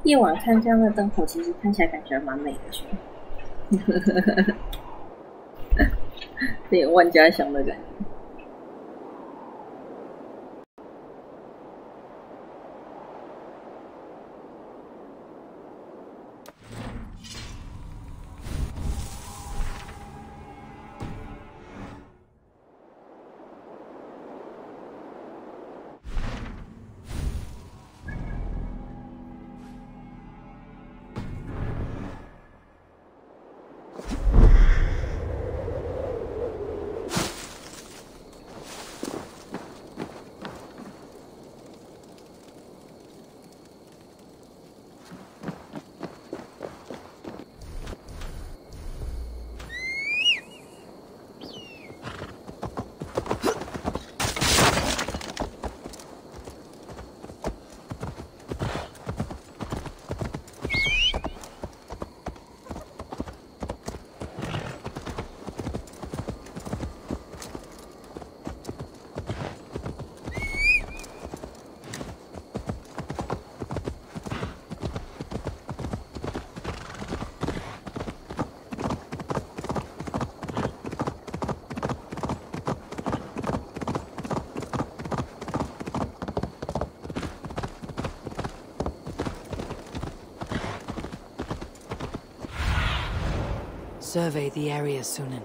夜晚看这样的灯火，其实看起来感觉蛮美的，有点万家香的感觉。Survey the area, Sunan.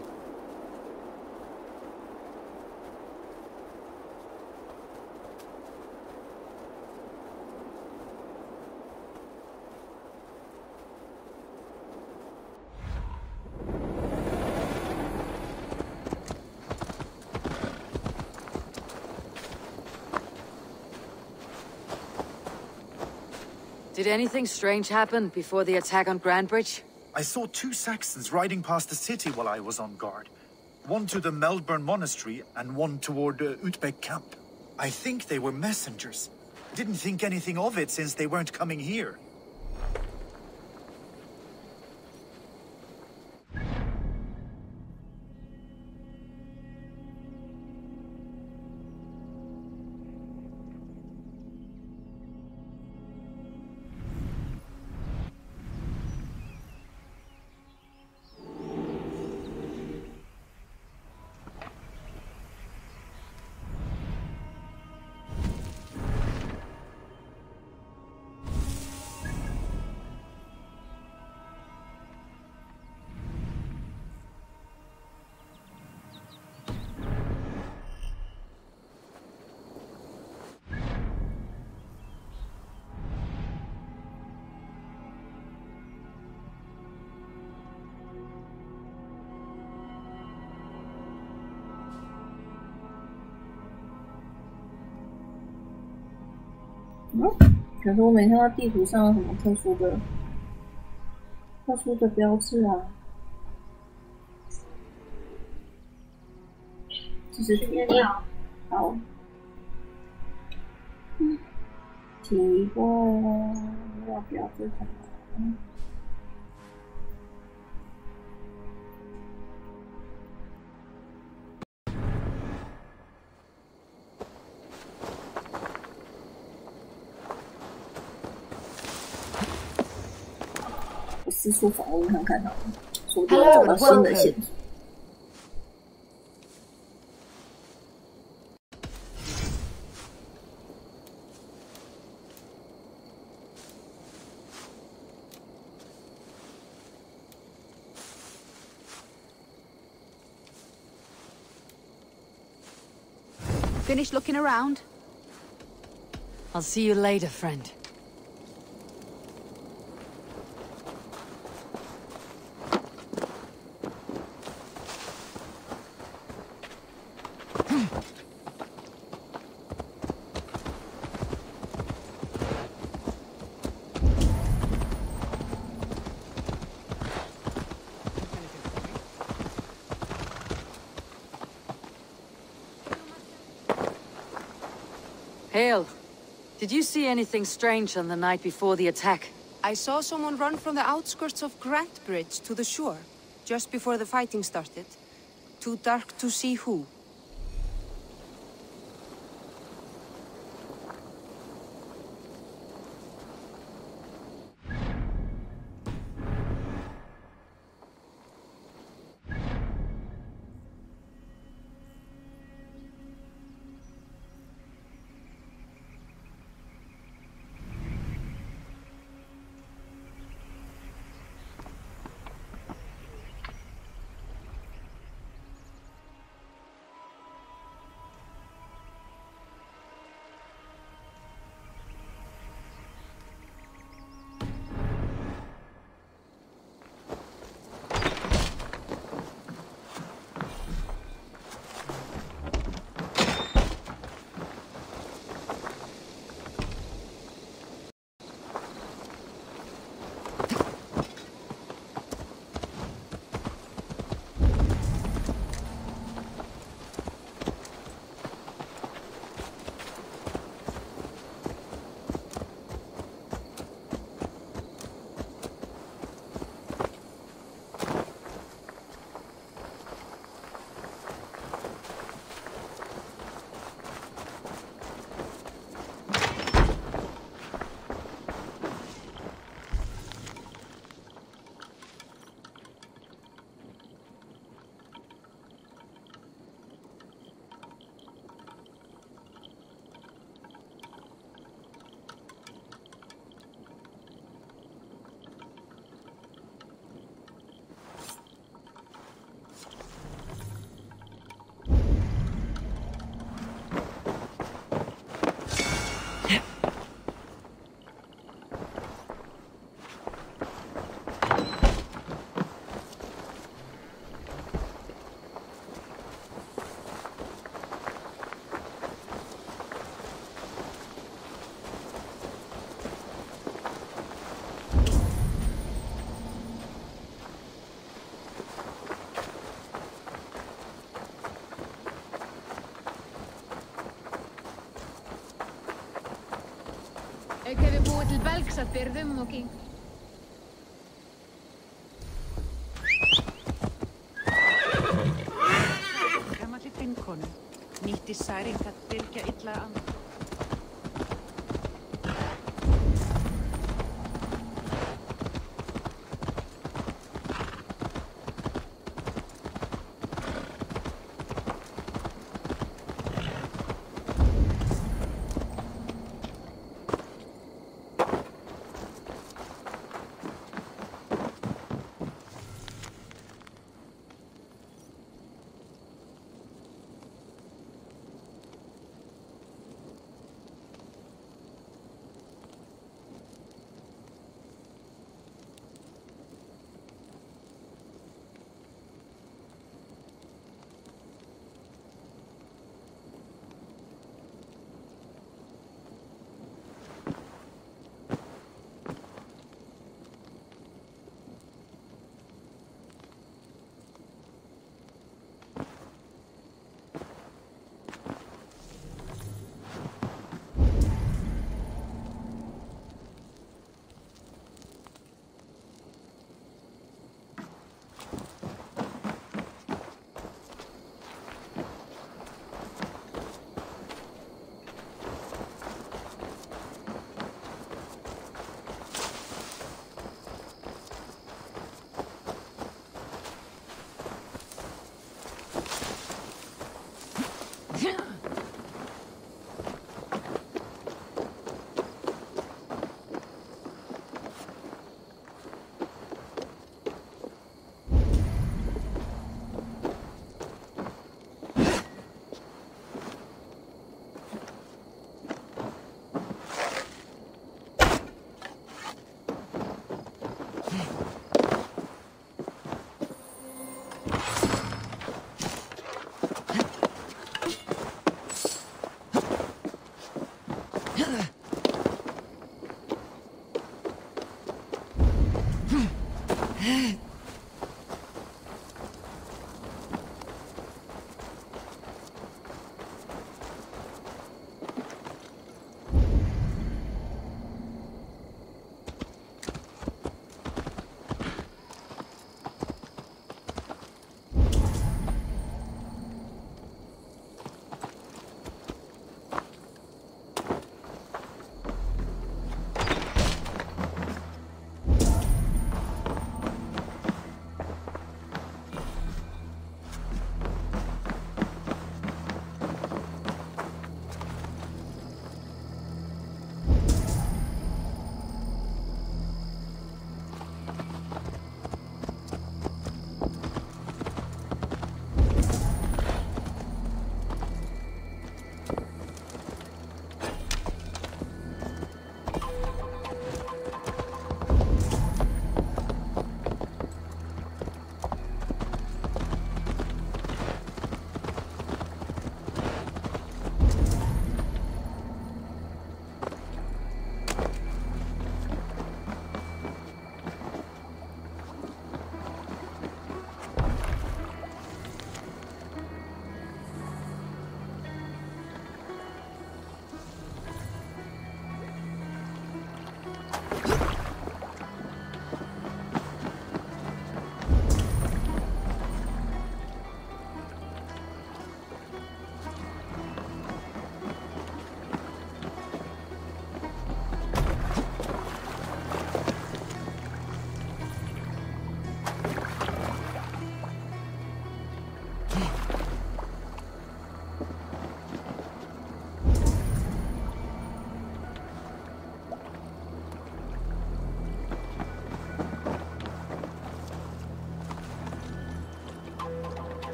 Did anything strange happen before the attack on Grand Bridge? I saw 2 Saxons riding past the city while I was on guard. One to the Melbourne Monastery and one toward Utbeck camp. I think they were messengers. Didn't think anything of it since they weren't coming here.可是我没看到地图上有什么特殊的标志啊。这是图吧？好，奇怪了，没有标志什么？四处访问看看好了，说不定找到新的线索。Finish looking around? I'll see you later, friend. Hale, did you see anything strange on the night before the attack? I saw someone run from the outskirts of Grand Bridge to the shore, just before the fighting started. Too dark to see who. Gamalli vinkonu nýtti særing að byrgja illa and.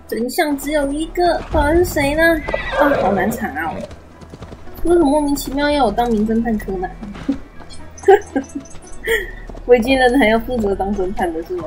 真相只有一个，到底是谁呢？啊，好难查哦！为什么莫名其妙要我当名侦探柯南？维京人还要负责当侦探的是吗？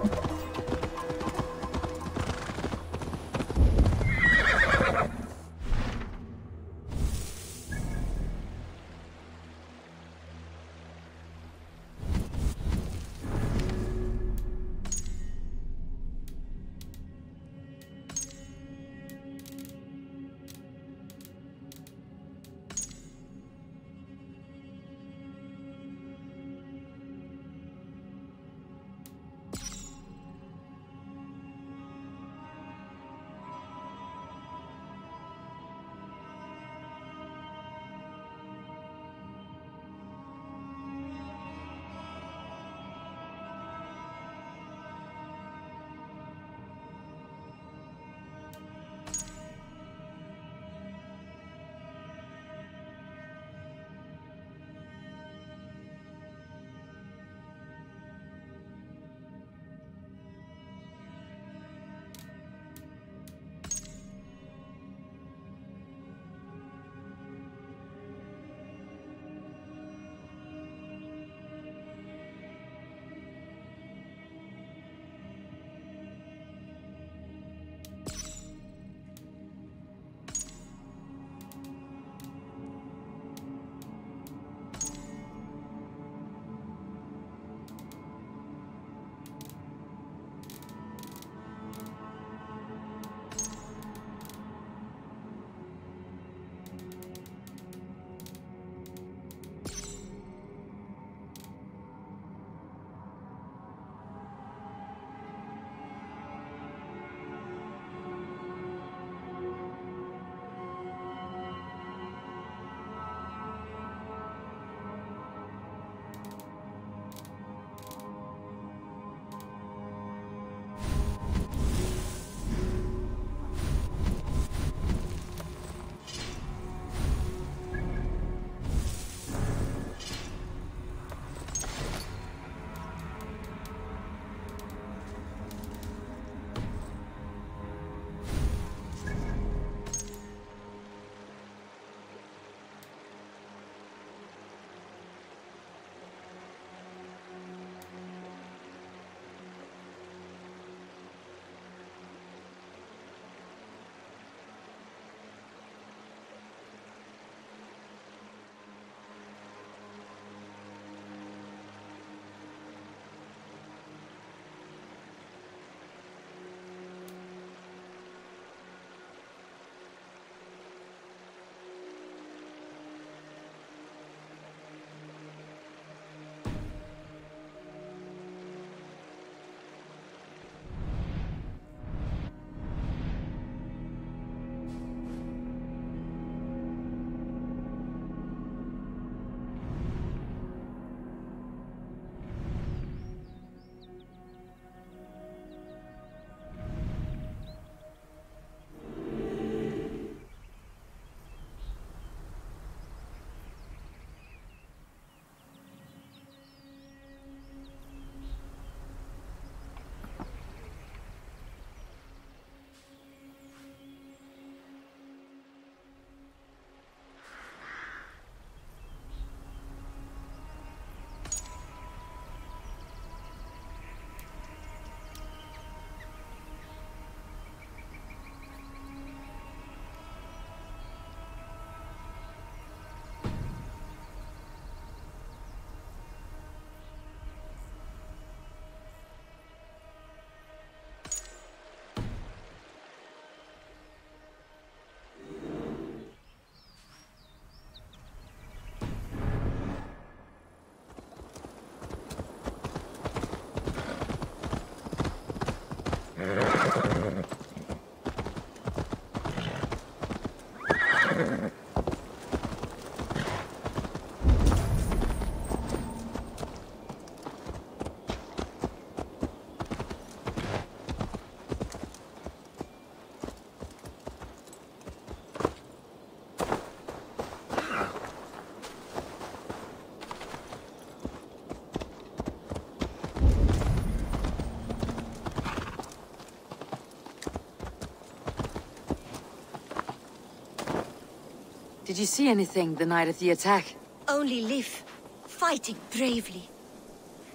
Did you see anything the night of the attack? Only Lif, fighting bravely.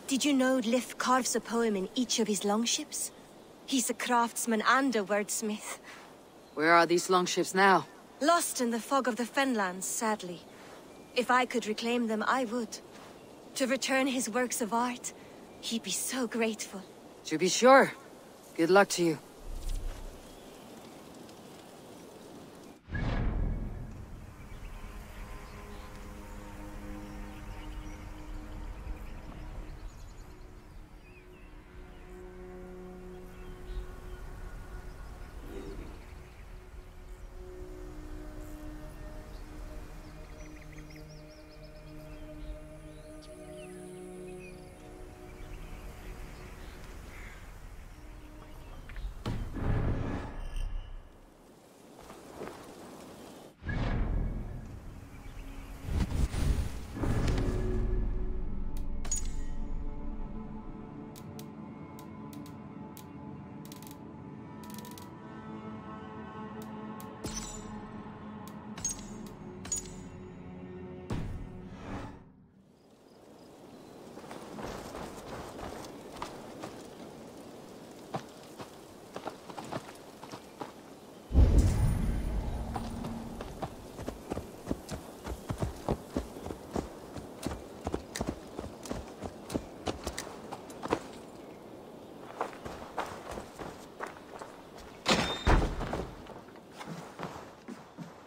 Did you know Lif carves a poem in each of his longships? He's a craftsman and a wordsmith. Where are these longships now? Lost in the fog of the Fenlands, sadly. If I could reclaim them, I would. To return his works of art, he'd be so grateful. To be sure. Good luck to you.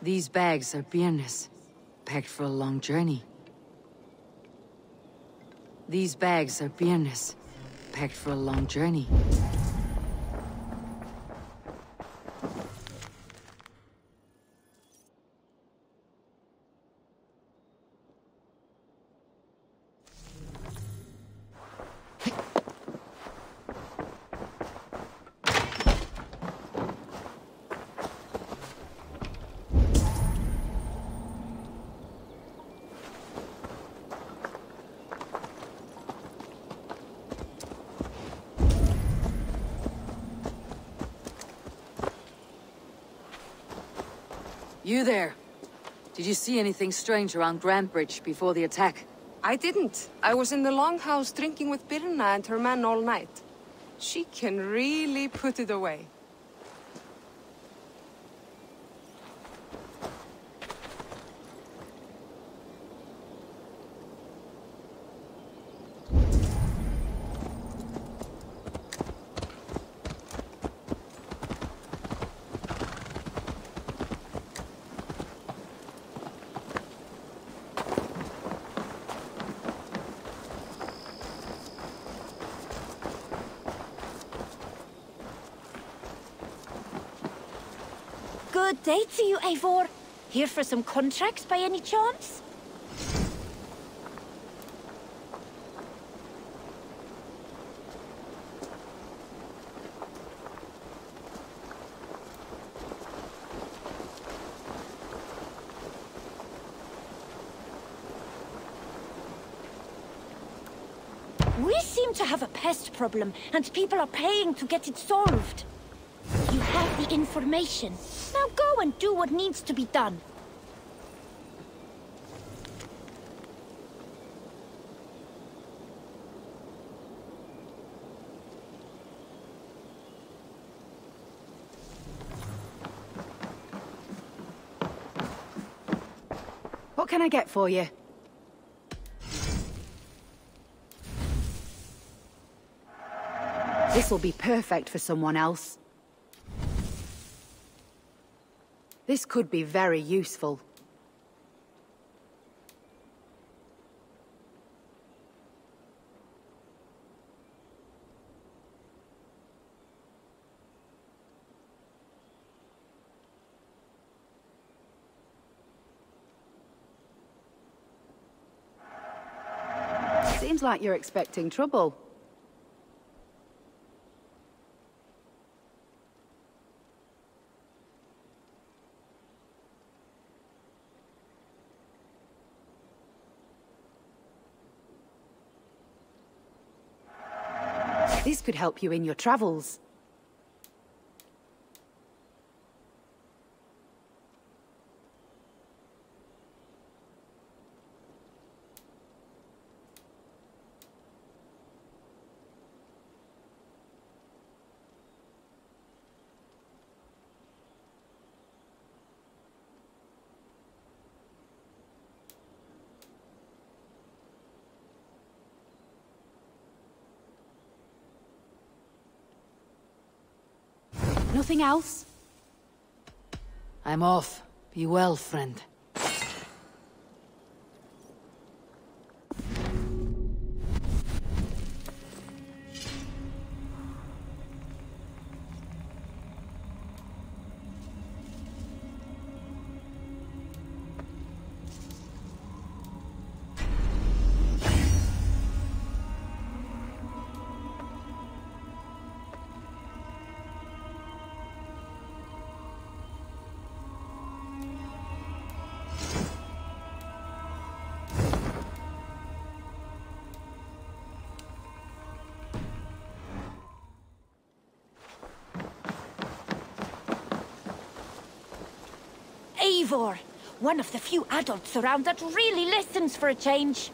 These bags are beerness, packed for a long journey. These bags are beerness, packed for a long journey. You there. Did you see anything strange around Grand Bridge before the attack? I didn't. I was in the longhouse drinking with Birna and her men all night. She can really put it away. Good day to you, Eivor. Here for some contracts by any chance? We seem to have a pest problem, and people are paying to get it solved. You have the information. Now go and do what needs to be done. What can I get for you? This will be perfect for someone else. This could be very useful. Seems like you're expecting trouble. This could help you in your travels. Nothing else? I'm off. Be well, friend. Eivor! One of the few adults around that really listens for a change.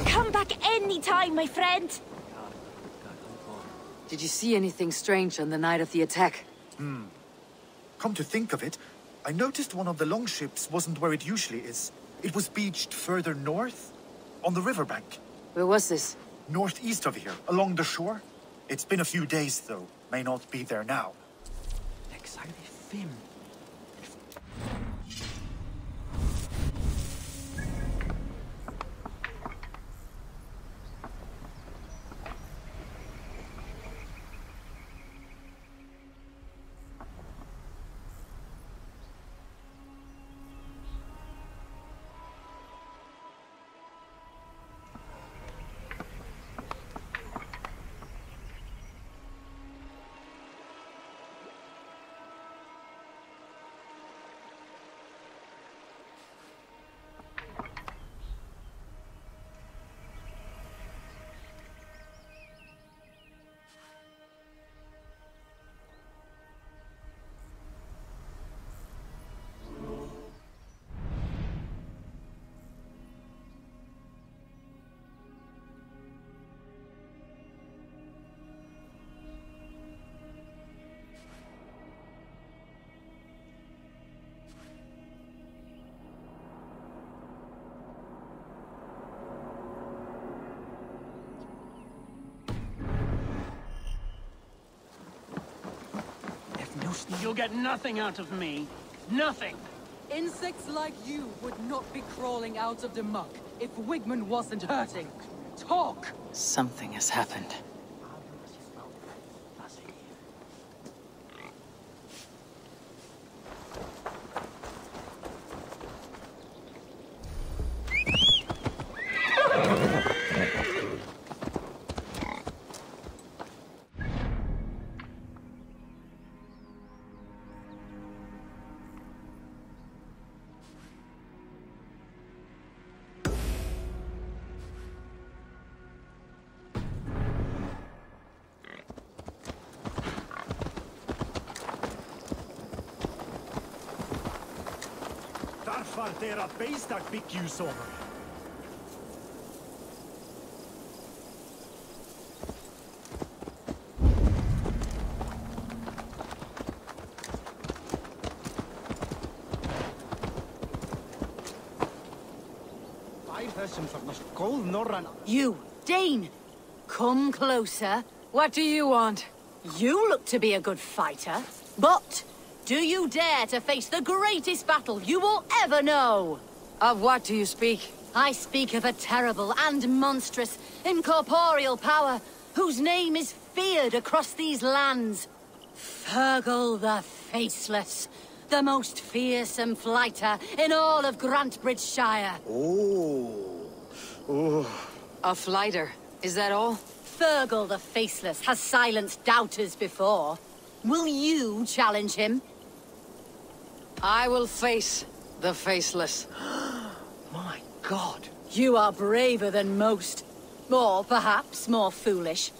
Come back any time, my friend! Did you see anything strange on the night of the attack? Come to think of it, I noticed one of the longships wasn't where it usually is. It was beached further north, on the riverbank. Where was this? Northeast of here, along the shore. It's been a few days, though. May not be there now. You'll get nothing out of me. Nothing! Insects like you would not be crawling out of the muck if Wigman wasn't hurting. Talk! Something has happened. Deras beistak fick ju sover. You, Dane! Come closer. What do you want? You look to be a good fighter, but do you dare to face the greatest battle you will ever know? Of what do you speak? I speak of a terrible and monstrous, incorporeal power whose name is feared across these lands. Fergal the Faceless, the most fearsome fighter in all of Grantbridgeshire. Oh, A flighter, is that all? Fergal the Faceless has silenced doubters before. Will you challenge him? I will face the Faceless. My god. You are braver than most. Or perhaps more foolish.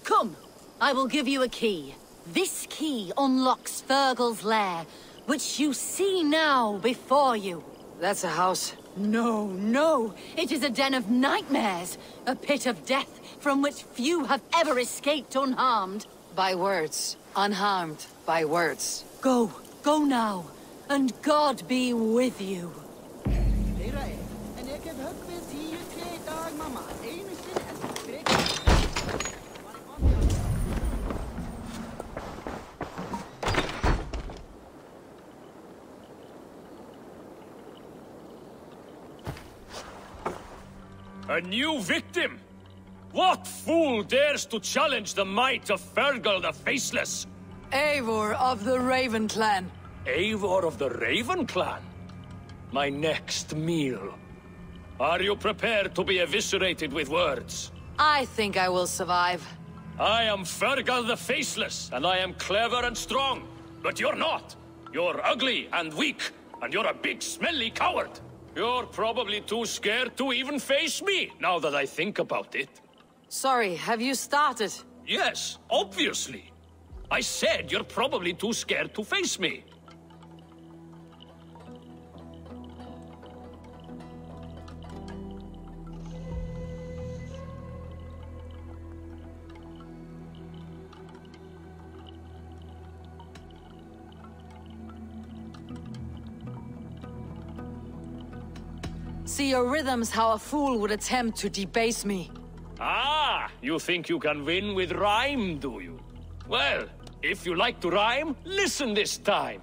Come, I will give you a key. This key unlocks Fergal's lair, which you see now before you. That's a house. No, no. It is a den of nightmares. A pit of death from which few have ever escaped unharmed. By words. Unharmed by words. Go. Go now. And God be with you. A new victim? What fool dares to challenge the might of Fergal the Faceless? Eivor of the Raven Clan. Eivor of the Raven Clan? My next meal. Are you prepared to be eviscerated with words? I think I will survive. I am Fergal the Faceless, and I am clever and strong. But you're not. You're ugly and weak, and you're a big smelly coward. You're probably too scared to even face me, now that I think about it. Sorry, have you started? Yes, obviously. I said you're probably too scared to face me. See your rhythms how a fool would attempt to debase me. Ah, you think you can win with rhyme, do you? Well, if you like to rhyme, listen this time.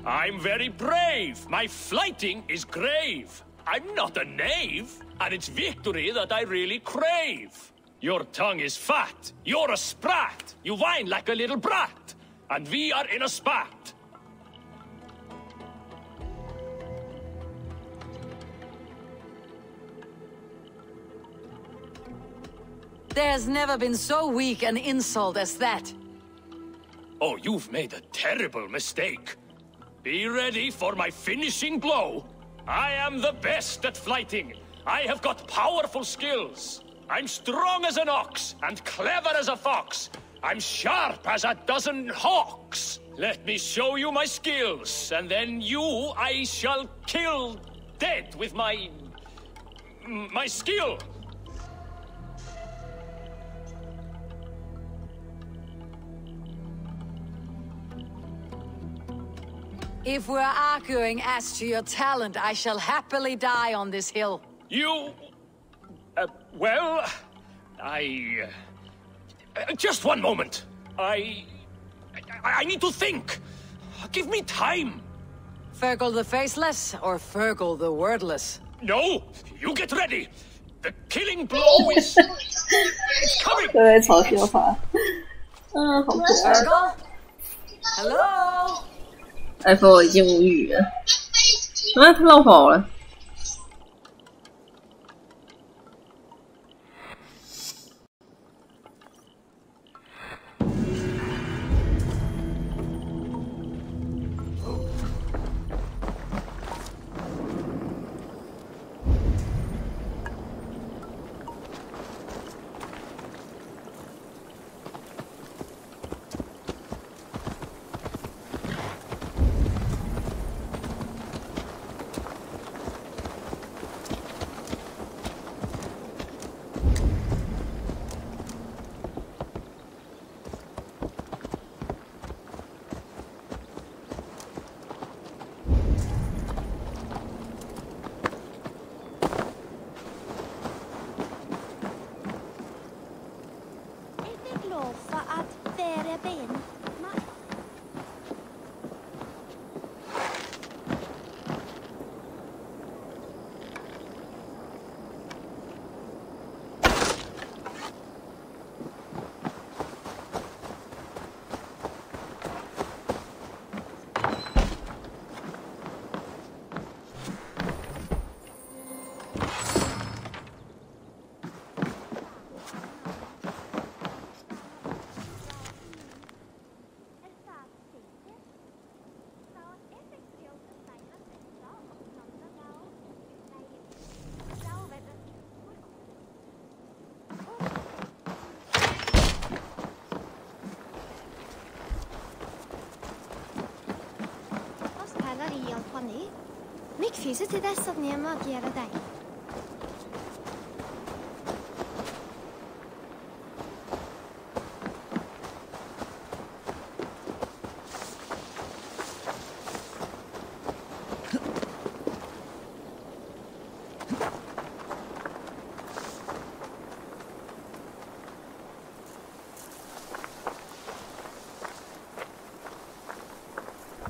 I'm very brave. My flighting is grave. I'm not a knave, and it's victory that I really crave. Your tongue is fat. You're a sprat. You whine like a little brat. And we are in a spat. There's never been so weak an insult as that. Oh, you've made a terrible mistake. Be ready for my finishing blow. I am the best at flighting. I have got powerful skills. I'm strong as an ox and clever as a fox. I'm sharp as a dozen hawks. Let me show you my skills, and then you I shall kill dead with my skill. If we're arguing as to your talent, I shall happily die on this hill. You... well... just one moment. I need to think. Give me time. Fergal the Faceless or Fergal the Wordless? No, you get ready. The killing blow is... it's coming. 都在嘲笑他。嗯，好可爱。Fergal? Hello? 艾弗我已经无语了。啊，他绕跑了。Meg fyser til dess at Nema gjelder deg.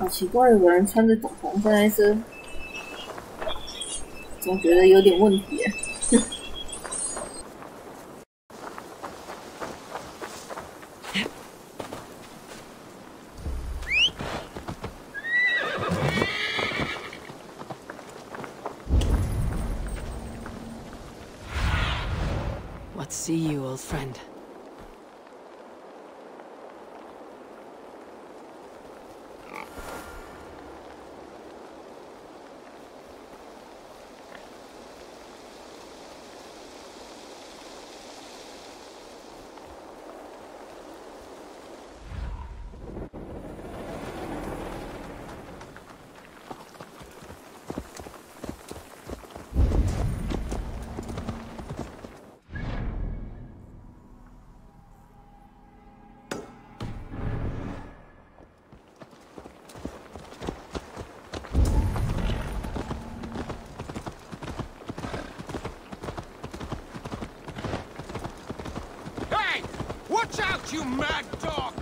好奇怪，有个人穿着斗篷站在这，总觉得有点问题耶。What see you, old friend? Watch out, you mad dog!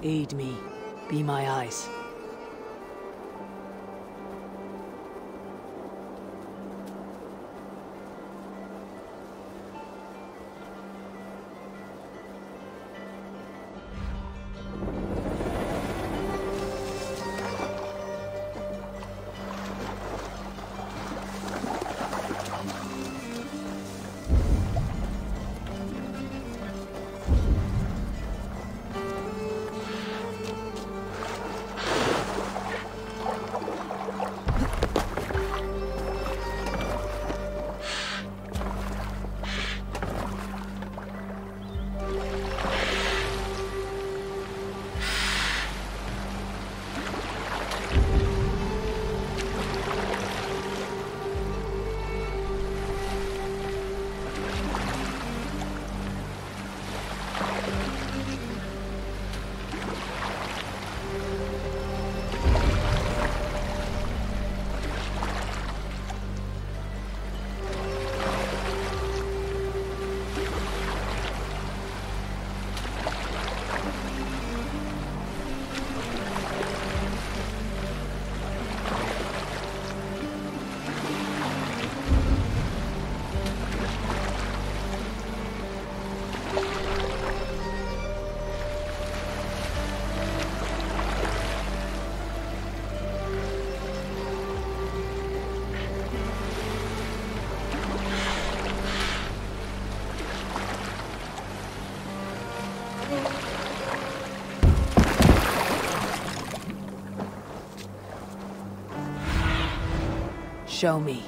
Aid me. Be my eyes. Show me.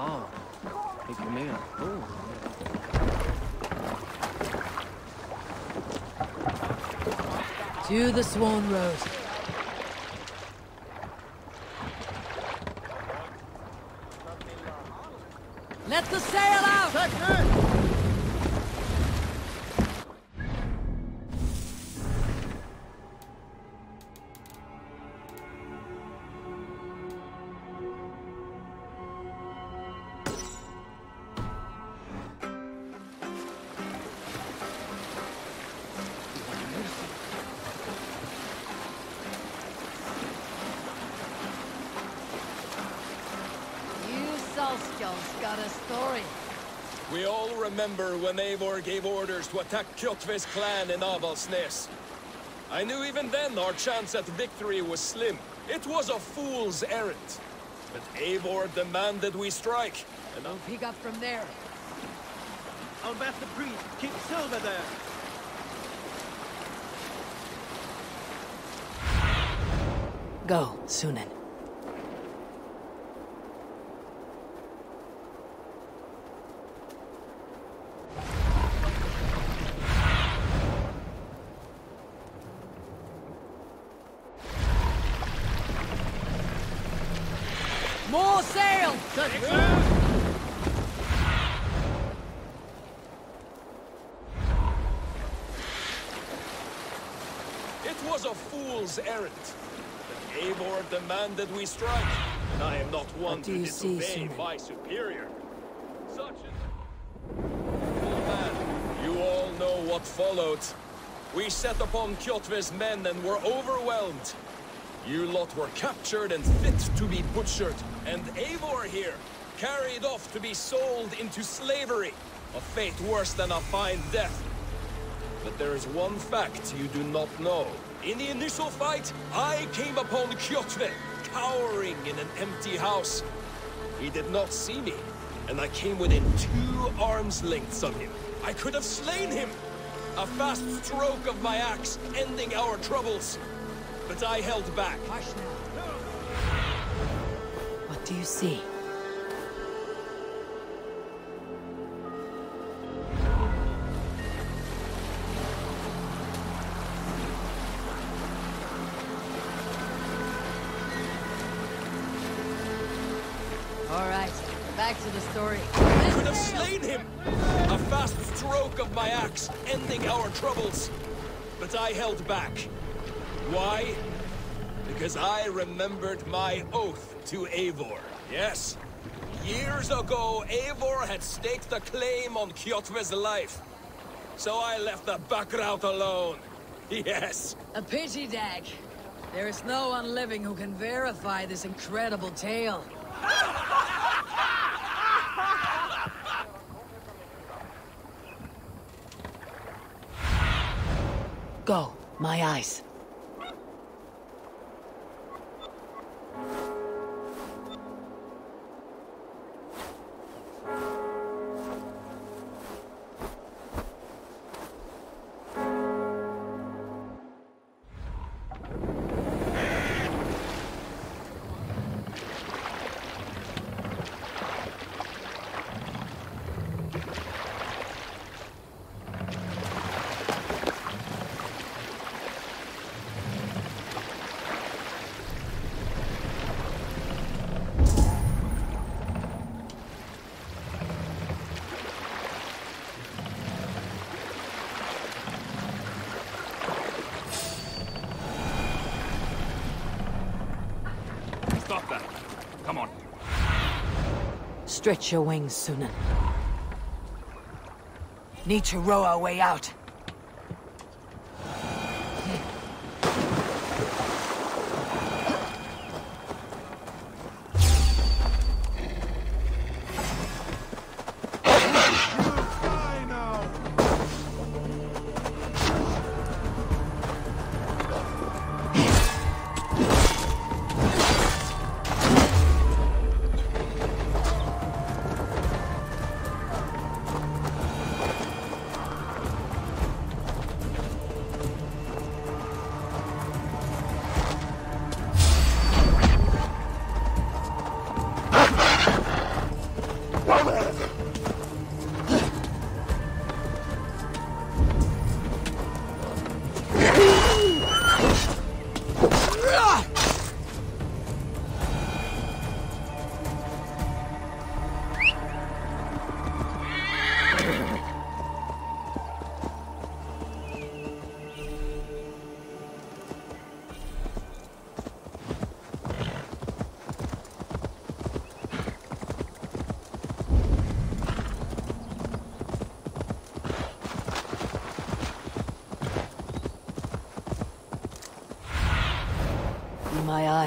哇，你叫咩啊？哦。 To the Swan Road. Let the sail out! Got a story. We all remember when Eivor gave orders to attack Kjotve's clan in Avaldsnes. I knew even then our chance at victory was slim. It was a fool's errand. But Eivor demanded we strike. And I'll pick up from there. I'll bet the priest. Keep Silver there. Go, Sunan. More sail! It was a fool's errand. But Eivor demanded we strike, and I am not one to disobey my superior. Such is... Oh man, you all know what followed. We set upon Kjotve's men and were overwhelmed. You lot were captured and fit to be butchered, and Eivor here, carried off to be sold into slavery. A fate worse than a fine death. But there is one fact you do not know. In the initial fight, I came upon Kjotve, cowering in an empty house. He did not see me, and I came within 2 arms lengths of him. I could have slain him! A fast stroke of my axe, ending our troubles. But I held back. Hush now. What do you see? All right, back to the story. I could have slain him! A fast stroke of my axe, ending our troubles. But I held back. Why? Because I remembered my oath to Eivor. Yes. Years ago, Eivor had staked a claim on Kjotve's life. So I left the Backrout alone. Yes. A pity, Dag. There is no one living who can verify this incredible tale. Go, my eyes. Stop that. Come on. Stretch your wings, Sunan. Need to row our way out.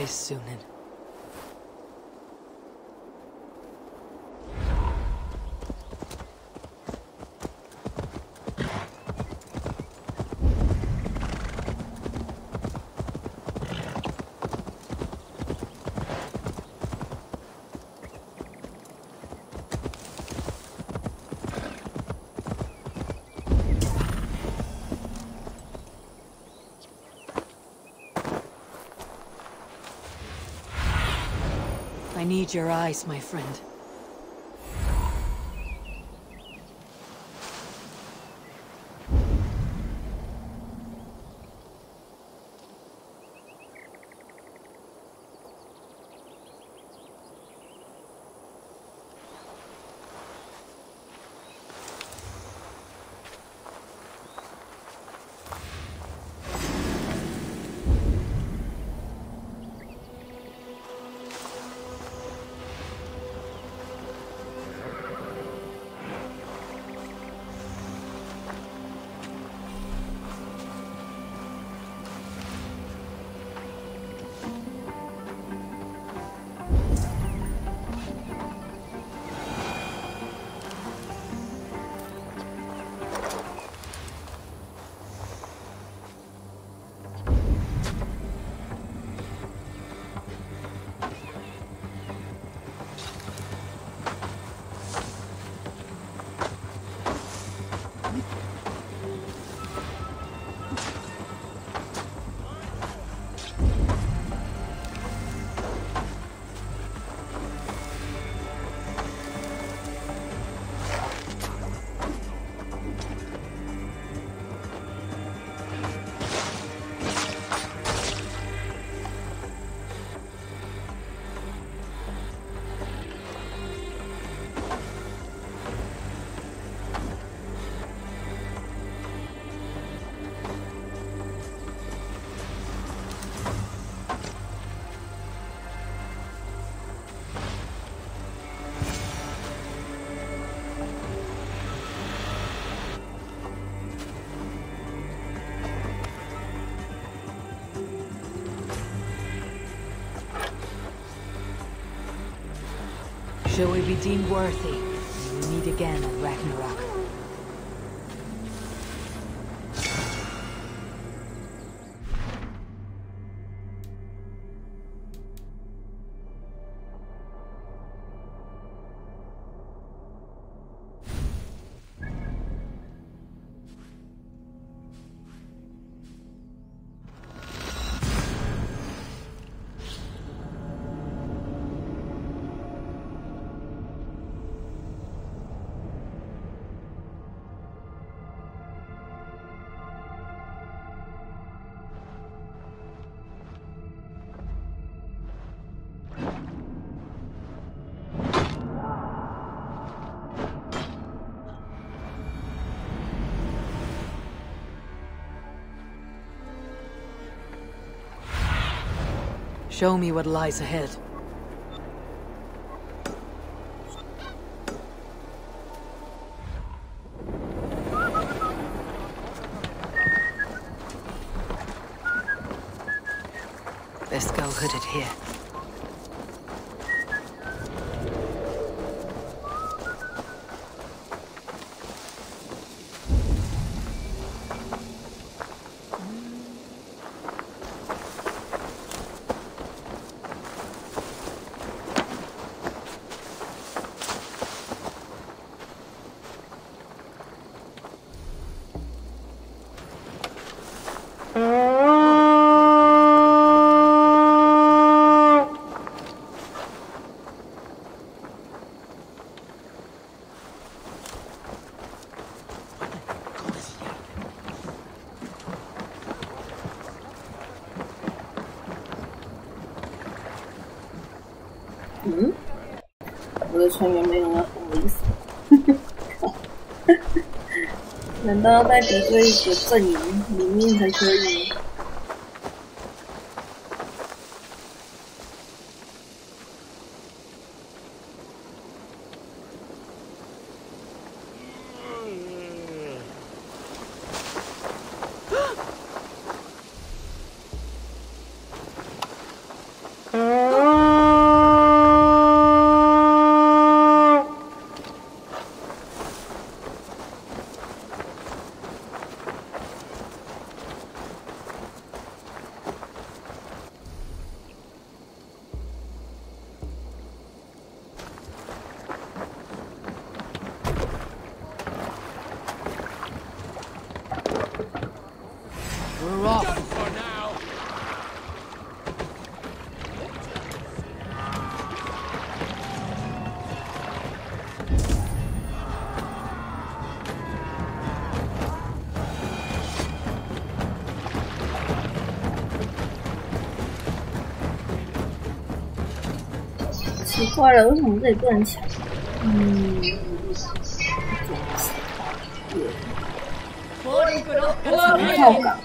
rise, Sunan. I need your eyes, my friend. Shall we be deemed worthy? We will meet again at Ragnarok. Show me what lies ahead. Let's go hooded here.我的船员没有要疯的意思。难道要在敌对的阵营里面才可以吗？ You're off. Done for now. 奇怪了，为什么这里不能抢？跳岗。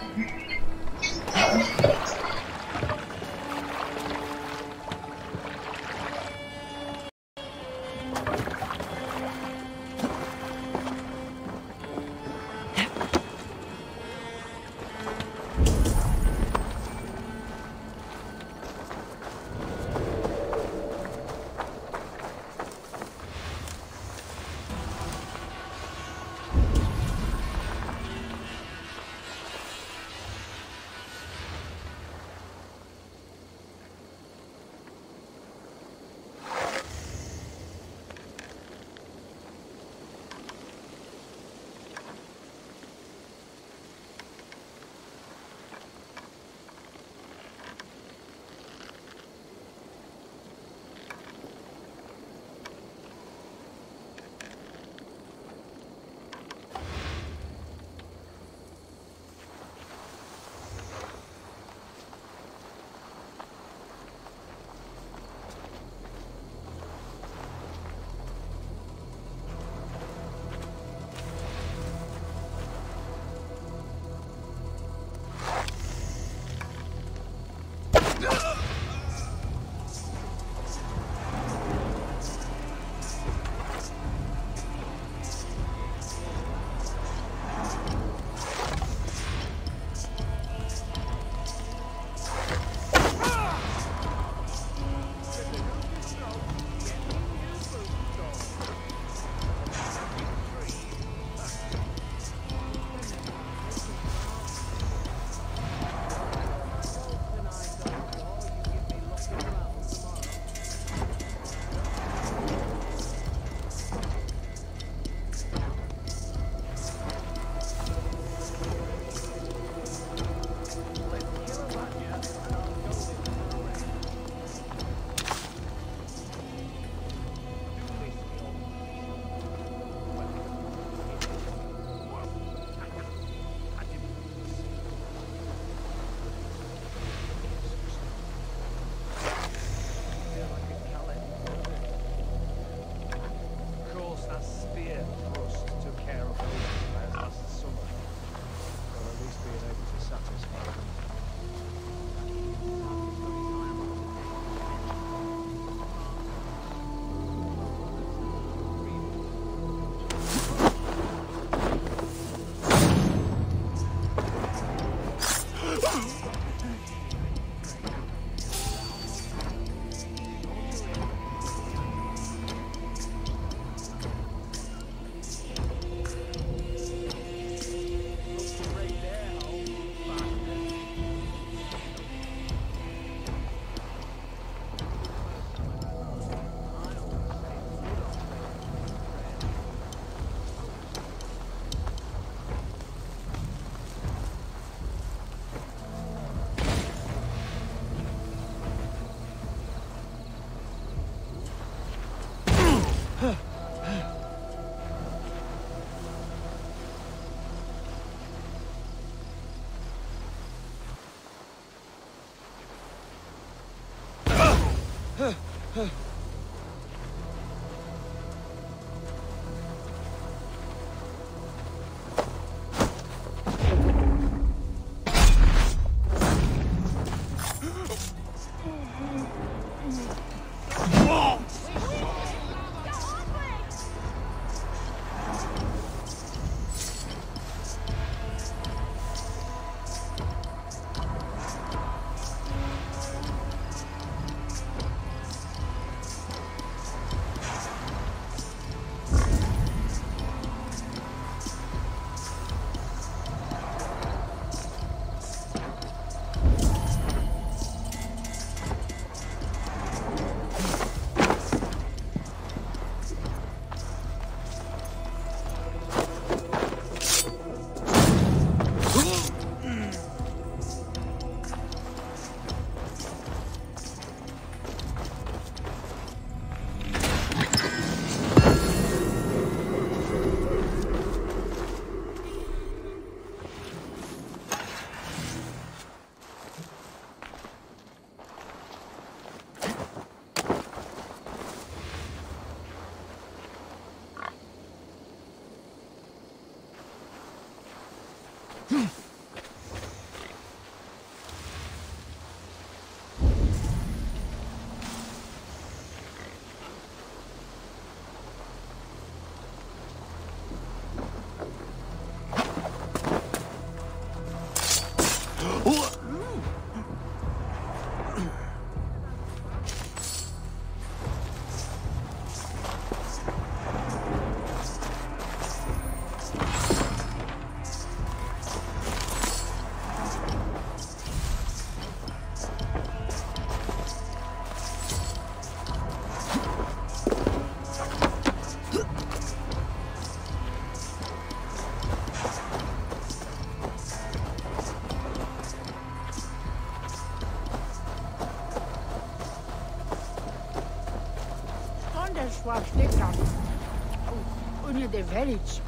The village.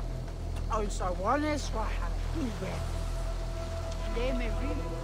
Also, one is what happened. They may really.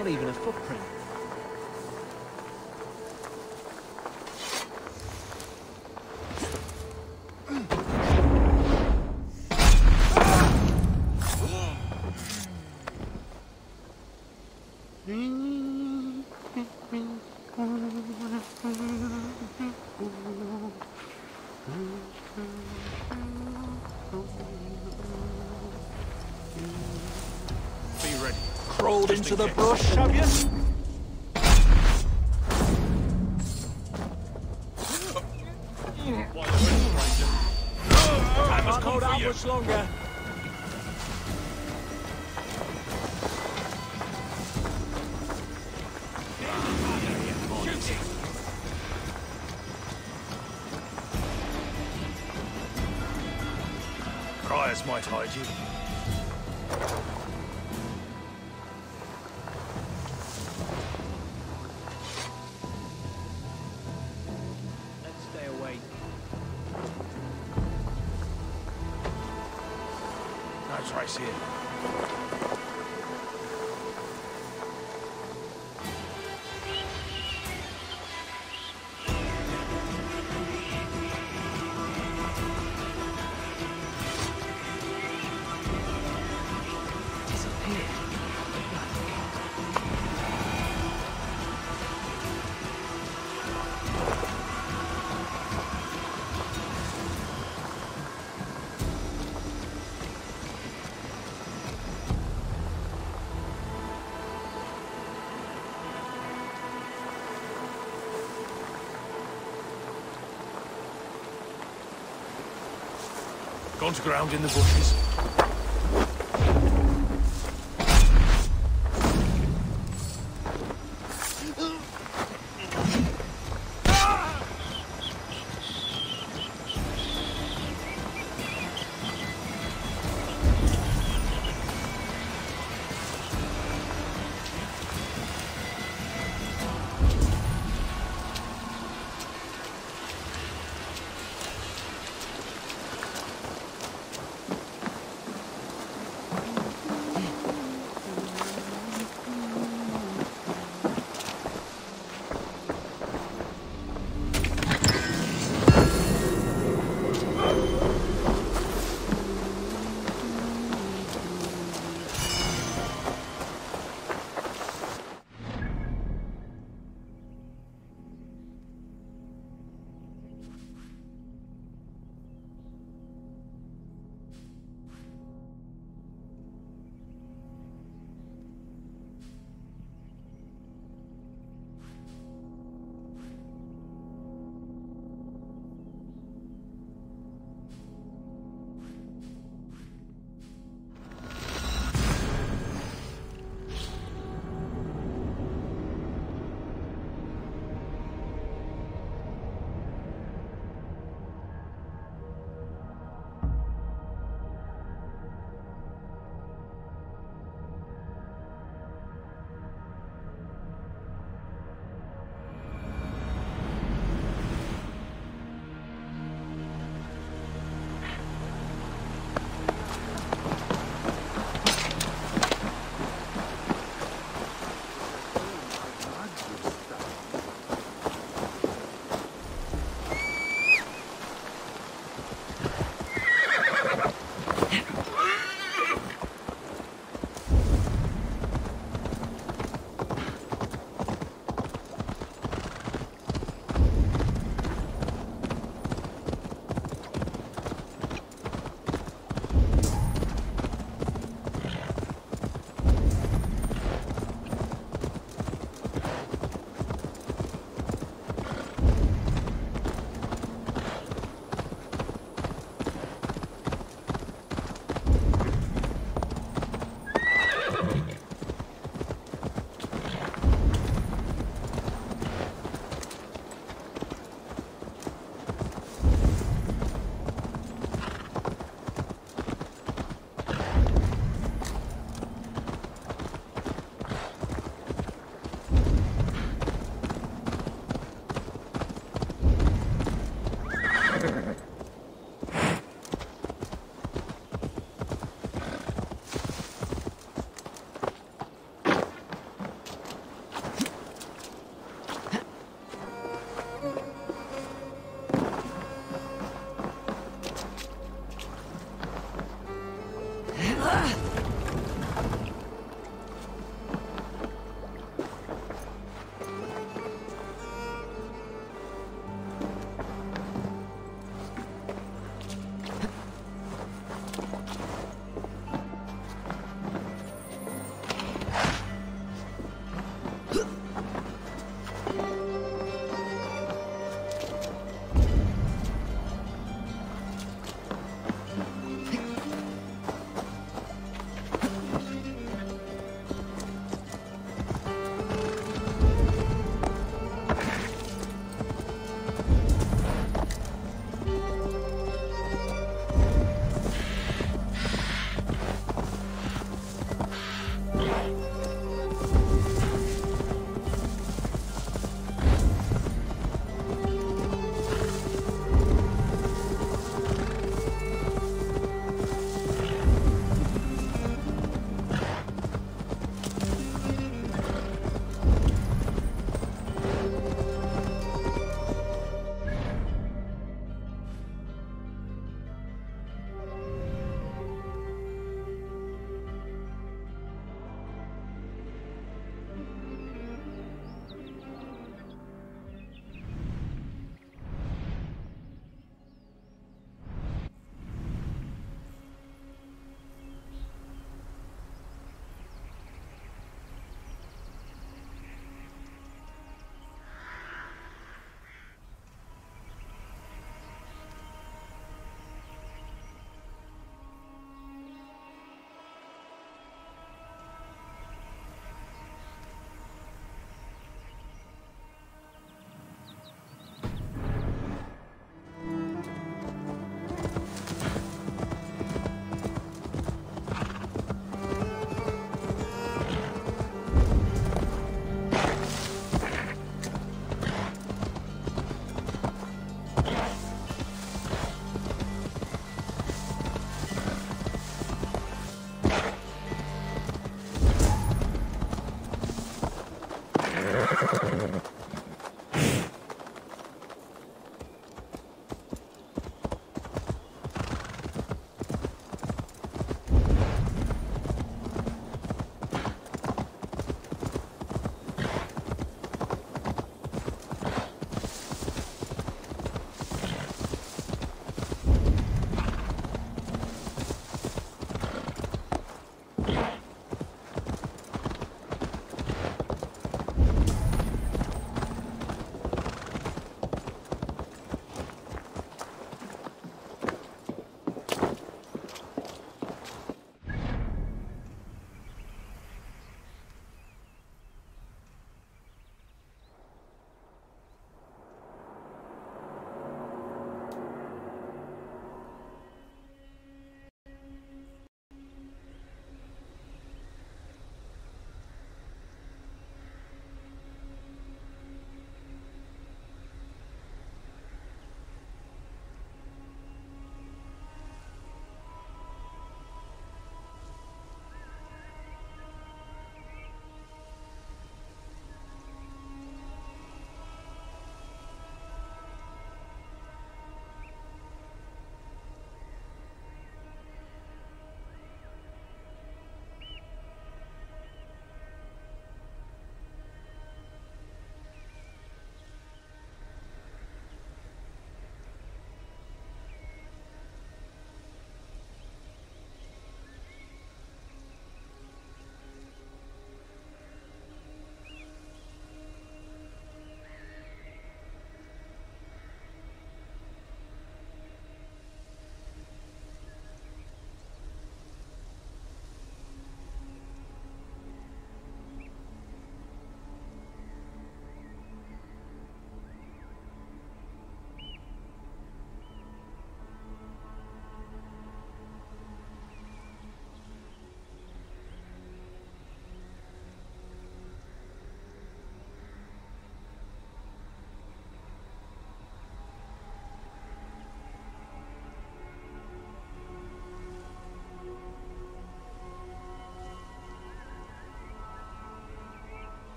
Not even a footprint. Be ready. Crawled into the brush, have you? I must Hold come out for you. much longer. Shooting. Criers might hide you. Let's stay away. No trace here. Gone to ground in the bushes.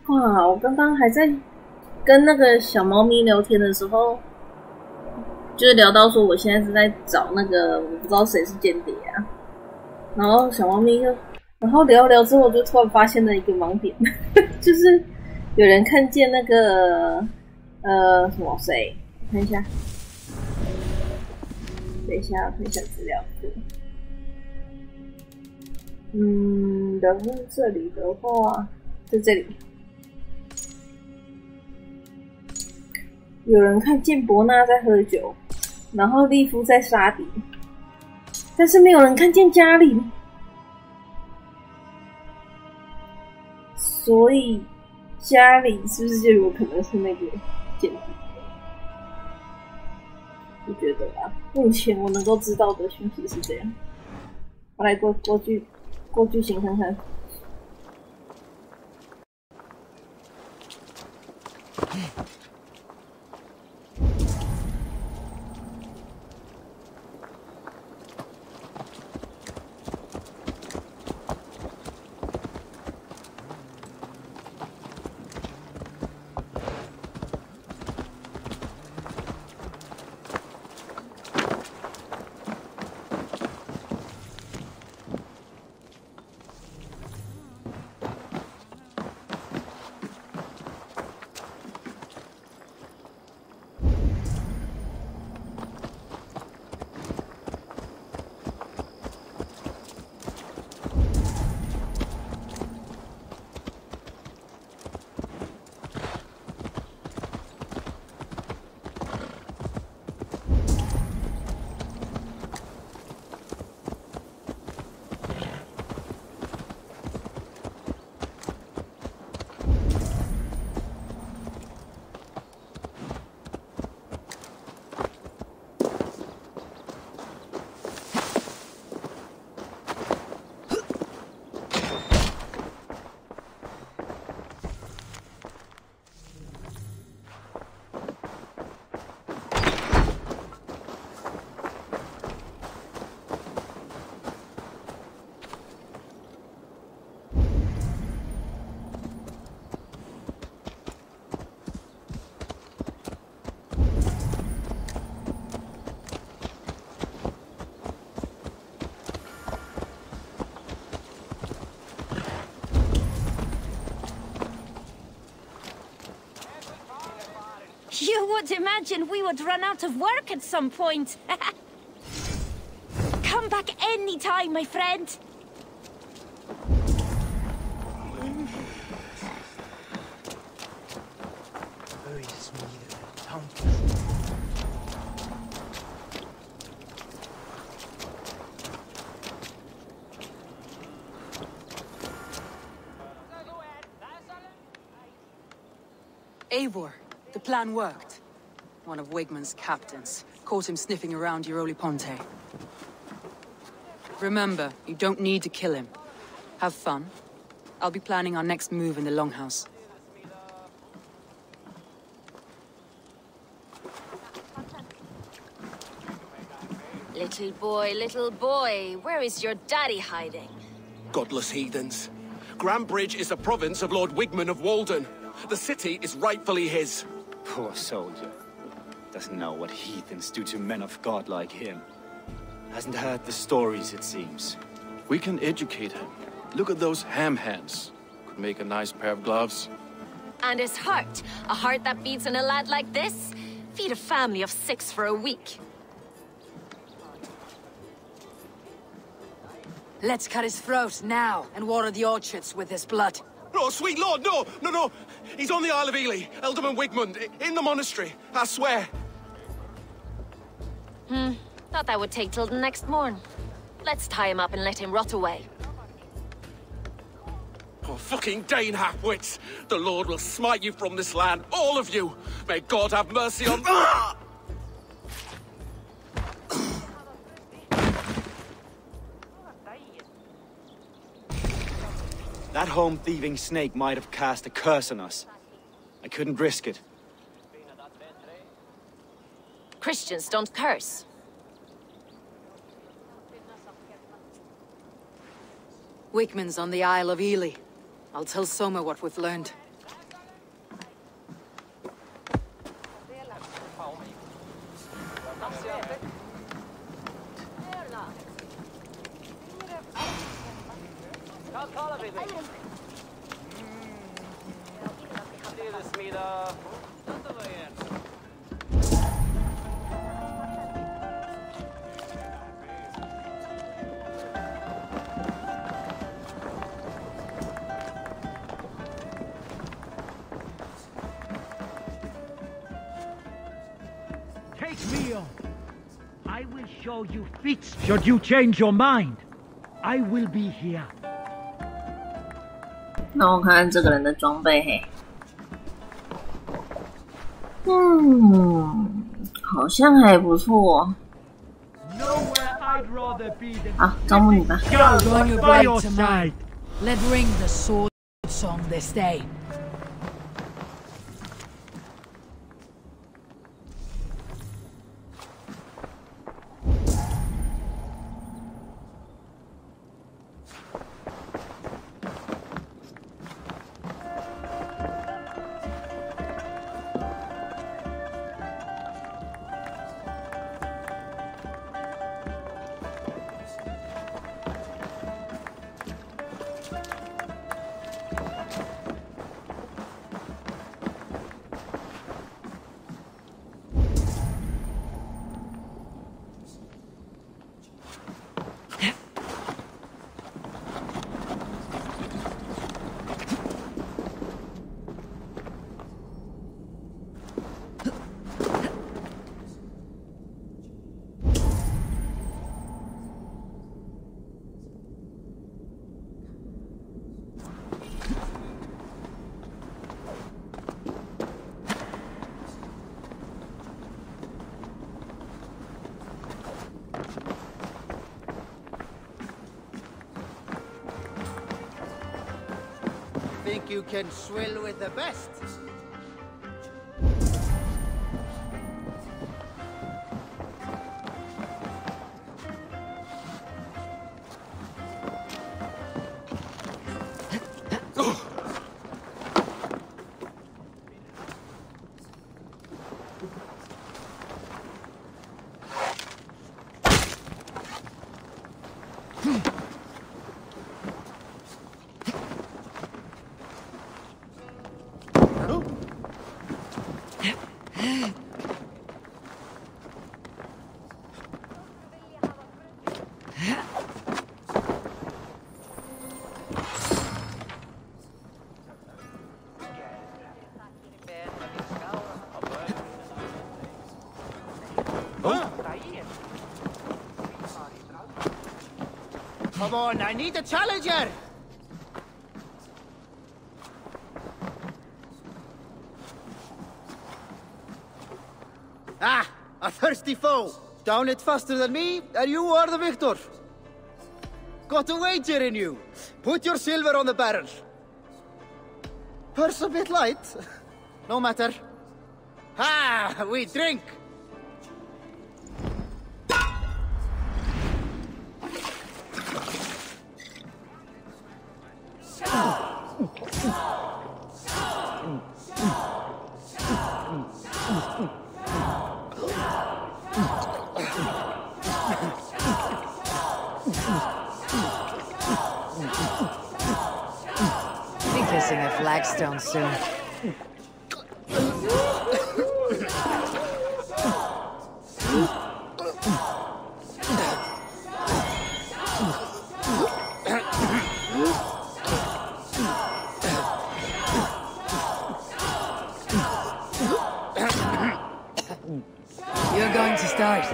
哇！我刚刚还在跟那个小猫咪聊天的时候，就是聊到说我现在是在找那个我不知道谁是间谍啊，然后小猫咪就，然后聊聊之后，我就突然发现了一个盲点，就是有人看见那个什么谁，我看一下，等一下看一下资料库。然后这里的话，在这里。有人看见伯纳在喝酒，然后利夫在杀敌，但是没有人看见嘉玲，所以嘉玲是不是就有可能是那个间谍？我觉得吧，目前我能够知道的讯息是这样。我来过剧情看看。can't imagine we would run out of work at some point. Come back anytime, my friend. Eivor, the plan worked. One of Wigman's captains caught him sniffing around Euroli Ponte. Remember, you don't need to kill him. Have fun. I'll be planning our next move in the Longhouse. Little boy, where is your daddy hiding? Godless heathens. Grambridge is a province of Lord Wigman of Walden. The city is rightfully his. Poor soldier. Doesn't know what heathens do to men of God like him. Hasn't heard the stories, it seems. We can educate him. Look at those ham hands. Could make a nice pair of gloves. And his heart. A heart that beats in a lad like this? Feed a family of 6 for a week. Let's cut his throat now and water the orchards with his blood. Oh, sweet lord, no! He's on the Isle of Ely, Ealdorman Wigmund, in the monastery, I swear. Thought that would take till the next morn. Let's tie him up and let him rot away. Oh, fucking Dane halfwits! The Lord will smite you from this land, all of you! May God have mercy on... That home-thieving snake might have cast a curse on us. I couldn't risk it. Christians don't curse. Wigman's on the Isle of Ely. I'll tell Soma what we've learned. Take me on. I will show you feats should you change your mind. I will be here. 那我看看这个人的装备嘿，好像还不错。好，招募你吧。 Join your blade to mine. Let ring the sword song this day. Think you can swill with the best? Come on, I need a challenger! Ah, a thirsty foe! Down it faster than me, and you are the victor! Got a wager in you! Put your silver on the barrel! Purse a bit light? No matter. Ah, we drink! Be kissing a flagstone soon. You're going to start.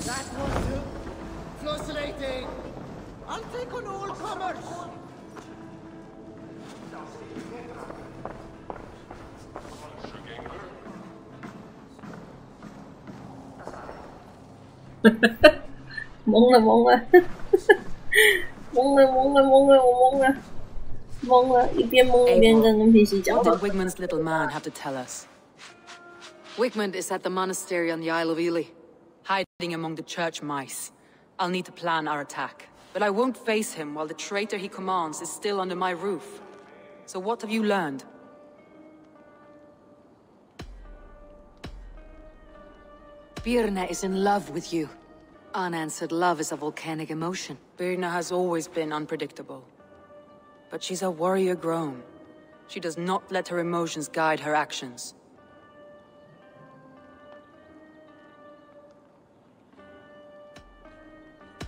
That was fascinating! I'll take on all comers!懵了懵了，懵了懵了懵了，我懵了，懵了，一边懵一边跟平时讲 What 话。 did Wigmund's little man have to tell us? Wigmund is at the monastery on the Isle of Ely. Hiding among the church mice. I'll need to plan our attack. But I won't face him while the traitor he commands is still under my roof. So what have you learned? Birna is in love with you. Unanswered love is a volcanic emotion. Birna has always been unpredictable. But she's a warrior grown. She does not let her emotions guide her actions.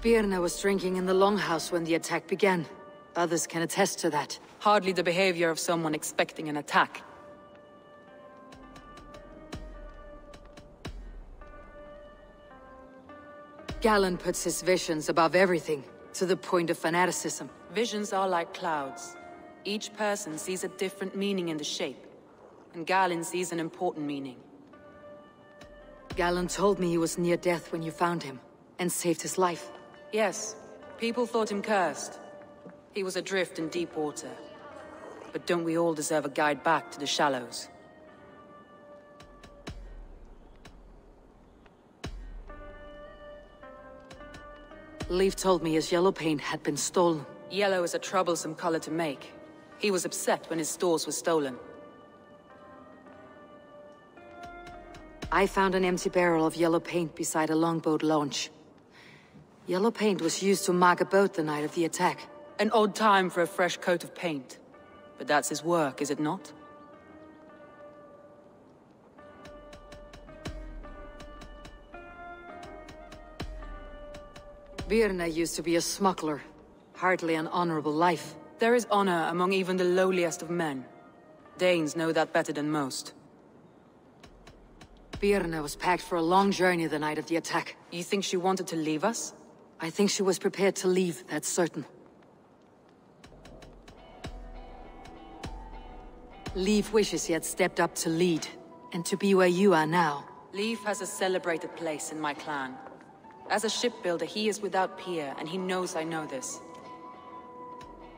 Birna was drinking in the longhouse when the attack began. Others can attest to that. Hardly the behavior of someone expecting an attack. Galen puts his visions above everything, to the point of fanaticism. Visions are like clouds. Each person sees a different meaning in the shape. And Galen sees an important meaning. Galen told me he was near death when you found him, and saved his life. Yes, people thought him cursed. He was adrift in deep water. But don't we all deserve a guide back to the shallows? Leaf told me his yellow paint had been stolen. Yellow is a troublesome color to make. He was upset when his stores were stolen. I found an empty barrel of yellow paint beside a longboat launch. Yellow paint was used to mark a boat the night of the attack. An odd time for a fresh coat of paint. But that's his work, is it not? Birna used to be a smuggler. Hardly an honorable life. There is honor among even the lowliest of men. Danes know that better than most. Birna was packed for a long journey the night of the attack. You think she wanted to leave us? I think she was prepared to leave, that's certain. Leaf wishes he had stepped up to lead, and to be where you are now. Leaf has a celebrated place in my clan. As a shipbuilder, he is without peer, and he knows I know this.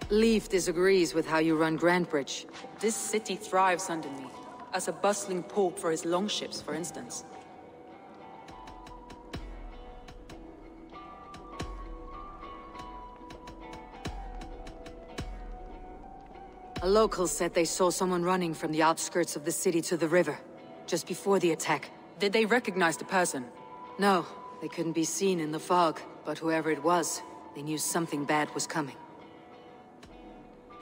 Leaf disagrees with how you run Grantbridge. This city thrives under me, as a bustling port for his longships, for instance. A local said they saw someone running from the outskirts of the city to the river, just before the attack. Did they recognize the person? No, they couldn't be seen in the fog, but whoever it was, they knew something bad was coming.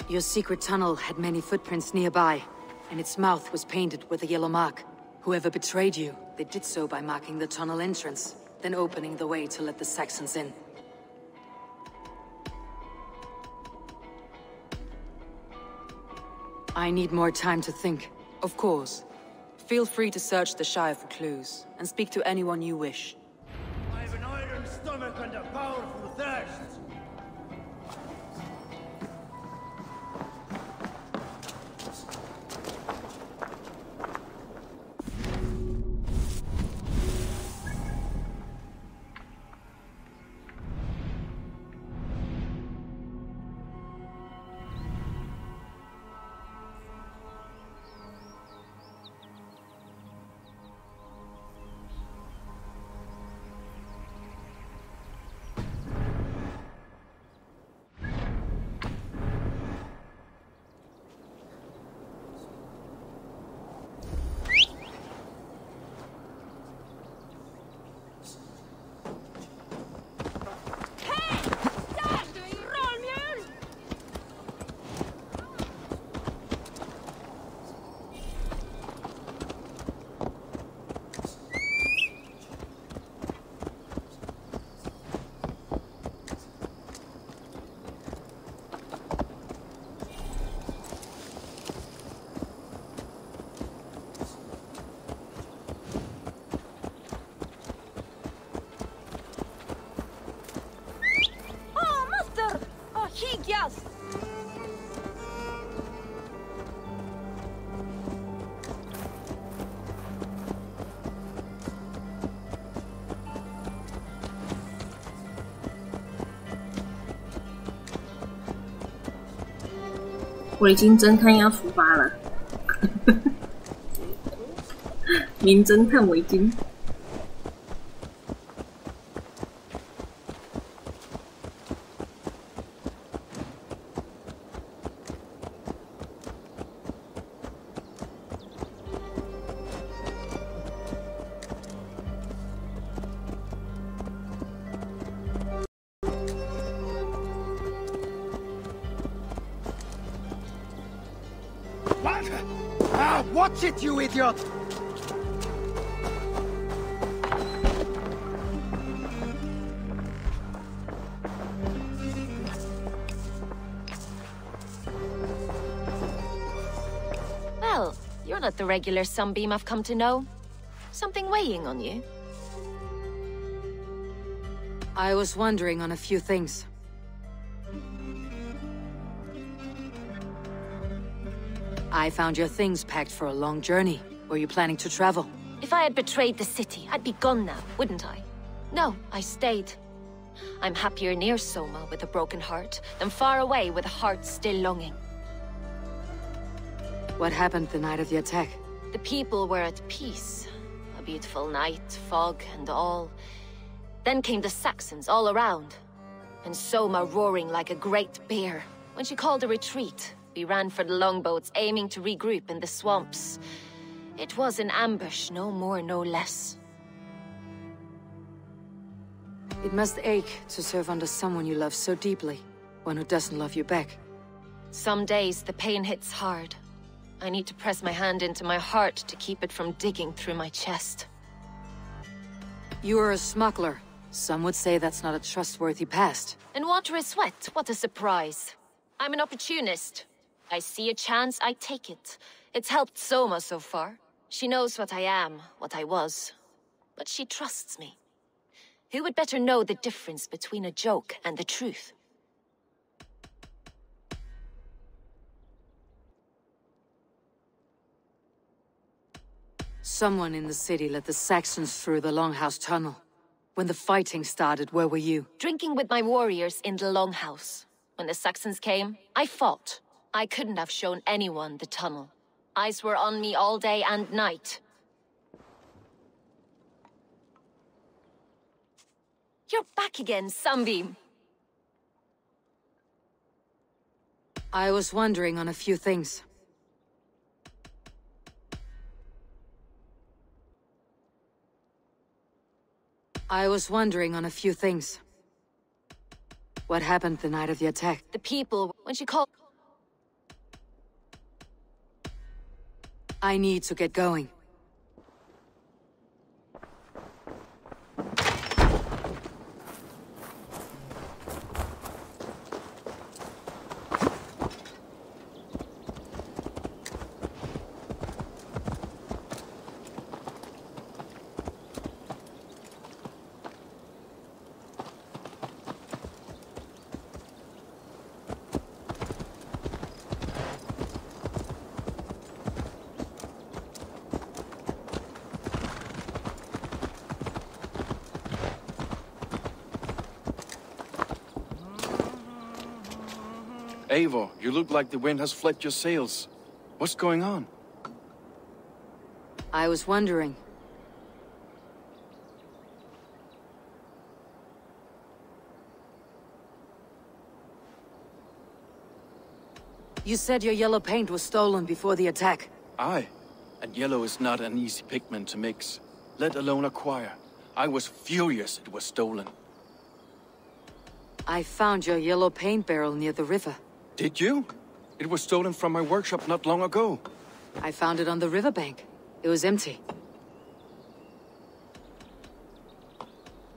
Your secret tunnel had many footprints nearby, and its mouth was painted with a yellow mark. Whoever betrayed you, they did so by marking the tunnel entrance, then opening the way to let the Saxons in. I need more time to think. Of course. Feel free to search the Shire for clues, and speak to anyone you wish. I have an iron stomach and a powerful thirst. Yes.维京侦探要出发了，名侦探维京。Watch it, you idiot! Well, you're not the regular Sunbeam I've come to know. Something weighing on you? I was wondering on a few things. I found your things packed for a long journey. Were you planning to travel? If I had betrayed the city, I'd be gone now, wouldn't I? No, I stayed. I'm happier near Soma with a broken heart than far away with a heart still longing. What happened the night of the attack? The people were at peace. A beautiful night, fog and all. Then came the Saxons all around. And Soma roaring like a great bear. When she called a retreat, we ran for the longboats, aiming to regroup in the swamps. It was an ambush, no more, no less. It must ache to serve under someone you love so deeply, one who doesn't love you back. Some days the pain hits hard. I need to press my hand into my heart to keep it from digging through my chest. You are a smuggler. Some would say that's not a trustworthy past. And water is wet, what a surprise. I'm an opportunist. I see a chance, I take it. It's helped Soma so far. She knows what I am, what I was. But she trusts me. Who would better know the difference between a joke and the truth? Someone in the city let the Saxons through the Longhouse tunnel. When the fighting started, where were you? Drinking with my warriors in the Longhouse. When the Saxons came, I fought. I couldn't have shown anyone the tunnel. Eyes were on me all day and night. You're back again, Sunbeam. I was wondering on a few things. What happened the night of the attack? The people, when she called... I need to get going. Eivor, you look like the wind has fled your sails. What's going on? I was wondering. You said your yellow paint was stolen before the attack. Aye, and yellow is not an easy pigment to mix, let alone acquire. I was furious it was stolen. I found your yellow paint barrel near the river. Did you? It was stolen from my workshop not long ago. I found it on the riverbank. It was empty.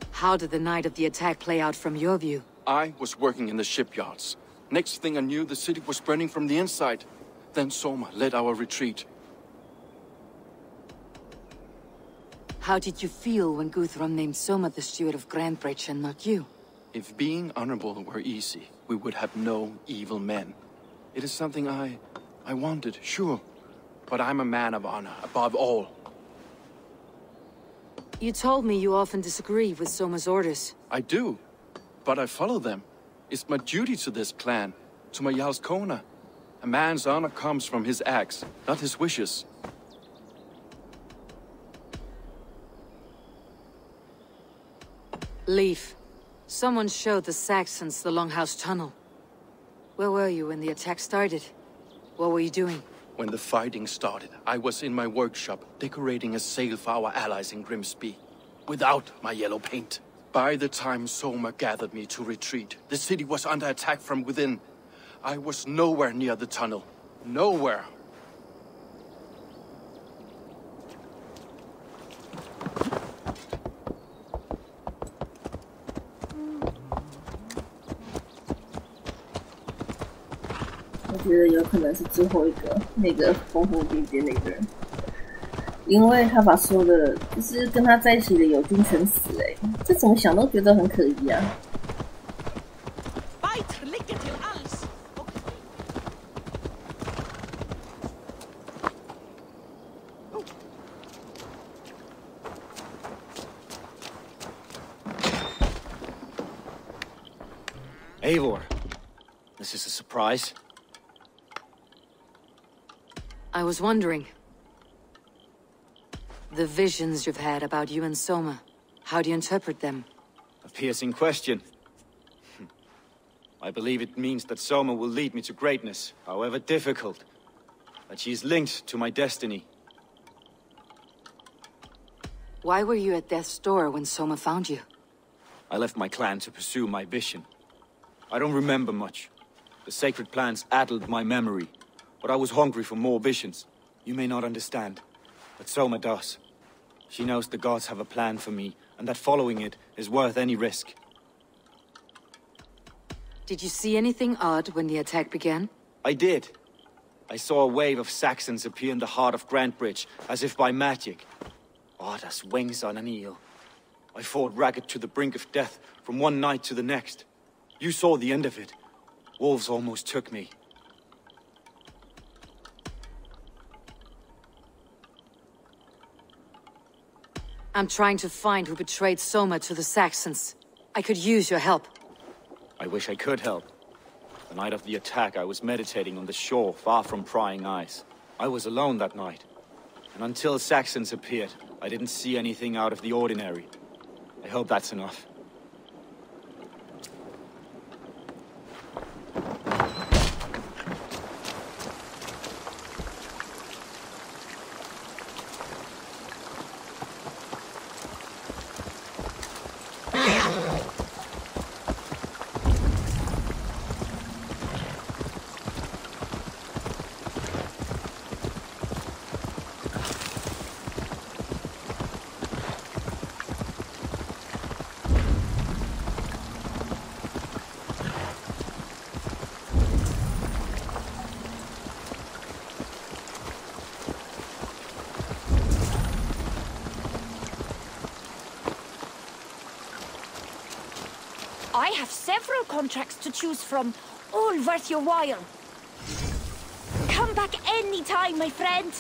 How did the night of the attack play out from your view? I was working in the shipyards. Next thing I knew, the city was burning from the inside. Then Soma led our retreat. How did you feel when Guthrum named Soma the steward of Grantebridge and not you? If being honorable were easy, we would have no evil men. It is something I wanted, sure. But I'm a man of honor, above all. You told me you often disagree with Soma's orders. I do, but I follow them. It's my duty to this clan, to my Jarl's Kona. A man's honor comes from his acts, not his wishes. Leaf. Someone showed the Saxons the Longhouse Tunnel. Where were you when the attack started? What were you doing? When the fighting started, I was in my workshop, decorating a sail for our allies in Grimsby. Without my yellow paint. By the time Soma gathered me to retreat, the city was under attack from within. I was nowhere near the tunnel. Nowhere.我觉得有可能是最后一个那个疯疯癫癫那个人，因为他把所有的就是跟他在一起的友军全死欸，这怎么想都觉得很可疑啊。Eivor, this is a surprise. I was wondering. The visions you've had about you and Soma, how do you interpret them? A piercing question. I believe it means that Soma will lead me to greatness, however difficult. That she is linked to my destiny. Why were you at death's door when Soma found you? I left my clan to pursue my vision. I don't remember much. The sacred plants addled my memory, but I was hungry for more visions. You may not understand, but Soma does. She knows the gods have a plan for me, and that following it is worth any risk. Did you see anything odd when the attack began? I did. I saw a wave of Saxons appear in the heart of Grantebridge, as if by magic. Odd as wings on an eel. I fought ragged to the brink of death from one night to the next. You saw the end of it. Wolves almost took me. I'm trying to find who betrayed Soma to the Saxons. I could use your help. I wish I could help. The night of the attack, I was meditating on the shore, far from prying eyes. I was alone that night. And until Saxons appeared, I didn't see anything out of the ordinary. I hope that's enough. I have several contracts to choose from, all worth your while. Come back any time, my friend.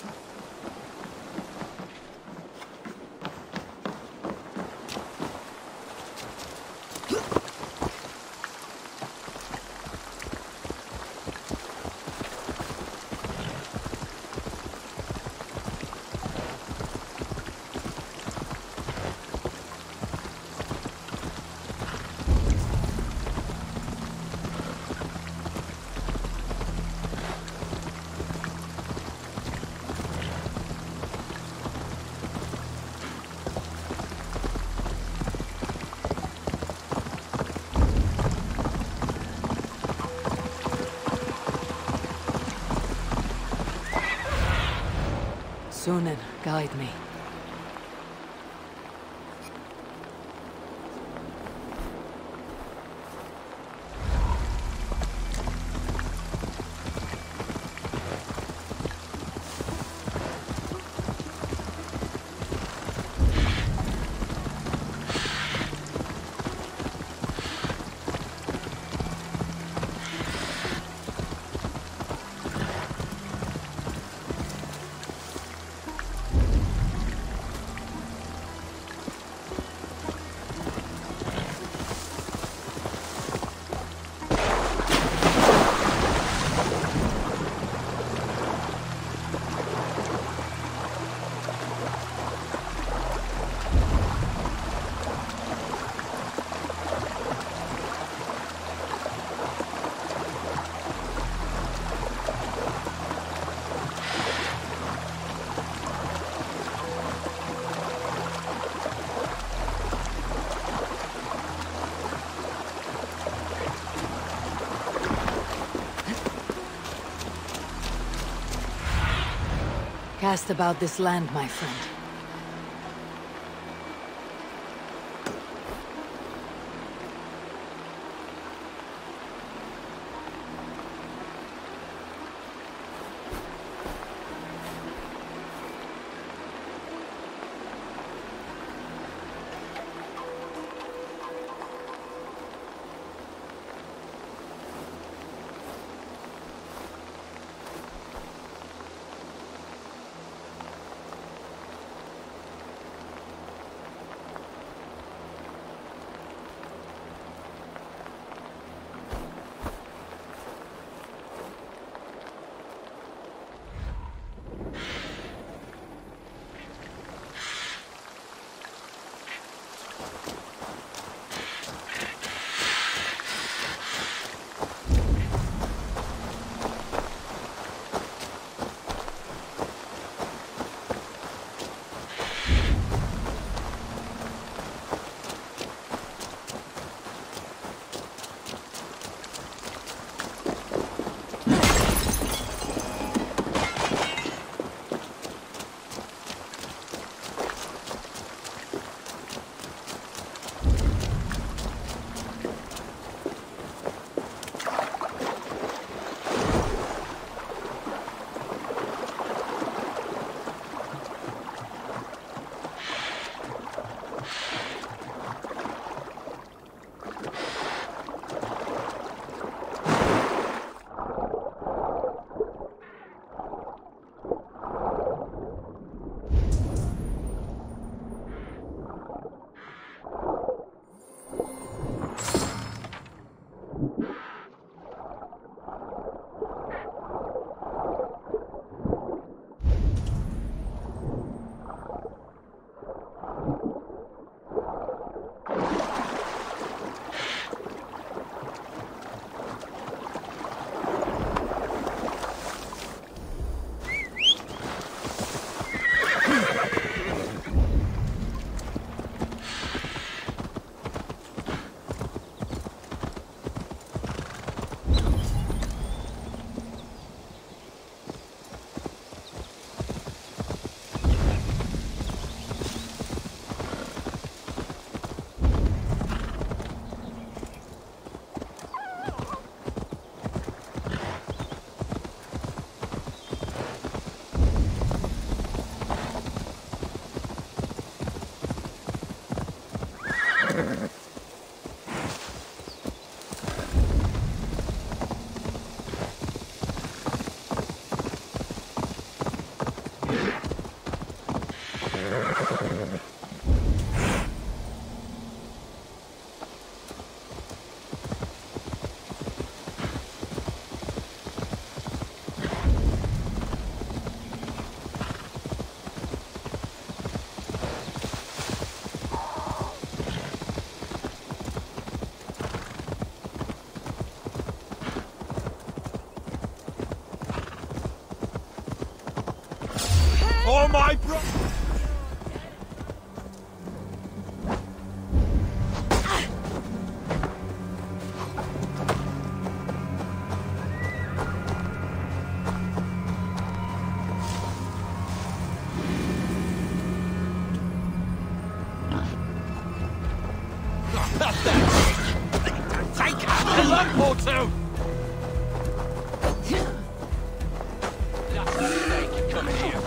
Sunan, guide me. Cast about this land, my friend. Oh my bro! Take a lump or two! Come here.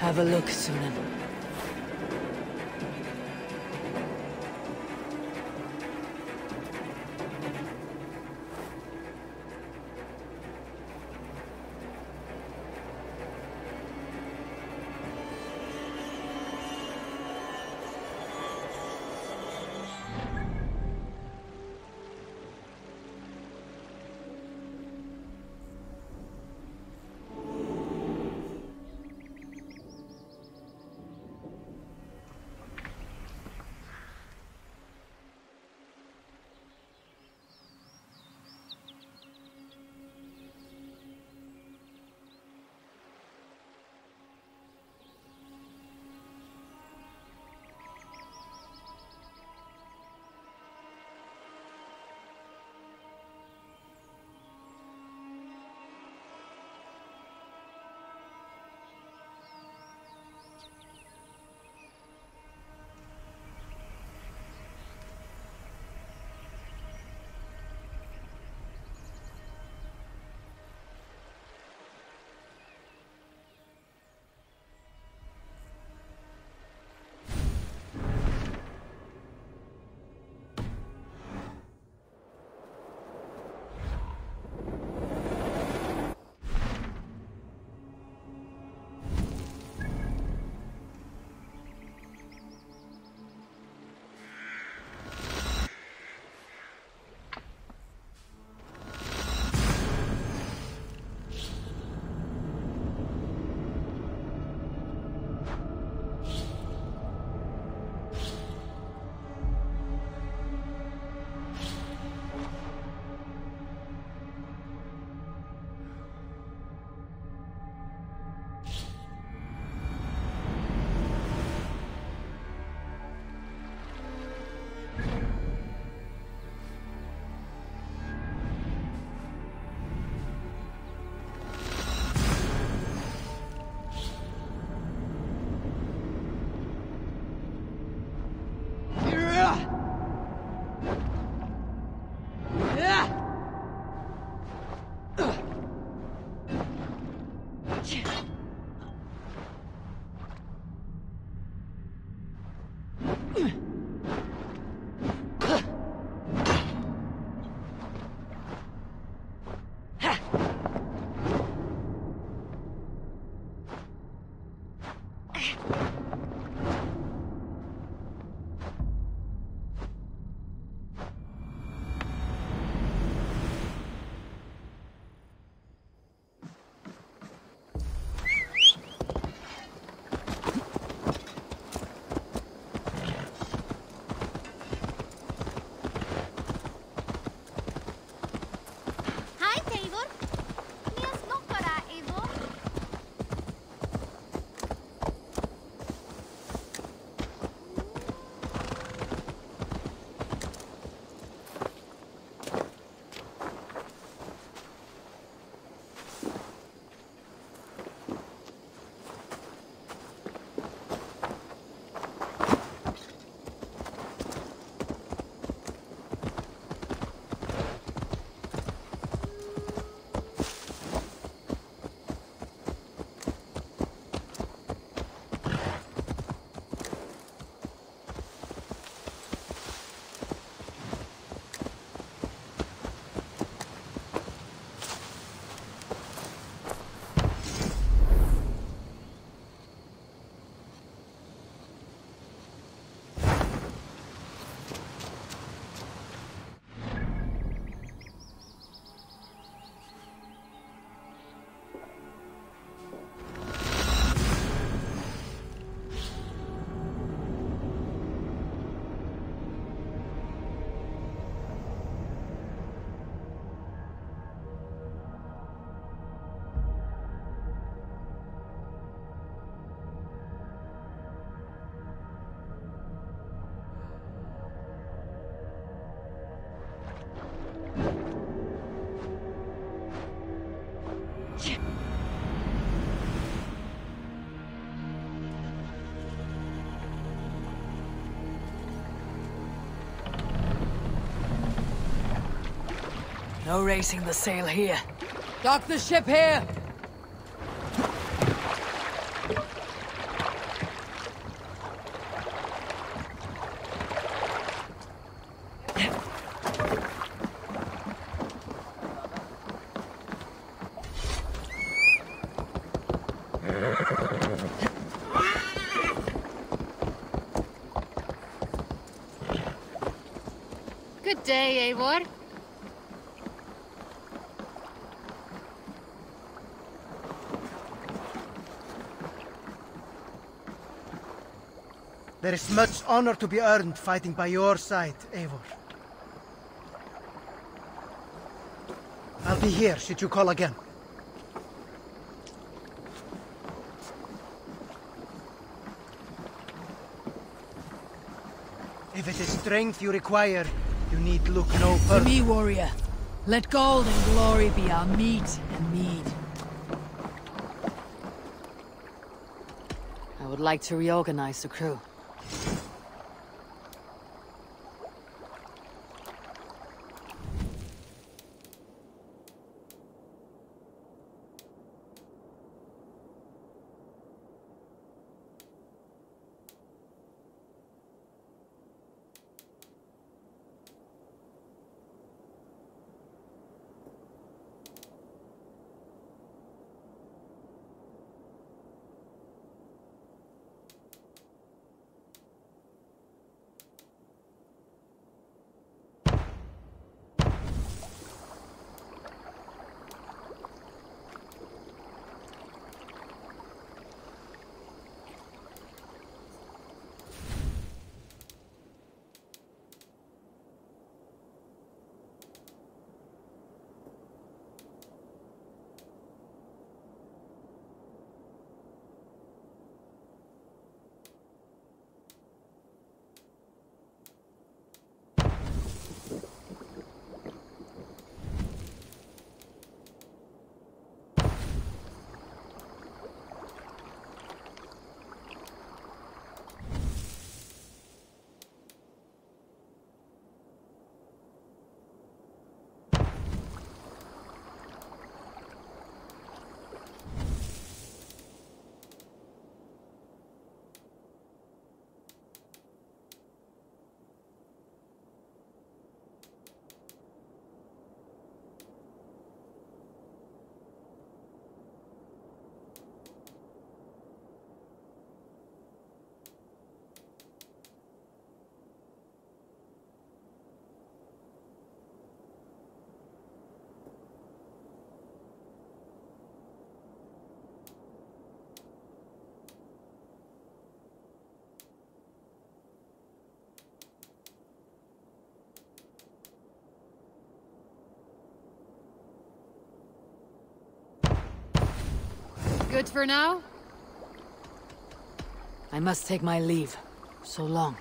Have a look, Sunan. No raising the sail here. Dock the ship here! Good day, Eivor. There is much honor to be earned fighting by your side, Eivor. I'll be here should you call again. If it is strength you require, you need look no further. To me, warrior, let gold and glory be our meat and mead. I would like to reorganize the crew. Good for now? I must take my leave. So long.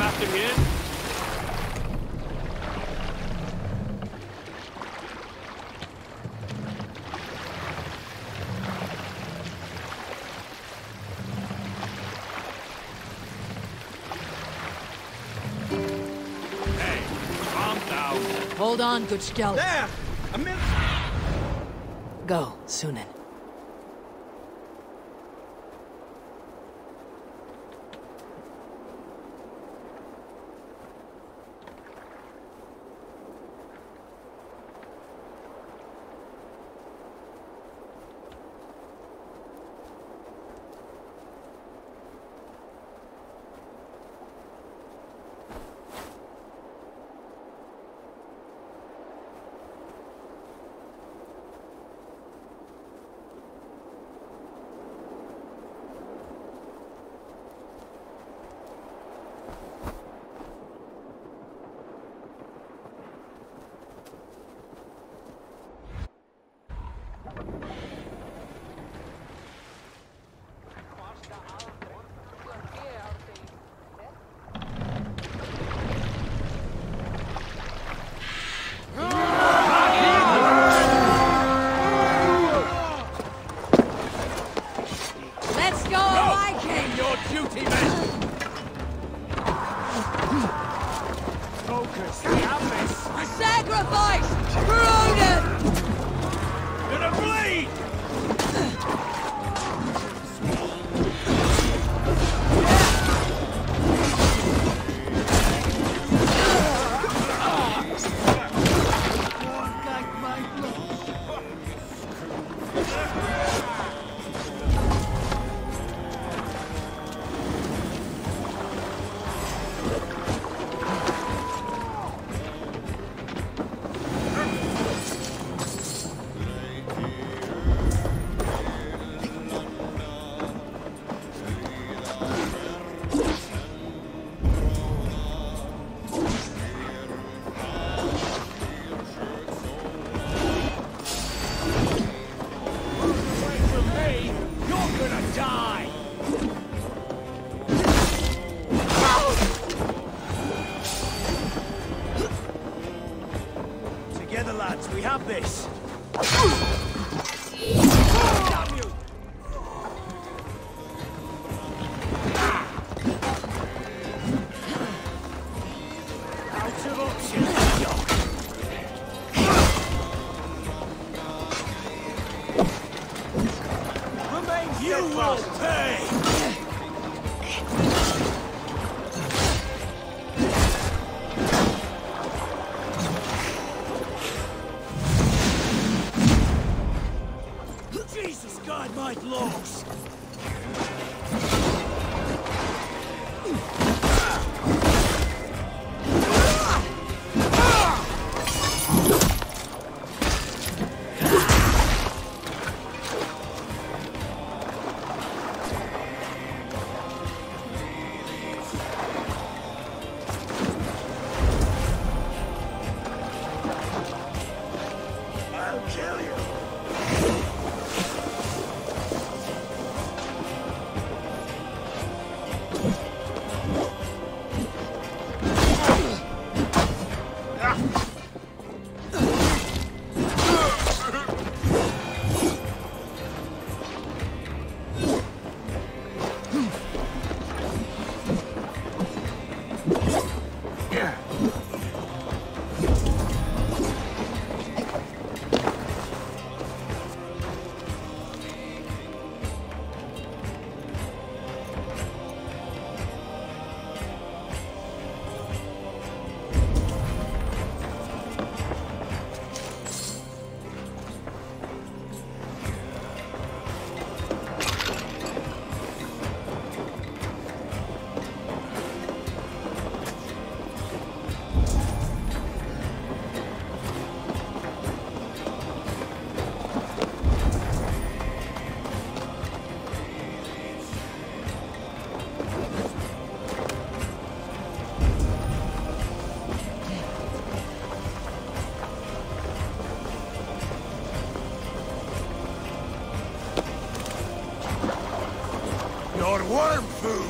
after here? Hold on, good scout. There! A minute! Go, Sunan. This. Your worm food!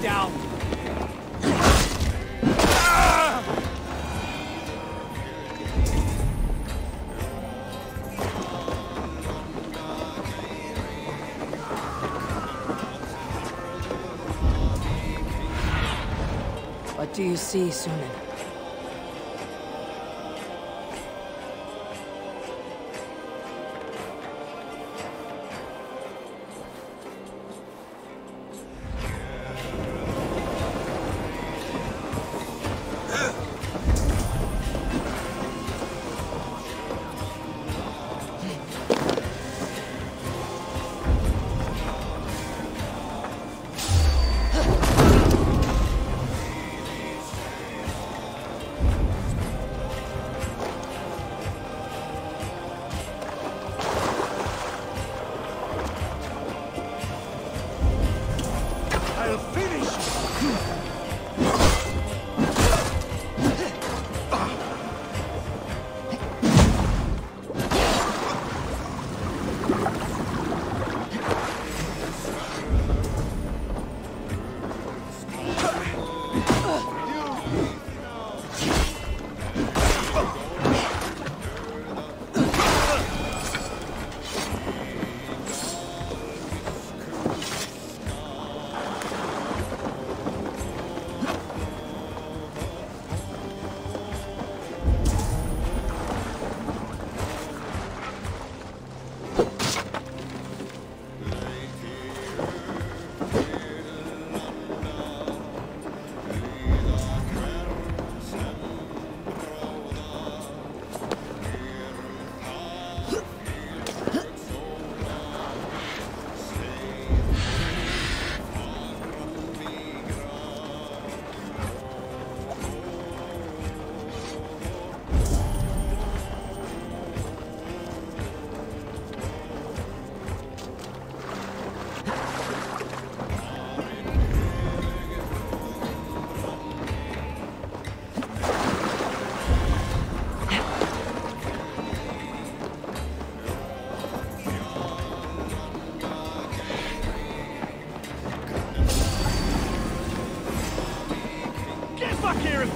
down. What do you see, Sunan?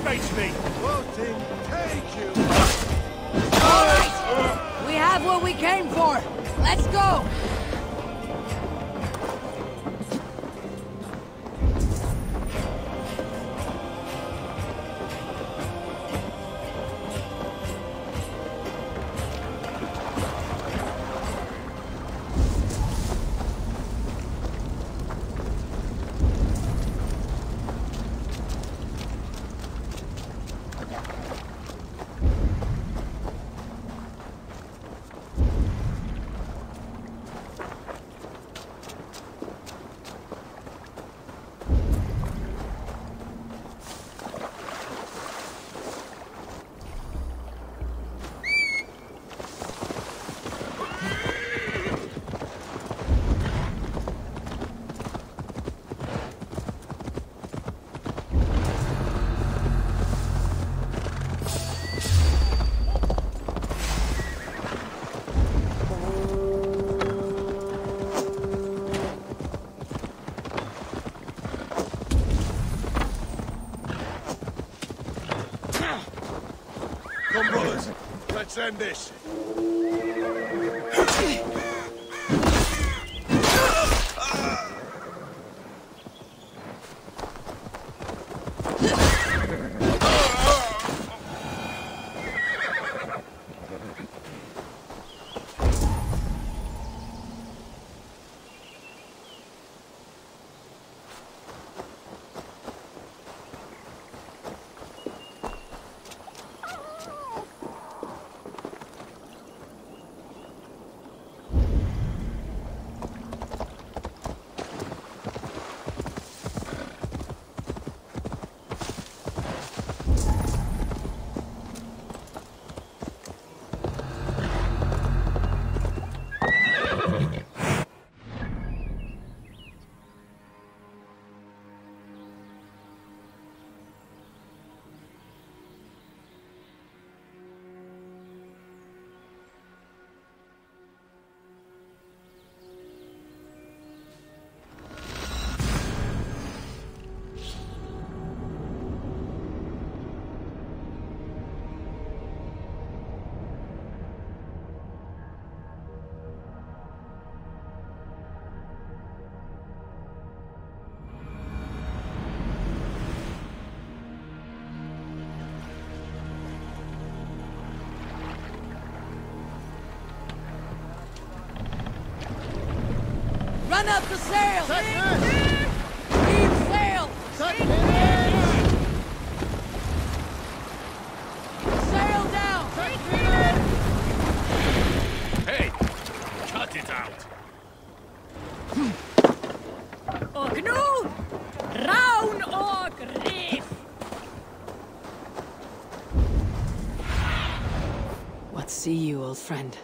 Face me! Floating, take you! All right! We have what we came for! Let's go! Come, brothers. Let's end this. Run up the sail! Keep sail! Sail down! Hey! Cut it out! Och nu! Raun och reef! What see you, old friend?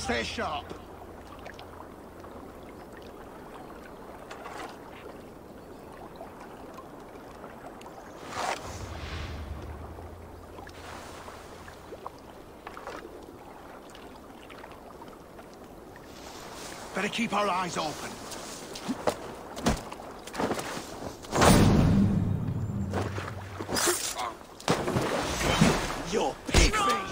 Stay sharp. Better keep our eyes open. Your pig face!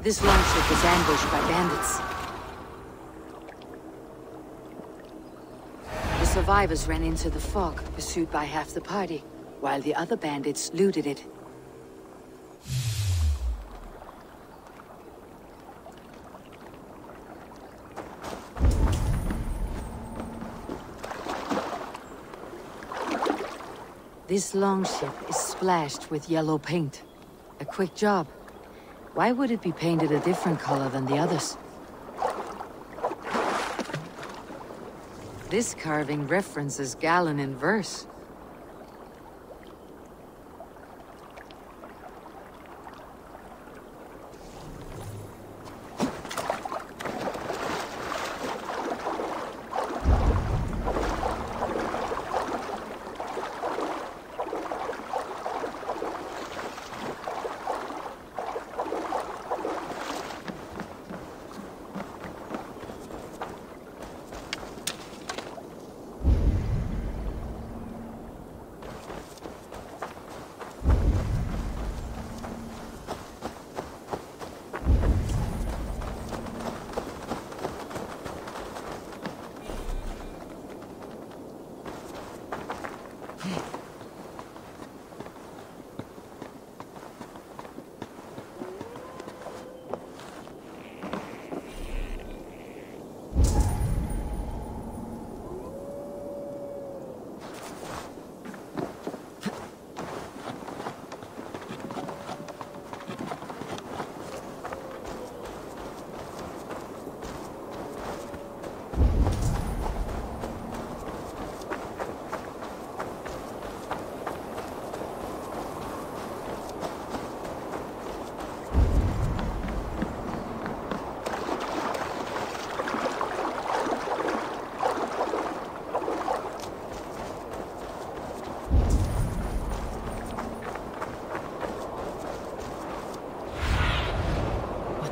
This longship was ambushed by bandits. The survivors ran into the fog, pursued by half the party, while the other bandits looted it. This longship is splashed with yellow paint. A quick job. Why would it be painted a different color than the others? This carving references Galen in verse.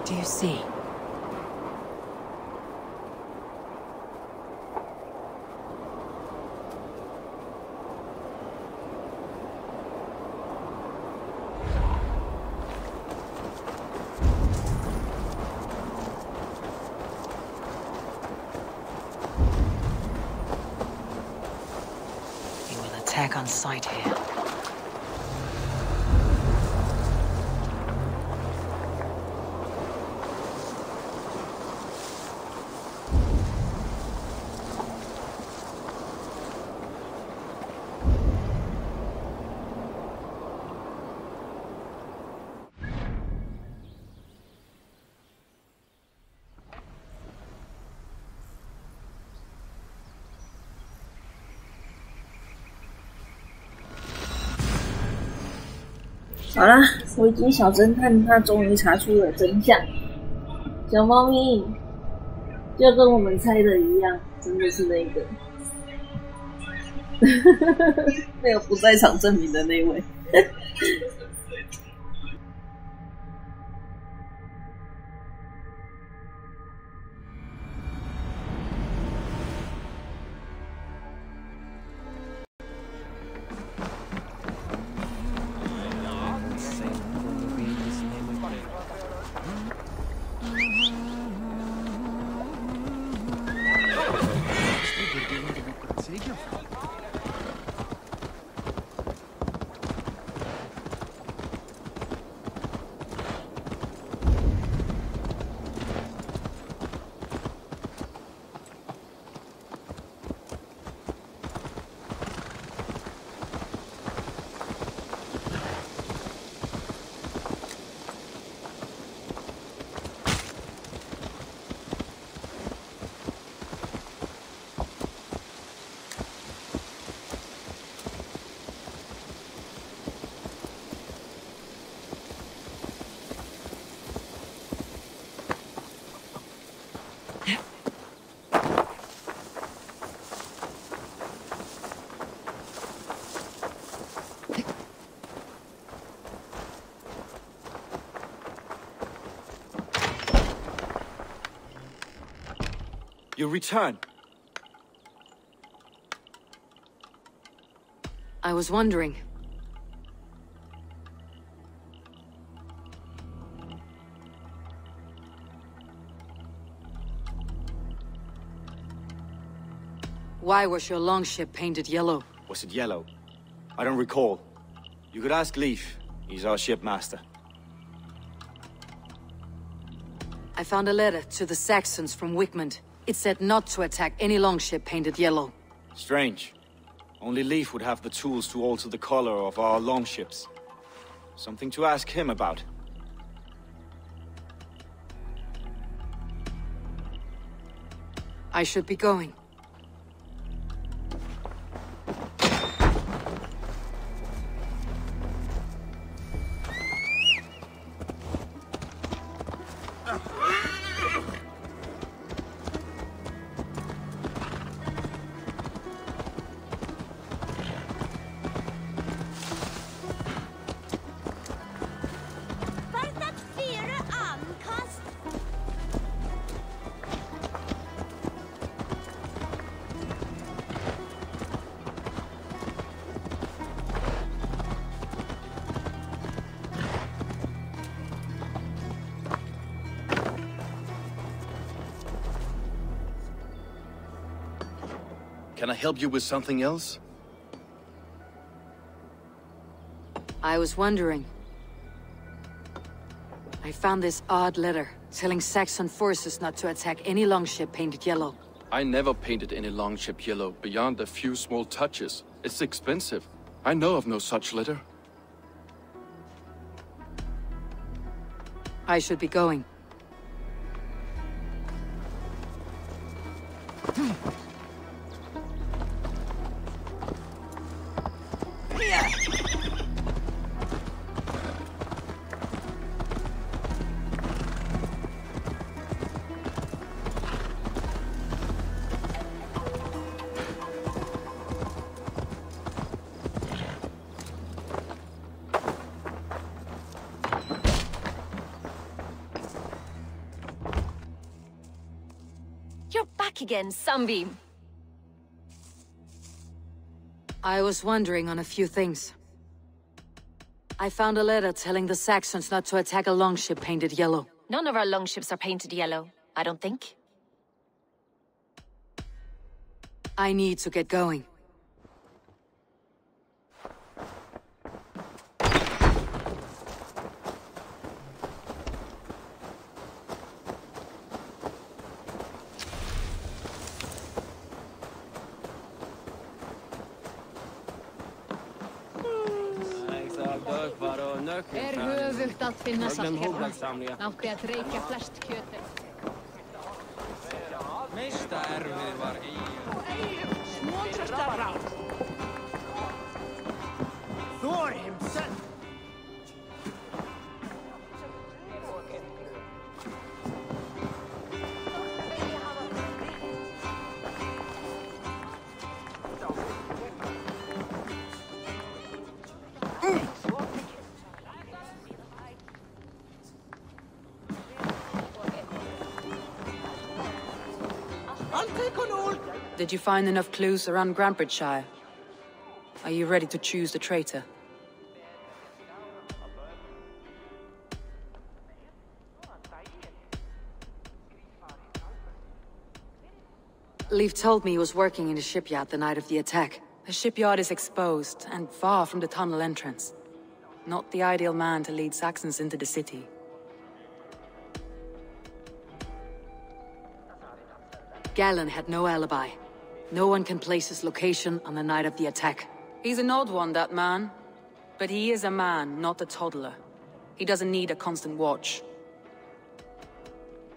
Do you see? He will attack on sight here.好啦，维京小侦探他终于查出了真相，小猫咪就跟我们猜的一样，真的是那个那个不在场证明的那位 Your return. I was wondering. Why was your longship painted yellow? Was it yellow? I don't recall. You could ask Leif. He's our shipmaster. I found a letter to the Saxons from Wickmund. It said not to attack any longship painted yellow. Strange. Only Leif would have the tools to alter the color of our longships. Something to ask him about. I should be going. Can I help you with something else? I was wondering. I found this odd letter, telling Saxon forces not to attack any longship painted yellow. I never painted any longship yellow beyond a few small touches. It's expensive. I know of no such letter. I should be going. You're back again, Sunbeam. I was wondering on a few things. I found a letter telling the Saxons not to attack a longship painted yellow. None of our longships are painted yellow, I don't think. I need to get going. Höfugt att finna saltkeppar. Átti að reykja flest kjötið. Meistä erfið var Thor himself! Did you find enough clues around Grantbridgeshire? Are you ready to choose the traitor? Leif told me he was working in the shipyard the night of the attack. The shipyard is exposed and far from the tunnel entrance. Not the ideal man to lead Saxons into the city. Galen had no alibi. No one can place his location on the night of the attack. He's an odd one, that man. But he is a man, not a toddler. He doesn't need a constant watch.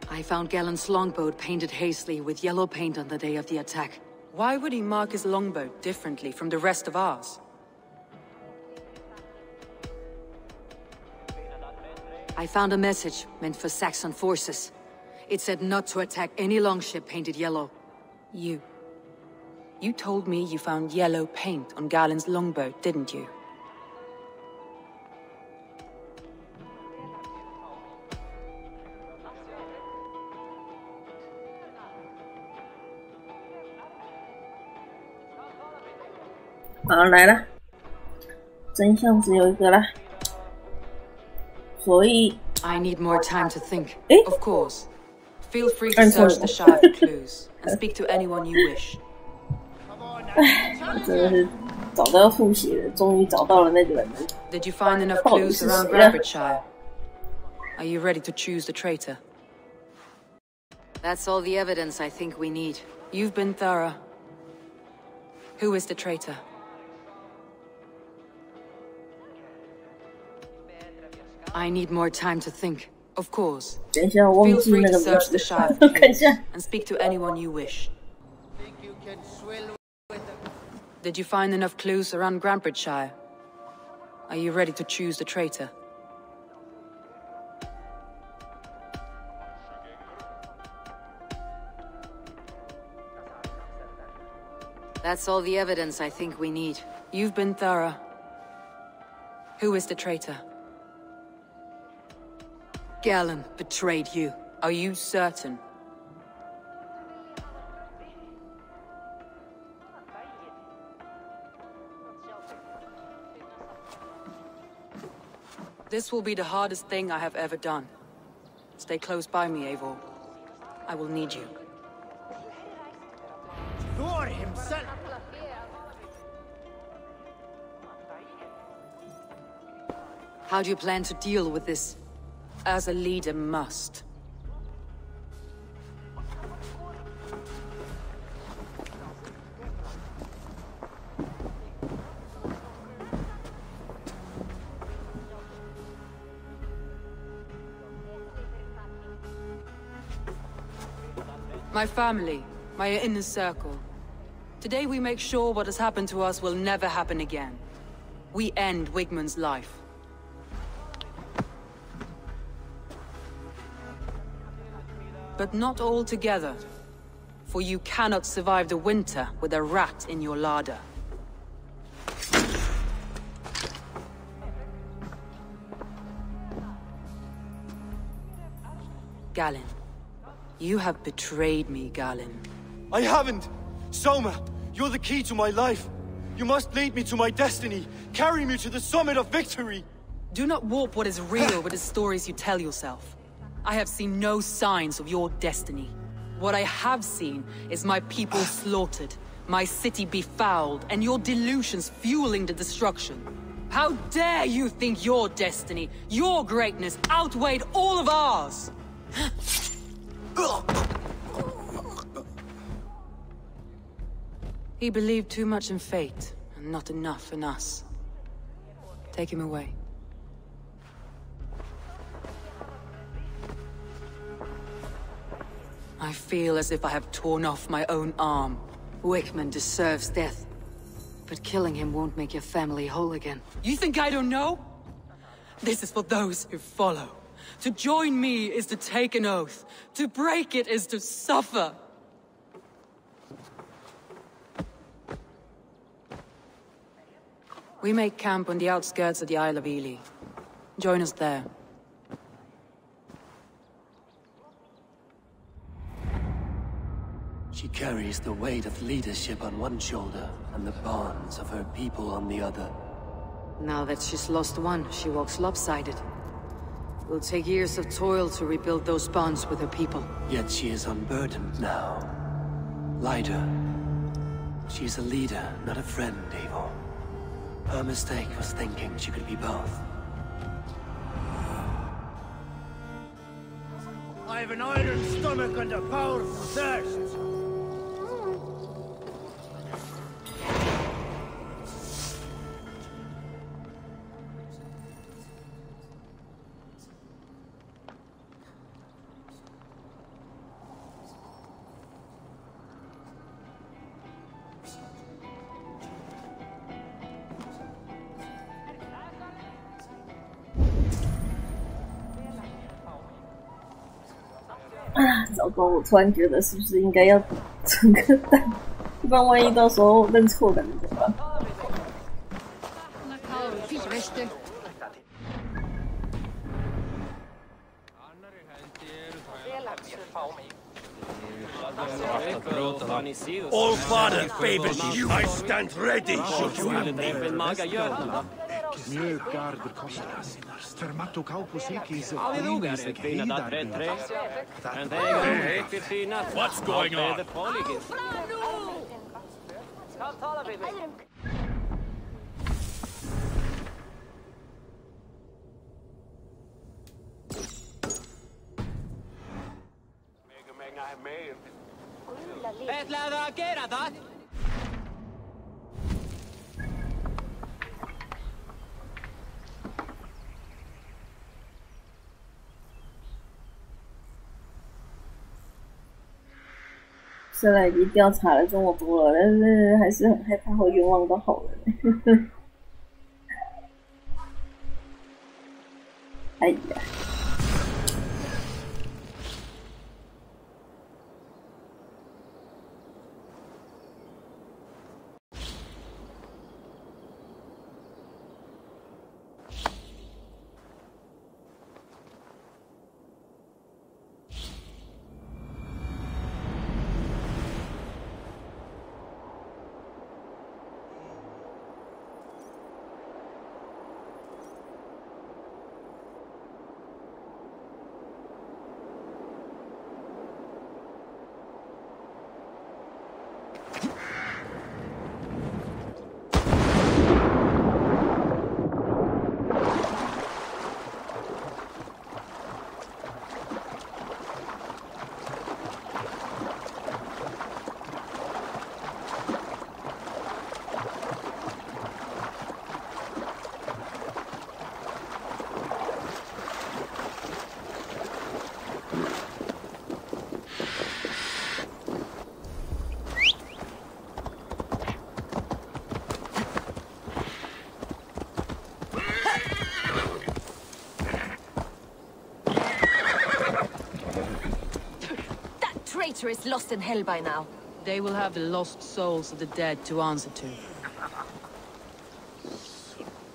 I found Galen's longboat painted hastily with yellow paint on the day of the attack. Why would he mark his longboat differently from the rest of ours? I found a message meant for Saxon forces. It said not to attack any longship painted yellow. You told me you found yellow paint on Galen's longboat, didn't you? 好，来了，真相只有一个啦。所以 I need more time to think. Of course. Feel free to search the Shire for clues and speak to anyone you wish. 真的是找到要吐血了，终于找到了那个人了。Did you find enough clues around Grambridgeshire? Are you ready to choose the traitor? That's all the evidence I think we need. You've been thorough. Who is the traitor? I need more time to think. Of course. Feel free to search the Shire for clues and speak to anyone you wish. Did you find enough clues around Grambridgeshire? Are you ready to choose the traitor? That's all the evidence I think we need. You've been thorough. Who is the traitor? Galen betrayed you. Are you certain? This will be the hardest thing I have ever done. Stay close by me, Eivor. I will need you. Thor himself! How do you plan to deal with this? As a leader must. My family, my inner circle. Today we make sure what has happened to us will never happen again. We end Wigmund's life. But not all together, for you cannot survive the winter with a rat in your larder. Galen, you have betrayed me, Galen. I haven't! Soma, you're the key to my life. You must lead me to my destiny. Carry me to the summit of victory. Do not warp what is real with the stories you tell yourself. I have seen no signs of your destiny. What I have seen is my people slaughtered, my city befouled, and your delusions fueling the destruction. How dare you think your destiny, your greatness, outweighed all of ours? He believed too much in fate, and not enough in us. Take him away. I feel as if I have torn off my own arm. Wigmund deserves death. But killing him won't make your family whole again. You think I don't know? This is for those who follow. To join me is to take an oath. To break it is to suffer. We make camp on the outskirts of the Isle of Ely. Join us there. She carries the weight of leadership on one shoulder and the bonds of her people on the other. Now that she's lost one, she walks lopsided. It will take years of toil to rebuild those bonds with her people. Yet she is unburdened now. Lighter. She's a leader, not a friend, Eivor. Her mistake was thinking she could be both. I have an iron stomach and a powerful thirst.啊，糟糕！我突然觉得是不是应该要存个蛋，不然万一到时候认错人了怎么办？ All father favors you. I stand ready should you have need. What's going on?虽然已经调查了这么多了，但是还是很害怕会冤枉到好人。哎呀！Is lost in hell by now. They will have the lost souls of the dead to answer to.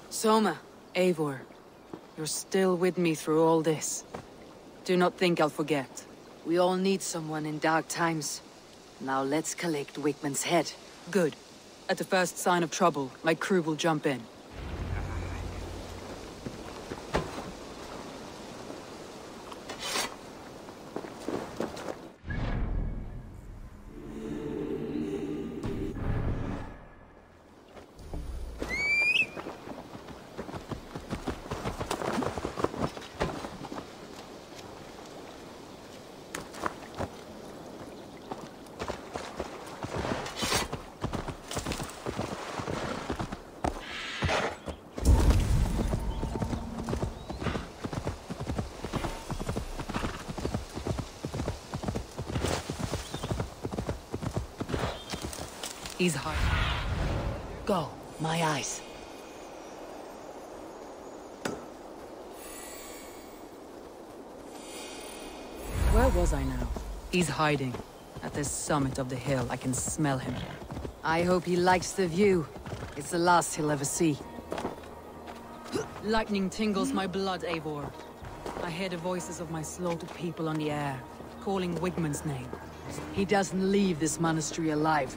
Soma, Eivor, you're still with me through all this. Do not think I'll forget. We all need someone in dark times. Now let's collect Wickman's head. Good. At the first sign of trouble, my crew will jump in. He's hard. Go, my eyes. Where was I now? He's hiding. At the summit of the hill, I can smell him. I hope he likes the view. It's the last he'll ever see. Lightning tingles my blood, Eivor. I hear the voices of my slaughtered people on the air, calling Wigman's name. He doesn't leave this monastery alive.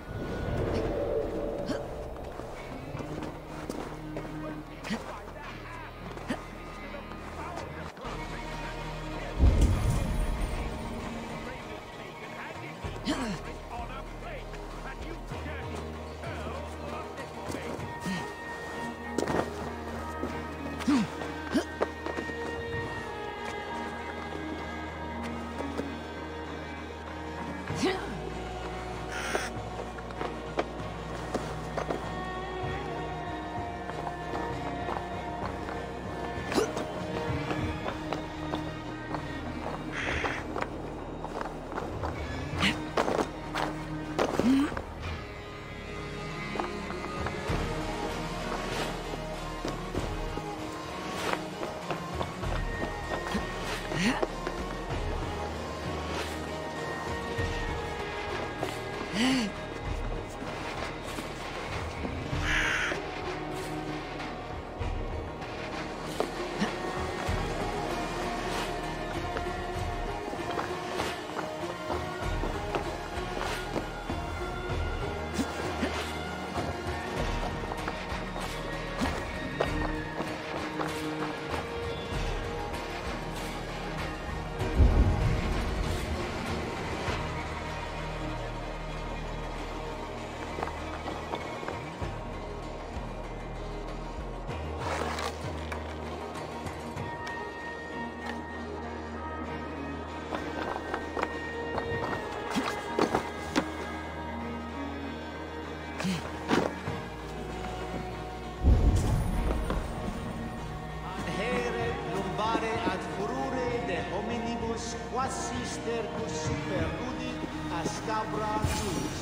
assister super ludit ascabra tuis.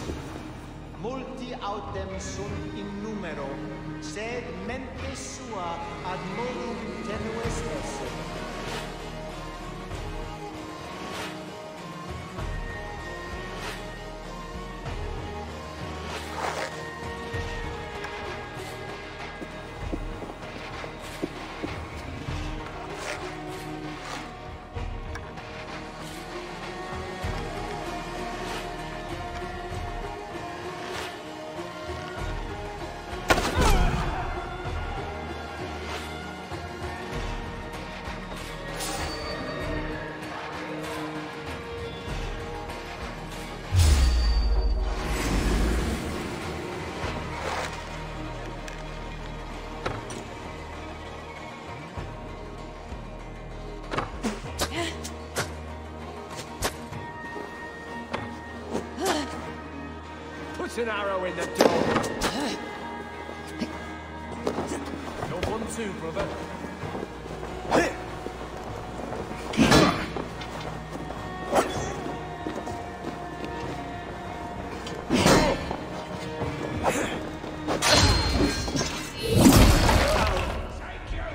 Multi autem sunt in numero, sed mente sua ad modum tenues esse. An arrow in the door. No 1-2, brother.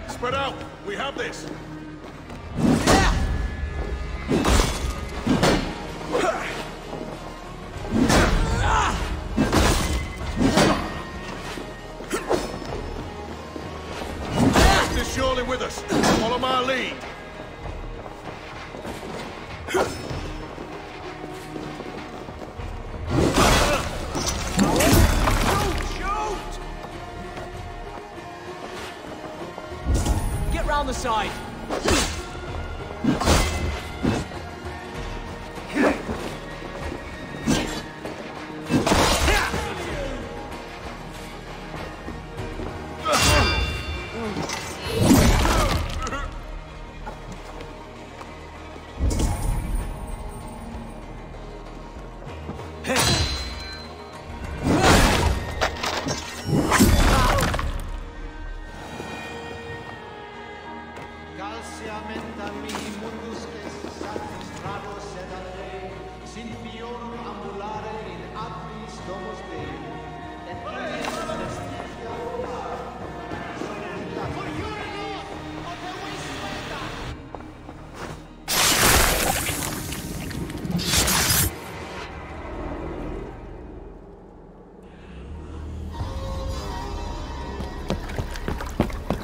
Spread out. We have this. Surely with us. Follow my lead. Shoot! Get round the side.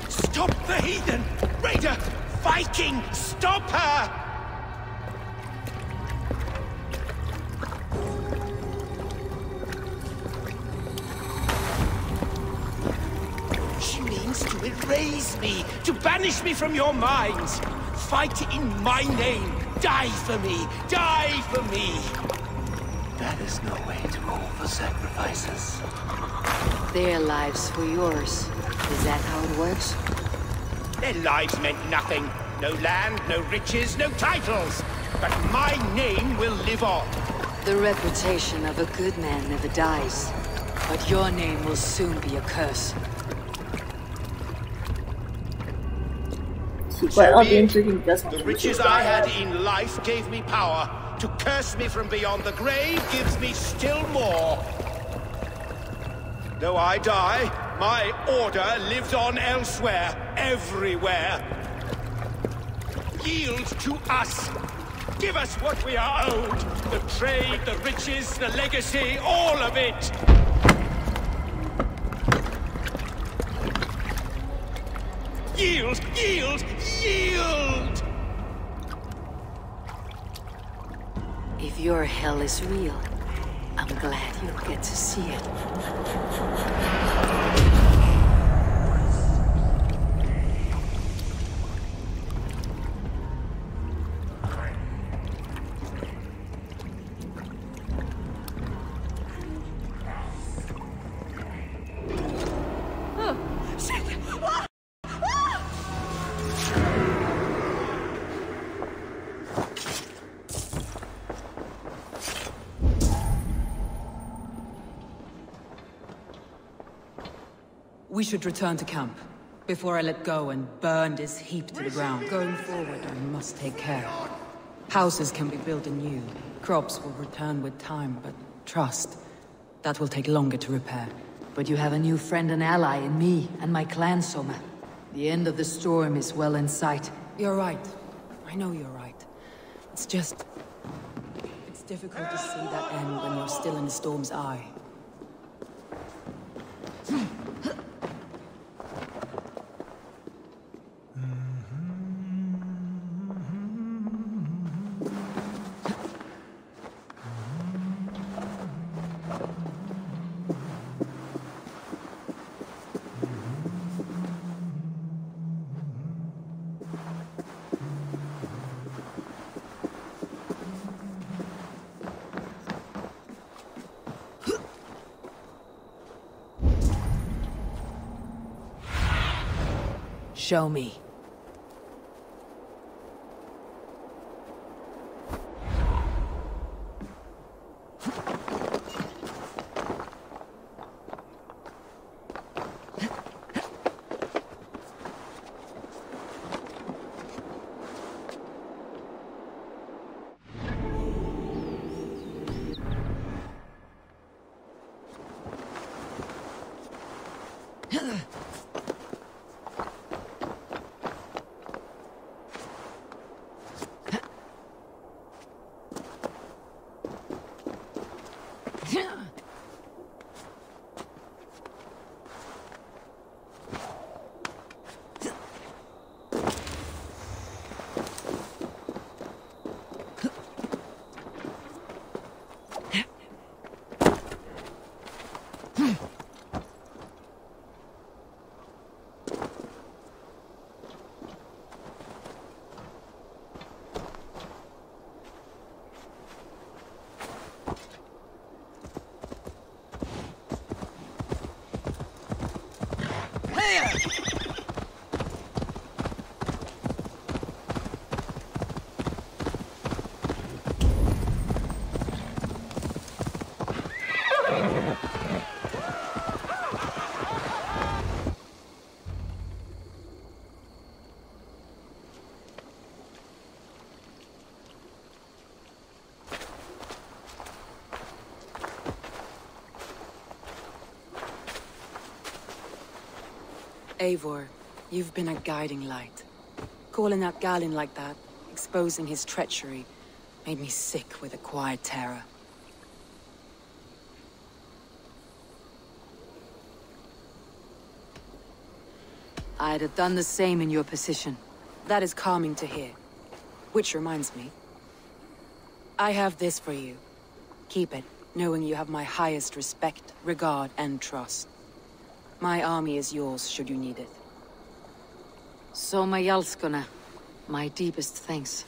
Stop the heathen! Raider! Viking! Stop her! She means to erase me, to banish me from your minds. Fight in my name. Die for me. Die for me. That is no way to call for sacrifices. Their lives for yours. Is that how it works? Their lives meant nothing. No land, no riches, no titles. But my name will live on. The reputation of a good man never dies. But your name will soon be a curse. The riches I had in life gave me power. To curse me from beyond the grave gives me still more. Though I die, my order lives on elsewhere, everywhere. Yield to us. Give us what we are owed. The trade, the riches, the legacy, all of it. Yield, yield, yield! If your hell is real, I'm glad you'll get to see it. We should return to camp, before I let go and burn this heap to the ground. Going forward, I must take care. Houses can be built anew. Crops will return with time, but trust, that will take longer to repair. But you have a new friend and ally in me and my clan, Soma. The end of the storm is well in sight. You're right. I know you're right. It's just... it's difficult to see that end when you're still in the storm's eye. Show me. Eivor, you've been a guiding light. Calling out Galinn like that, exposing his treachery, made me sick with a quiet terror. I'd have done the same in your position. That is calming to hear. Which reminds me, I have this for you. Keep it, knowing you have my highest respect, regard, and trust. My army is yours, should you need it. Soma Jalskona, my deepest thanks.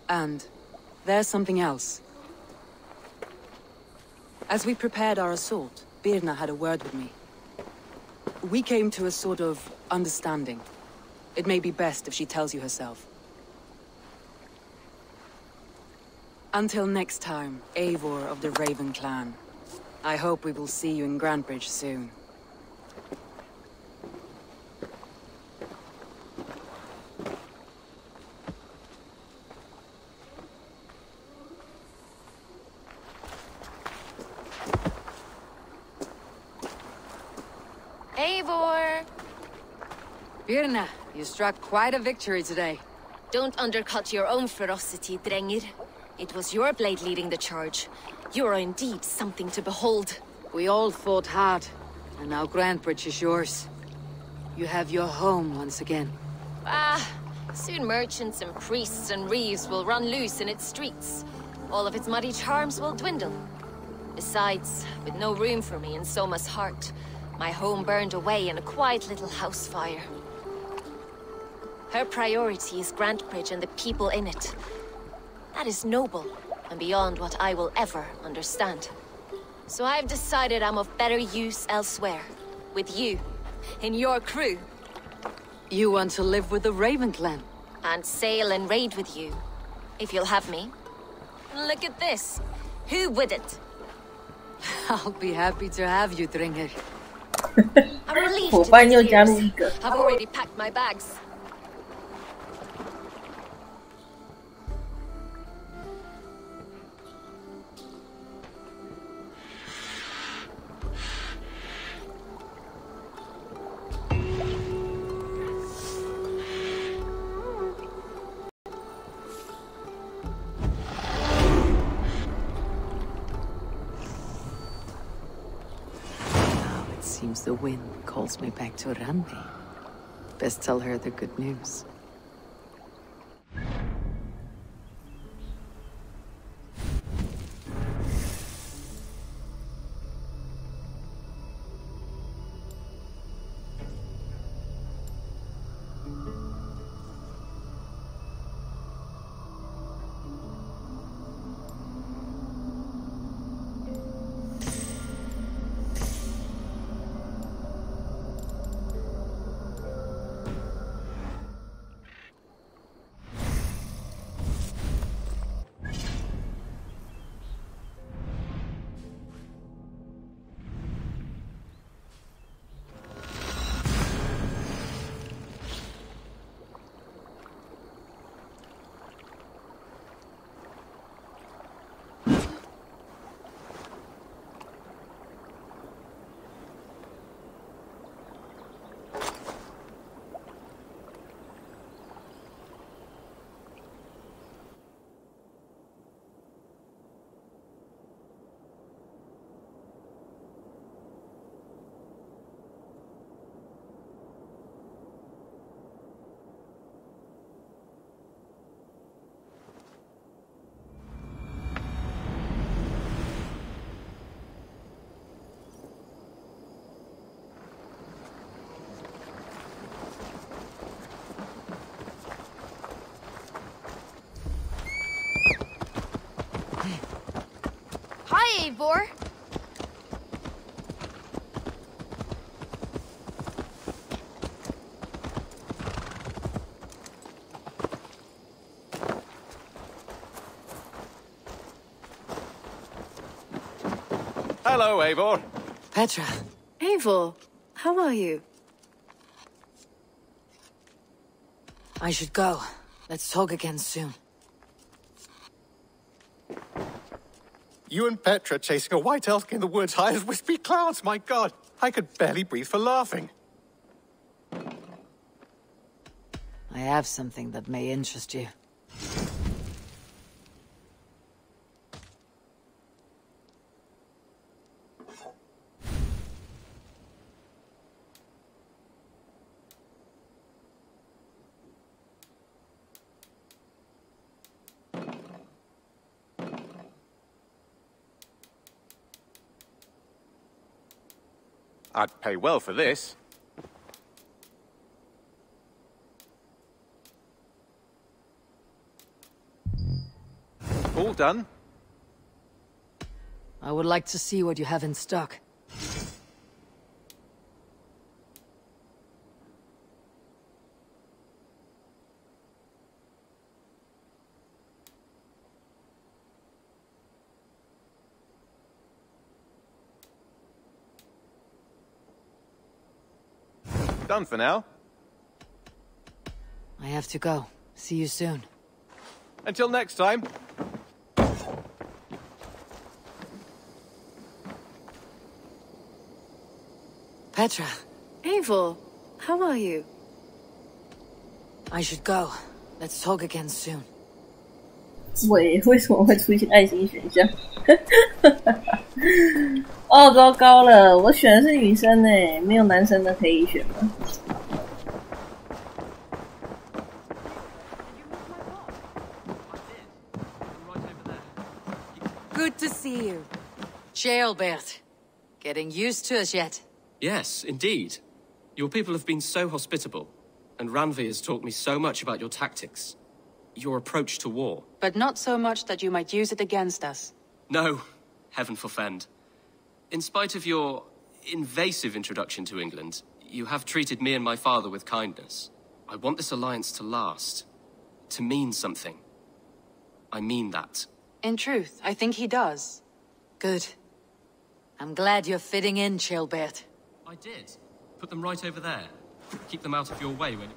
And there's something else. As we prepared our assault, Birna had a word with me. We came to a sort of understanding. It may be best if she tells you herself. Until next time, Eivor of the Raven Clan. I hope we will see you in Grantebridge soon. Eivor! Birna, you struck quite a victory today. Don't undercut your own ferocity, Drengir. It was your blade leading the charge. You are indeed something to behold. We all fought hard, and now Grantebridge is yours. You have your home once again. Soon merchants and priests and reeves will run loose in its streets. All of its muddy charms will dwindle. Besides, with no room for me in Soma's heart, my home burned away in a quiet little house fire. Her priority is Grantebridge and the people in it. That is noble, and beyond what I will ever understand. So I've decided I'm of better use elsewhere. With you. In your crew. You want to live with the Raven Clan? And sail and raid with you. If you'll have me. Look at this. Who wouldn't? I'll be happy to have you, Drengir. I'm relieved to be here. I've already packed my bags. Sometimes the wind calls me back to Randi. Best tell her the good news. Hi, Eivor. Hello, Eivor. Petra. Eivor, how are you? I should go. Let's talk again soon. You and Petra chasing a white elk in the woods high as wispy clouds, my god! I could barely breathe for laughing. I have something that may interest you. I'd pay well for this. All done. I would like to see what you have in stock. Done for now. I have to go. See you soon. Until next time. Petra. Eivor, how are you? I should go. Let's talk again soon. 喂，为什么会出现爱心选项？哦，糟糕了，我选的是女生诶，没有男生的可以选吗？ Good to see you. Jailbert. Getting used to us yet? Yes, indeed. Your people have been so hospitable, and Ranvi has taught me so much about your tactics. Your approach to war. But not so much that you might use it against us. No, heaven forfend. In spite of your invasive introduction to England, you have treated me and my father with kindness. I want this alliance to last, to mean something. I mean that. In truth, I think he does. Good. I'm glad you're fitting in, Jailbert. I did. Put them right over there. Keep them out of your way when...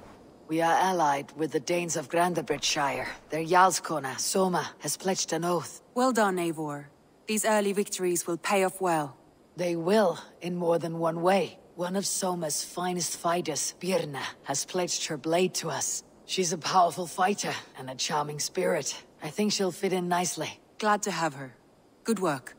We are allied with the Danes of Grandabridgeshire. Their Jarlskona, Soma, has pledged an oath. Well done, Eivor. These early victories will pay off well. They will, in more than one way. One of Soma's finest fighters, Birna, has pledged her blade to us. She's a powerful fighter and a charming spirit. I think she'll fit in nicely. Glad to have her. Good work.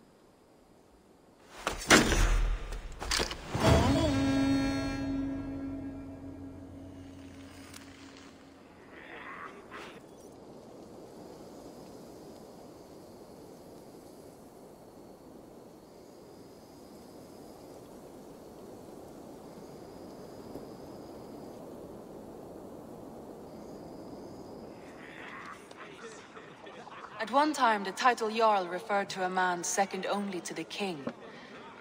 At one time, the title Jarl referred to a man second only to the king.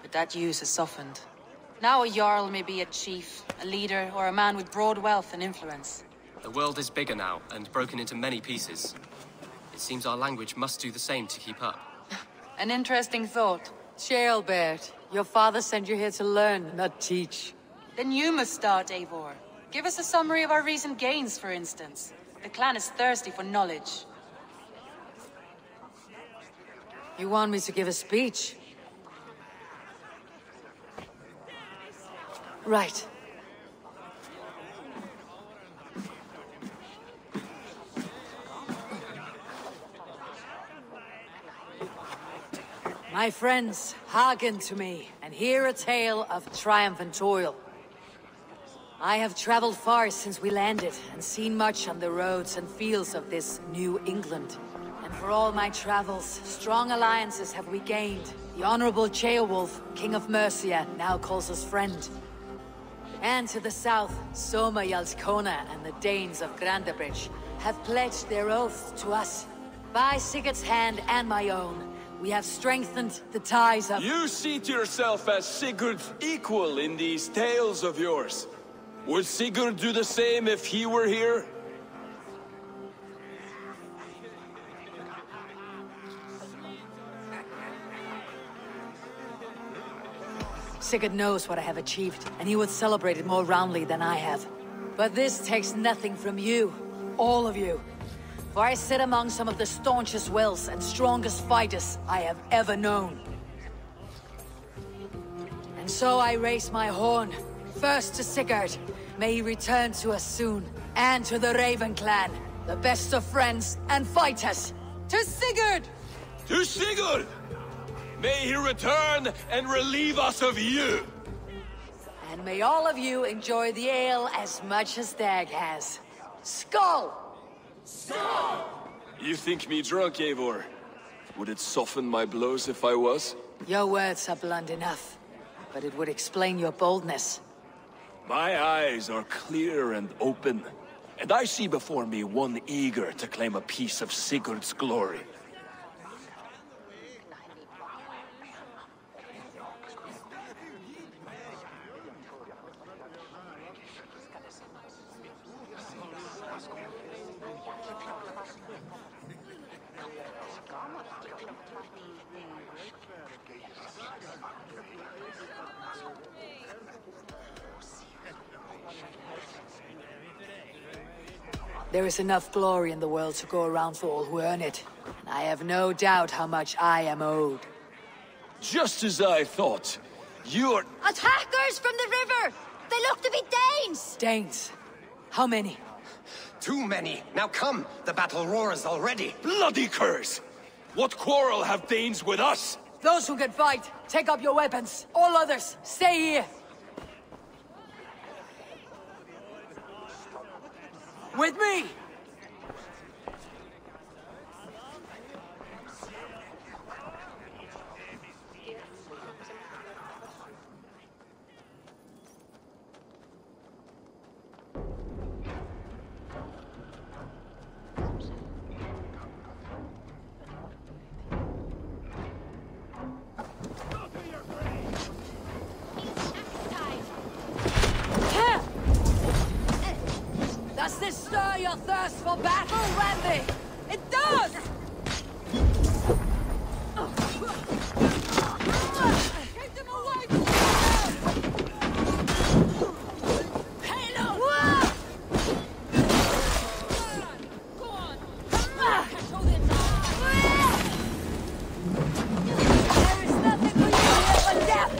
But that use has softened. Now a Jarl may be a chief, a leader, or a man with broad wealth and influence. The world is bigger now, and broken into many pieces. It seems our language must do the same to keep up. An interesting thought. Ceolbert, your father sent you here to learn, not teach. Then you must start, Eivor. Give us a summary of our recent gains, for instance. The clan is thirsty for knowledge. You want me to give a speech? Right. My friends, hearken to me, and hear a tale of triumph and toil. I have traveled far since we landed, and seen much on the roads and fields of this New England. And for all my travels, strong alliances have we gained. The Honorable Ceolwulf, King of Mercia, now calls us friend. And to the south, Soma Jarlskona and the Danes of Grandebridge have pledged their oath to us. By Sigurd's hand and my own, we have strengthened the ties of— You seat yourself as Sigurd's equal in these tales of yours. Would Sigurd do the same if he were here? Sigurd knows what I have achieved, and he would celebrate it more roundly than I have. But this takes nothing from you, all of you. For I sit among some of the staunchest wills and strongest fighters I have ever known. And so I raise my horn, first to Sigurd. May he return to us soon. And to the Raven clan, the best of friends and fighters. To Sigurd! To Sigurd! May he return and relieve us of you! And may all of you enjoy the ale as much as Dag has. Skull! You think me drunk, Eivor? Would it soften my blows if I was? Your words are blunt enough, but it would explain your boldness. My eyes are clear and open, and I see before me one eager to claim a piece of Sigurd's glory. There is enough glory in the world to go around for all who earn it. And I have no doubt how much I am owed. Just as I thought. You're— Attackers from the river! They look to be Danes! Danes? How many? Too many. Now come! The battle roars already! Bloody curse! What quarrel have Danes with us? Those who can fight, take up your weapons. All others, stay here. With me! Does this stir your thirst for battle, Randy? It does! Take them away! Halo! Go on! Control the attack! There is nothing for you here but death!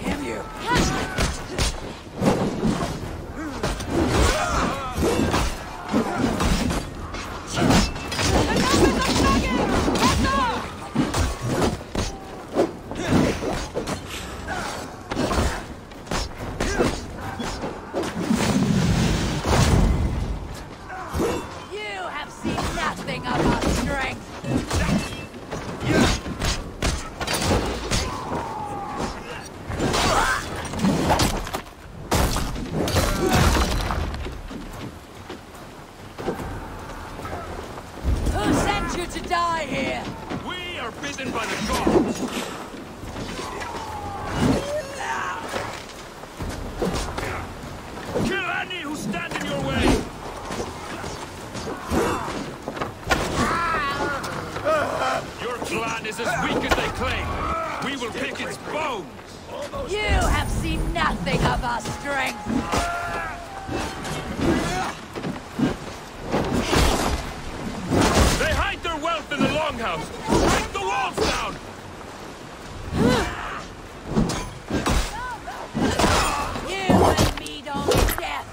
Damn you! stand by the gods! Kill any who stand in your way! Your clan is as weak as they claim. We will pick its bones! You have seen nothing of our strength! They hide their wealth in the longhouse! Break the walls down! You and me don't death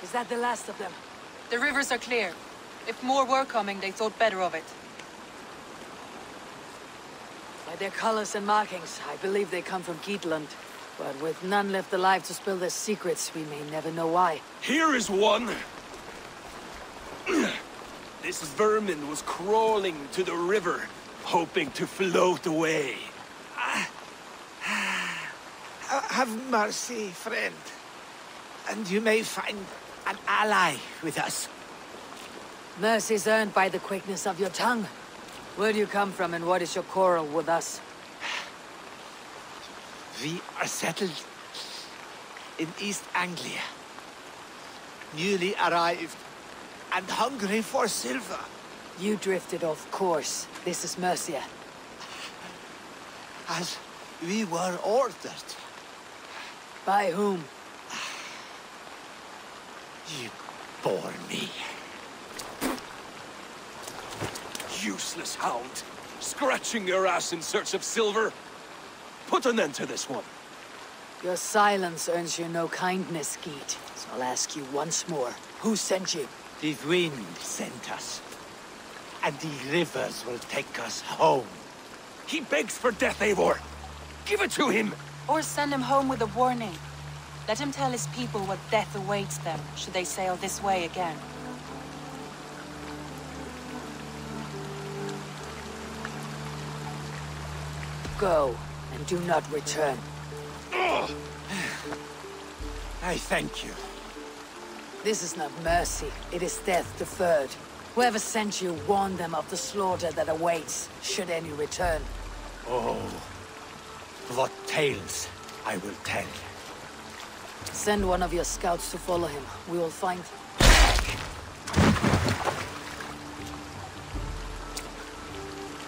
Is that the last of them? The rivers are clear. If more were coming, they thought better of it. By their colors and markings, I believe they come from Geatland. But with none left alive to spill their secrets, we may never know why. Here is one! This vermin was crawling to the river, hoping to float away. Have mercy, friend. And you may find an ally with us. Mercy's earned by the quickness of your tongue. Where do you come from and what is your quarrel with us? We are settled in East Anglia. Newly arrived and hungry for silver. You drifted off course. This is Mercia. As we were ordered. By whom? You bore me. Useless hound! Scratching your ass in search of silver! Put an end to this one! Your silence earns you no kindness, Geet. So I'll ask you once more. Who sent you? The wind sent us. And the rivers will take us home. He begs for death, Eivor! Give it to him! Or send him home with a warning. Let him tell his people what death awaits them, should they sail this way again. Go, and do not return. I thank you. This is not mercy, it is death deferred. Whoever sent you warned them of the slaughter that awaits, should any return. Oh, what tales I will tell. Send one of your scouts to follow him. We will find...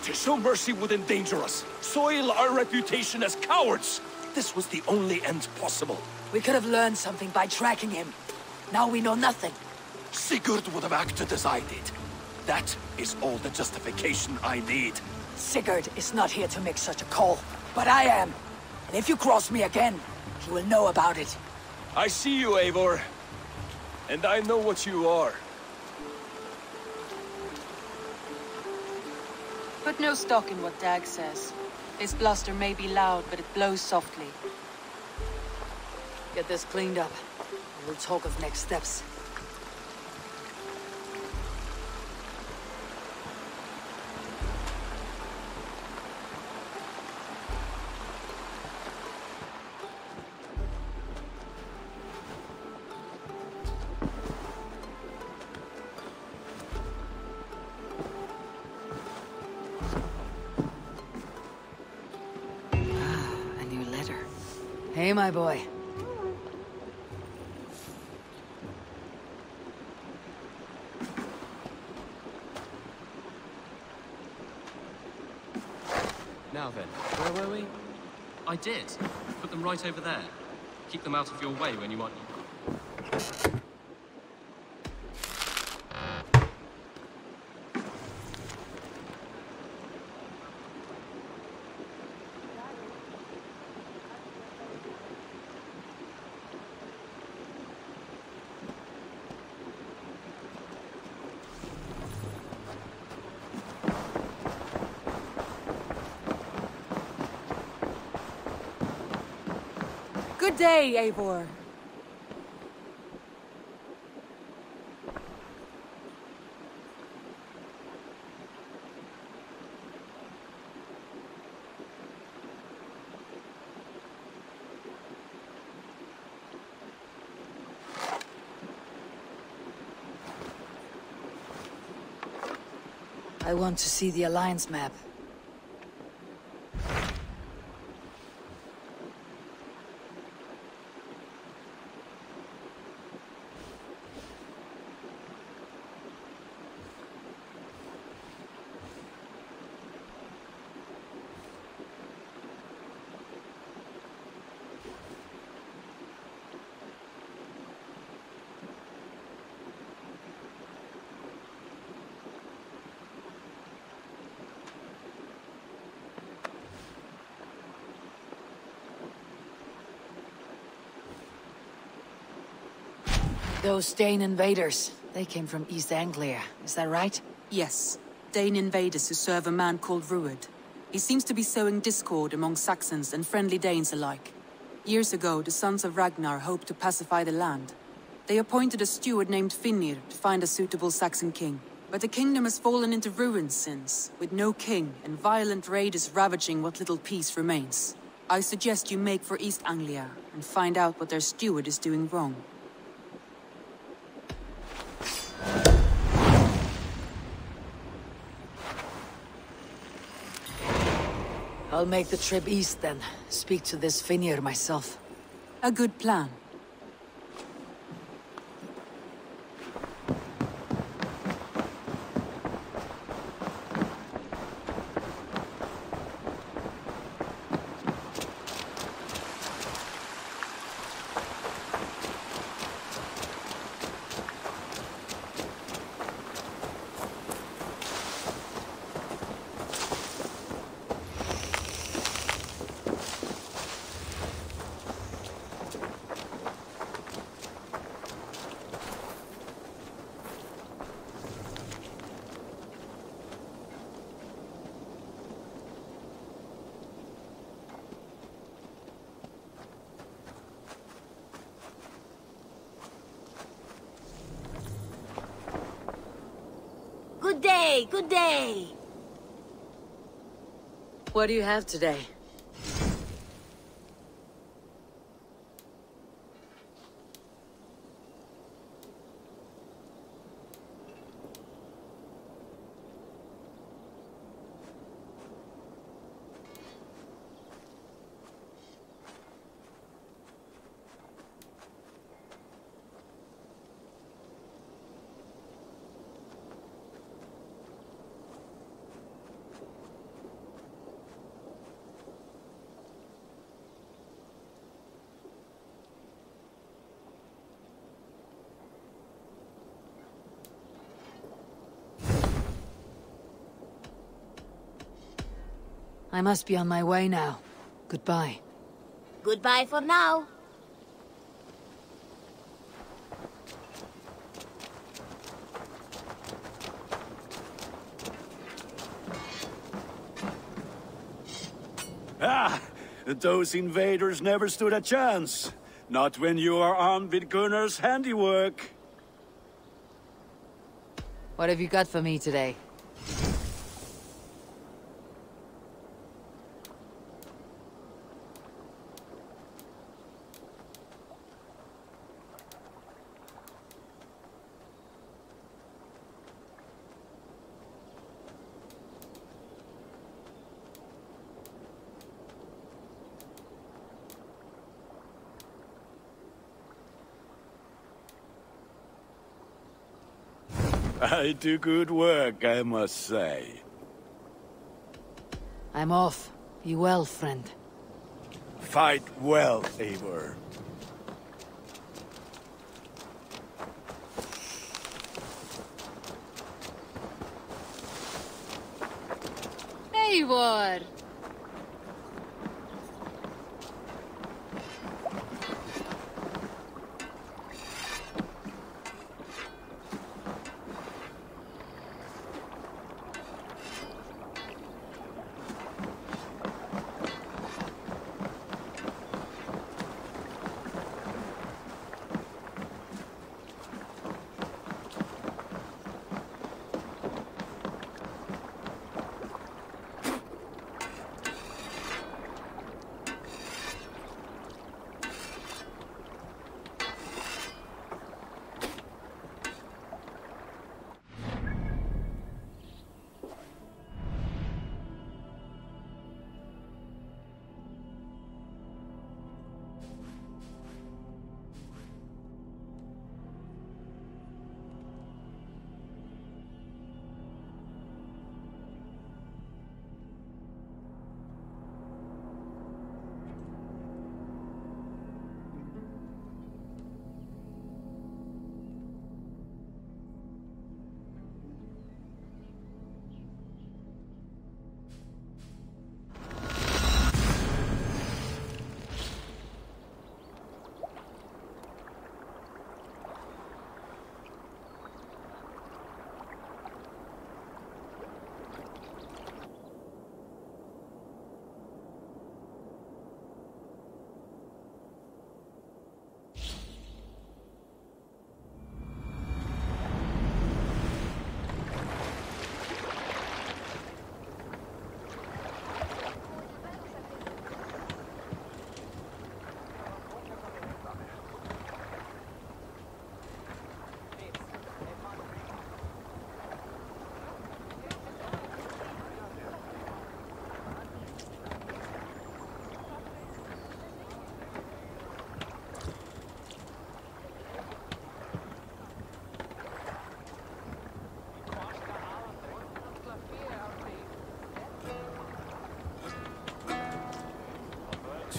To show mercy would endanger us, soil our reputation as cowards. This was the only end possible. We could have learned something by tracking him. Now we know nothing. Sigurd would have acted as I did. That is all the justification I need. Sigurd is not here to make such a call, but I am. And if you cross me again, he will know about it. I see you, Eivor. And I know what you are. Put no stock in what Dag says. His bluster may be loud, but it blows softly. Get this cleaned up. We'll talk of next steps. Hey, my boy. Now then, where were we? I did. Put them right over there. Keep them out of your way when you want. Good day, Eivor. I want to see the Alliance map. Those Dane invaders, they came from East Anglia, is that right? Yes. Dane invaders who serve a man called Rued. He seems to be sowing discord among Saxons and friendly Danes alike. Years ago, the sons of Ragnar hoped to pacify the land. They appointed a steward named Finnir to find a suitable Saxon king. But the kingdom has fallen into ruins since, with no king and violent raiders ravaging what little peace remains. I suggest you make for East Anglia and find out what their steward is doing wrong. I'll make the trip east then. Speak to this Finnir myself. A good plan. Good day, good day. What do you have today? I must be on my way now. Goodbye. Goodbye for now. Ah! Those invaders never stood a chance. Not when you are armed with Gunnar's handiwork. What have you got for me today? I do good work, I must say. I'm off. Be well, friend. Fight well, Eivor. Eivor!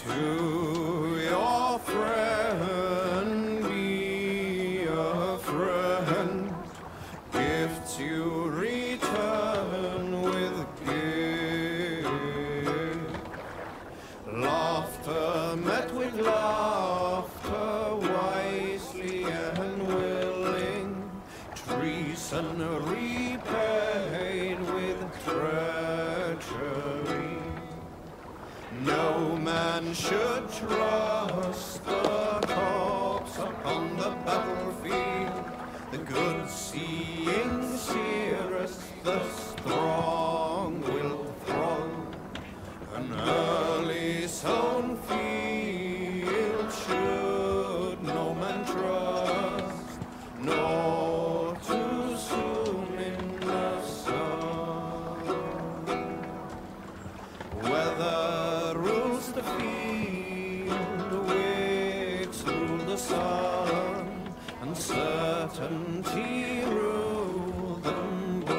To your friend, be a friend. Gifts you return with gift. Laughter met with laughter, wisely and willing. Treason repaid with treachery. No man should trust the corpse upon the battlefield. The good seeing seeress, the strong will thrall. An early sown field should no man trust, nor too soon in the sun. Weather rules the field, wicks rule the sun, uncertainty rule them both.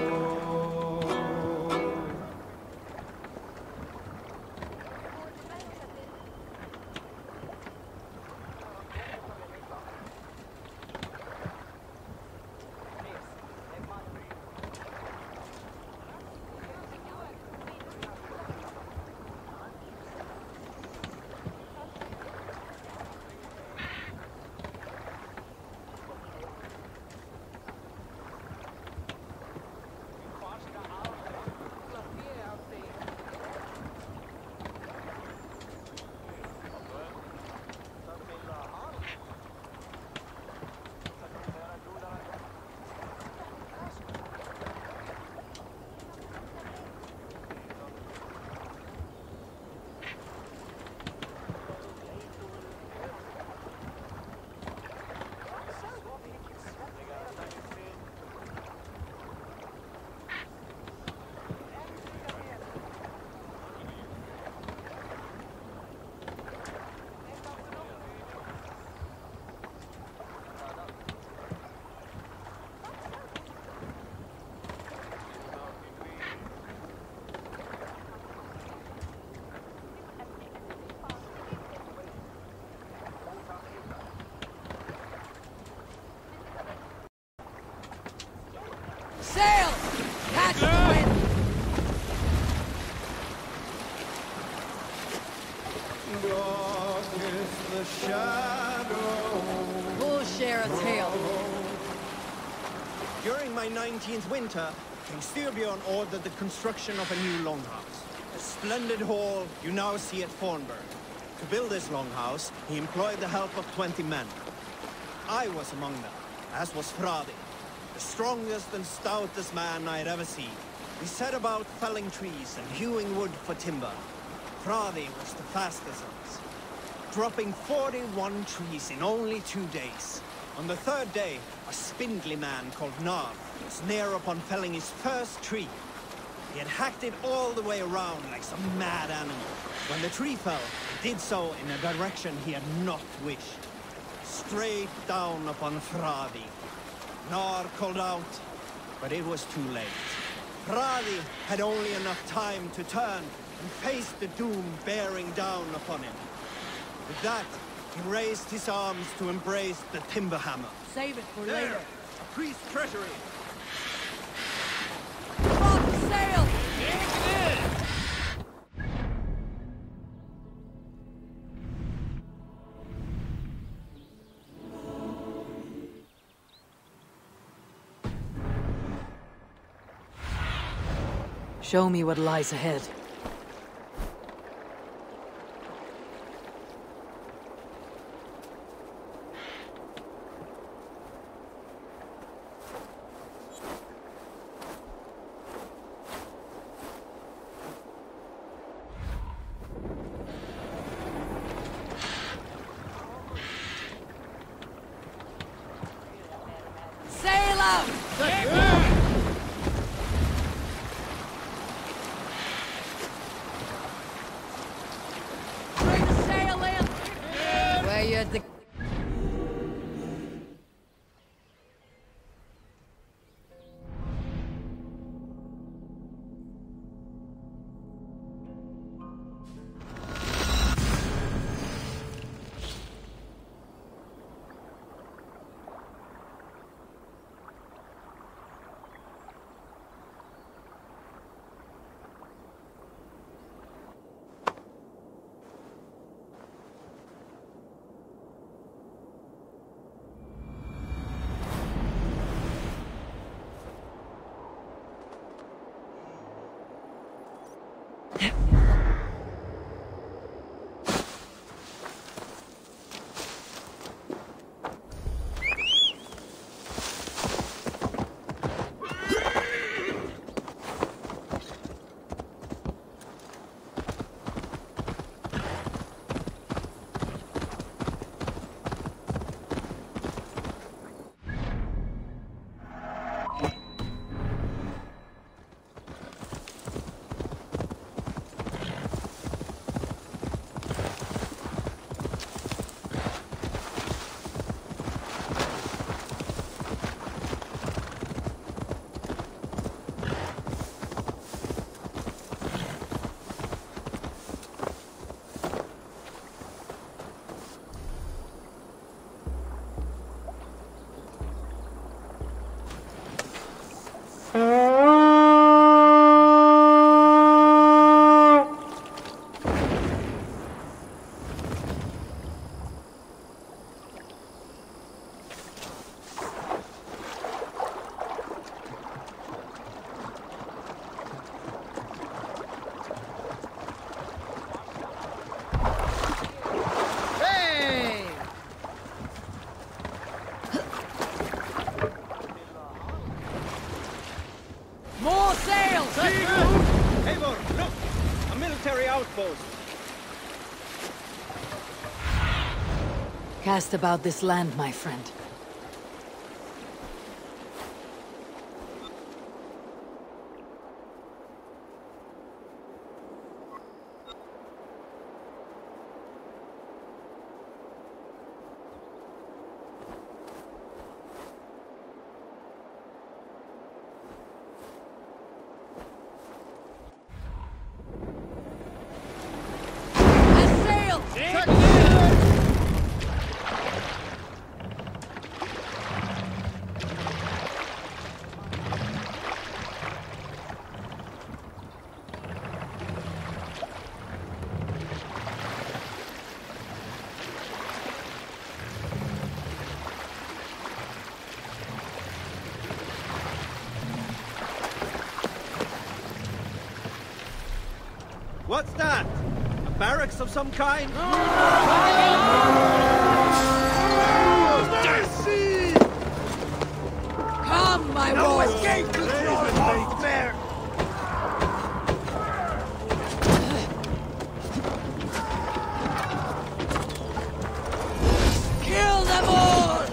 Sail! Catch the wind! Dark is the shadow. We'll share a tale. During my 19th winter, King Styrbjorn ordered the construction of a new longhouse. A splendid hall you now see at Fornburg. To build this longhouse, he employed the help of 20 men. I was among them, as was Fradi, the strongest and stoutest man I had ever seen. We set about felling trees and hewing wood for timber. Fradi was the fastest of us, dropping 41 trees in only 2 days. On the third day, a spindly man called Nar was near upon felling his first tree. He had hacked it all the way around like some mad animal. When the tree fell, it did so in a direction he had not wished. Straight down upon Fradi. Nar called out, but it was too late. Fradi had only enough time to turn and face the doom bearing down upon him. With that, he raised his arms to embrace the timber hammer. Save it for There! later. A priest's treasury! Drop the sail! Show me what lies ahead. Sail out! Bring the sail in! Where you at the... Cast about this land, my friend. What's that? A barracks of some kind? Come, my No boys! escape! There! Kill them all!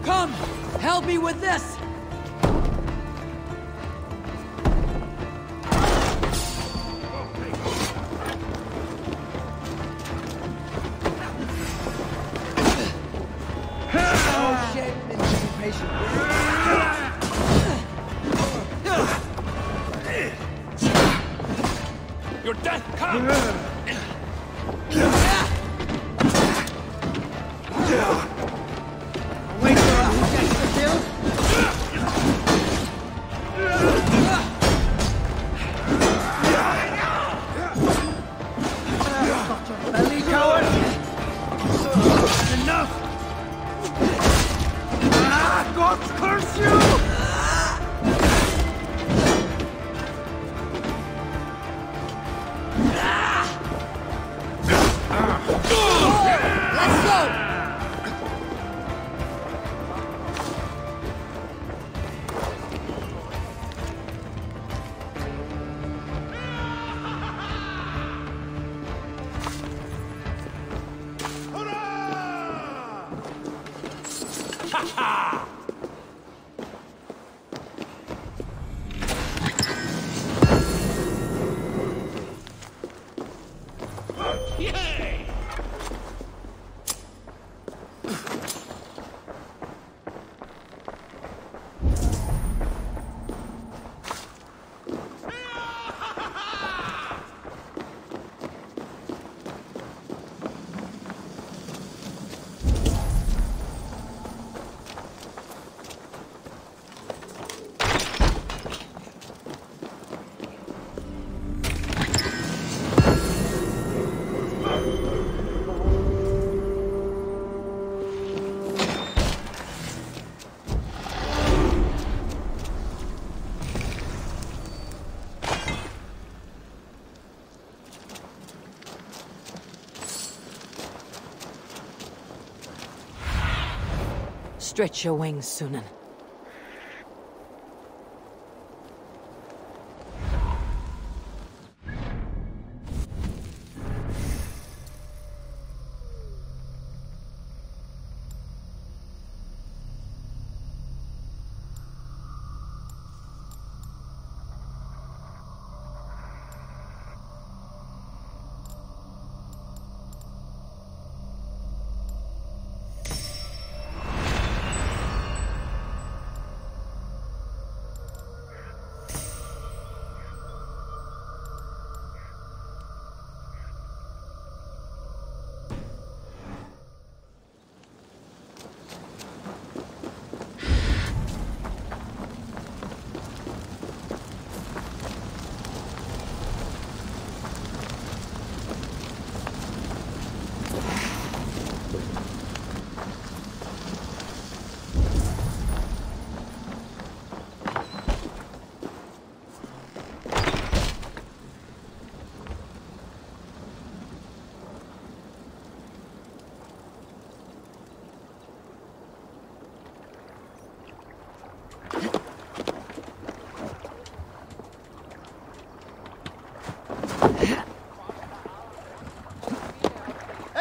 Come! Help me with this! Oh shit! Didn't be patient. Your death comes! Wait for who gets the kill? Belly coward! Enough! Ah, God curse you! Ha ha! Yay! Stretch your wings, Sunan.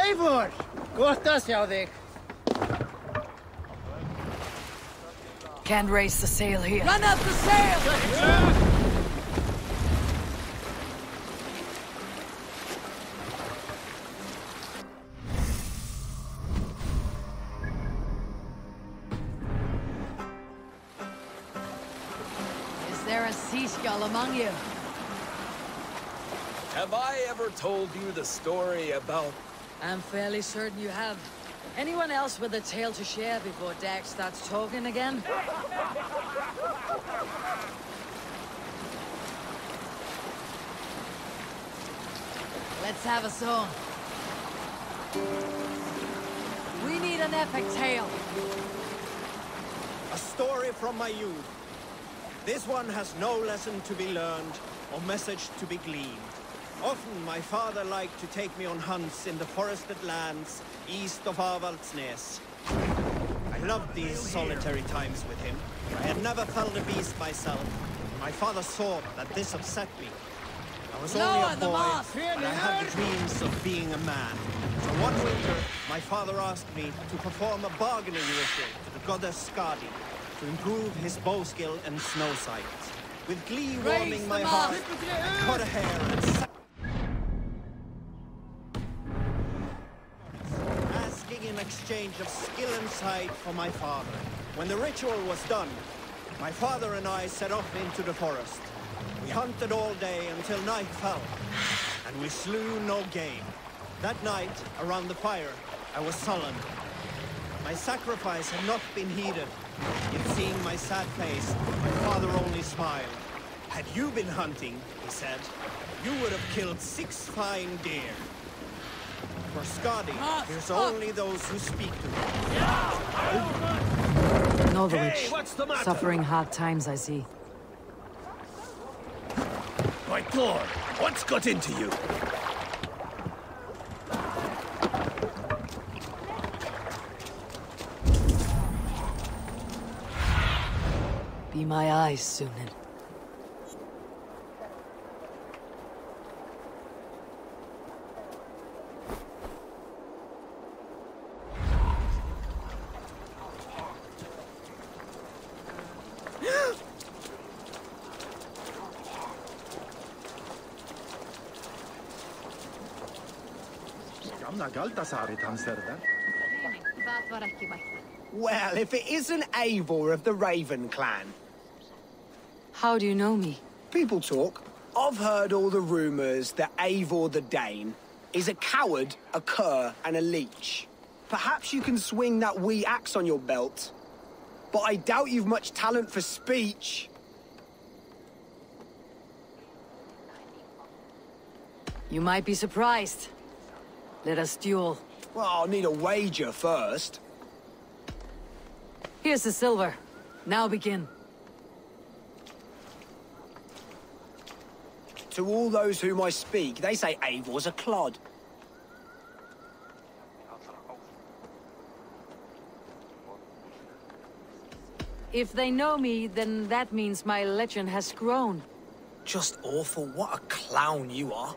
Eivor! Kohtas jou dik. Can't raise the sail here. Run up the sail! Is there a seagull among you? Have I ever told you the story about... I'm fairly certain you have. Anyone else with a tale to share before Dag starts talking again? Let's have a song. We need an epic tale. A story from my youth. This one has no lesson to be learned or message to be gleaned. Often my father liked to take me on hunts in the forested lands east of Avaldsnes. I loved these solitary times with him. I had never felled a beast myself. My father thought that this upset me. I was only a boy, but I had the dreams of being a man. So one winter, my father asked me to perform a bargaining ritual to the goddess Skadi to improve his bow skill and snow sight. With glee warming my heart, I cut a hair and asking in exchange of skill and sight for my father. When the ritual was done, my father and I set off into the forest. We hunted all day until night fell, and we slew no game. That night, around the fire, I was sullen. My sacrifice had not been heeded, yet seeing my sad face, my father only smiled. Had you been hunting, he said, you would have killed 6 fine deer. For Skadi, there's only those who speak to him. Novovich, suffering hard times, I see. My God, what's got into you? Be my eyes, Sunan. Well, if it isn't Eivor of the Raven clan. How do you know me? People talk. I've heard all the rumors that Eivor the Dane is a coward, a cur, and a leech. Perhaps you can swing that wee axe on your belt. But I doubt you've much talent for speech. You might be surprised. Let us duel. Well, I'll need a wager first. Here's the silver. Now begin. To all those whom I speak, they say Eivor's a clod. If they know me, then that means my legend has grown. Just awful. What a clown you are.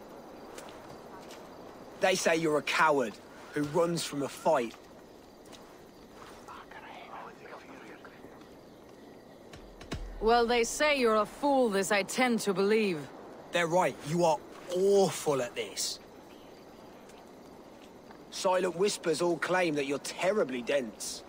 They say you're a coward who runs from a fight. Well, they say you're a fool, this I tend to believe. They're right. You are awful at this. Silent whispers all claim that you're terribly dense.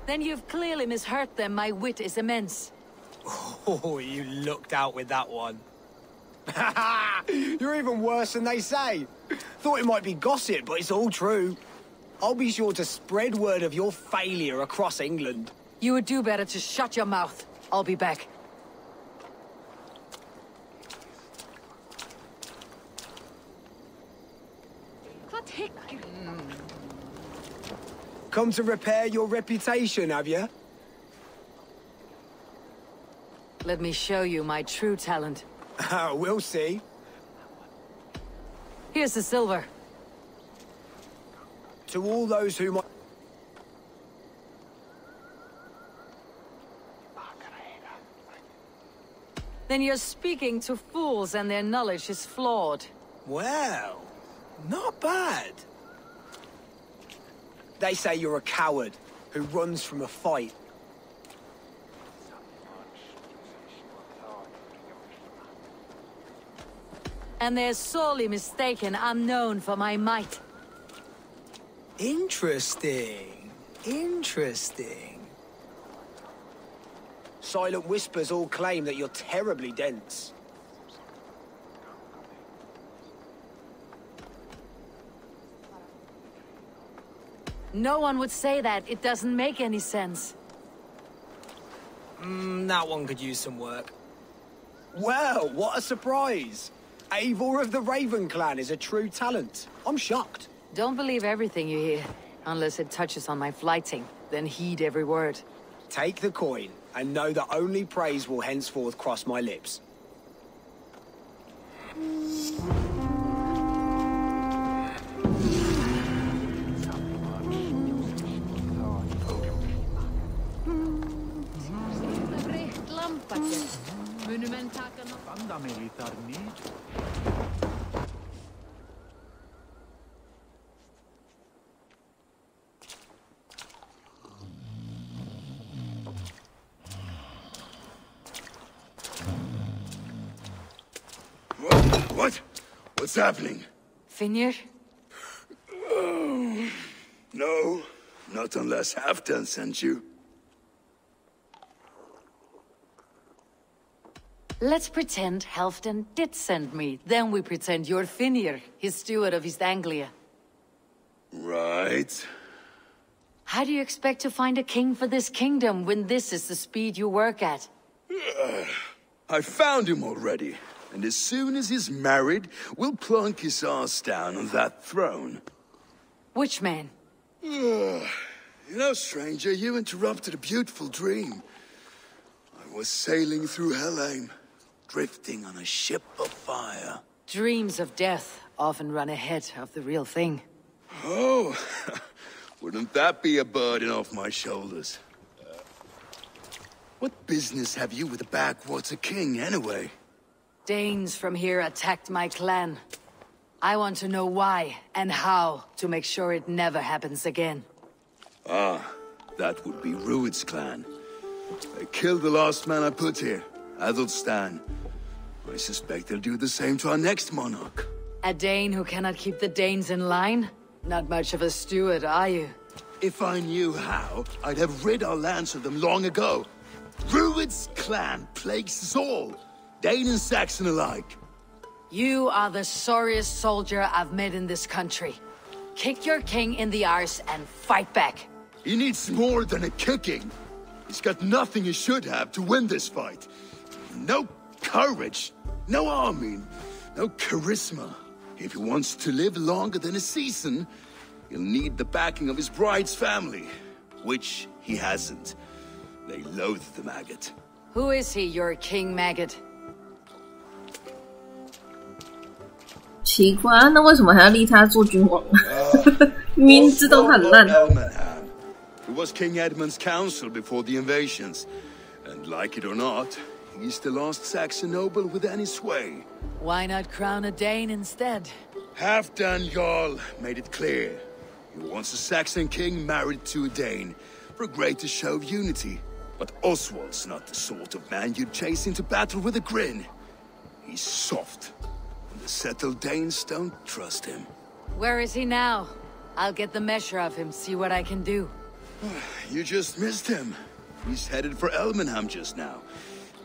Then you've clearly misheard them. My wit is immense. Oh, you looked out with that one. You're even worse than they say. Thought it might be gossip, but it's all true. I'll be sure to spread word of your failure across England. You would do better to shut your mouth. I'll be back. Come to repair your reputation, have you? Let me show you my true talent. We'll see. Here's the silver. To all those whom I... Then you're speaking to fools and their knowledge is flawed. Well, not bad. They say you're a coward who runs from a fight. And they're sorely mistaken. I'm known for my might. Interesting. Interesting. Silent whispers all claim that you're terribly dense. No one would say that. It doesn't make any sense. That one could use some work. Well, what a surprise! Eivor of the Raven clan is a true talent. I'm shocked. Don't believe everything you hear, unless it touches on my flighting. Then heed every word. Take the coin, and know that only praise will henceforth cross my lips. What? What's happening? Finir? Oh, no, not unless Halfdan sent you. Let's pretend Halfdan did send me. Then we pretend you're Finir, his steward of East Anglia. Right. How do you expect to find a king for this kingdom when this is the speed you work at? I found him already. And as soon as he's married, we'll plunk his ass down on that throne. Which man? You know, stranger, you interrupted a beautiful dream. I was sailing through Helheim, drifting on a ship of fire. Dreams of death often run ahead of the real thing. Oh, wouldn't that be a burden off my shoulders? What business have you with the backwater king, anyway? Danes from here attacked my clan. I want to know why and how to make sure it never happens again. Ah, that would be Rued's clan. They killed the last man I put here. Athelstan. I suspect they'll do the same to our next monarch. A Dane who cannot keep the Danes in line? Not much of a steward, are you? If I knew how, I'd have rid our lands of them long ago. Rued's clan plagues us all, Dane and Saxon alike. You are the sorriest soldier I've met in this country. Kick your king in the arse and fight back. He needs more than a kicking. He's got nothing he should have to win this fight. No courage, no army, no charisma. If he wants to live longer than a season, he'll need the backing of his bride's family, which he hasn't. They loathe the maggot. Who is he, your king maggot? 奇怪，那为什么还要立他做君王？明知道他很烂。He was King Edmund's counsel before the invasions, and like it or not, he's the last Saxon noble with any sway. Why not crown a Dane instead? Halfdan Jarl made it clear. He wants a Saxon king married to a Dane, for a greater show of unity. But Oswald's not the sort of man you'd chase into battle with a grin. He's soft. The settled Danes don't trust him. Where is he now? I'll get the measure of him, see what I can do. You just missed him. He's headed for Elmenham just now,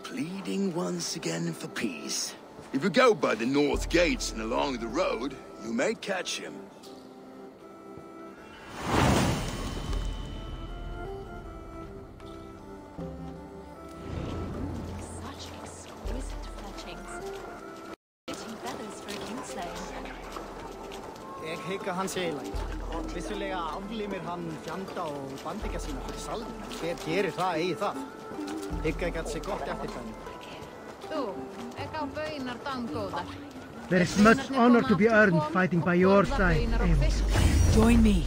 pleading once again for peace. If you go by the north gates and along the road, you may catch him. Such exquisite fletchings. Fitting feathers for a kingslayer. Jeg hygger hans sjælen. Vissulega aflimir hann fjanda og bandika sína fyrir salnum. Hver gerir það eigi það? Hygga ekki að sé gott eftirfæni. Þú, ekki á baunar dangóðar. There is much honor to be earned fighting by your side, Eivor. Join me.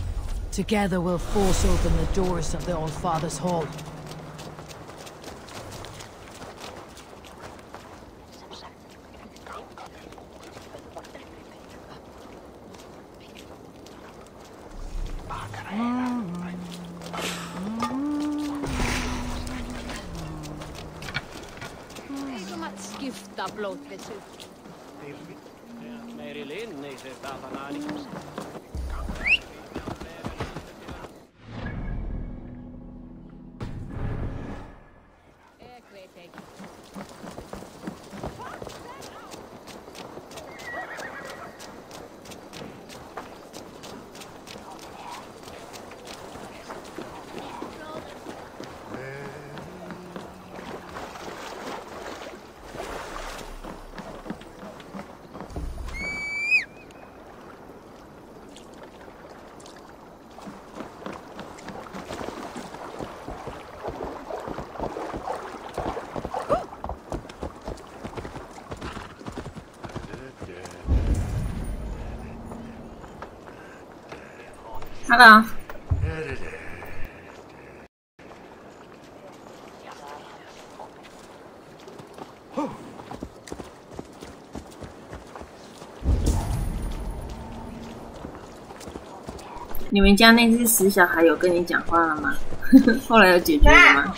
Together we'll force open the doors of the All-Father's Hall. Skifta blótvissu. Meiri linni se stafanani. Hello. 你们家那只死小孩有跟你讲话了吗？后来有解决了吗？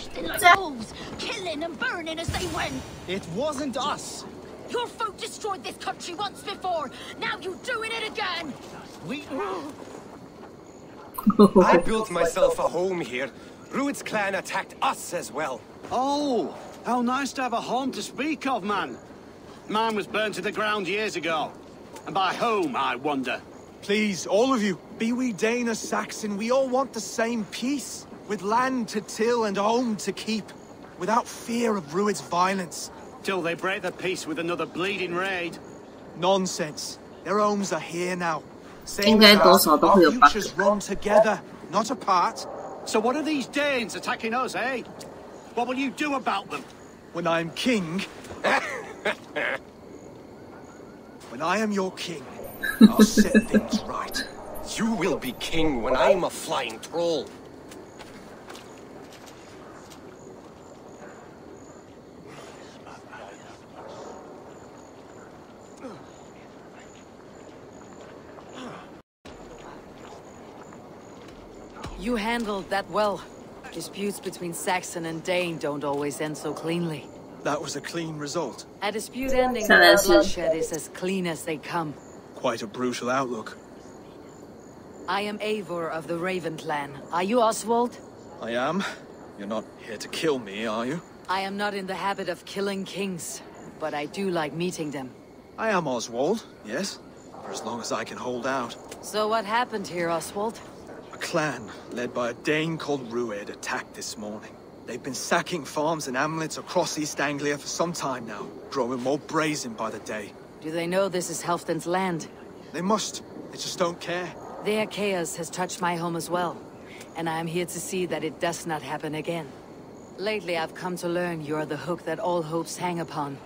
Killing and burning as they went. It wasn't us. Your folk destroyed this country once before. Now you're doing it again. I built myself a home here. Rued's clan attacked us as well. Oh, how nice to have a home to speak of, man. Mine was burned to the ground years ago. And by home, I wonder. Please, all of you, be we Dane or Saxon, we all want the same peace. With land to till and home to keep. Without fear of Rued's violence. Till they break the peace with another bleeding raid. Nonsense. Their homes are here now.应该多少都会有 bug。 Run together, not apart. So what are these Danes attacking us, eh? What will you do about them? When I am king... when I am your king, I'll set things right. You will be king when I'm a flying troll. You handled that well. Disputes between Saxon and Dane don't always end so cleanly. That was a clean result. A dispute ending without bloodshed is as clean as they come. Quite a brutal outlook. I am Eivor of the Raven clan. Are you Oswald? I am. You're not here to kill me, are you? I am not in the habit of killing kings, but I do like meeting them. I am Oswald, yes. For as long as I can hold out. So what happened here, Oswald? A clan, led by a Dane called Rued, attacked this morning. They've been sacking farms and hamlets across East Anglia for some time now, growing more brazen by the day. Do they know this is Halfdan's land? They must. They just don't care. Their chaos has touched my home as well, and I am here to see that it does not happen again. Lately, I've come to learn you are the hook that all hopes hang upon.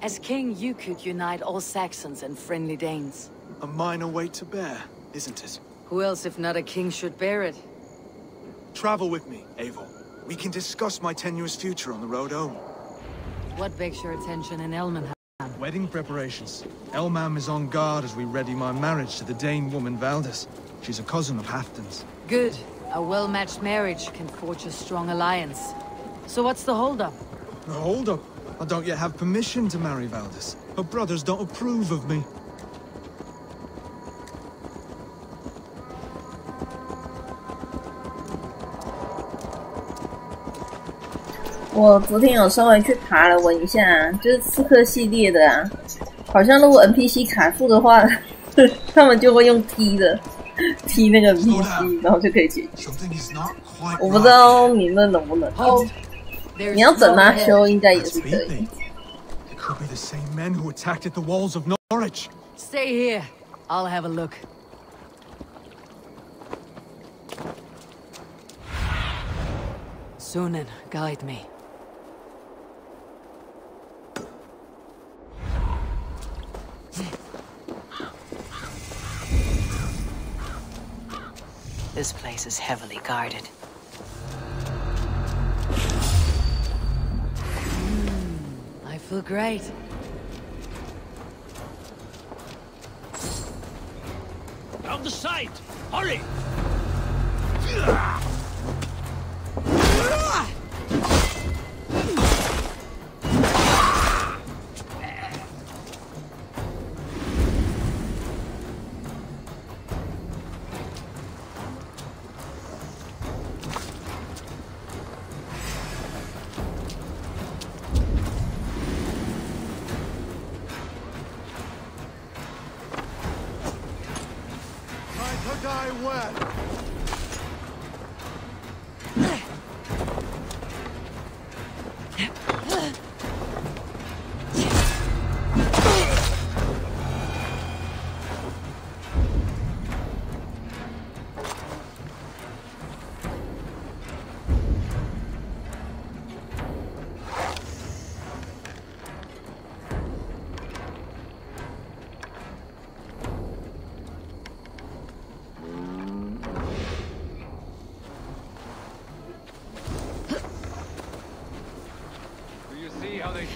As king, you could unite all Saxons and friendly Danes. A minor weight to bear, isn't it? Who else, if not a king, should bear it? Travel with me, Eivor. We can discuss my tenuous future on the road home. What begs your attention in Elmenham? Wedding preparations. Elmam is on guard as we ready my marriage to the Dane woman Valdis. She's a cousin of Halfdan's. Good. A well-matched marriage can forge a strong alliance. So what's the holdup? The holdup? I don't yet have permission to marry Valdis. Her brothers don't approve of me.我昨天有稍微去爬了闻一下，就是刺客系列的啊，好像如果 NPC 卡住的话，他们就会用踢的踢那个 NPC， 然后就可以解决。我不知道你们能不能，你要整他修应该也是可以。Stay here. I'll have a look. Sunan, guide me. This place is heavily guarded. I feel great. Down the side! Hurry!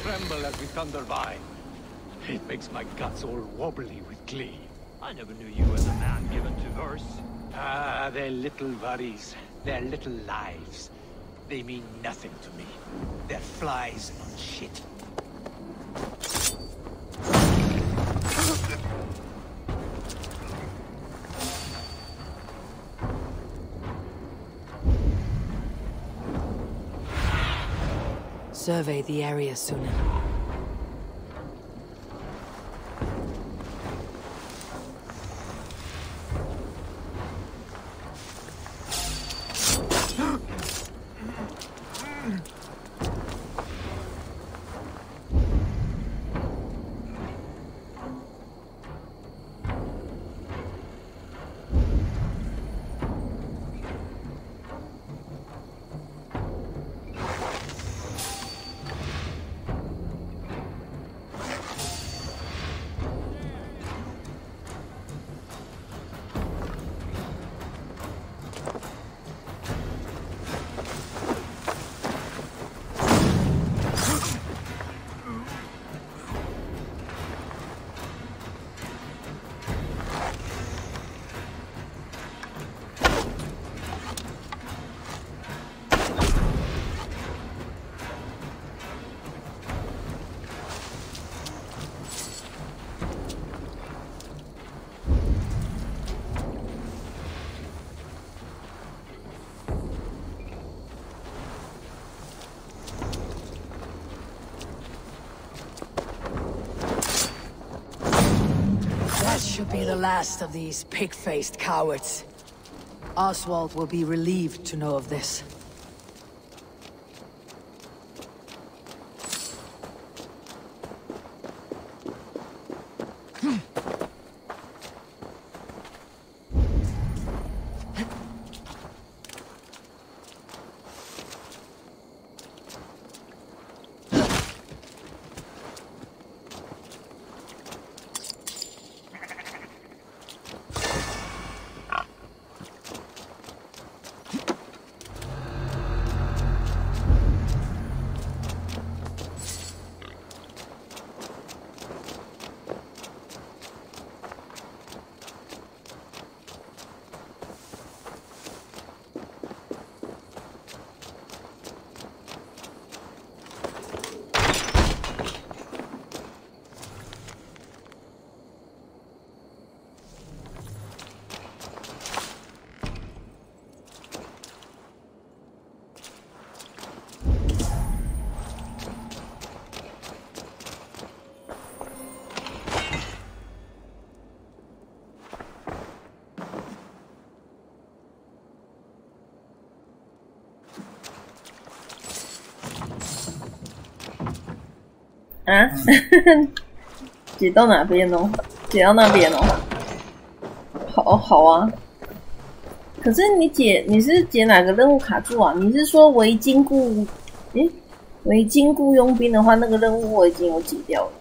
Tremble as we thunder by. It makes my guts all wobbly with glee. I never knew you as a man given to verse. Ah, their little worries, their little lives. They mean nothing to me. They're flies on shit. Survey the area, Sunan. should be the last of these pig-faced cowards. Oswald will be relieved to know of this.啊，解到哪边哦？解到那边哦。好啊。可是你是解哪个任务卡住啊？你是说维京雇佣兵的话，那个任务我已经有解掉了。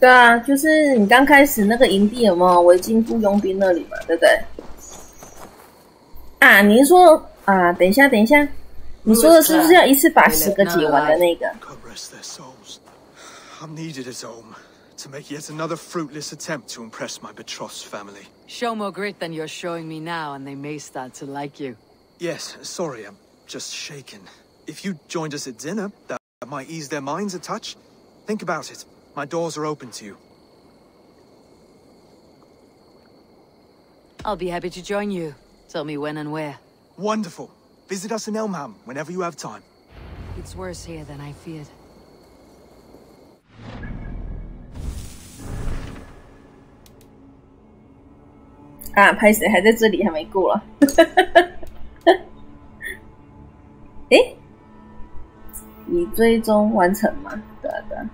对啊，就是你刚开始那个营地有没有维京雇佣兵那里嘛，对不对？啊，你是说啊？等一下，你说的是不是要一次把10个解完的那个？ I'm needed at home to make yet another fruitless attempt to impress my betrothed family. Show more grit than you're showing me now, and they may start to like you. Yes, sorry, I'm just shaken. If you joined us at dinner, that might ease their minds a touch. Think about it. My doors are open to you. I'll be happy to join you. Tell me when and where. Wonderful. Visit us in Elmham whenever you have time. It's worse here than I feared. 啊，拍谁还在这里，还没过了。诶，已追踪完成吗？对啊，对啊。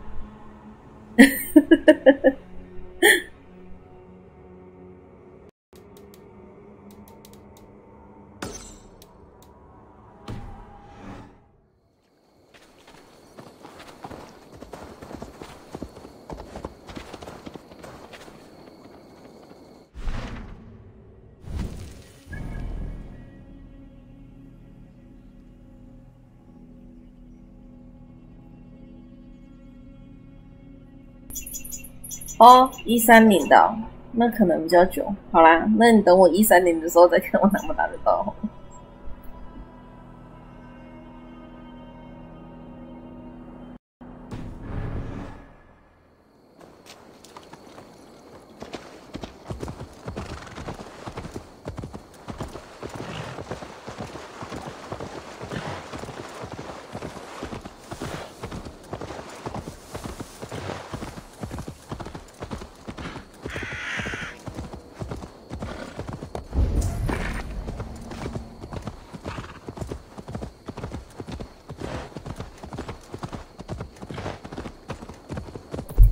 哦，130的哦，那可能比较久。好啦，那你等我130的时候再看我打不打得到。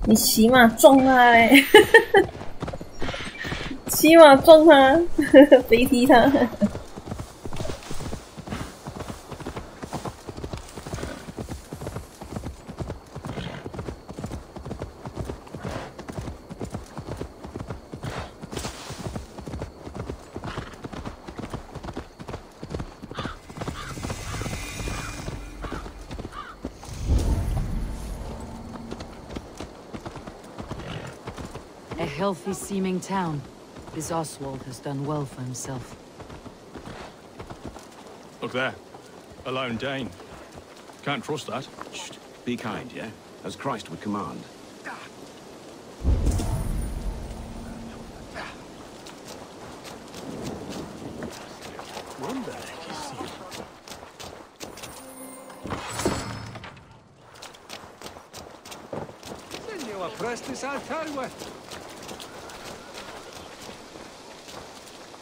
你骑马撞他嘞！骑马撞他，飞踢他。A healthy-seeming town. This Oswald has done well for himself. Look there. A lone Dane. Can't trust that. Shh. Be kind, yeah? As Christ would command.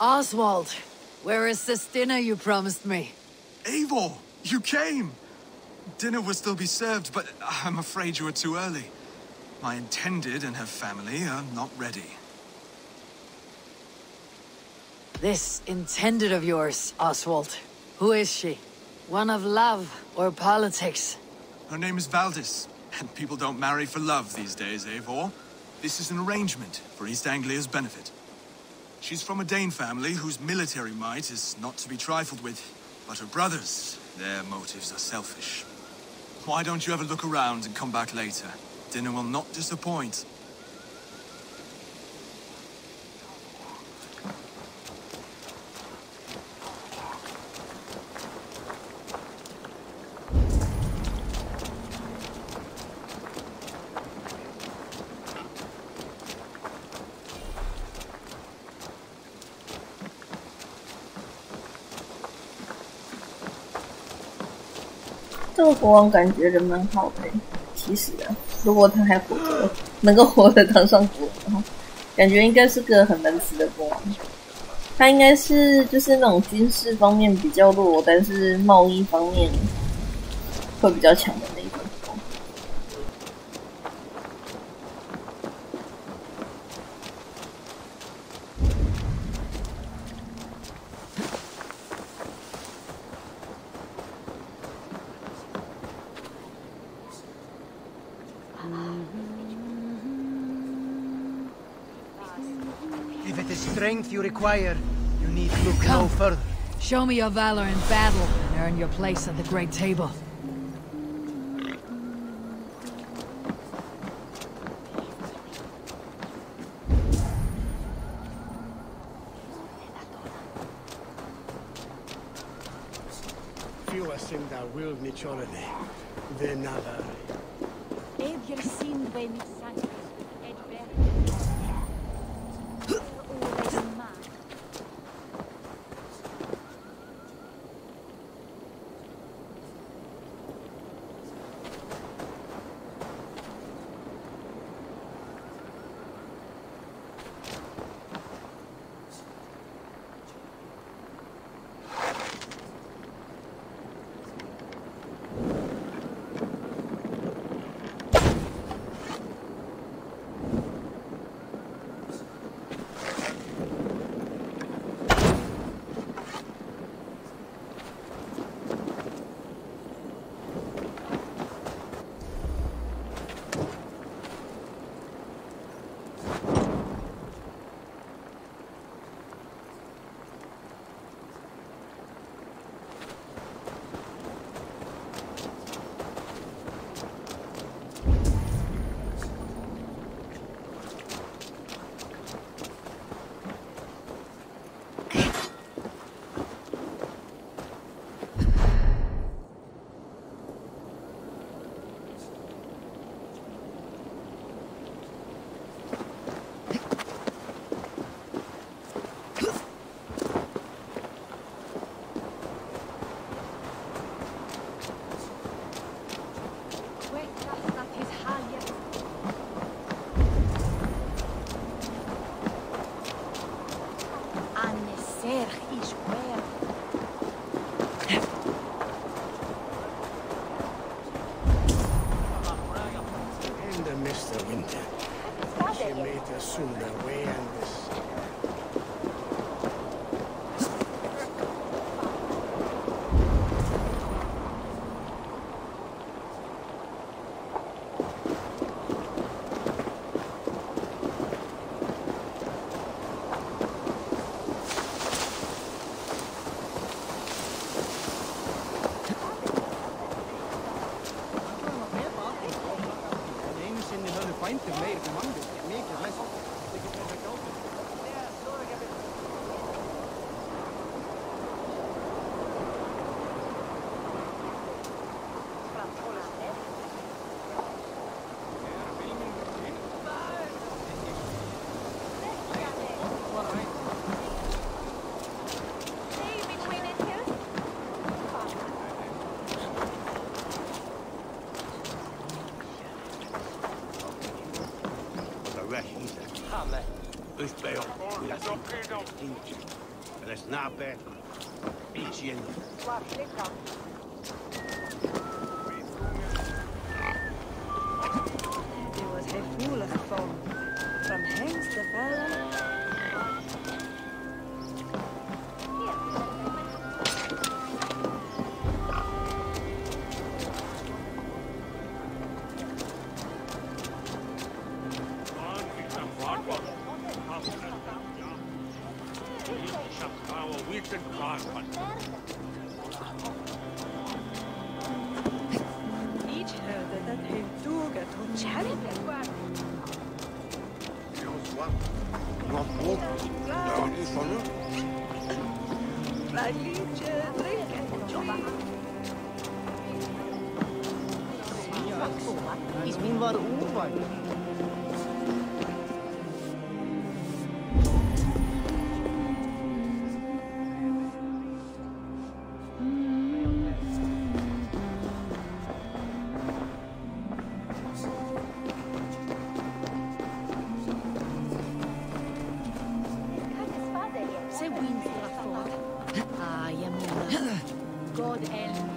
Oswald, where is this dinner you promised me? Eivor, you came! Dinner will still be served, but I'm afraid you are too early. My intended and her family are not ready. This intended of yours, Oswald. Who is she? One of love or politics? Her name is Valdis, and people don't marry for love these days, Eivor. This is an arrangement for East Anglia's benefit. She's from a Dane family whose military might is not to be trifled with. But her brothers, their motives are selfish. Why don't you have a look around and come back later? Dinner will not disappoint.这个国王感觉人蛮好的，其实啊，如果他还活着，能够活着当上国王，感觉应该是个很仁慈的国王。他应该是就是那种军事方面比较弱，但是贸易方面会比较强的那种。If it is strength you require, you need look no further. Show me your valor in battle and earn your place at the great table. wordt gevoelig van hengsten vallen. Niet hörde dat hij toga tot kärringen. Blijf liedje drinken. Is min var ovan. God help.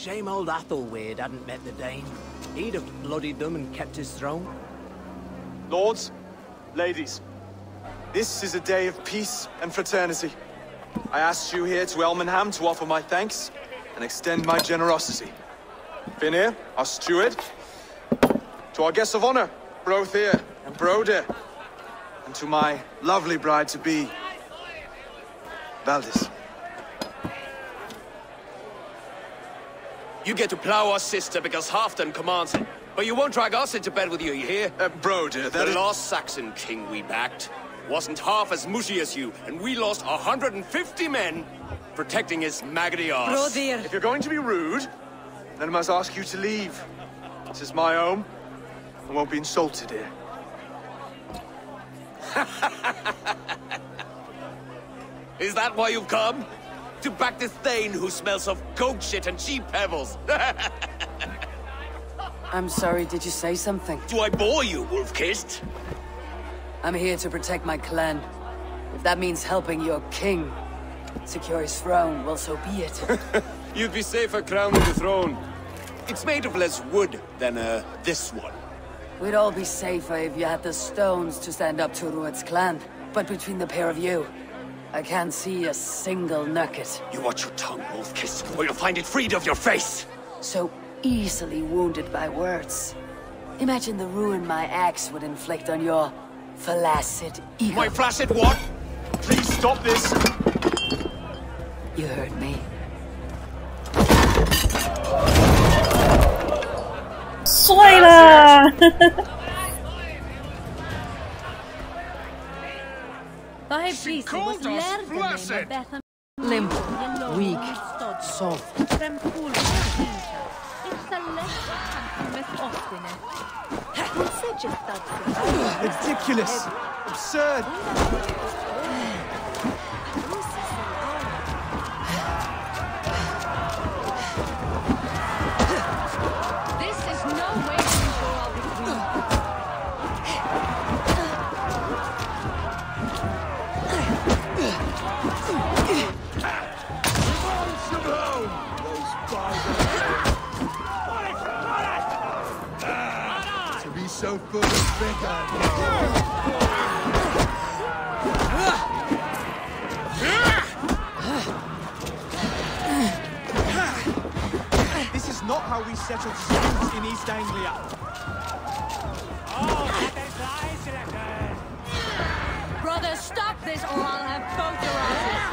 Shame old Athelweird hadn't met the Dane. He'd have bloodied them and kept his throne. Lords, ladies, this is a day of peace and fraternity. I asked you here to Elmenham to offer my thanks and extend my generosity. Finir, our steward, to our guests of honor, Brothir and Broder, and to my lovely bride-to-be, Valdis. You get to plow our sister because Halfdan commands it. But you won't drag us into bed with you, you hear? Broder, that the is... last Saxon king we backed. wasn't half as mushy as you, and we lost 150 men protecting his maggoty arse. Brother. If you're going to be rude, then I must ask you to leave. This is my home. I won't be insulted here. Is that why you've come? To back this Thane who smells of goat shit and cheap pebbles? I'm sorry, did you say something? Do I bore you, wolf-kissed? I'm here to protect my clan. If that means helping your king secure his throne, well, so be it. You'd be safer crowning the throne. It's made of less wood than, this one. We'd all be safer if you had the stones to stand up to Rued's clan. But between the pair of you, I can't see a single nugget. You watch your tongue, wolf-kissed, or you'll find it freed of your face! So easily wounded by words. Imagine the ruin my axe would inflict on your flaccid ego. My flaccid what? Please stop this! You heard me.帅了Limp, weak, soft. Ridiculous! Absurd! This is no way to ensure our victory. To be so full of vigor. This is not how we settle disputes in East Anglia. Brother, stop this or I'll have both your asses.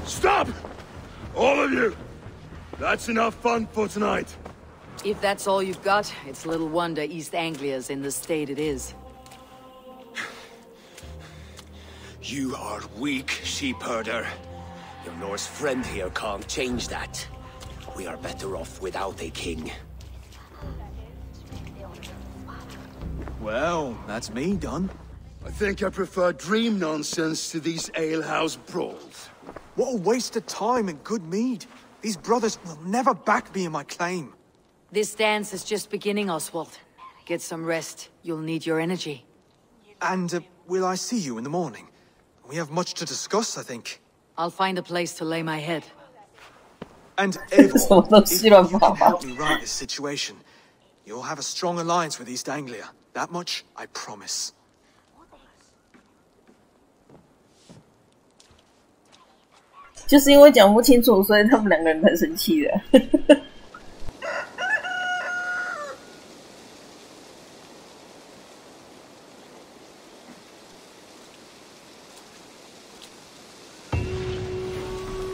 Stop! All of you! That's enough fun for tonight. If that's all you've got, it's little wonder East Anglia's in the state it is. You are weak, sheep herder. Your Norse friend here can't change that. We are better off without a king. Well, that's me done. I think I prefer dream nonsense to these alehouse brawls. What a waste of time and good mead. These brothers will never back me in my claim. This dance is just beginning, Oswald. Get some rest. You'll need your energy. And, will I see you in the morning? We have much to discuss, I think. I'll find a place to lay my head. And, Eivor, if you can help me right this situation, you'll have a strong alliance with East Anglia. That much, I promise. "就是因为讲不清楚，所以他们两个人才生气的。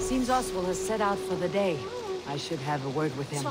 Seems Oswald has set out for the day. I should have a word with him.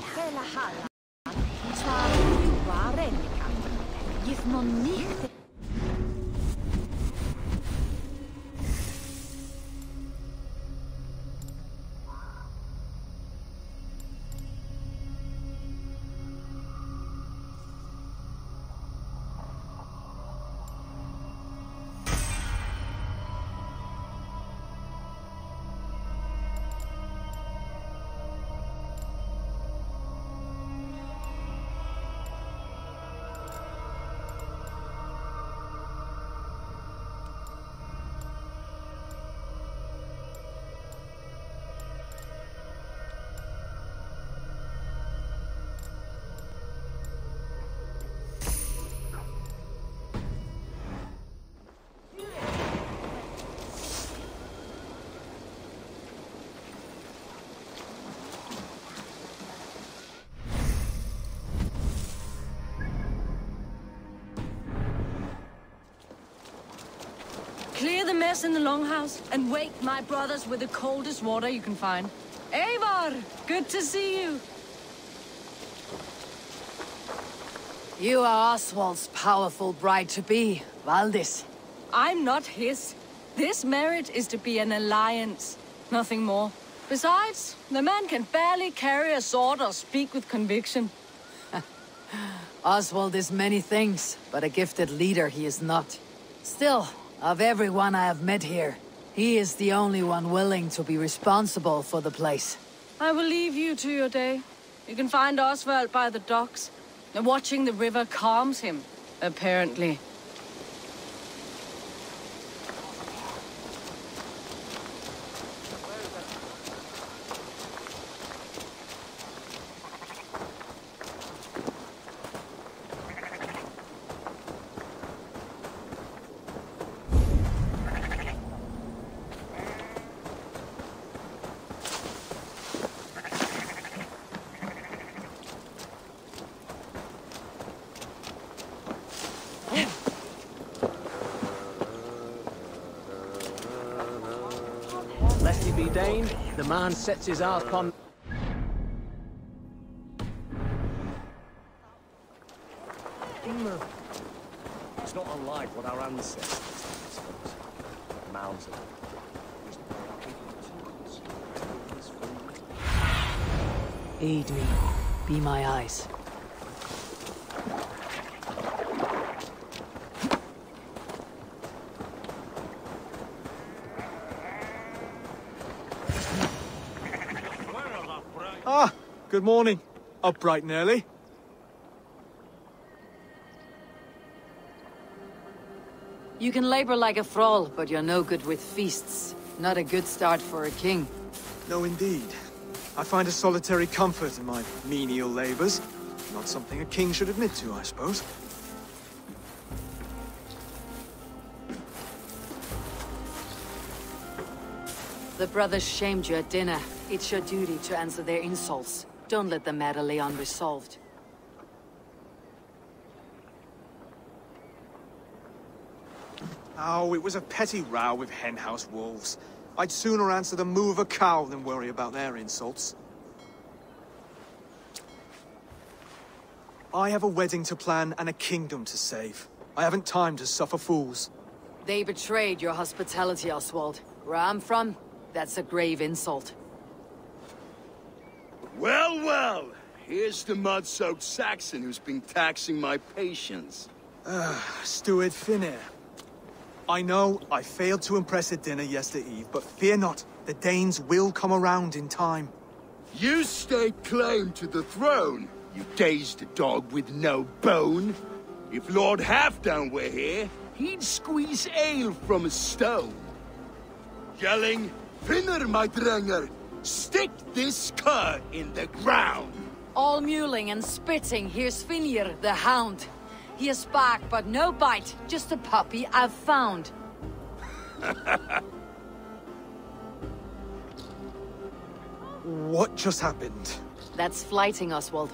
Clear the mess in the longhouse and wake my brothers with the coldest water you can find. Eivor, good to see you. You are Oswald's powerful bride-to-be, Valdis. I'm not his. This marriage is to be an alliance, nothing more. Besides, the man can barely carry a sword or speak with conviction. Oswald is many things, but a gifted leader he is not. Still, of everyone I have met here, he is the only one willing to be responsible for the place. I will leave you to your day. You can find Oswald by the docks. And watching the river calms him, apparently. Lest he be Dane, the man sets his heart upon... It's not unlike what our ancestors did. Mountain. Aid me. Be my eyes. Ah, good morning. Up bright and early. You can labor like a thrall, but you're no good with feasts. Not a good start for a king. No, indeed. I find a solitary comfort in my menial labors. Not something a king should admit to, I suppose. The brothers shamed you at dinner. It's your duty to answer their insults. Don't let the matter lay unresolved. Oh, it was a petty row with henhouse wolves. I'd sooner answer the moo of a cow than worry about their insults. I have a wedding to plan and a kingdom to save. I haven't time to suffer fools. They betrayed your hospitality, Oswald. Where I'm from, that's a grave insult. Well, well! Here's the mud-soaked Saxon who's been taxing my patience. Steward Finnair. I know I failed to impress at dinner yesterday eve, but fear not, the Danes will come around in time. You stake claim to the throne, you dazed dog with no bone. If Lord Halfdown were here, he'd squeeze ale from a stone. Yelling, Finner, my drenger, stick this cur in the ground. All mewling and spitting, here's Finir, the hound. He has bark, but no bite, just a puppy I've found. What just happened? That's flighting, Oswald.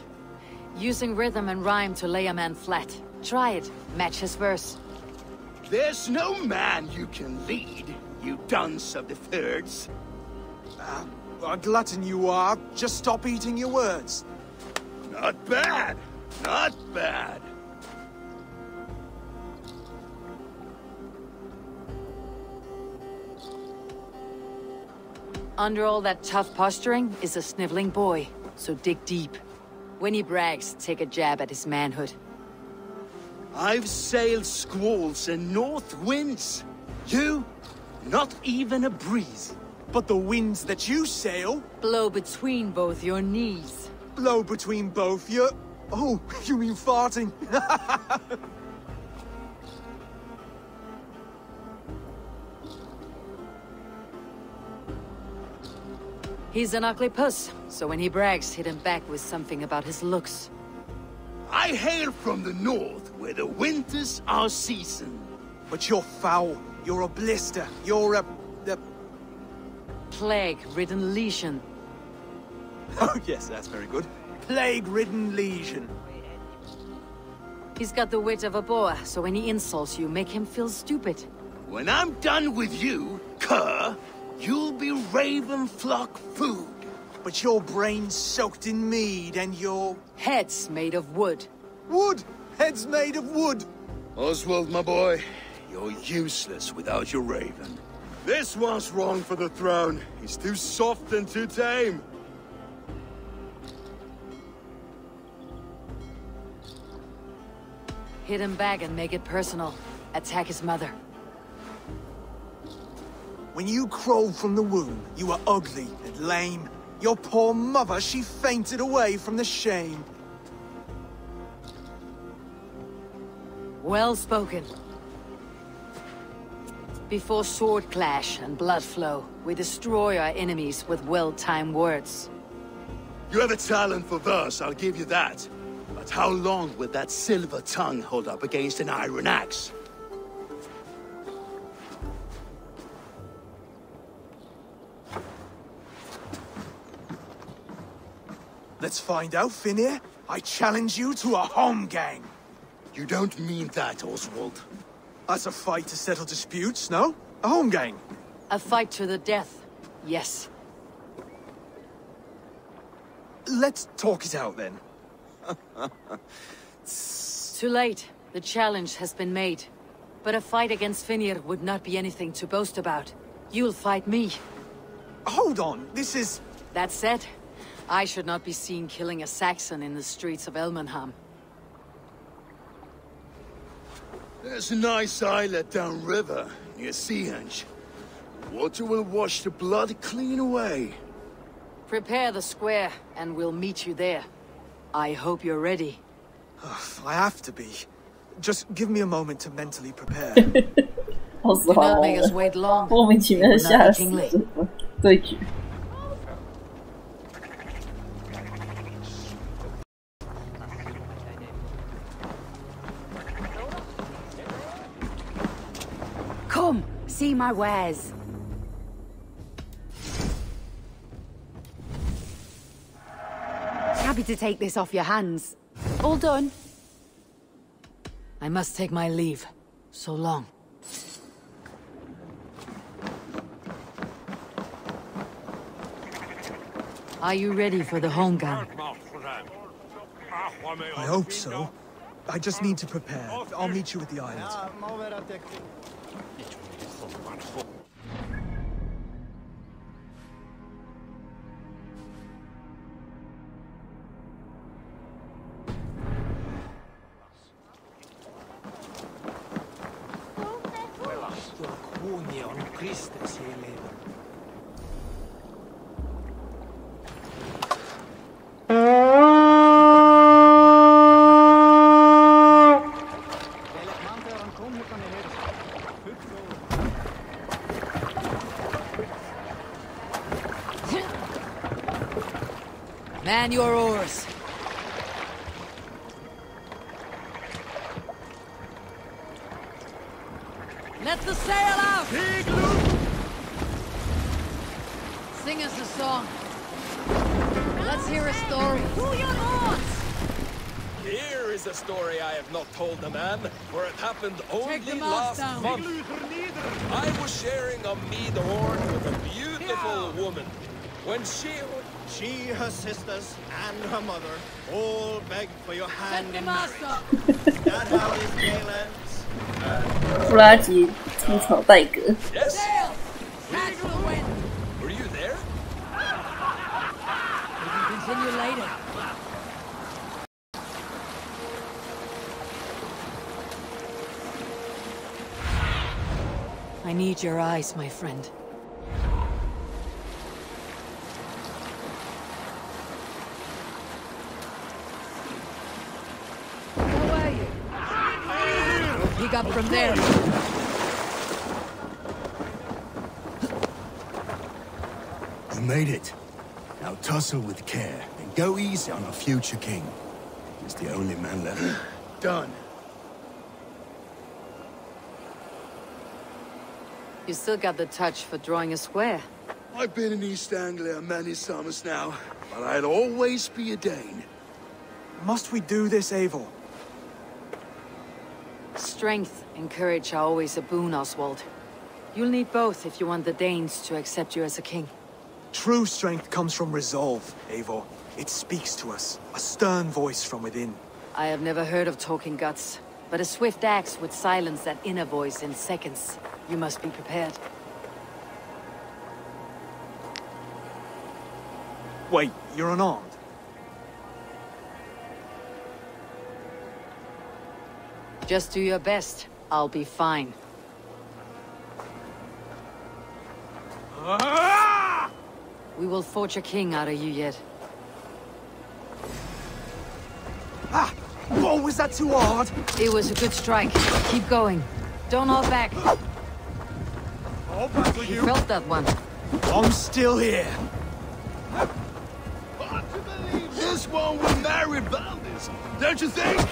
Using rhythm and rhyme to lay a man flat. Try it. Match his verse. There's no man you can lead, you dunce of the thirds. A glutton you are. Just stop eating your words. Not bad. Not bad. Under all that tough posturing is a sniveling boy, so dig deep. When he brags, take a jab at his manhood. I've sailed squalls and north winds. You, not even a breeze. But the winds that you sail... Blow between both your knees. Blow between both your... Oh, you mean farting? He's an ugly puss, so when he brags, hit him back with something about his looks. I hail from the north, where the winters are seasoned. But you're foul. You're a blister. You're a... Plague-ridden legion. Oh, yes, that's very good. Plague-ridden legion. He's got the wit of a boar, so when he insults you, make him feel stupid. When I'm done with you, cur, you'll be raven flock food. But your brain's soaked in mead and your... Head's made of wood. Wood! Head's made of wood! Oswald, my boy, you're useless without your raven. This one's wrong for the throne. He's too soft and too tame. Hit him back and make it personal. Attack his mother. When you crawled from the womb, you were ugly and lame. Your poor mother, she fainted away from the shame. Well spoken. Before sword clash and blood flow, we destroy our enemies with well-timed words. You have a talent for verse, I'll give you that. But how long will that silver tongue hold up against an iron axe? Let's find out, Finir. I challenge you to a home gang. You don't mean that, Oswald. As a fight to settle disputes, no? A home gang. A fight to the death, yes. Let's talk it out, then. Too late. The challenge has been made. But a fight against Finir would not be anything to boast about. You'll fight me. Hold on, this is... That said, I should not be seen killing a Saxon in the streets of Elmenham. There's a nice islet downriver, near Seahenge. Water will wash the blood clean away. Prepare the square, and we'll meet you there. I hope you're ready. I have to be. Just give me a moment to mentally prepare. Do not make us wait long. 莫名其妙的吓死对决。Come, see my wares. Happy to take this off your hands. All done? I must take my leave. So long. Are you ready for the home gang? I hope so. I just need to prepare. I'll meet you at the island. Man your oars. Let the sail out! Sing us a song. Let's hear a story. Here is a story I have not told a man, for it happened only last month. I was sharing a mead horn with a beautiful woman. When she, her sisters, and her mother all begged for your hand in marriage. That how this tale ends. 布拉吉吐槽戴格。 Yes. Were you there? We can continue later. I need your eyes, my friend. Pick up from there. You made it. Now tussle with care and go easy on our future king. He's the only man left. Done. You still got the touch for drawing a square. I've been in East Anglia many summers now, but I'll always be a Dane. Must we do this, Eivor? Strength and courage are always a boon, Oswald. You'll need both if you want the Danes to accept you as a king. True strength comes from resolve, Eivor. It speaks to us, a stern voice from within. I have never heard of talking guts, but a swift axe would silence that inner voice in seconds. You must be prepared. Wait, you're unarmed? Just do your best. I'll be fine. We will forge a king out of you yet. Ah! Oh, was that too hard? It was a good strike. Keep going. Don't hold back. I'll battle you. You felt that one. I'm still here. Hard to believe this one will marry Valdis, don't you think?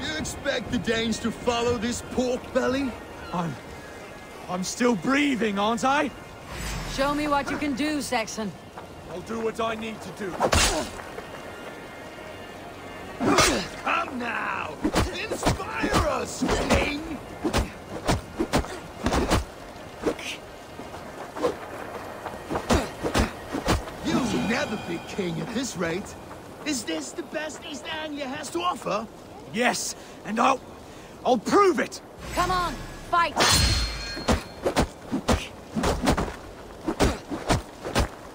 You expect the Danes to follow this pork belly? I'm still breathing, aren't I? Show me what you can do, Saxon. I'll do what I need to do. Come now! Inspire us, King! You'll never be king at this rate. Is this the best East Anglia has to offer? Yes, and I'll prove it! Come on, fight!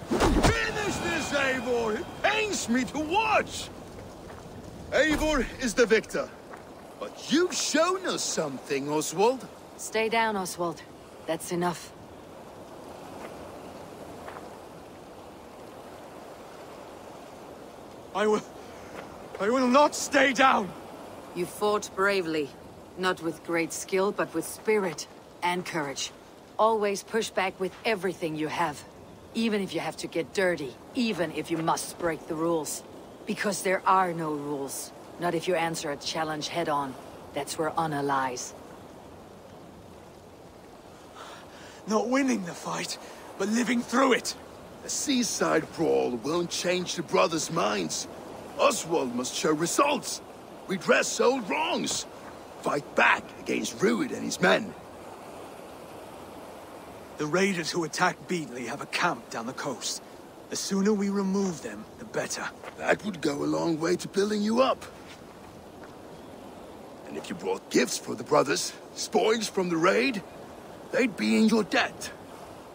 Finish this, Eivor! It pains me to watch! Eivor is the victor. But you've shown us something, Oswald. Stay down, Oswald. That's enough. I will not stay down! You fought bravely. Not with great skill, but with spirit and courage. Always push back with everything you have. Even if you have to get dirty. Even if you must break the rules. Because there are no rules. Not if you answer a challenge head-on. That's where honor lies. Not winning the fight, but living through it. A seaside brawl won't change the brothers' minds. Oswald must show results. Redress old wrongs. Fight back against Rued and his men. The raiders who attacked Beatley have a camp down the coast. The sooner we remove them, the better. That would go a long way to building you up. And if you brought gifts for the brothers, spoils from the raid, they'd be in your debt.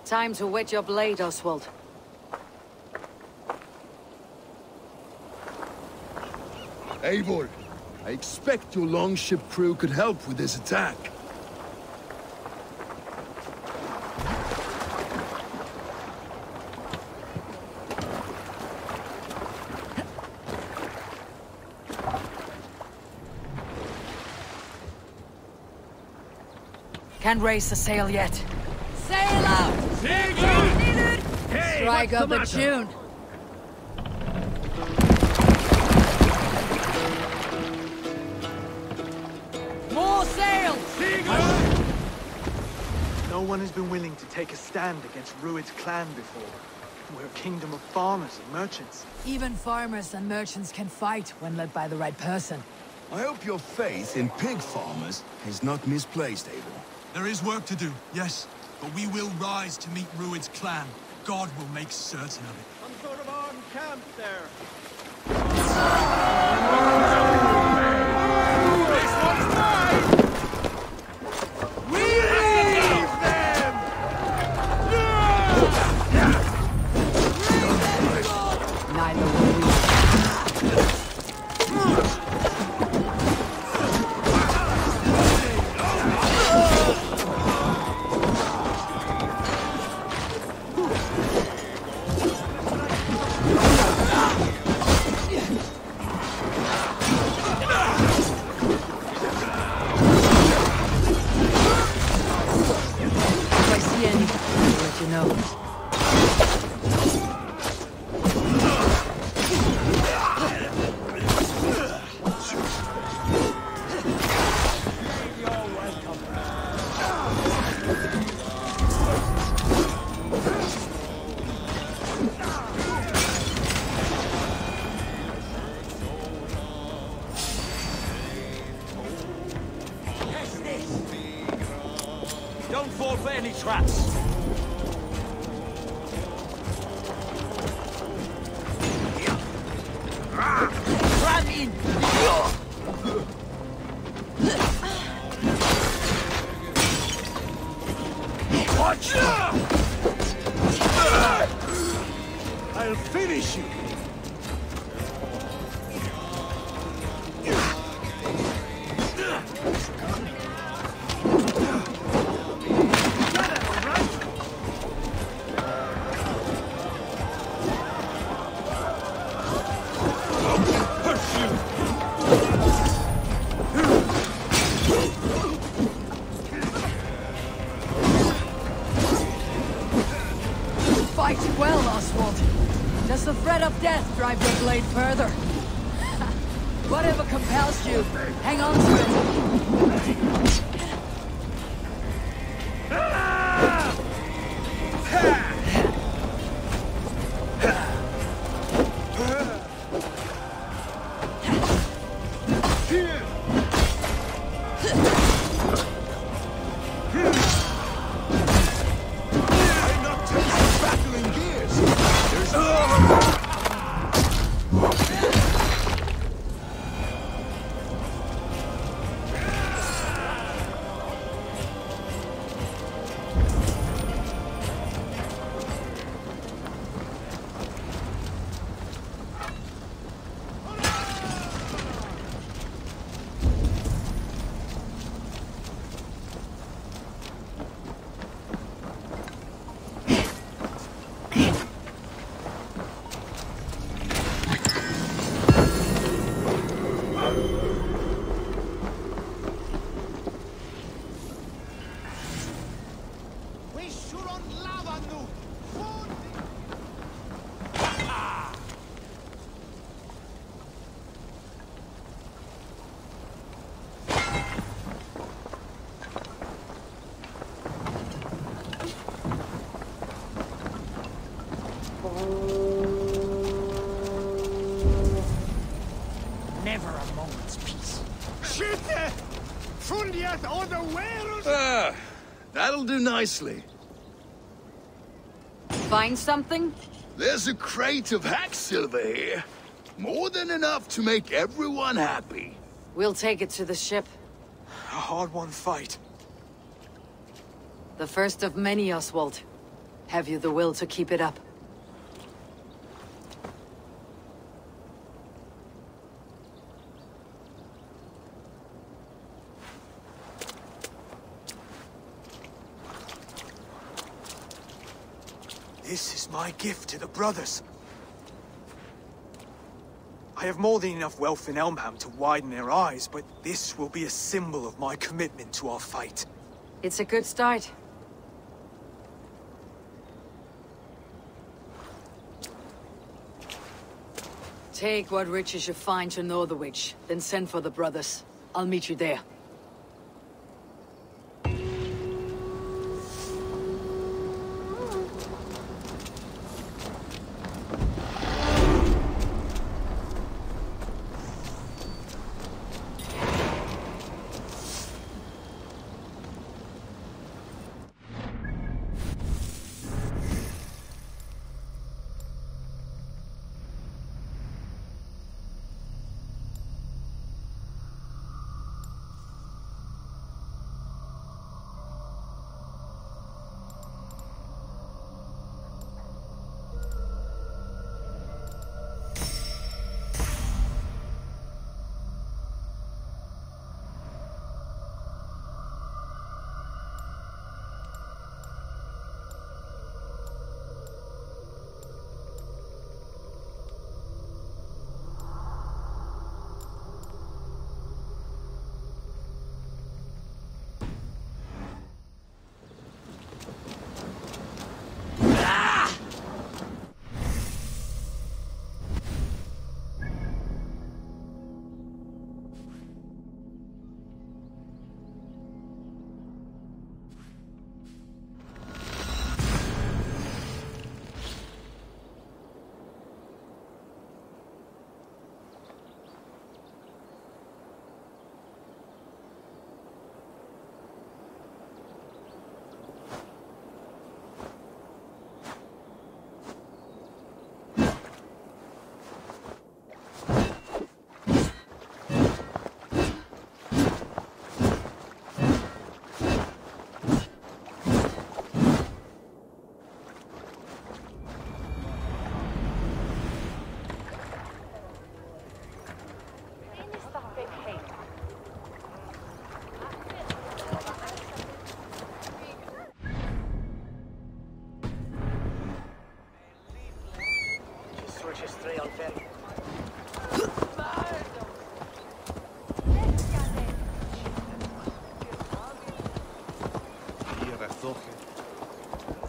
Time to wet your blade, Oswald. Eivor, I expect your longship crew could help with this attack. Can't raise the sail yet. Sail out! Hey, Strike what's up the a matter? tune. More sail! No one has been willing to take a stand against Rued's clan before. We're a kingdom of farmers and merchants. Even farmers and merchants can fight when led by the right person. I hope your faith in pig farmers is not misplaced, Eivor. There is work to do, yes. But we will rise to meet Rued's clan. God will make certain of it. Some sort of armed camp there. This one's mine! We leave them! Neither will we. finish you! Does the threat of death drive your blade further? Whatever compels you, hang on to it. Never a moment's peace. Schütte! Fundiert oder Wales? That'll do nicely. Find something? There's a crate of hack silver here. More than enough to make everyone happy. We'll take it to the ship. A hard-won fight. The first of many, Oswald. Have you the will to keep it up? This is my gift to the brothers. I have more than enough wealth in Elmham to widen their eyes, but this will be a symbol of my commitment to our fight. It's a good start. Take what riches you find to Northwich, then send for the brothers. I'll meet you there.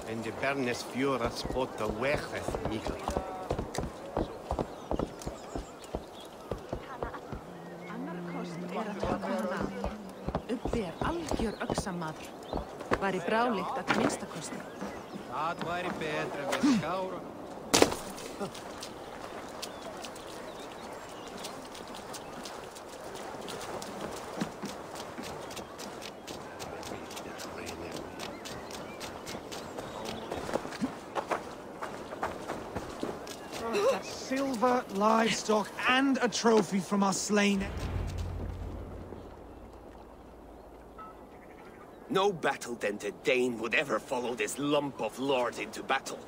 En de bernes fjuras spot de wegeth Mikael. Uppi algjör öxamaður. Væri bráleitt að minnstakosti. Það væri betra við skára. Silver, livestock, and a trophy from our slain. No battle-dented Dane would ever follow this lump of lord into battle.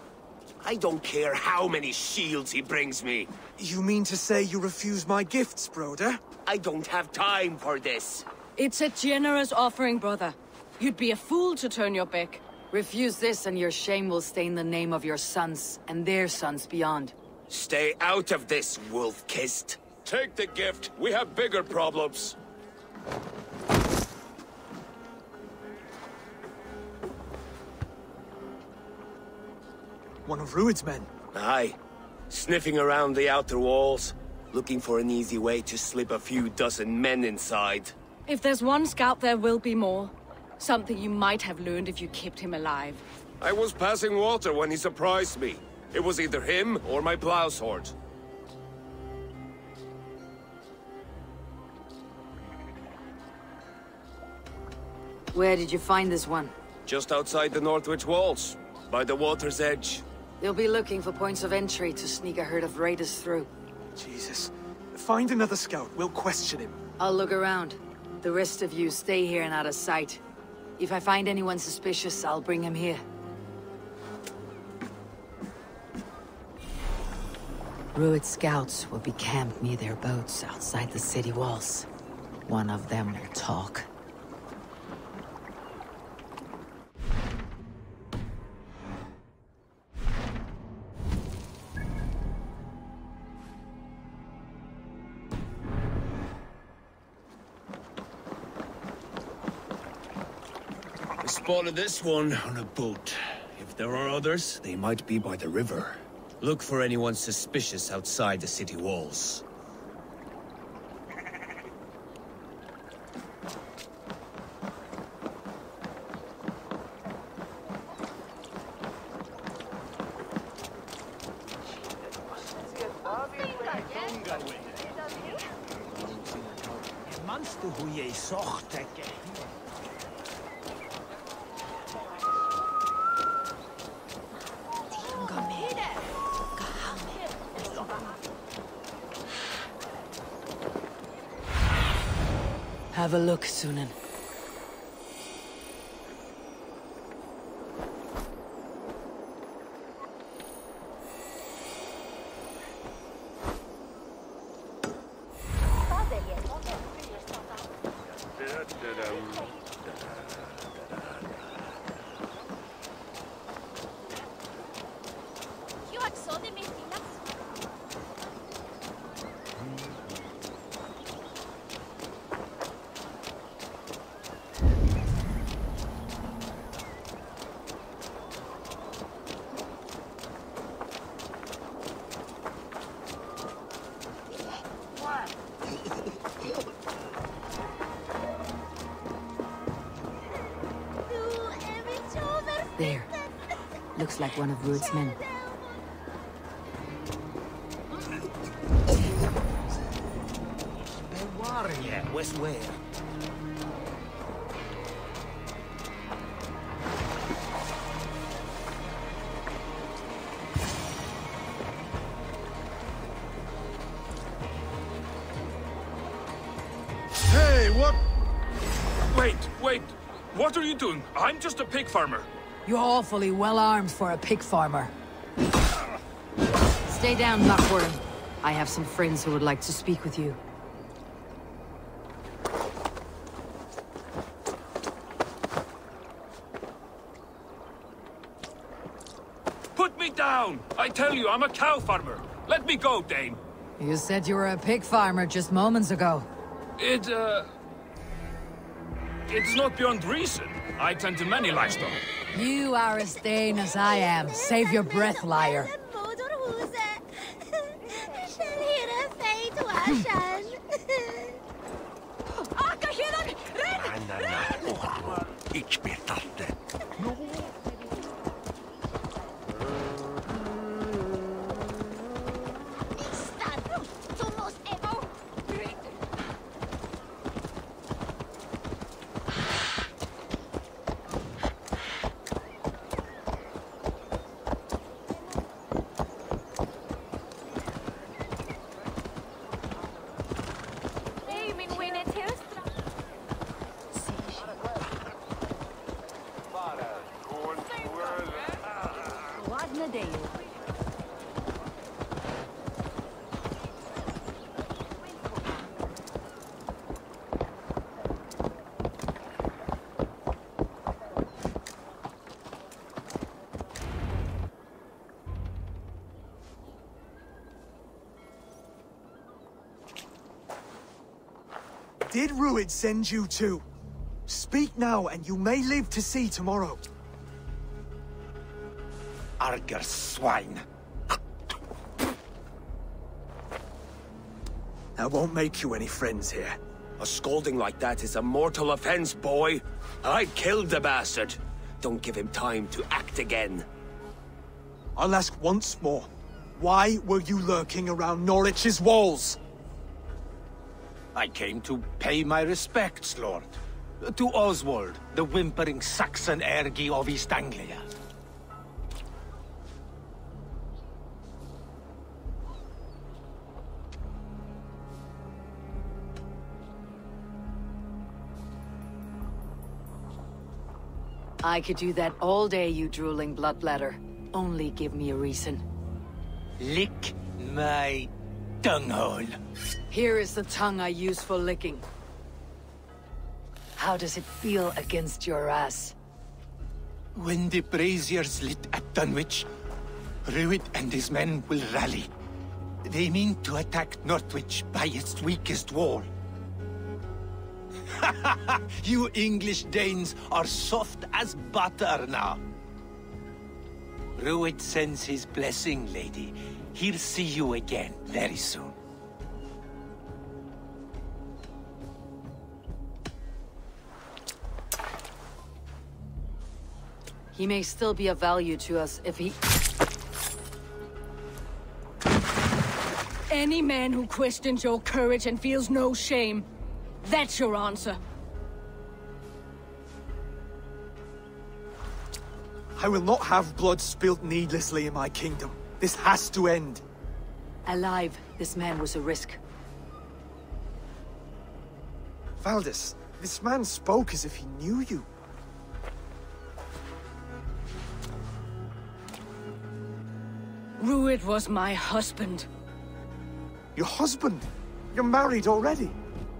I don't care how many shields he brings me. You mean to say you refuse my gifts, broder? I don't have time for this. It's a generous offering, brother. You'd be a fool to turn your back. Refuse this and your shame will stain the name of your sons and their sons beyond. Stay out of this, wolf-kissed. Take the gift. We have bigger problems. One of Rued's men. Aye. Sniffing around the outer walls, looking for an easy way to slip a few dozen men inside. If there's one scout, there will be more. Something you might have learned if you kept him alive. I was passing water when he surprised me. It was either him or my plow sword. Where did you find this one? Just outside the Northwich walls, by the water's edge. They'll be looking for points of entry to sneak a herd of raiders through. Jesus. Find another scout. We'll question him. I'll look around. The rest of you stay here and out of sight. If I find anyone suspicious, I'll bring him here. Rued scouts will be camped near their boats outside the city walls. One of them will talk. I spotted this one on a boat. If there are others, they might be by the river. Look for anyone suspicious outside the city walls. Have a look, Sunan. There. Looks like one of Rued's men. West where? Hey, what? Wait. What are you doing? I'm just a pig farmer. You're awfully well armed for a pig farmer. Stay down, Muckworm. I have some friends who would like to speak with you. Put me down! I tell you, I'm a cow farmer. Let me go, Dane. You said you were a pig farmer just moments ago. It's not beyond reason. I tend to many livestock. You are as Dane as I am. Save your breath, liar. Did Ruid send you too? Speak now, and you may live to see tomorrow. Arger swine. I won't make you any friends here. A scolding like that is a mortal offense, boy. I killed the bastard. Don't give him time to act again. I'll ask once more. Why were you lurking around Norwich's walls? I came to pay my respects, Lord. To Oswald, the whimpering Saxon ergi of East Anglia. I could do that all day, you drooling bloodbladder. Only give me a reason. Lick my tonguehole. Here is the tongue I use for licking. How does it feel against your ass? When the braziers lit at Dunwich, Ruid and his men will rally. They mean to attack Northwich by its weakest wall. You English Danes are soft as butter now. Ruid sends his blessing, lady. He'll see you again very soon. He may still be of value to us if he... Any man who questions your courage and feels no shame. That's your answer. I will not have blood spilt needlessly in my kingdom. This has to end. Alive, this man was a risk. Valdis, this man spoke as if he knew you. Ruid was my husband. Your husband? You're married already?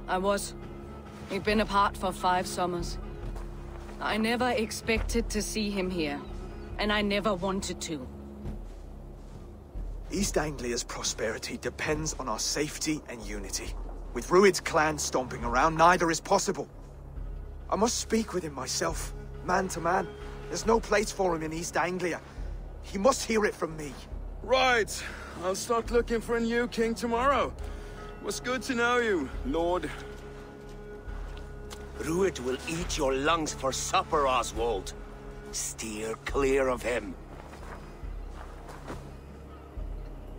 I was. We've been apart for 5 summers. I never expected to see him here, and I never wanted to. East Anglia's prosperity depends on our safety and unity. With Ruid's clan stomping around, neither is possible. I must speak with him myself, man to man. There's no place for him in East Anglia. He must hear it from me. Right. I'll start looking for a new king tomorrow. Was good to know you, Lord. Ruid will eat your lungs for supper, Oswald. Steer clear of him.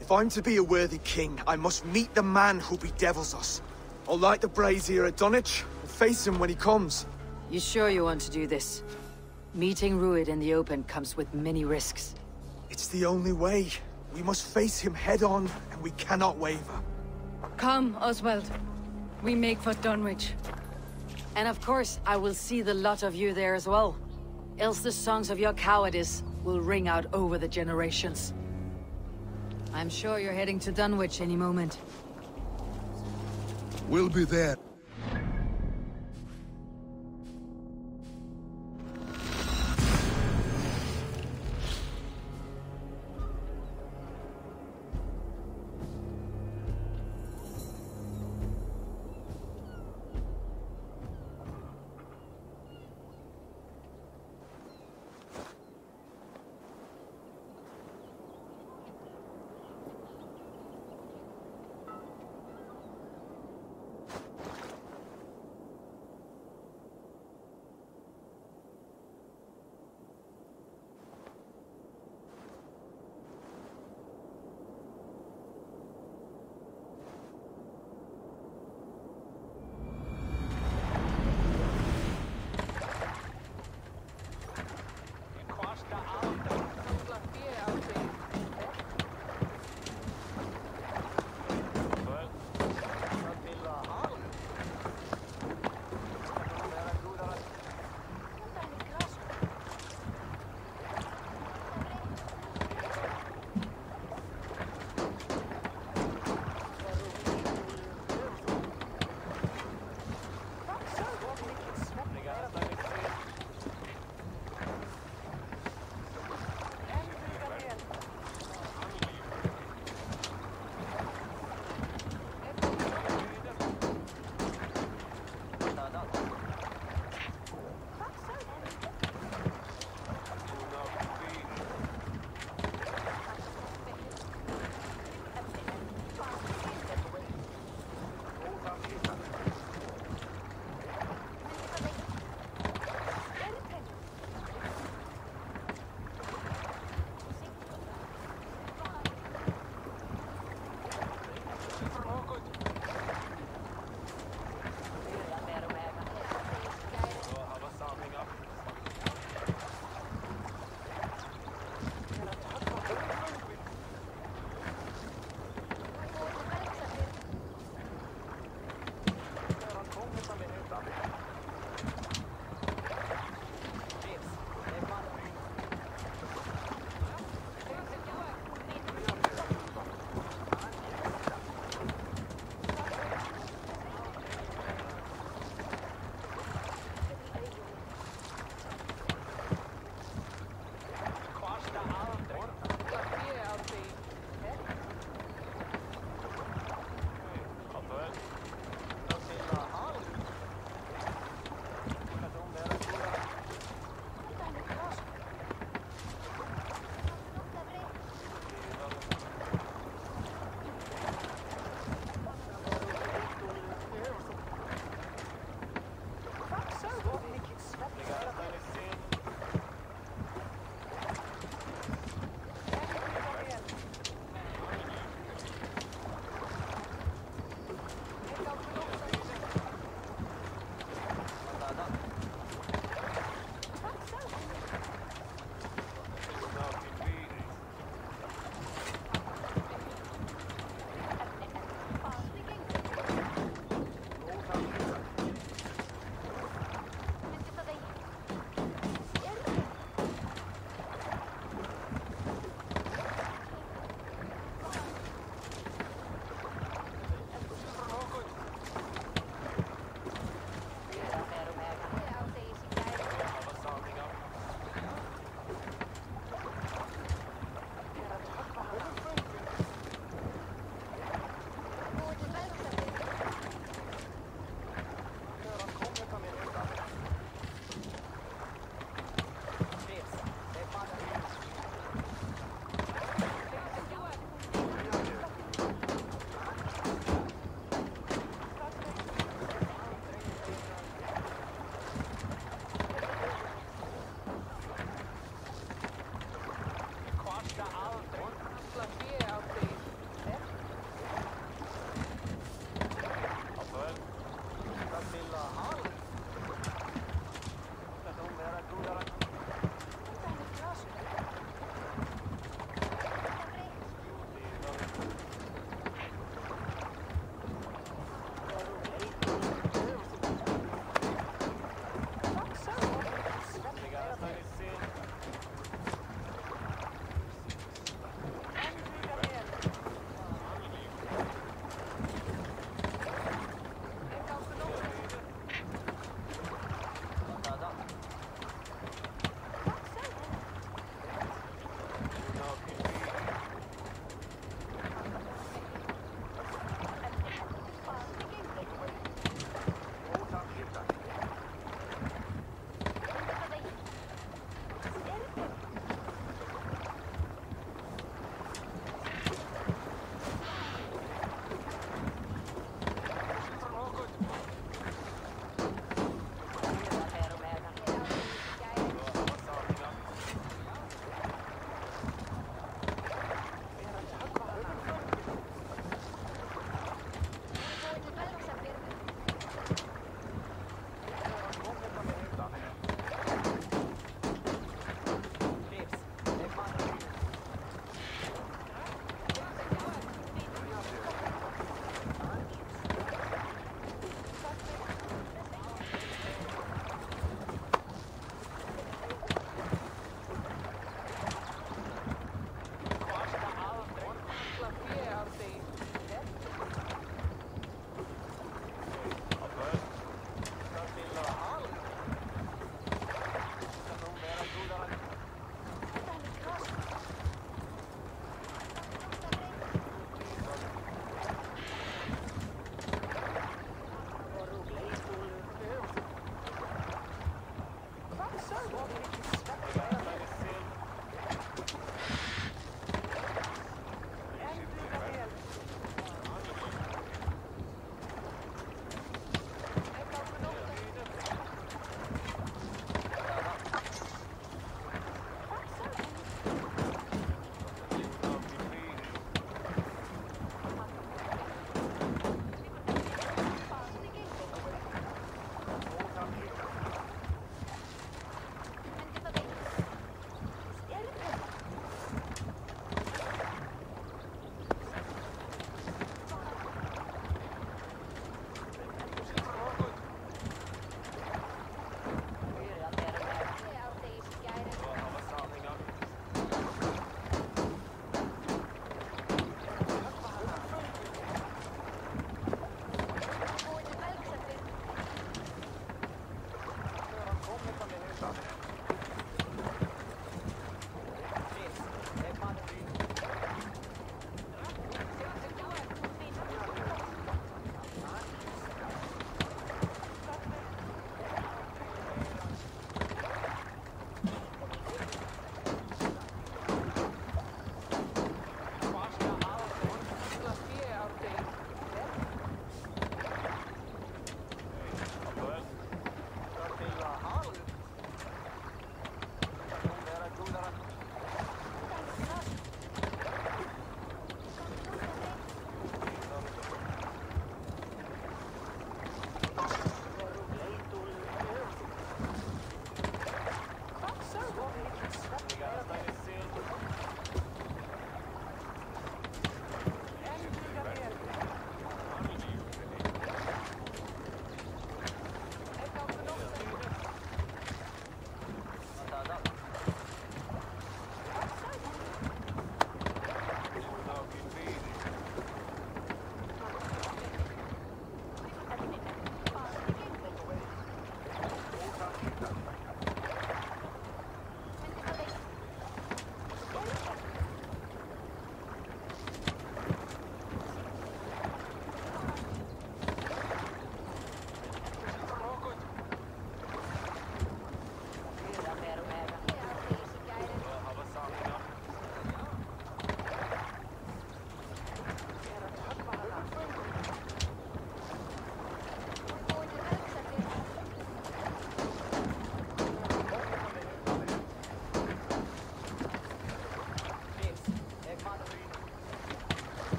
If I'm to be a worthy king, I must meet the man who bedevils us. I'll light the brazier at Dunwich and face him when he comes. You sure you want to do this? Meeting Ruid in the open comes with many risks. It's the only way. We must face him head-on, and we cannot waver. Come, Oswald. We make for Dunwich. And of course, I will see the lot of you there as well. Else the songs of your cowardice will ring out over the generations. I'm sure you're heading to Dunwich any moment. We'll be there.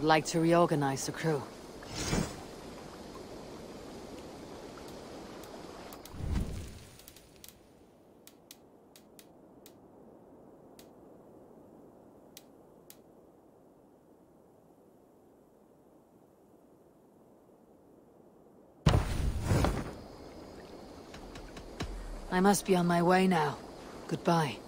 like to reorganize the crew. I must be on my way now. Goodbye.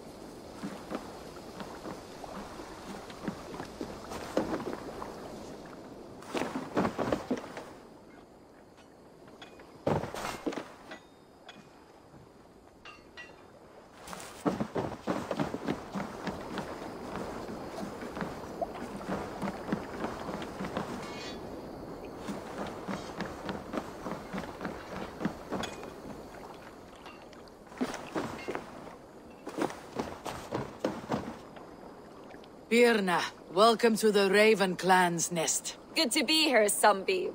Birna, welcome to the Raven Clan's nest. Good to be here, Sunbeam.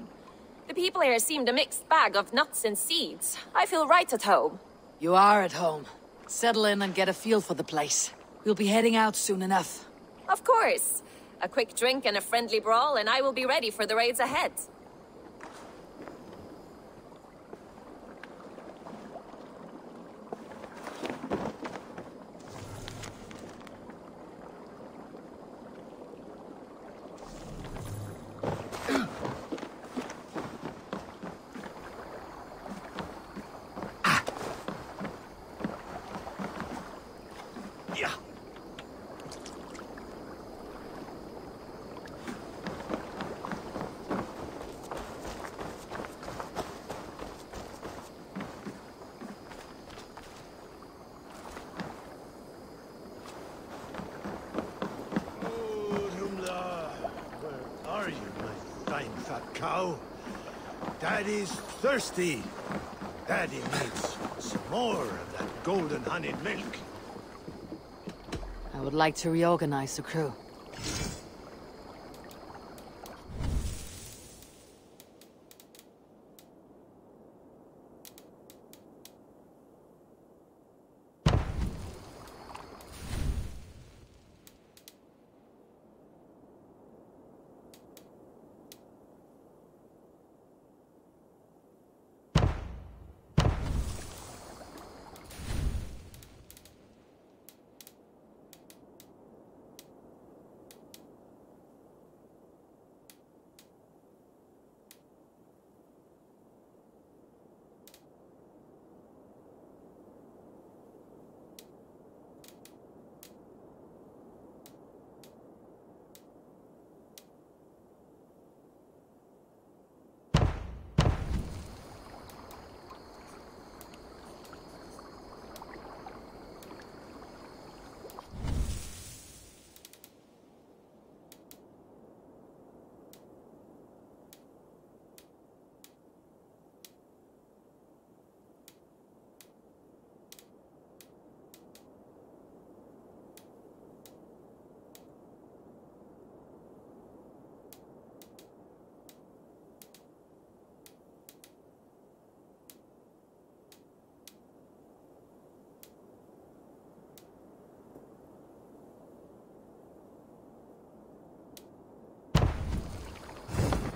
The people here seemed a mixed bag of nuts and seeds. I feel right at home. You are at home. Settle in and get a feel for the place. We'll be heading out soon enough. Of course. A quick drink and a friendly brawl, and I will be ready for the raids ahead. Cow. Daddy's thirsty. Daddy needs some more of that golden honeyed milk. I would like to reorganize the crew.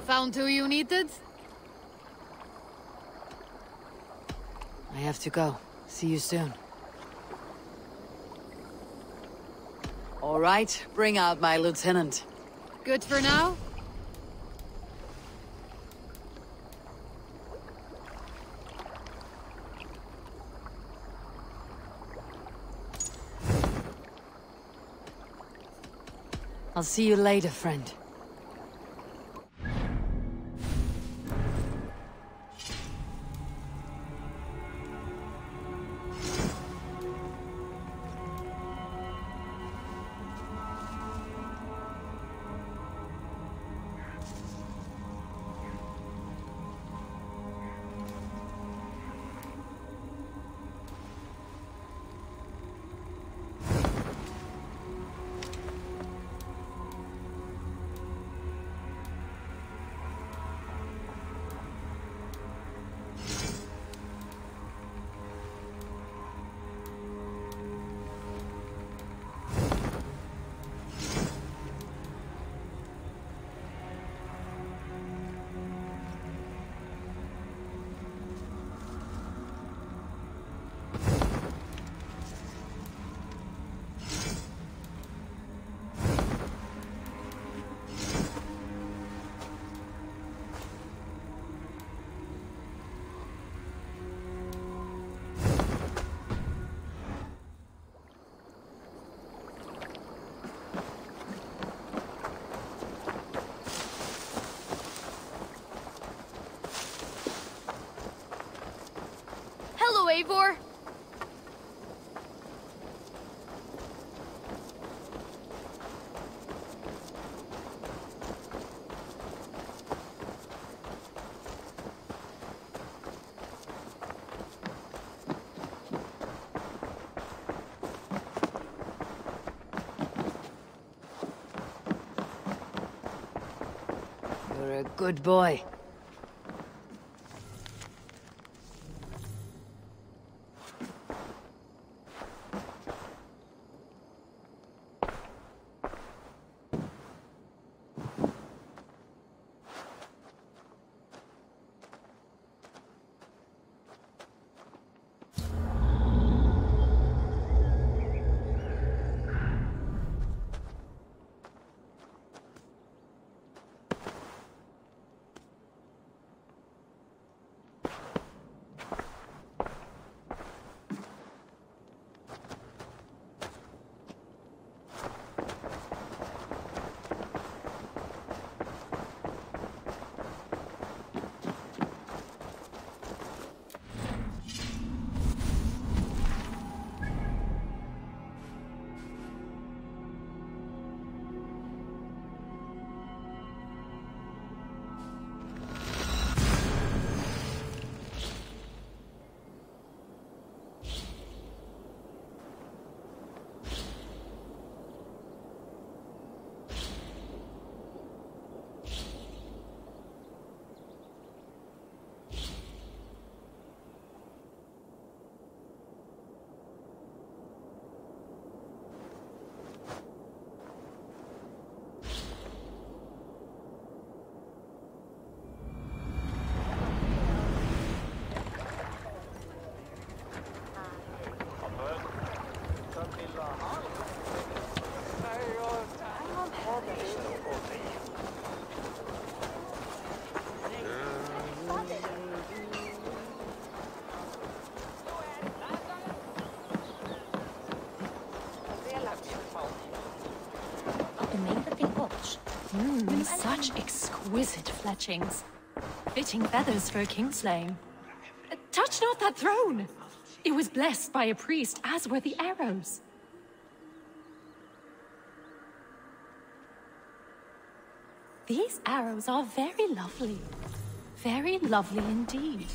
Found who you needed? I have to go. See you soon. All right, bring out my lieutenant. Good for now? I'll see you later, friend. Eivor. You're a good boy. Such exquisite fletchings. Fitting feathers for a kingslaying. Touch not that throne! It was blessed by a priest, as were the arrows. These arrows are very lovely. Very lovely indeed.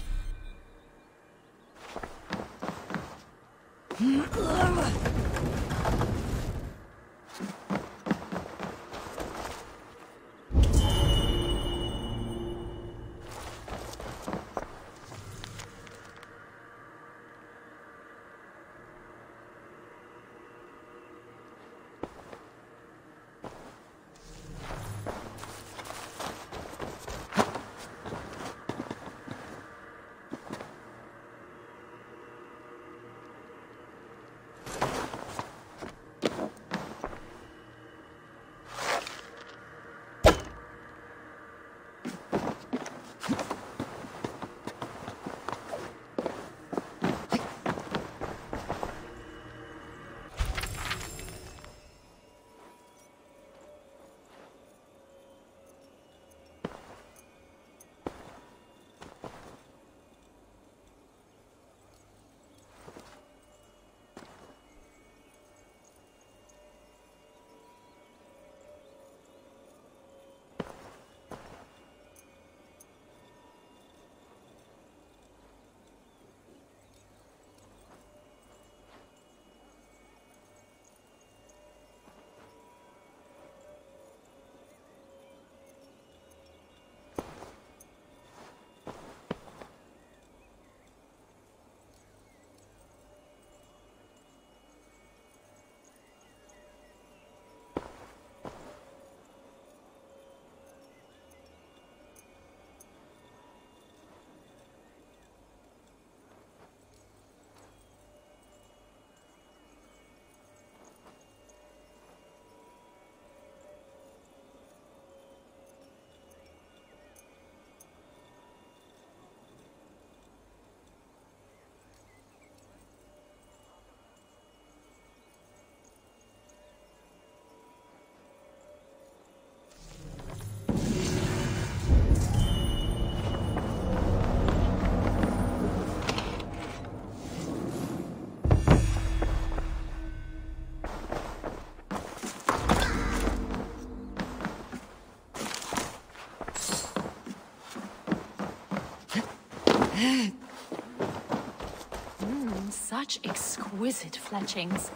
Such exquisite fletchings.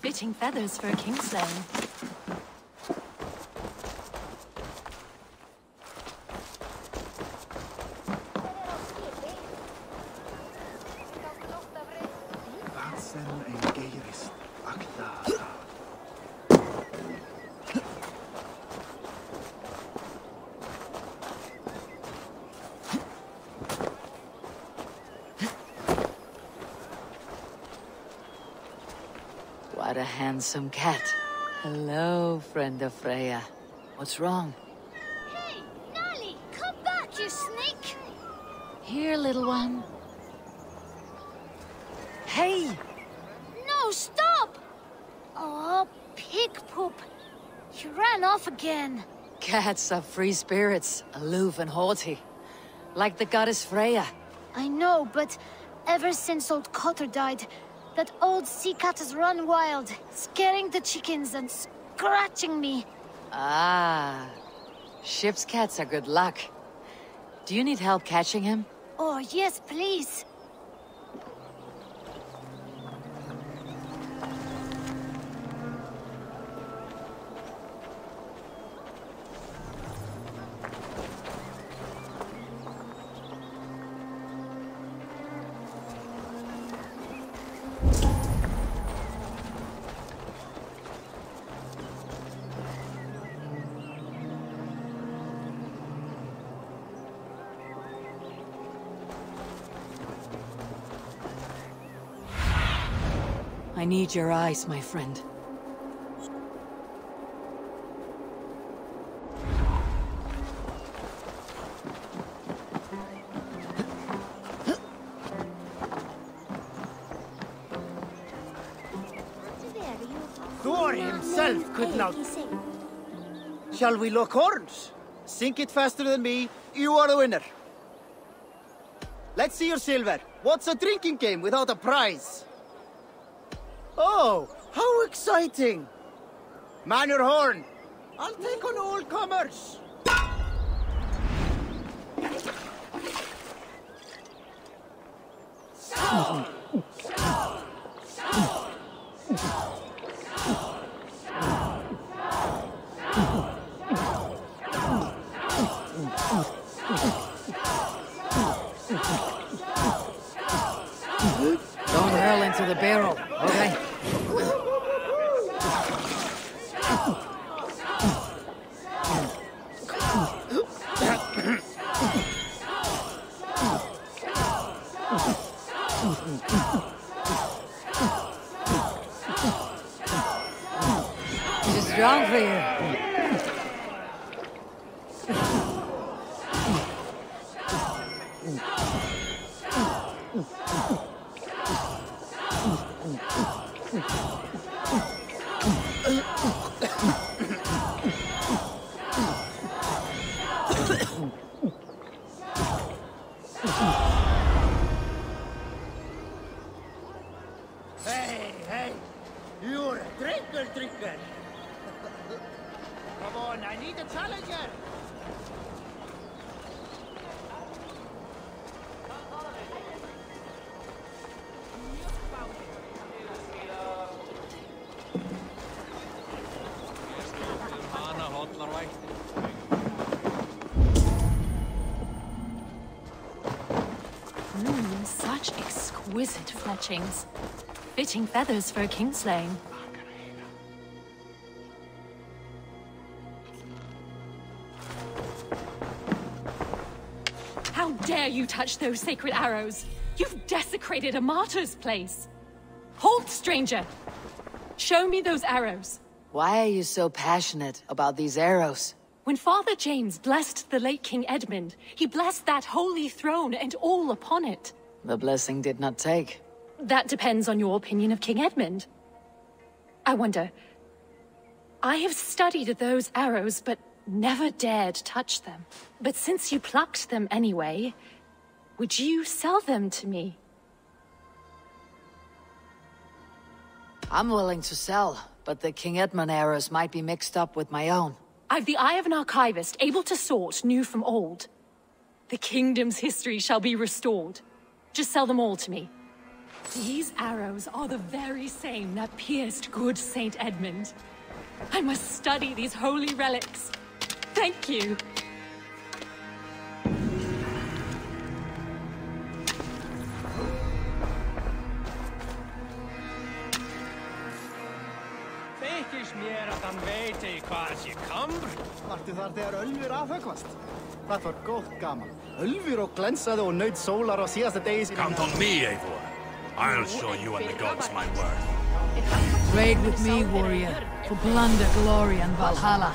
Fitting feathers for a kingslaying. What a handsome cat. Hello, friend of Freya. What's wrong? Hey, Nali, come back, you snake! Here, little one. Hey! No, stop! Oh, pig poop. You ran off again. Cats are free spirits, aloof and haughty. Like the goddess Freya. I know, but ever since old Cotter died, that old sea cat has run wild, scaring the chickens and scratching me. Ah, ship's cats are good luck. Do you need help catching him? Oh, yes, please. I need your eyes, my friend. Thor himself could not. Shall we lock horns? Sink it faster than me, you are the winner. Let's see your silver. What's a drinking game without a prize? Oh, how exciting! Man your horn! I'll take on all comers! Don't hurl into the barrel, okay? Too strong for you. Hey, you're a drinker. Come on, I need a challenger. Such exquisite fletchings. Fitting feathers for a kingslaying. How dare you touch those sacred arrows? You've desecrated a martyr's place. Hold, stranger! Show me those arrows. Why are you so passionate about these arrows? When Father James blessed the late King Edmund, he blessed that holy throne and all upon it. The blessing did not take. That depends on your opinion of King Edmund. I wonder... I have studied those arrows, but never dared touch them. But since you plucked them anyway, would you sell them to me? I'm willing to sell, but the King Edmund arrows might be mixed up with my own. I've the eye of an archivist, able to sort new from old. the kingdom's history shall be restored. Just sell them all to me. These arrows are the very same that pierced good Saint Edmund. I must study these holy relics. Thank you. Þykist mér að hann veit ei hvað sé kamr. Vartu þar þegar Ölfur afhöggvast? Það var gott gaman. Ölfur og glensaði og naut sólar á síðasta degi sinni. Count on me, Eivor. I'll show you and the gods my worth. Trade with me, warrior, for plunder, glory, and Valhalla.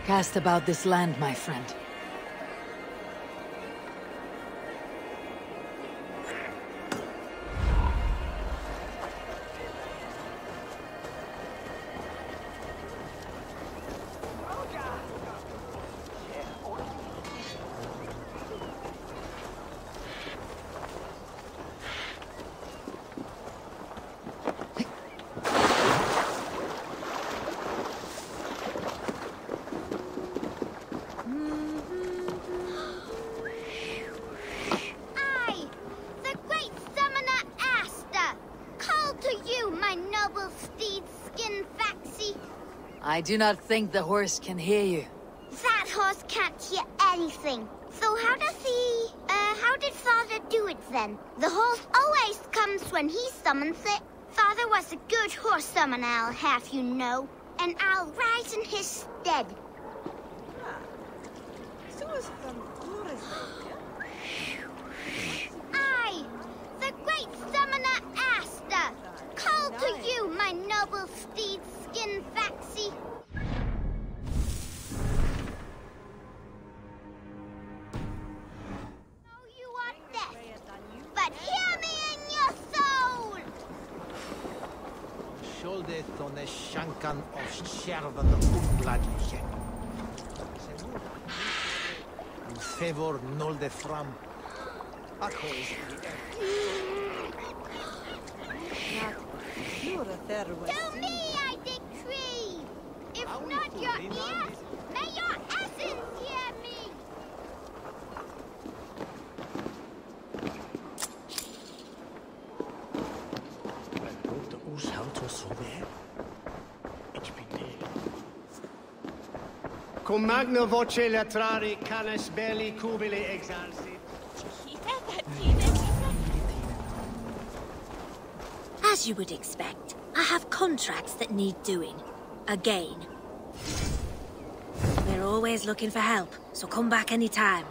Cast about this land, my friend. I do not think the horse can hear you. That horse can't hear anything. So how did Father do it then? The horse always comes when he summons it. Father was a good horse summoner, I'll have you know. And I'll ride in his stead. I, the great summoner Asta, call to you, my noble steed, Skin Faxi. Oh, you are deaf, but hear me in your soul! Skjoldet on the shankan of Shervan Ungladliche. In favor nolde fram. To me I decree! If not your ears, may your essence hear me! Cum magna voce latrari canis belli cubili exalsi. As you would expect, I have contracts that need doing. Again. We're always looking for help, so come back anytime.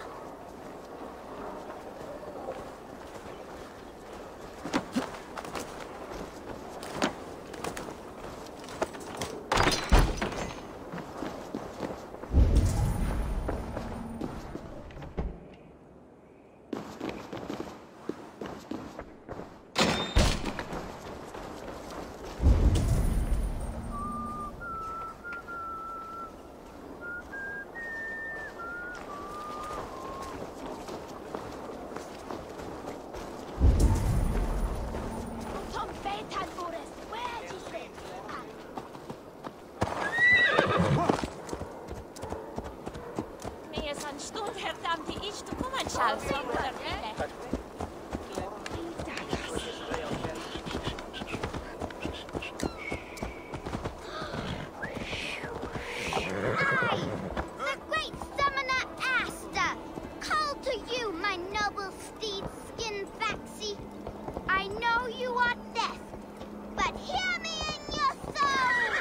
hear me in your soul!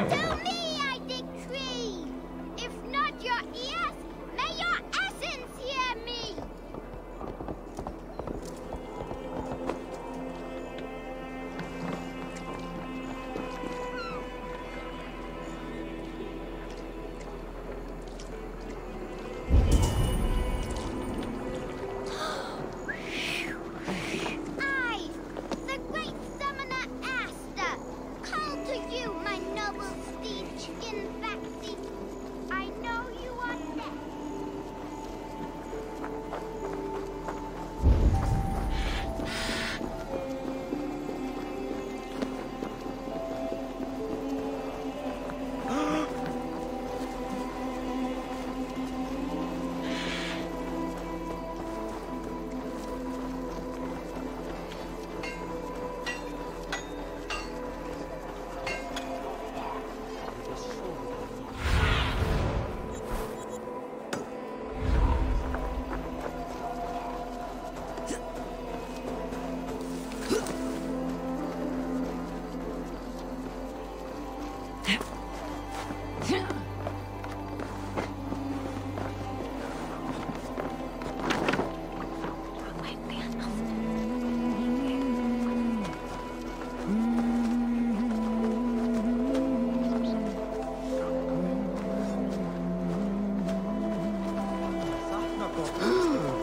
To me I decree! If not your ears, may your essence hear me! I, the great summoner Asta, call to you, my noble steed, in Vaxi. I know you are dead.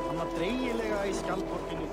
Hann var dreigilega í skjaldborginni.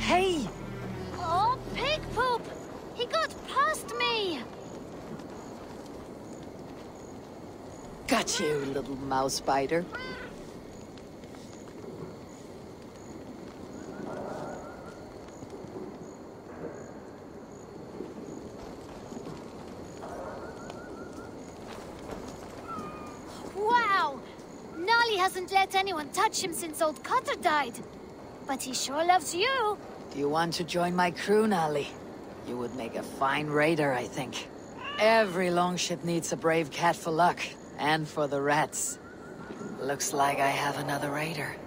Hey! Oh, pig poop! He got past me! Got you, little mouse spider. Wow! Nolly hasn't let anyone touch him since old Cutter died. But he sure loves you. Do you want to join my crew, Nolly? You would make a fine raider, I think. Every longship needs a brave cat for luck, and for the rats. Looks like I have another raider.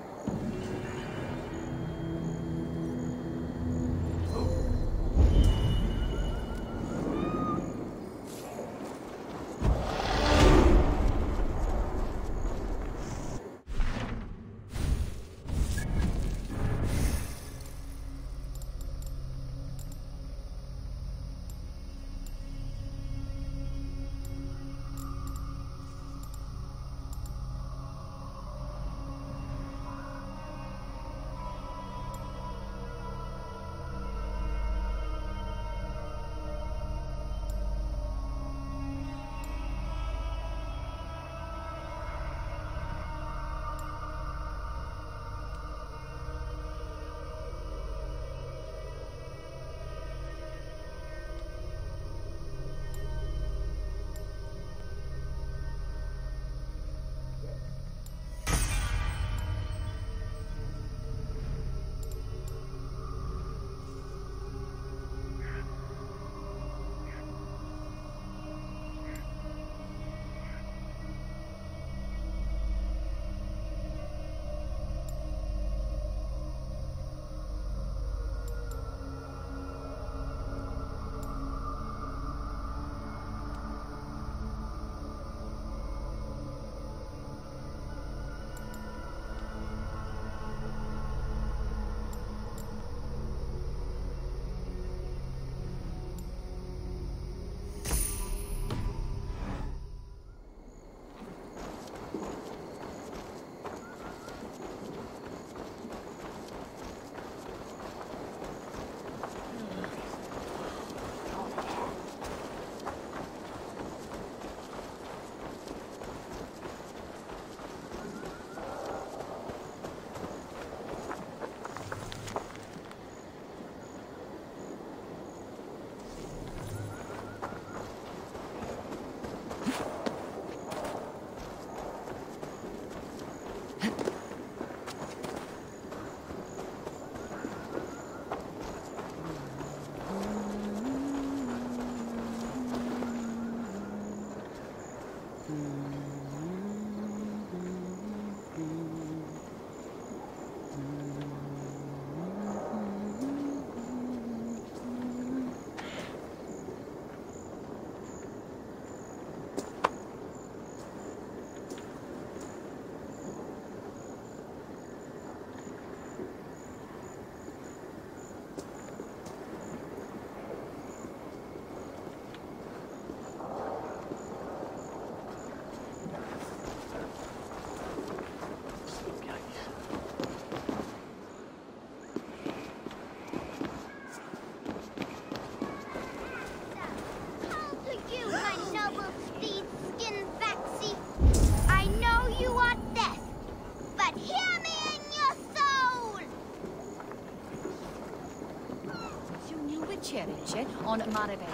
On Maribel.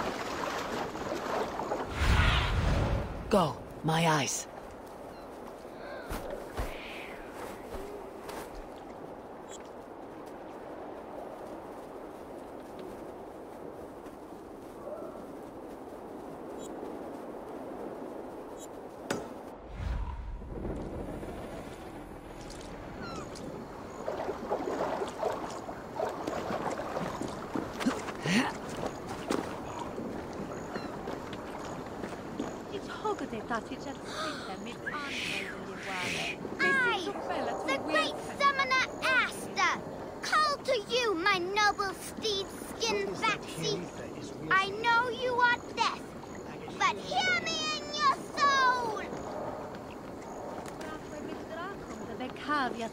Go, my eyes. The great summoner Asta! Call to you, my noble steed-skinned Vaxi! I know you are death, but hear me in your soul!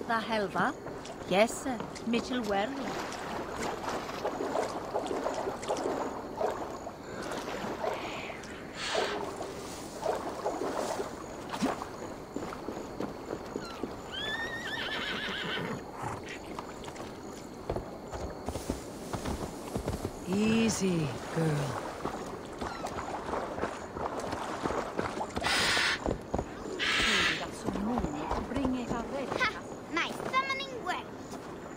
The Helva? Yes, sir. Mitchell Werley. Easy, girl. Ha! My summoning worked!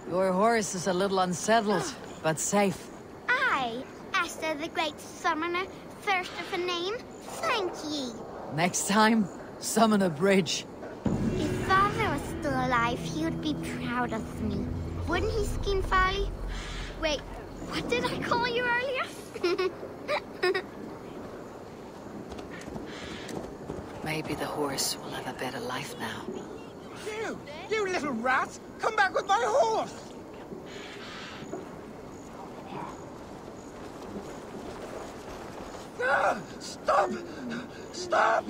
Your horse is a little unsettled, but safe. I, Asta the great summoner, first of a name, thank ye. Next time, summon a bridge. If Father was still alive, he would be proud of me. Wouldn't he, Skin Folly? Wait, what did I call you earlier? Maybe the horse will have a better life now. You little rat! Come back with my horse! Ah, stop! Stop!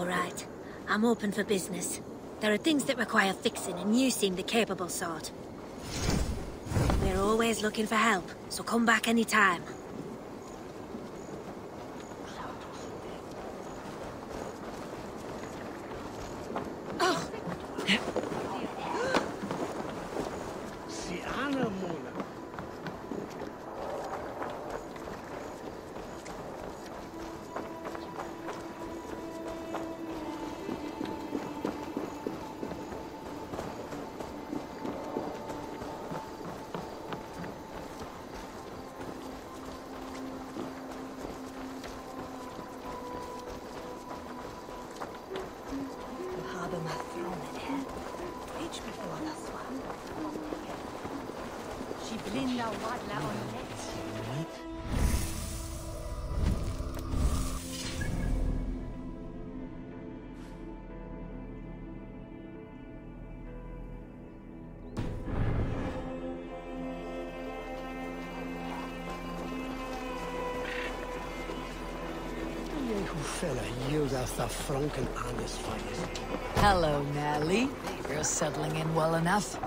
All right. I'm open for business. There are things that require fixing, and you seem the capable sort. We're always looking for help, so come back anytime. Hello, Nelly. You're settling in well enough.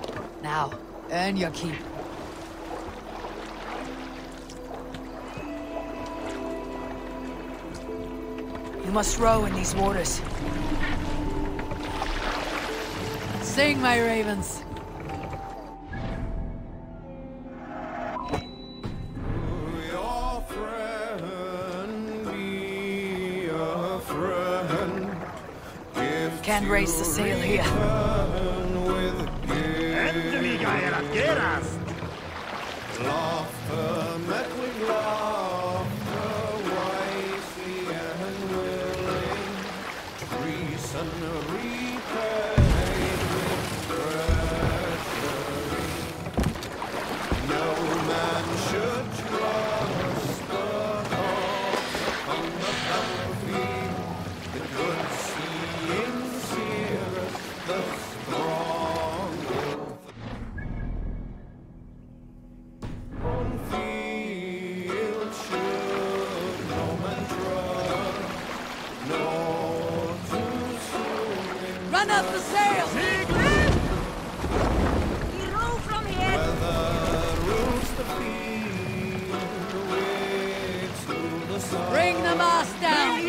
Now, earn your keep. You must row in these waters. Sing, my ravens. Can't raise the sail here. Run up the sail! We row from here! Bring the mast down!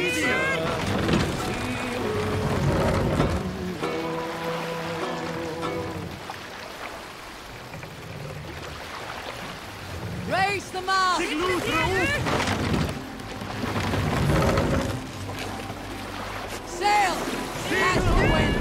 Raise the mast! Sail! Catch the wind!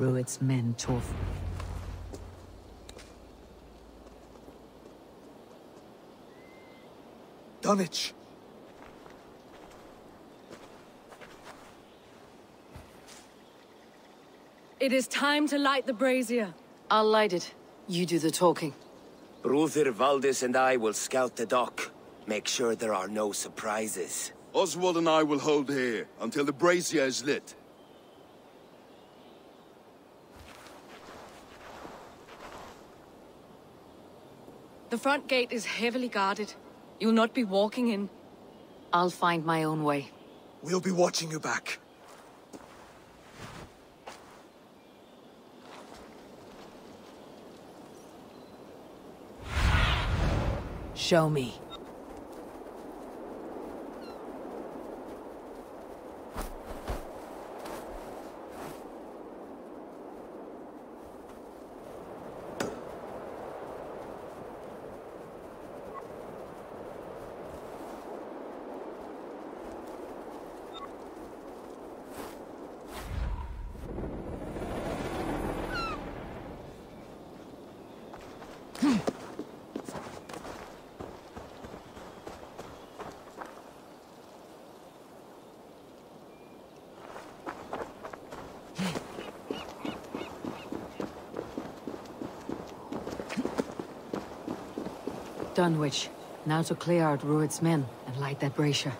Rued's men tore. Dunwich! It is time to light the brazier. I'll light it. You do the talking. Brother Valdis and I will scout the dock. Make sure there are no surprises. Oswald and I will hold here until the brazier is lit. The front gate is heavily guarded. You'll not be walking in. I'll find my own way. We'll be watching you back. Show me. Dunwich. Now to clear out Rued's men and light that brazier.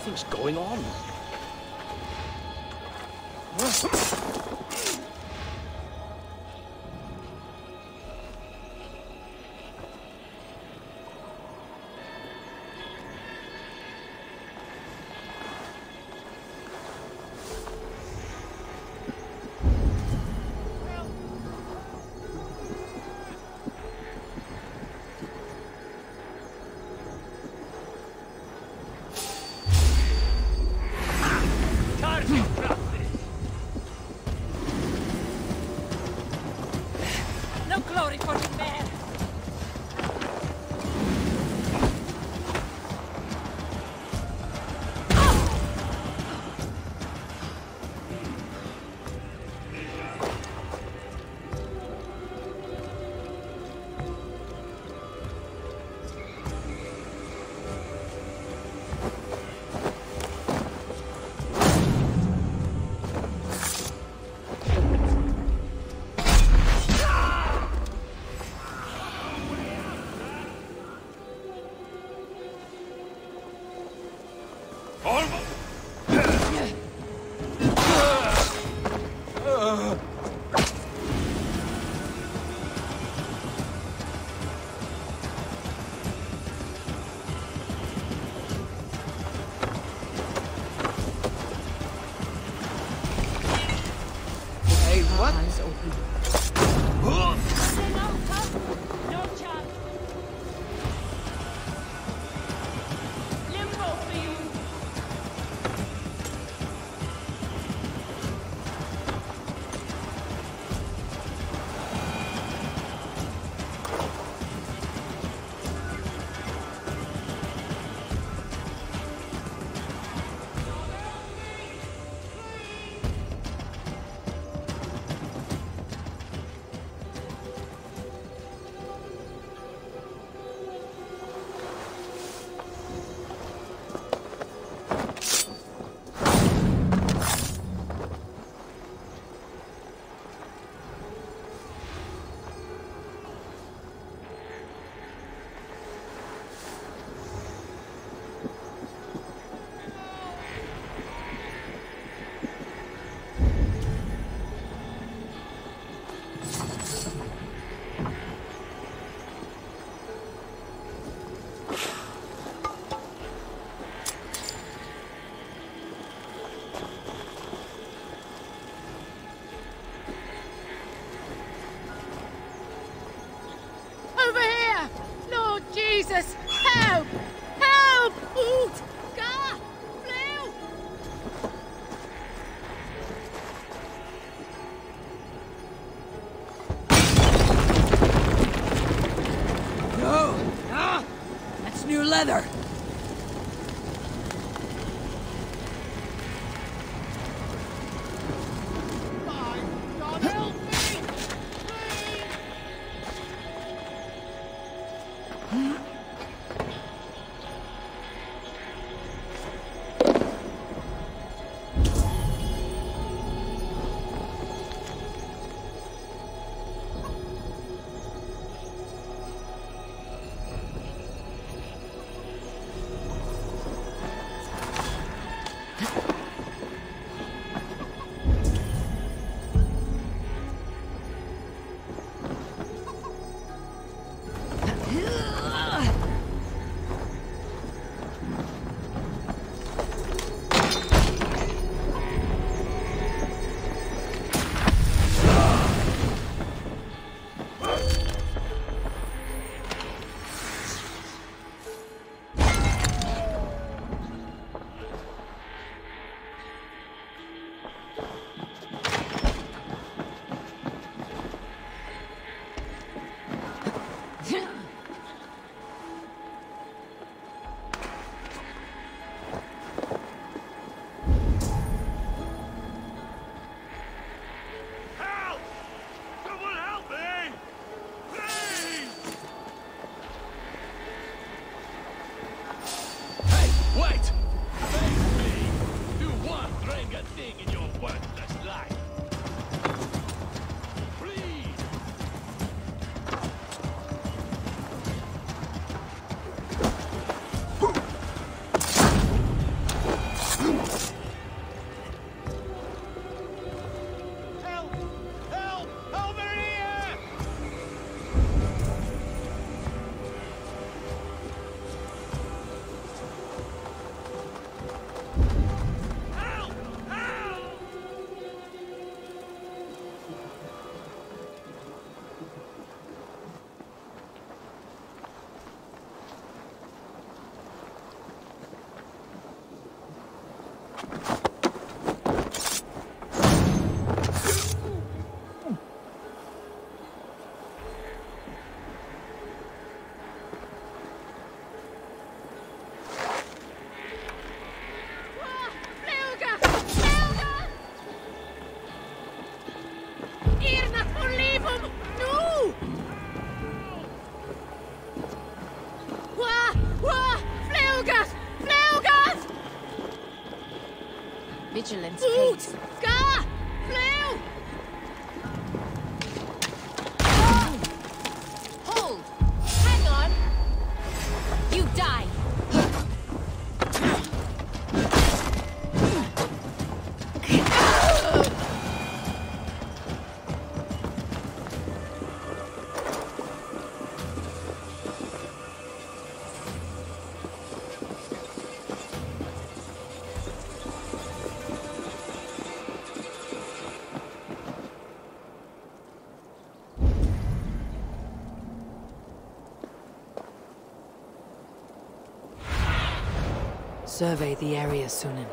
Nothing's going on. No glory for the man. Eyes open. No chance. Limbo for you. Over here! Lord Jesus! Help! Help! Oot! Gar! Blue! No! Ah! That's new leather! God help me! vigilant, Oot! Kate. Gar! Flew! Hold! Hang on! You die! Survey the area, Sunan.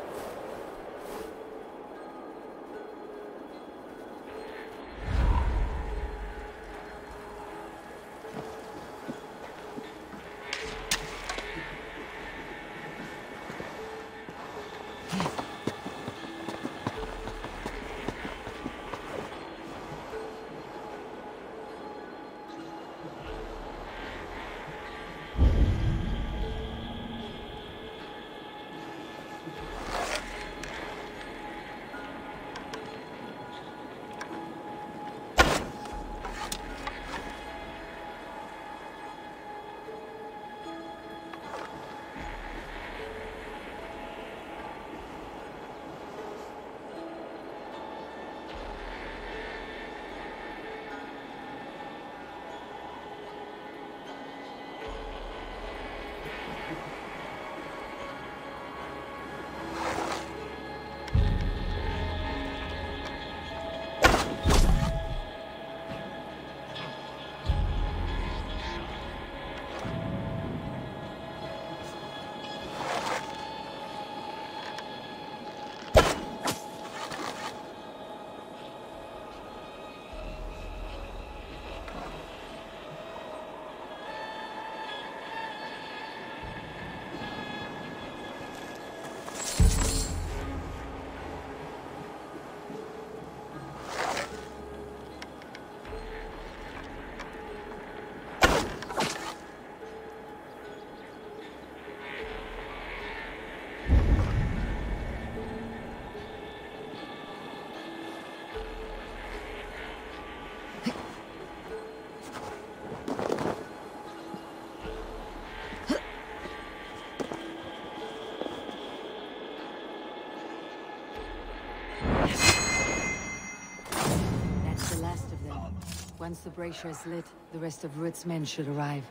Once the brazier is lit, the rest of Root's men should arrive.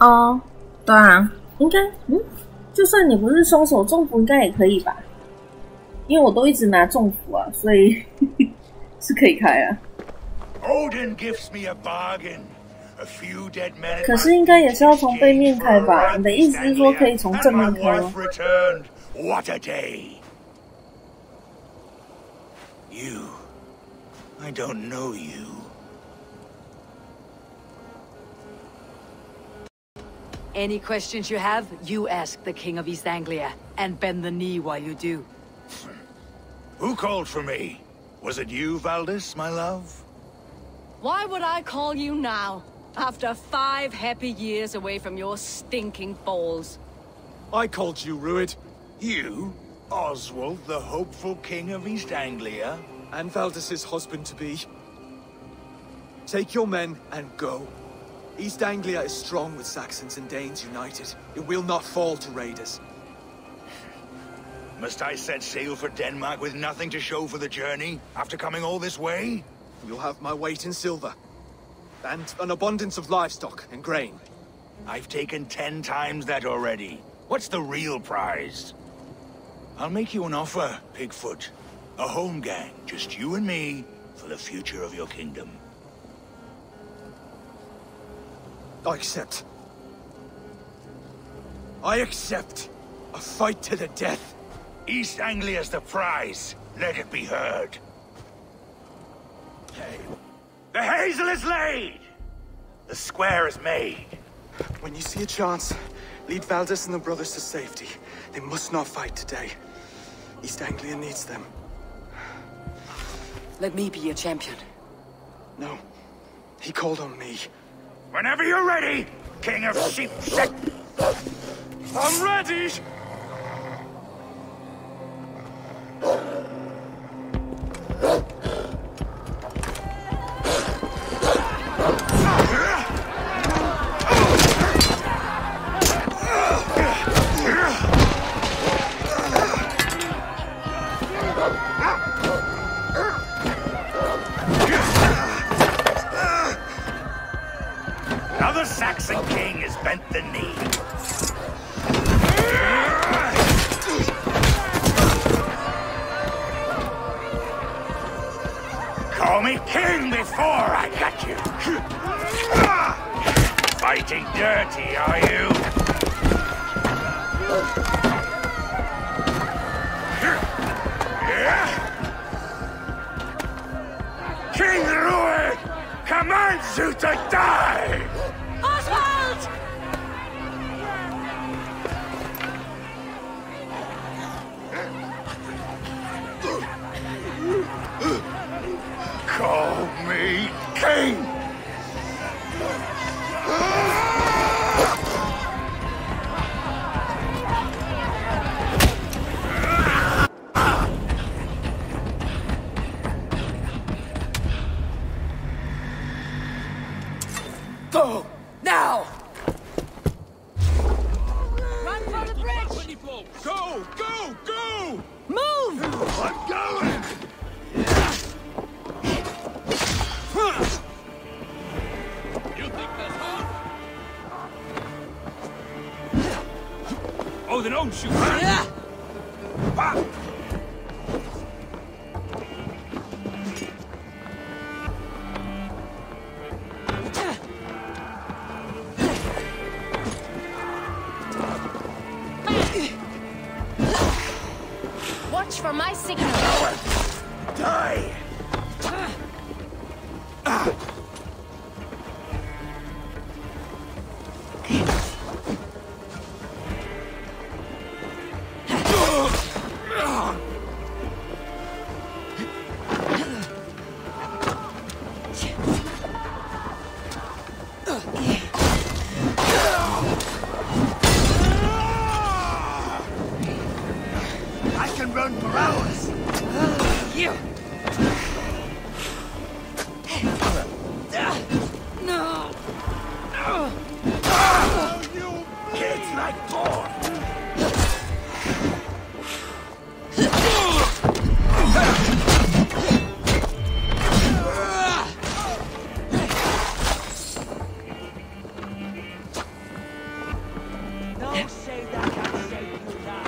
哦，对啊，应该，就算你不是双手中符，应该也可以吧？因为我都一直拿中符啊，所以是可以开啊。Odin gives me a bargain. A few dead men. 可是应该也是要从背面开吧？你的意思是说可以从正面开吗 ？What a day! You, I don't know you. Any questions you have, you ask the King of East Anglia, and bend the knee while you do. Who called for me? Was it you, Valdis, my love? Why would I call you now, after 5 happy years away from your stinking balls? I called you, Rued. You? Oswald, the hopeful King of East Anglia? And Valdis's husband-to-be. Take your men and go. East Anglia is strong with Saxons and Danes united. It will not fall to raiders. Must I set sail for Denmark with nothing to show for the journey, after coming all this way? You'll have my weight in silver. And an abundance of livestock and grain. I've taken 10 times that already. What's the real prize? I'll make you an offer, Pigfoot. A home gang, just you and me, for the future of your kingdom. I accept. I accept. A fight to the death. East Anglia's the prize. Let it be heard. The hazel is laid! The square is made. When you see a chance, lead Valdis and the brothers to safety. They must not fight today. East Anglia needs them. Let me be your champion. No. He called on me. Whenever you're ready, King of Sheep Set. I'm ready! Another Saxon king has bent the knee. Call me king before I got you. Fighting dirty, are you? King Rued commands you to die! Oswald! Call me king! Go! Now! Run for the bridge! Go! Go! Go! Move! I'm going! You think that's hard? Oh, then don't shoot! Watch for my signal. Die! I can run for hours! You! No! Kids like pork! Don't say that can save you now.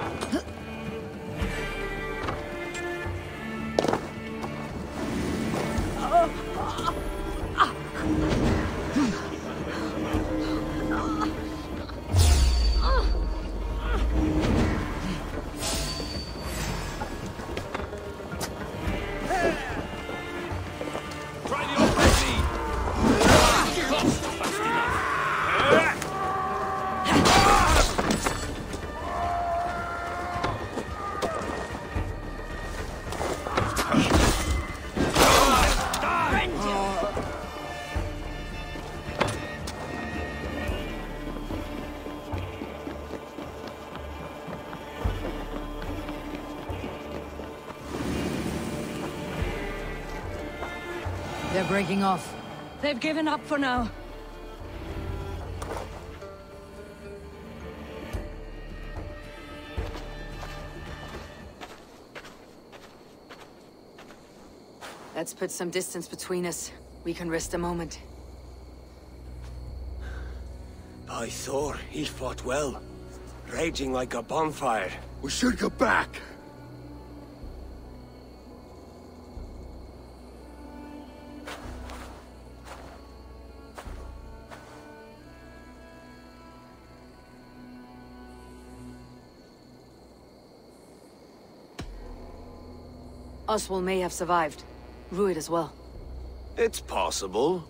Try the offensive! Fast enough. They're breaking off. They've given up for now. Let's put some distance between us. We can rest a moment. By Thor, he fought well. Raging like a bonfire. We should go back. Oswald may have survived. Rued as well. It's possible.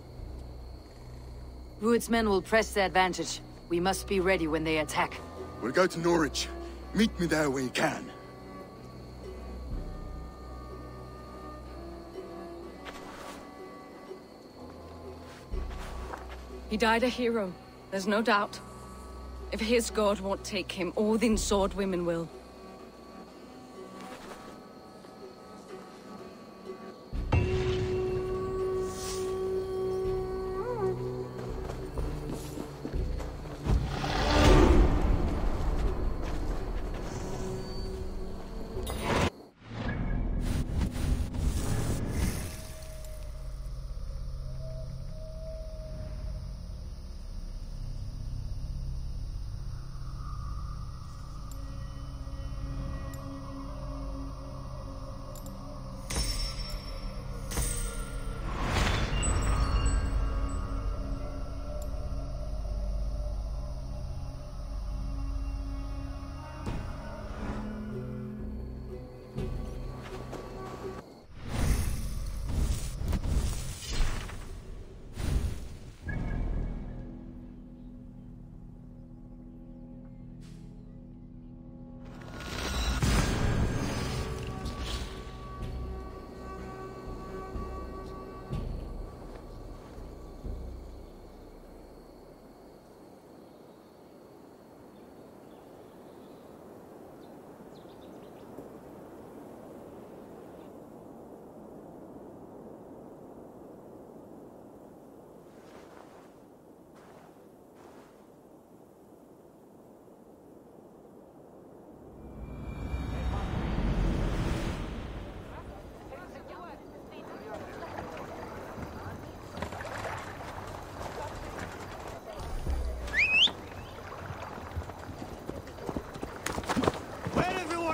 Rued's men will press the advantage. We must be ready when they attack. We'll go to Norwich. Meet me there when you can. He died a hero, there's no doubt. If his god won't take him, Odin's sword women will.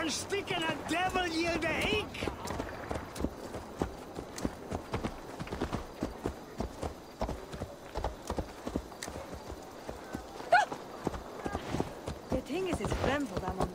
Speaking of devil, you the hink! The thing is, it's flammable, that one.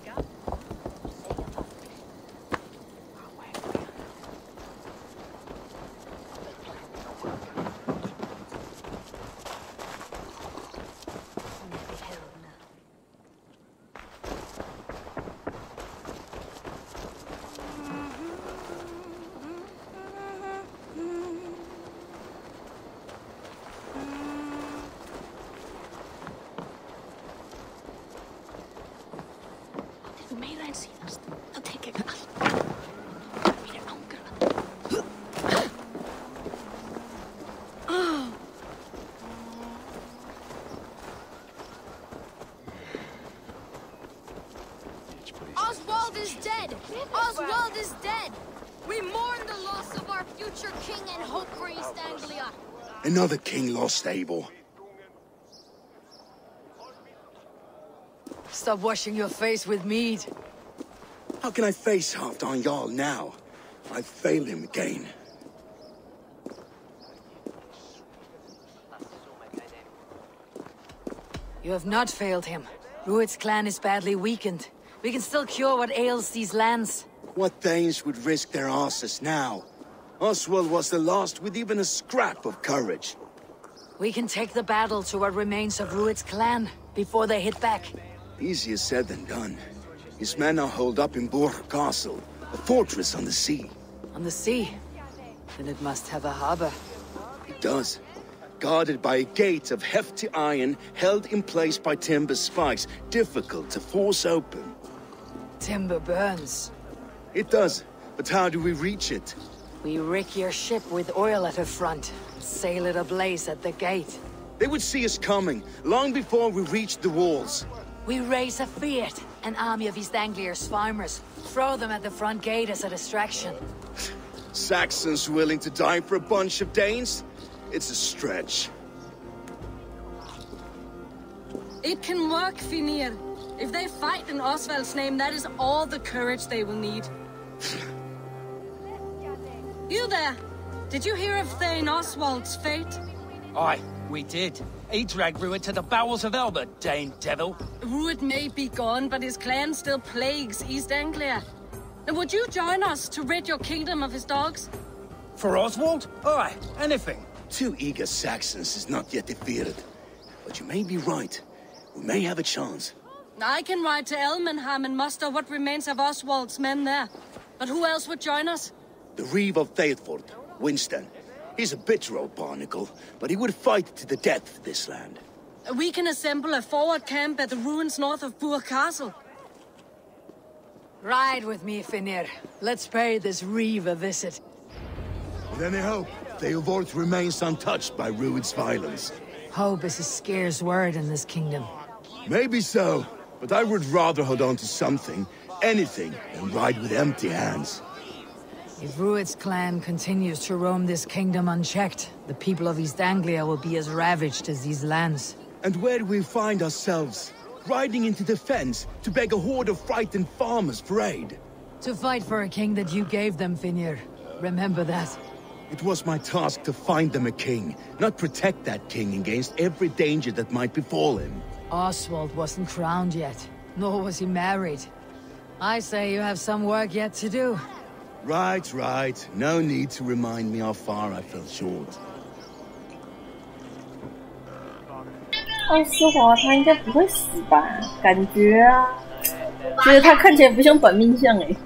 Oswald is dead! Oswald is dead! We mourn the loss of our future king and hope for East Anglia. Another king lost, Abel. Stop washing your face with mead. How can I face Halfdan Jarl now? I've failed him again. You have not failed him. Rued's clan is badly weakened. We can still cure what ails these lands. What Danes would risk their asses now? Oswald was the last with even a scrap of courage. We can take the battle to what remains of Rued's clan before they hit back. Easier said than done. His men are holed up in Borg Castle, a fortress on the sea. On the sea? Then it must have a harbor. It does. Guarded by a gate of hefty iron, held in place by timber spikes, difficult to force open. Timber burns. It does, but how do we reach it? We rig your ship with oil at her front, and sail it ablaze at the gate. They would see us coming, long before we reached the walls. We raise a fiat, an army of East Anglia's farmers. Throw them at the front gate as a distraction. Saxons willing to die for a bunch of Danes? It's a stretch. It can work, Finir. If they fight in Oswald's name, that is all the courage they will need. You there! Did you hear of Thane Oswald's fate? Aye, we did. He dragged Rued to the bowels of Elba, Dane devil. Rued may be gone, but his clan still plagues East Anglia. Would you join us to rid your kingdom of his dogs? For Oswald? Aye, anything. 2 eager Saxons is not yet defeated. But you may be right. We may have a chance. I can ride to Elmenham and muster what remains of Oswald's men there. But who else would join us? The Reeve of Thetford, Winston. He's a bitter old barnacle, but he would fight to the death for this land. We can assemble a forward camp at the ruins north of Bure Castle. Ride with me, Finir. Let's pay this Reeve a visit. With any hope, Theodort remains untouched by Rued's violence. Hope is a scarce word in this kingdom. Maybe so, but I would rather hold on to something, anything, than ride with empty hands. If Rued's clan continues to roam this kingdom unchecked, the people of East Anglia will be as ravaged as these lands. And where do we find ourselves? Riding into defense to beg a horde of frightened farmers for aid? To fight for a king that you gave them, Finir. Remember that. It was my task to find them a king, not protect that king against every danger that might befall him. Oswald wasn't crowned yet, nor was he married. I say you have some work yet to do. Right. No need to remind me how far I fell short. 奥斯华他应该不会死吧？感觉啊，觉得他看起来不像本命相哎。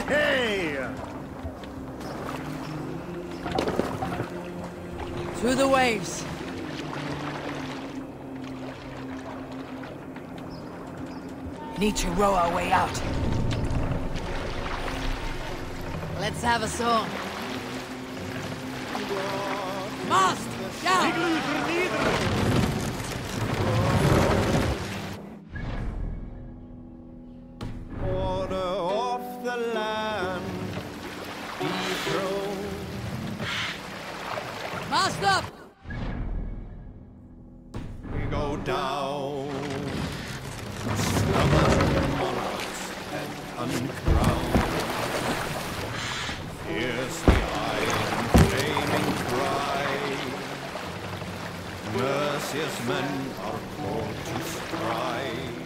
Hey! Through the waves. Need to row our way out. Let's have a song. Mast! Down! Mast up! We go down, stubborn monarchs and uncrowned. Here's the iron flaming cry. Mercious men are called to strive.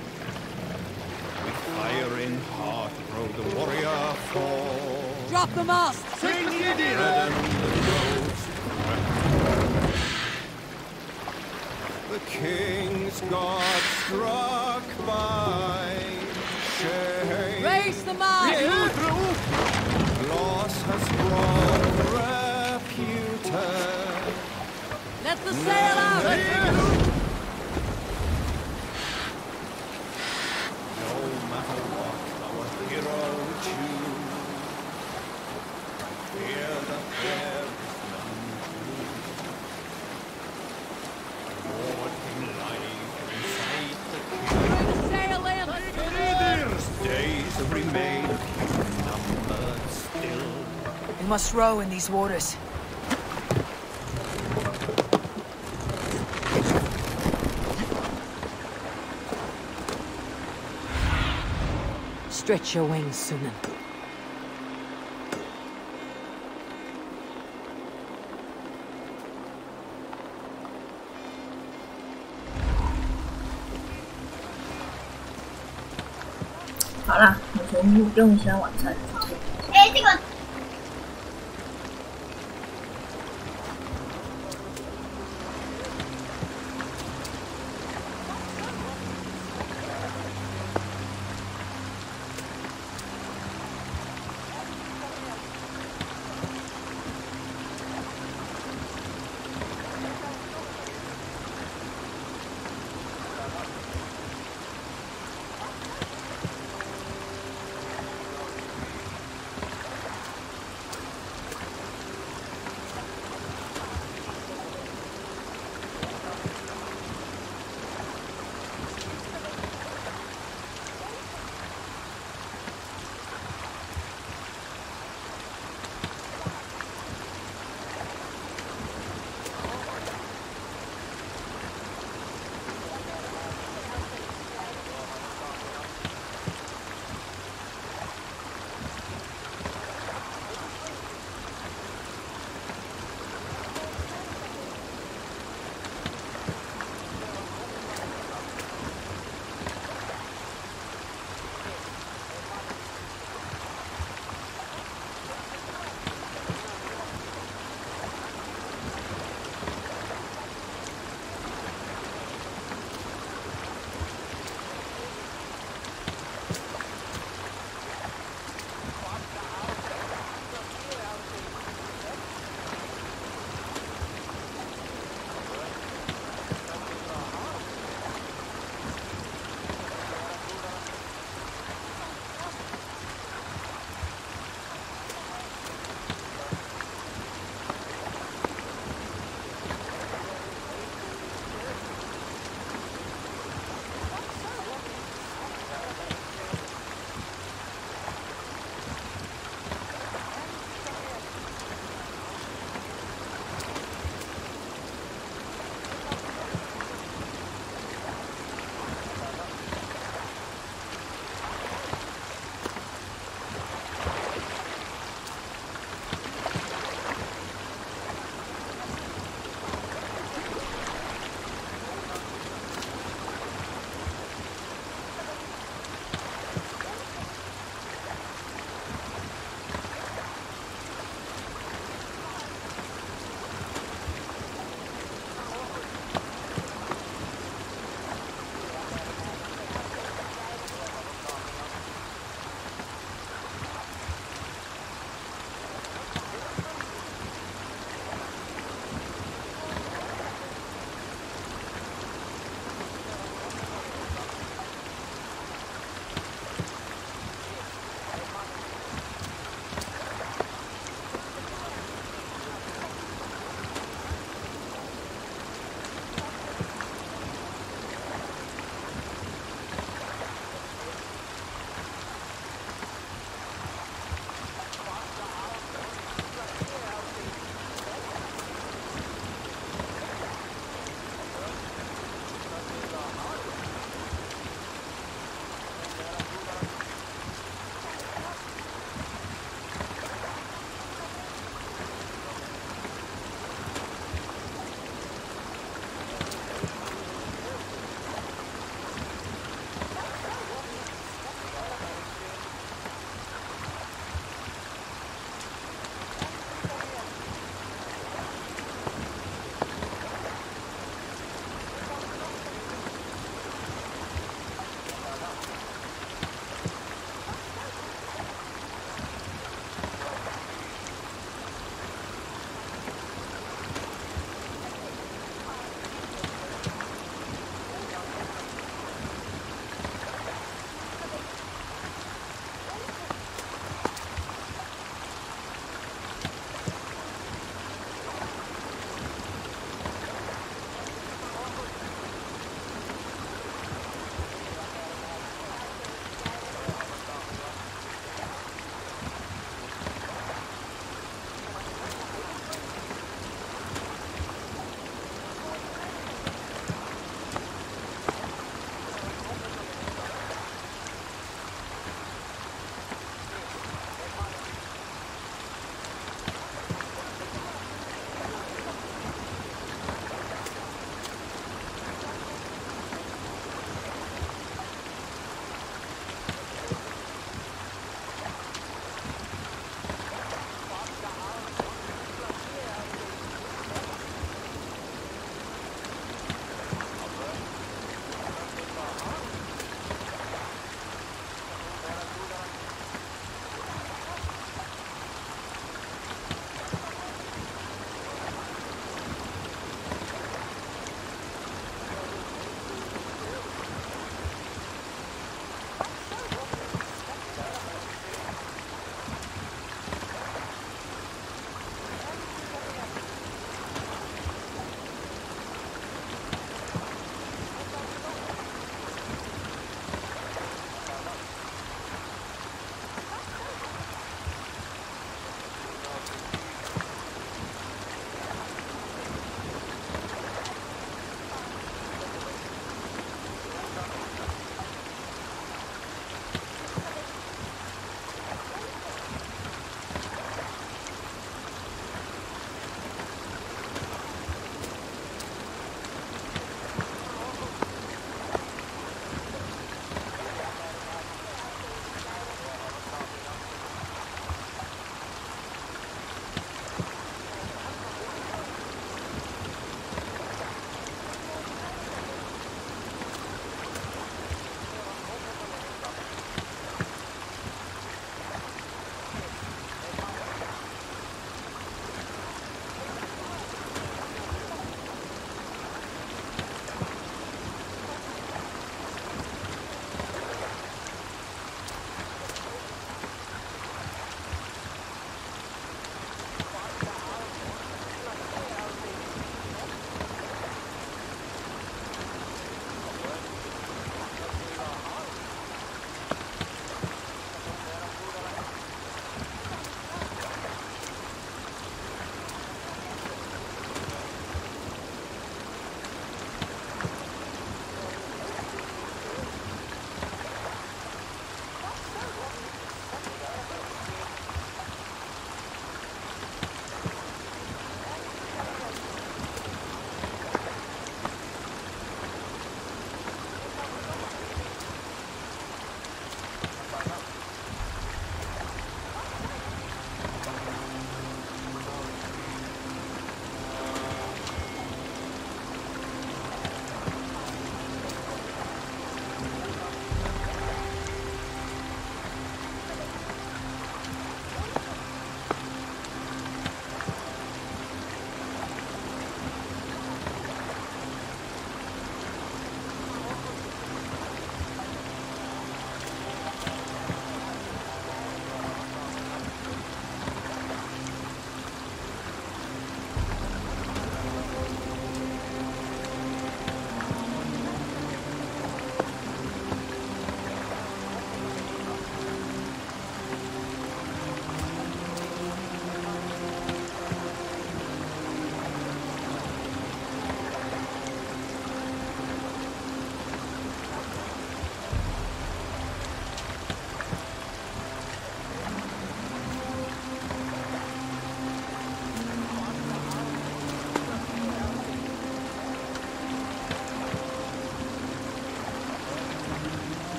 With fire in heart grow the warrior fall. Drop the mast! Sing the idiot! The king's god struck by shame. Raise the mast! Loss has brought reputed. Let the sail out! No matter what our hero choose, fear that there is none true. Lord in life inside the Sail in! days remain numbered still. We must row in these waters. Stretch your wings, Sunan.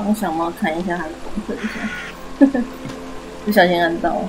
帮小猫看一下它的功课一下，不小心按到。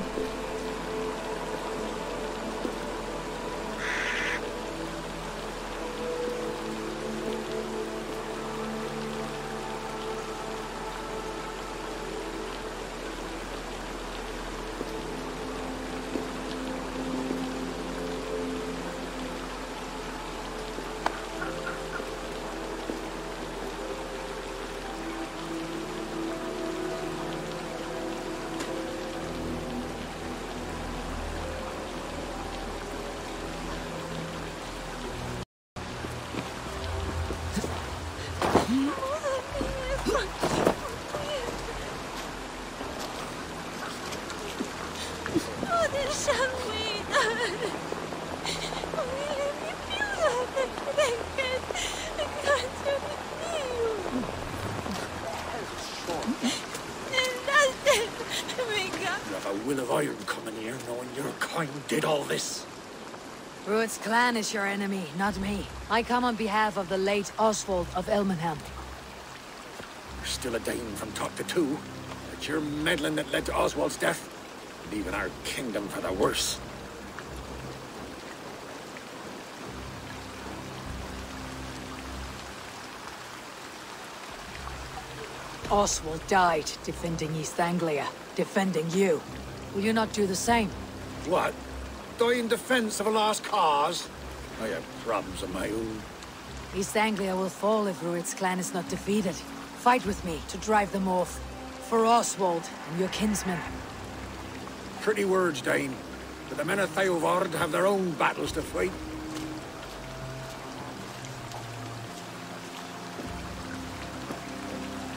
Did all this? Rued's clan is your enemy, not me. I come on behalf of the late Oswald of Elmenham. You're still a Dane from top to two. It's your meddling that led to Oswald's death, leaving our kingdom for the worse. Oswald died defending East Anglia, defending you. Will you not do the same? What? Die in defense of a lost cause? I have problems of my own. East Anglia will fall if Rued's clan is not defeated. Fight with me to drive them off. For Oswald and your kinsmen. Pretty words, Dane. But the men of Theovard have their own battles to fight.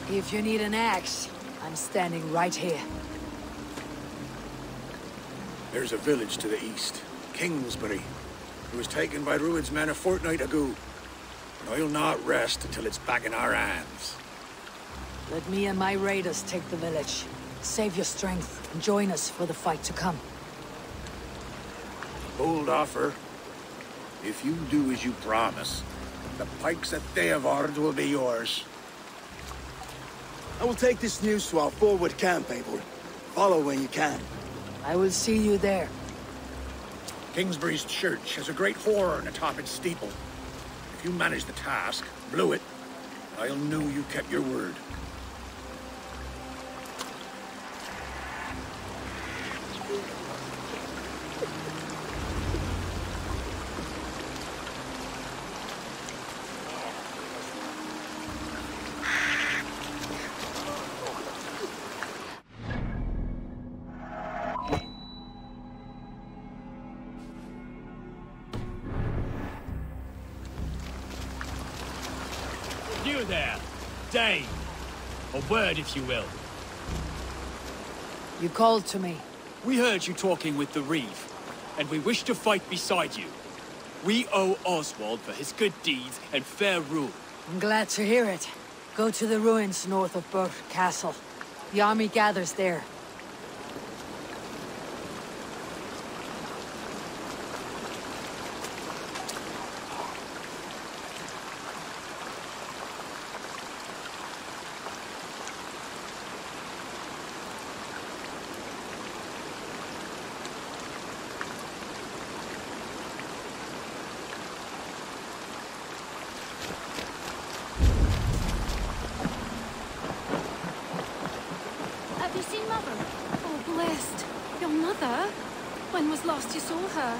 If you need an axe, I'm standing right here. There's a village to the east, Kingsbury. It was taken by Rued's men a fortnight ago. And I'll not rest until it's back in our hands. Let me and my raiders take the village. Save your strength and join us for the fight to come. Bold offer. If you do as you promise, the pikes at Theovard will be yours. I will take this news to our forward camp, Abel. Follow when you can. I will see you there. Kingsbury's church has a great horn atop its steeple. If you manage the task, blew it, I'll know you kept your word. You there, Dane. A word, if you will. You called to me. We heard you talking with the Reeve, and we wish to fight beside you. We owe Oswald for his good deeds and fair rule. I'm glad to hear it. Go to the ruins north of Burt Castle. The army gathers there. Have you seen Mother? Oh, blessed. Your mother? When was last you saw her?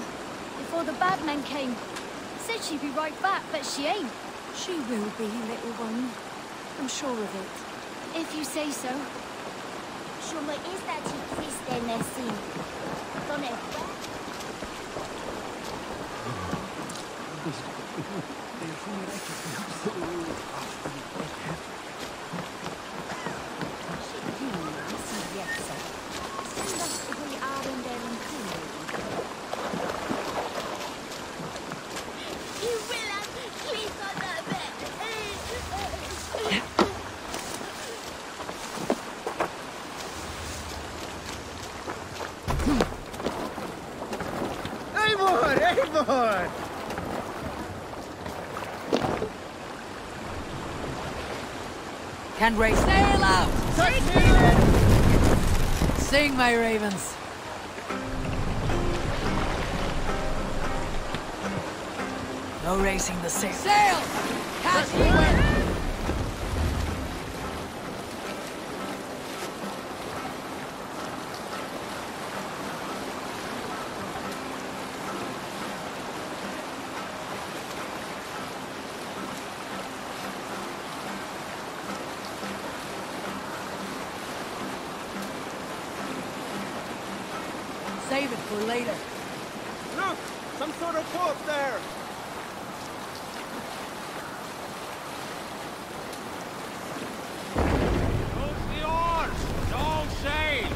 Before the bad men came. Said she'd be right back, but she ain't. She will be, little one. I'm sure of it. If you say so. Como esta existe nesse. Donde Eivor! Can't race. Sail out! Sing, my ravens. No racing the sail. Sail! Catch the wind! Save it for later. Look! Some sort of boat there! Use the oars! Don't sail!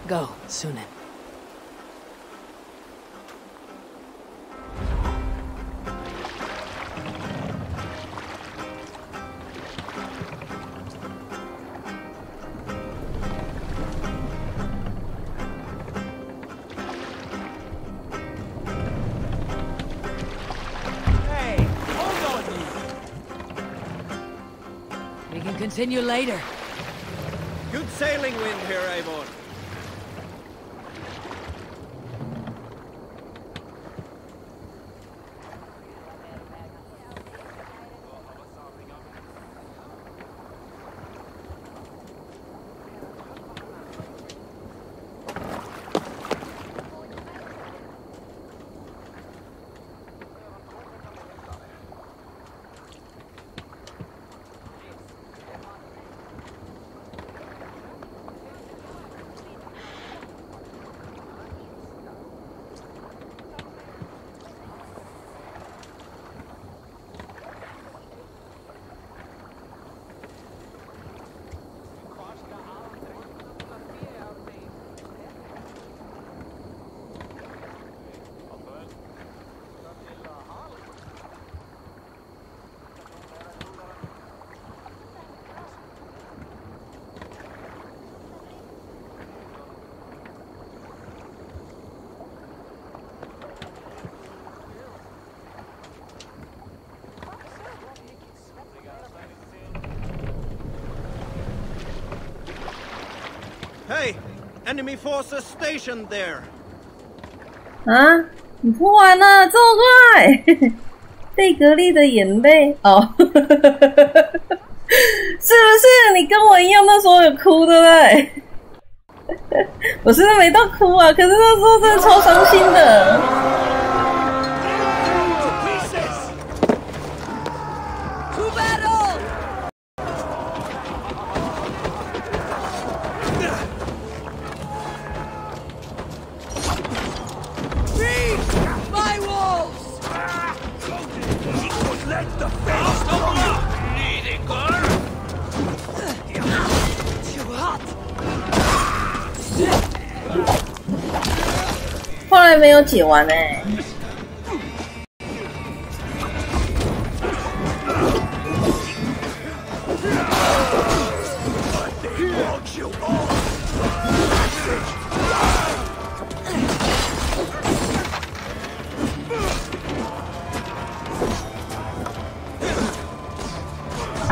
Go, Sunan. We can continue later. Good sailing wind here, Eivor. Hey, enemy forces stationed there. 啊，你破完了，这么快！贝格利的眼泪哦，是不是？你跟我一样，那时候有哭，对不对？我是没到哭啊，可是那时候真的超伤心的。后来没有解完欸。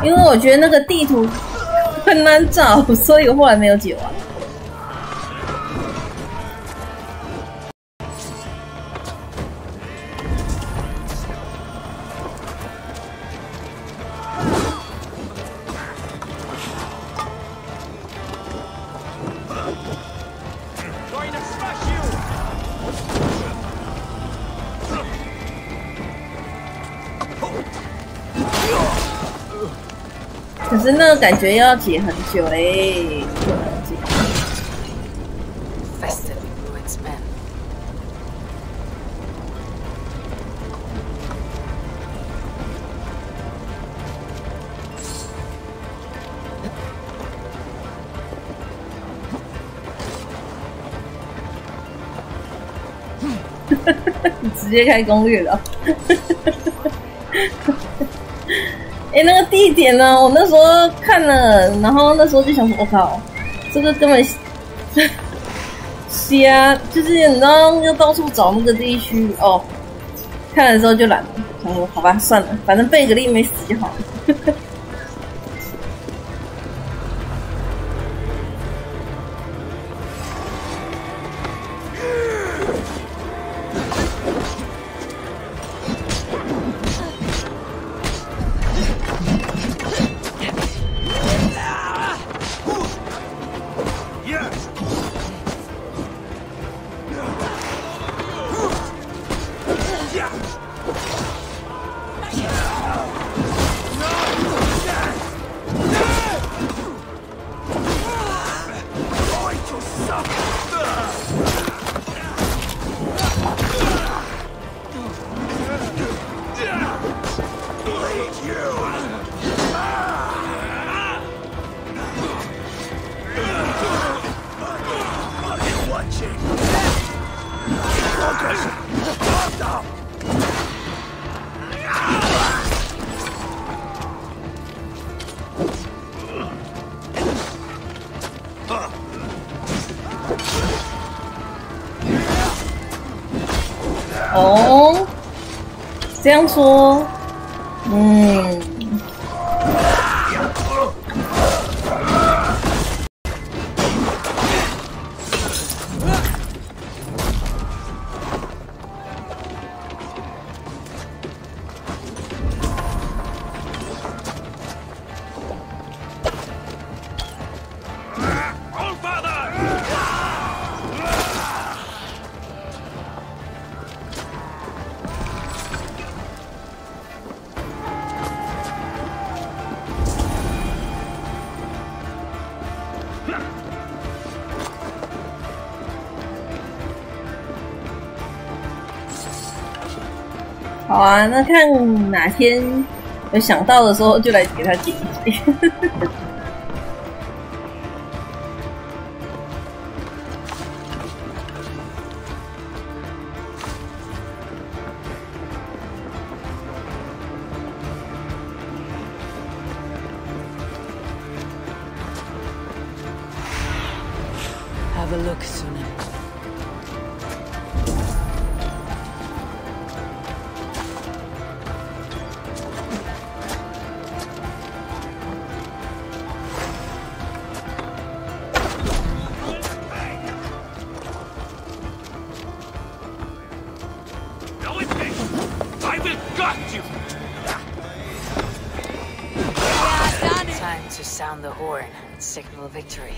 因为我觉得那个地图很难找，所以我后来没有解完。可是那个感觉要解很久嘞，不能解。你直接开攻略了。哎，那个地点呢？我那时候看了，然后那时候就想说，我靠，这个根本瞎，就是你知道要到处找那个地区哦。看了之后就懒了，想说好吧，算了，反正贝格利没死就好了。哦，这样说，好啊，那看哪天有想到的时候，就来给他解一解。Have a look, Suna. signal victory.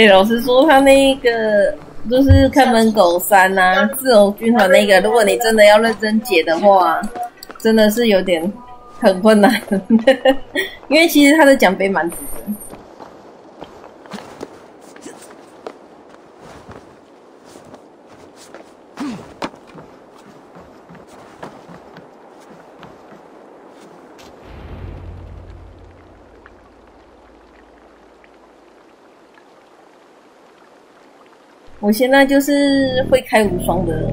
老实说，他那个就是看门狗3啊，自由军团那个，如果你真的要认真解的话，真的是有点很困难，因为其实他的奖杯蛮值的。我现在就是会开无双的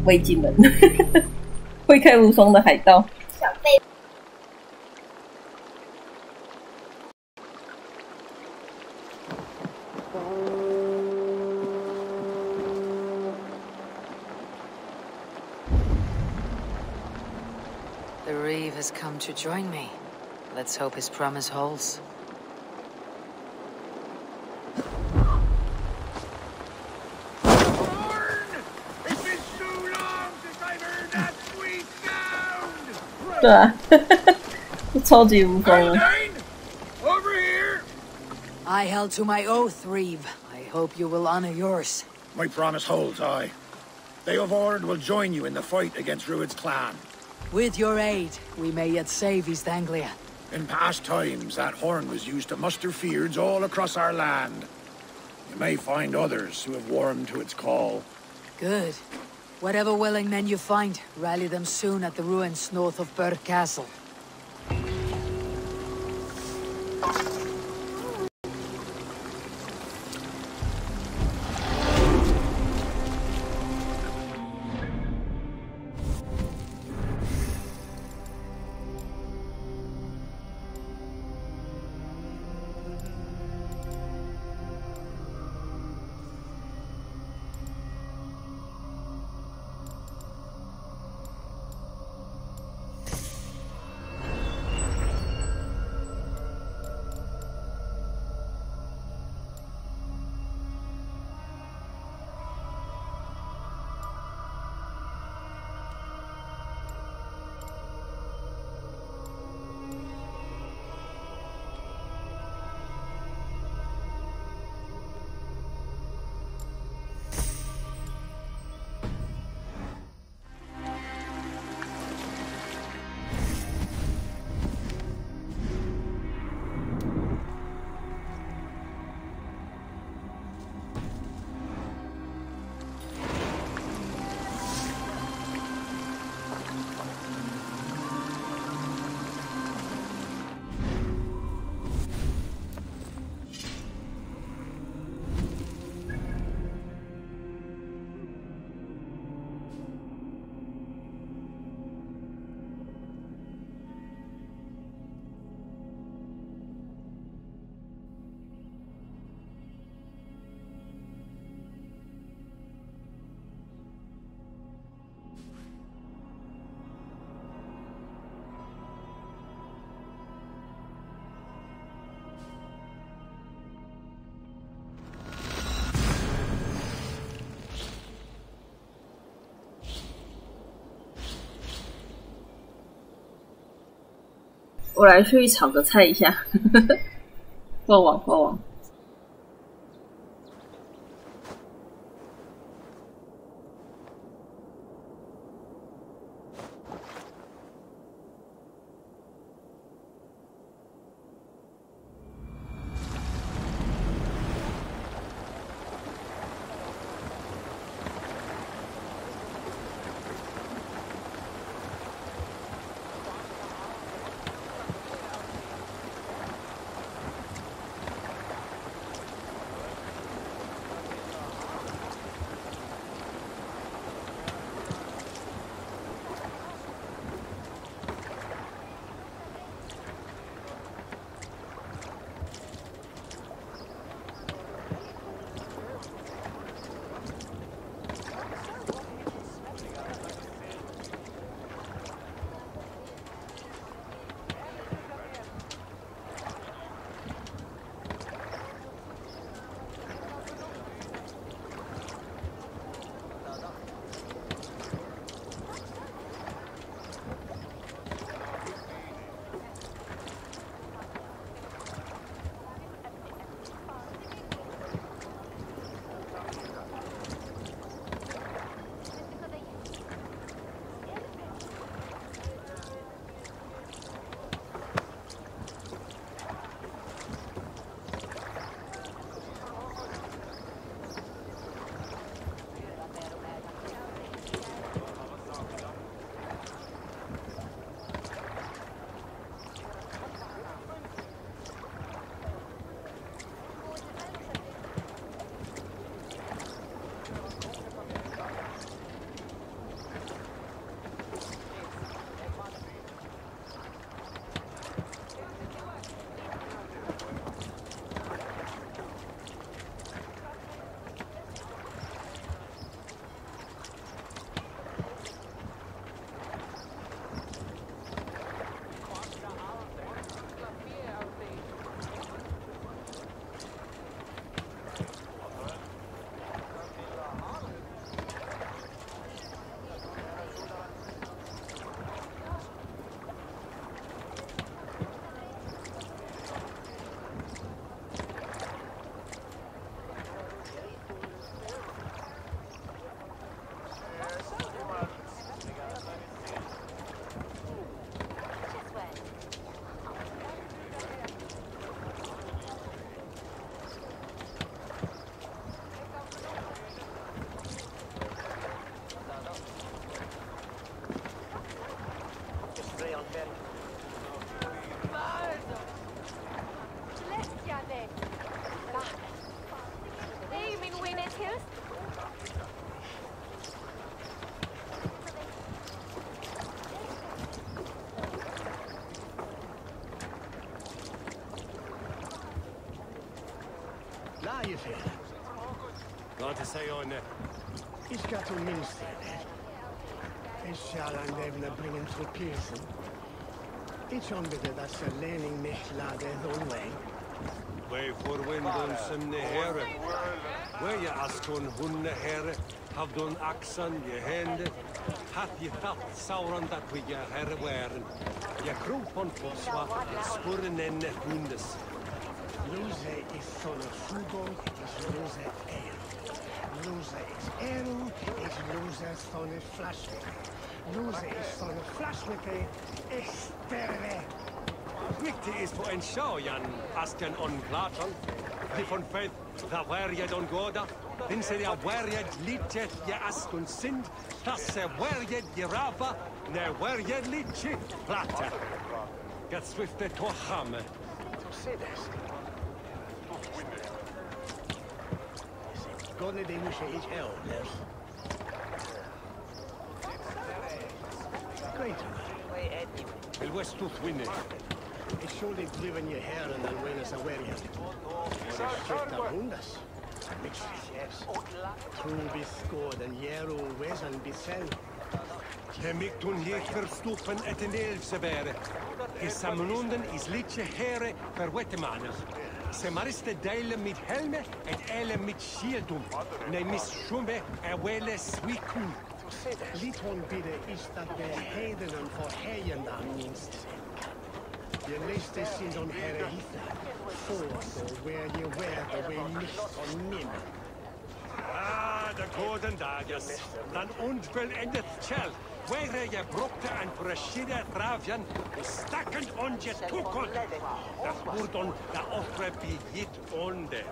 维京人，会开无双的海盗。The Reeve has come to join me. Let's hope his promise holds. It's been so long since I've heard that sweet sound! 对啊，超级无双了。 Over here! I held to my oath, Reeve. I hope you will honor yours. My promise holds, aye. Theovord will join you in the fight against Rued's clan. With your aid, we may yet save East Anglia. In past times, that horn was used to muster fyrds all across our land. You may find others who have warmed to its call. Good. Whatever willing men you find, rally them soon at the ruins north of Burke Castle. 我来去炒个菜一下，过往。Hierför. Låt oss säga on. Ich ska till minstället. Ich ska lämna bringen till Pearson. Ich anbitte dass jag lärning mich lade the way. Way for winden som ne herre. Way jag askon hunne herre. Havdon axan je hände. Hatt je tatt sauran dat vi je herre wären. Jag kropon på svart. Spurren enne hundes. Lose is son of Fugo, is Lose Air. Lose is Aero, is Lose son of Flashmaker. Lose is son of Flashmaker, is Terre. Viktig is på en show, Jan. Asken on Platon. Die von Faith, da wärjed on Goda. Den ser jag wärjed litet je askun sind. Das se wärjed je rava, ne wärjed litet plata. Get swifte to hamme. Se das. Godne de musje ich elders. Great. El west tooth winne. Ich surely driven your hair and then win us away. Se skifta hundas. Mix yes. True be scored and Jero wesan be sell. Je mikt hun hier verstoppen et en elfsebere. Gesamlunden is litje here per wettemaner. Se mariste deile mit helme et ele mit schildum. Ne mis schumme wele swikun. Liton bidde is dat de hedenen voor heien dan minst zijn. Je leest es in zo'n herrita. Voor where you wear the way nicht on min. Ah, de goden dages. Dan onvollendet tjel. Where je brokte en verschiedene travian, stakkend on je toekot. Dat wordt on de offre bijit onde.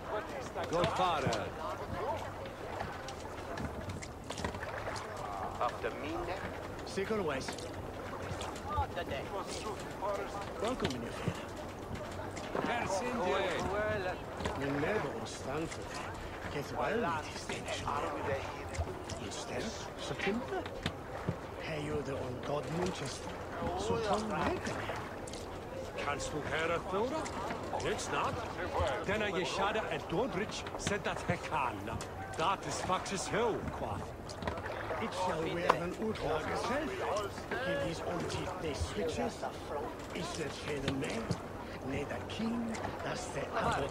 Godvader. After mine. Zekerwijs. Welkom, meneer Veer. Her sind je. Mijn neighbor on Stanford. Get well met his tension. Instead, so timper. Hij jode on God Manchester. So Tom Michael. Kannst du Herr Thora? Jetzt not. Denn je schade et Dodrich said dat he kann. Dat is faxes ho, qua. It shall wear an uitlager self. Give these ontit they switches. Is that for the man? Nee, the king, that's the other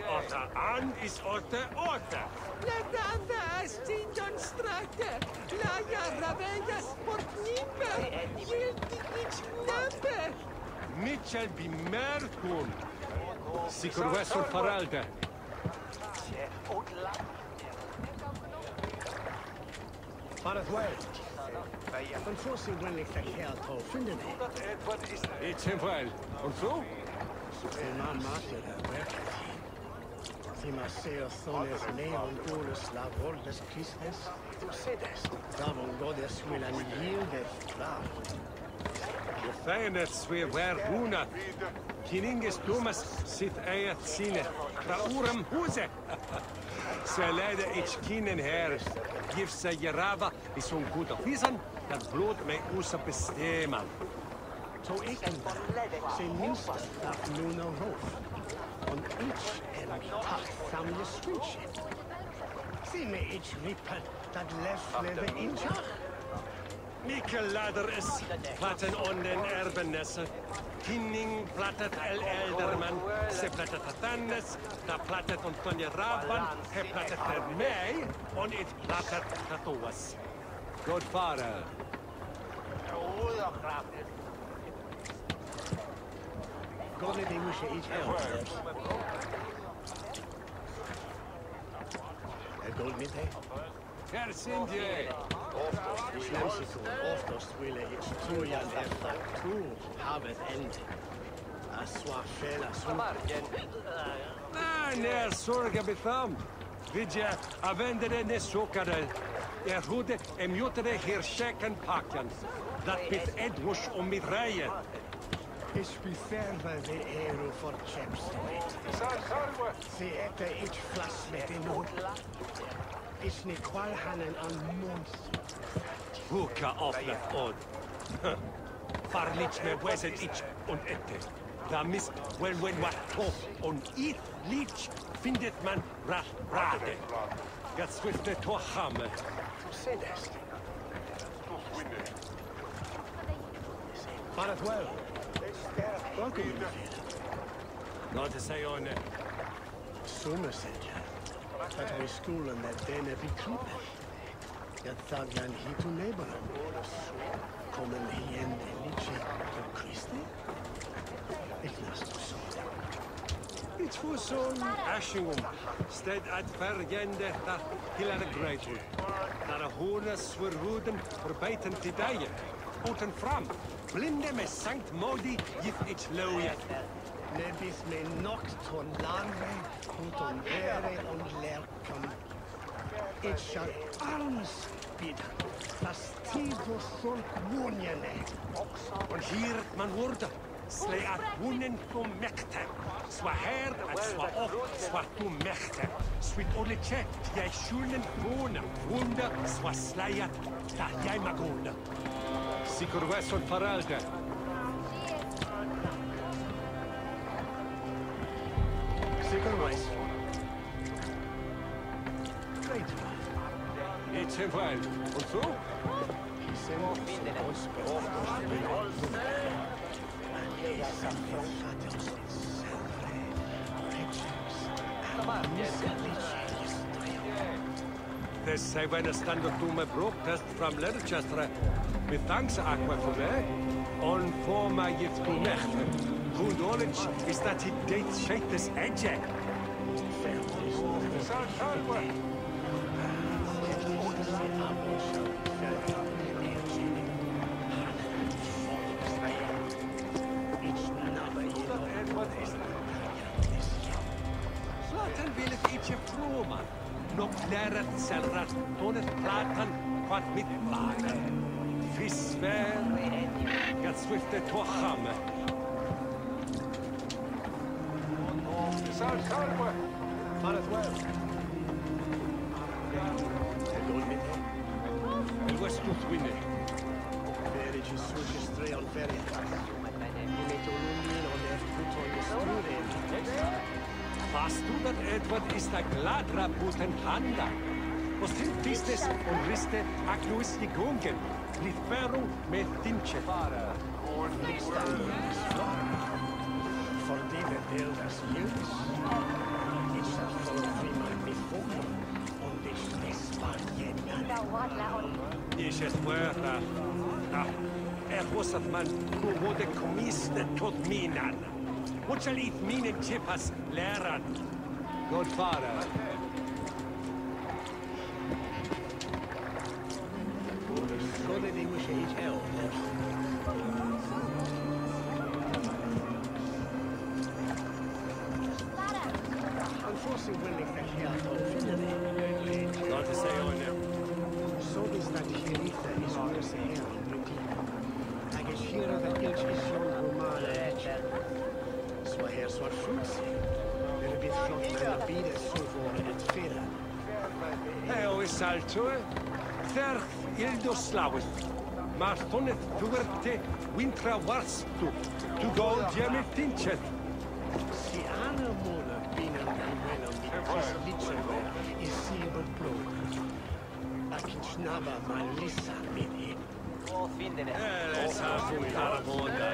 Otter an is otter otter. La danda stinton strate. La jarra vegas portnimbe. Jildikic nambe. Mitchell bi merkun. Sikur wesson faralde. Varet wel. Van voorzien wil ik verkeerd al vinden. Iets hem wel. Und so? Zijn man maakte dat werkelijk. Sie ma ser sones neon urus la vordes Christus. Tu sedes. Davon Gottes will an yieldes klar. Je feienet swe wer huna. Kininges Thomas sit eiet sine. Tra urem huse. Se leider ich kinen her. Gif se jerava is un gut auf wiesen. Dat bloed mij usa bestemen. Zo ik en zijn minste dat nu nou hoofd. Und ich achtsam je switchen. Sie me ich rippen, dat lefle de inchach. Mikkel lader is platten on den erbenesse. Kinning plattet el elderman. Se plattet Athannes, da plattet Antonia Raban, he plattet er mij, on it plattet Katoas. Godfather. Godne die moest je iets helpen. Gold niet, hè? Her sind je. Ich nehme sie zu. Oftast will ich zu ja efter zu haben Ende. Das war Fehler, so. Ne, sorge betam. Vidje, avendere ne sokare. Hude mjutere hier checken pakken. Dat bit Edwush om mit rijden. Ich beserve de Aero for Chepstow. Sie ette ich flas mit den Not. Ich ne Qualhannen an Monster. Huka offnet od. Farlich me weset ich und ette. Da mist wel wat tof on eat leech findet man rade. Gat swifte tochame. Faret wel. Welkom. Not to say on Somerset. That was school and that den every creep. Jag thaglan hit och neighbor. Kommer igen lite på Kristi. It's for son Ashingum. Stead at Vergende that Hillar Greatwood. That a hornas swerwuden verbeten till dig. Oten fram. Blinde med Sankt Modi gift it loje. Nebis med nokt ton landve, uton vere on lerkam. It shall arms bid. Das Tido solk wunjene. Und hier man wurde. Slay at wunnen på mäkten. Swa här att swa upp, swa på mäkten. Sweet olle chet, jag sjunen våna. Wunda swa slayat, da jag magona. Sikur väson faralde. Sikur väs. Great. It's him well. Und so? He sent us This say when a stand up to my broke test from Leicester. With thanks aqua for me. On for my gift to Mecht. Good knowledge is that he date shake this edge. Slatan vill ett itche froma. Nog läret selrat, tonet platan, kvart mitt lager. Fiskvär, gat swifte tochame. Salve! Faret well. El westus winne. Veri ci suci streon ferie. Fast du dat Edward ist a gladra buten handa. Was sind dieses und riste akluis gegungen. Liferu med dinche. For David Elder's years, it's a full of my before on this Spaniard. Ich es fuera. Was att man både komiste tot minan. What shall eat minen chippas läran? God fara. Så det är ju shit hell. Unfortunately, willing that he has not to say on him. So this that Sherifa is worse here in Britain. I guess here that each is young Romana. Så här svart fruits. Det blir flott när det blir det så var ett fel. Hej, och salto. Där Ildoslavus. Martonet tuverte wintra varstu. To go jemmet tinchet. Si ana mona bina buena mi lichero is silver blod. Akin snabba malissa midi. Let's have some carbonda.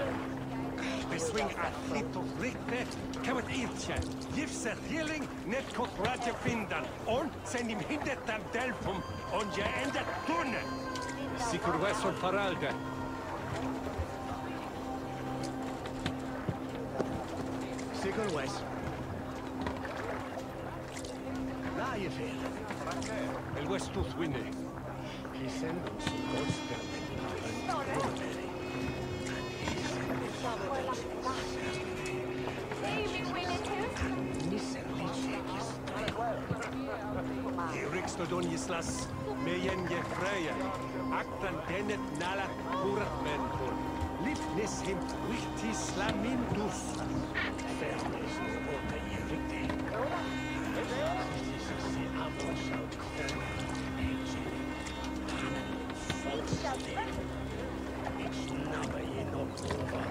We swing athlete of rikte, kamet iltje. Gifse healing, net kot raja findan. On send him hindet der delfum, on je endet tunne. Sikur väson faralde. Sikur väs. La je fel. El westus winne. He send them some gospel. Riksdodonjislas mejen je freje. Aktan dennet nalat purat mentor. Livnis him wichti slamindus. Fernes åka je riktig. It's never enough over.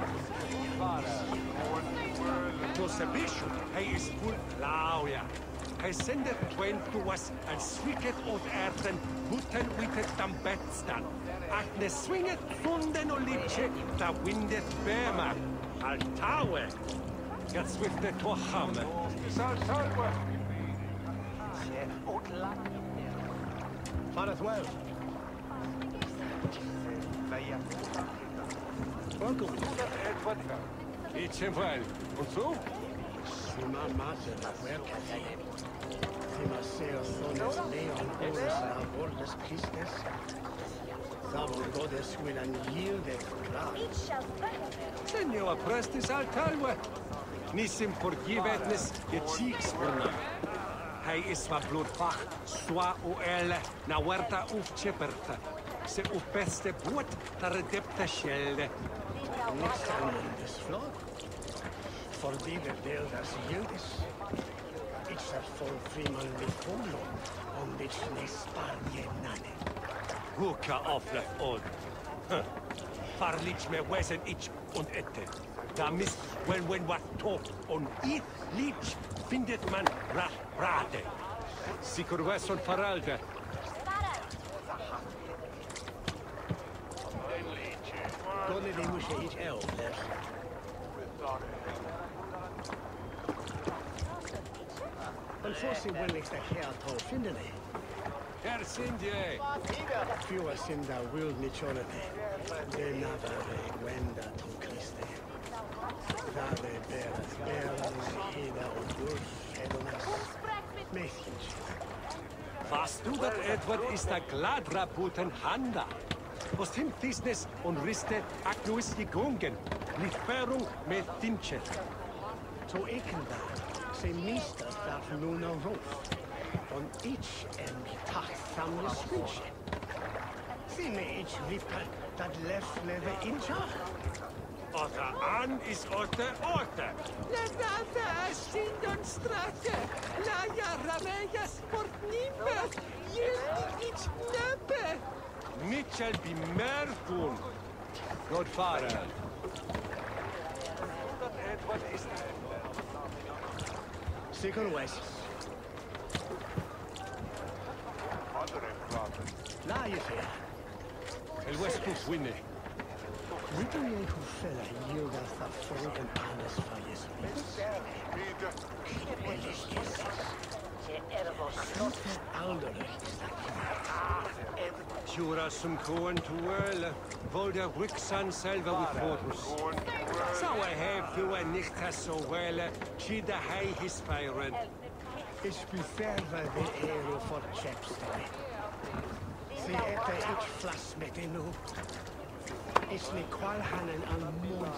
bishop, hij is full lauja. Hij sendet twain to us and swicket od erden, buten witet dam betstan. Akne swinget funden och litche, da windet bema. Al tawe. Get swiftet to hamme. Salwe. Fareth well. Welcome. It's well. Und so? Sima mater la huerca. Sima seo sones leon oros la bordes Christes. Savo godes will an yield Senor prestis al talwe. Nissim forgivetnis je cheeksburna. Hij is van bloedvach, swa o elle, na huerta uf chipperta. Se uf beste boot, daar depte schelde. Niks aan des vlog. For die der deel das Jildes. Ich er vol freeman mit Polo, dit ne sparje nane. Huka aflef od. Farlich me wesen ich und ette. Da mist when wat tot und ich lich findet man rate. Sikur weson faralde. Donne de musje ich elders. Unfortunately, when ik de hertog vinden. Her sind je. Fewer sind da wild nichonne. De navare wenda to Christe. Dade beras heda und wolf edonas. Mädchens. Was du dat Edward ist der gladraputen Handa. Was himmt Disnes und Riste aknuis gegungen. Lieferung mit Dinche. To ekenda. Se mister darf nun auf Ruf. Und ich Tag samle Switche. Sie me ich lippe, dat lefleve in Schach. Otter an ist Otter. La data ascendon strate, la jarrameja sportnipe, jeldi ich nappe. Mitchell be merfun. Godfather. Edward ist Second West. La je fair. El West winne. Little ye who fell a yield as the Franken honest for his Jura som koen tuelle, vol der Wixan selber with Fortus. So I have you and nicht so well, chida hei his feiren. Ich beserve de Ero for Chepstow. Sie ette ich flas mit enu. Ich ne qualhanen an Mons.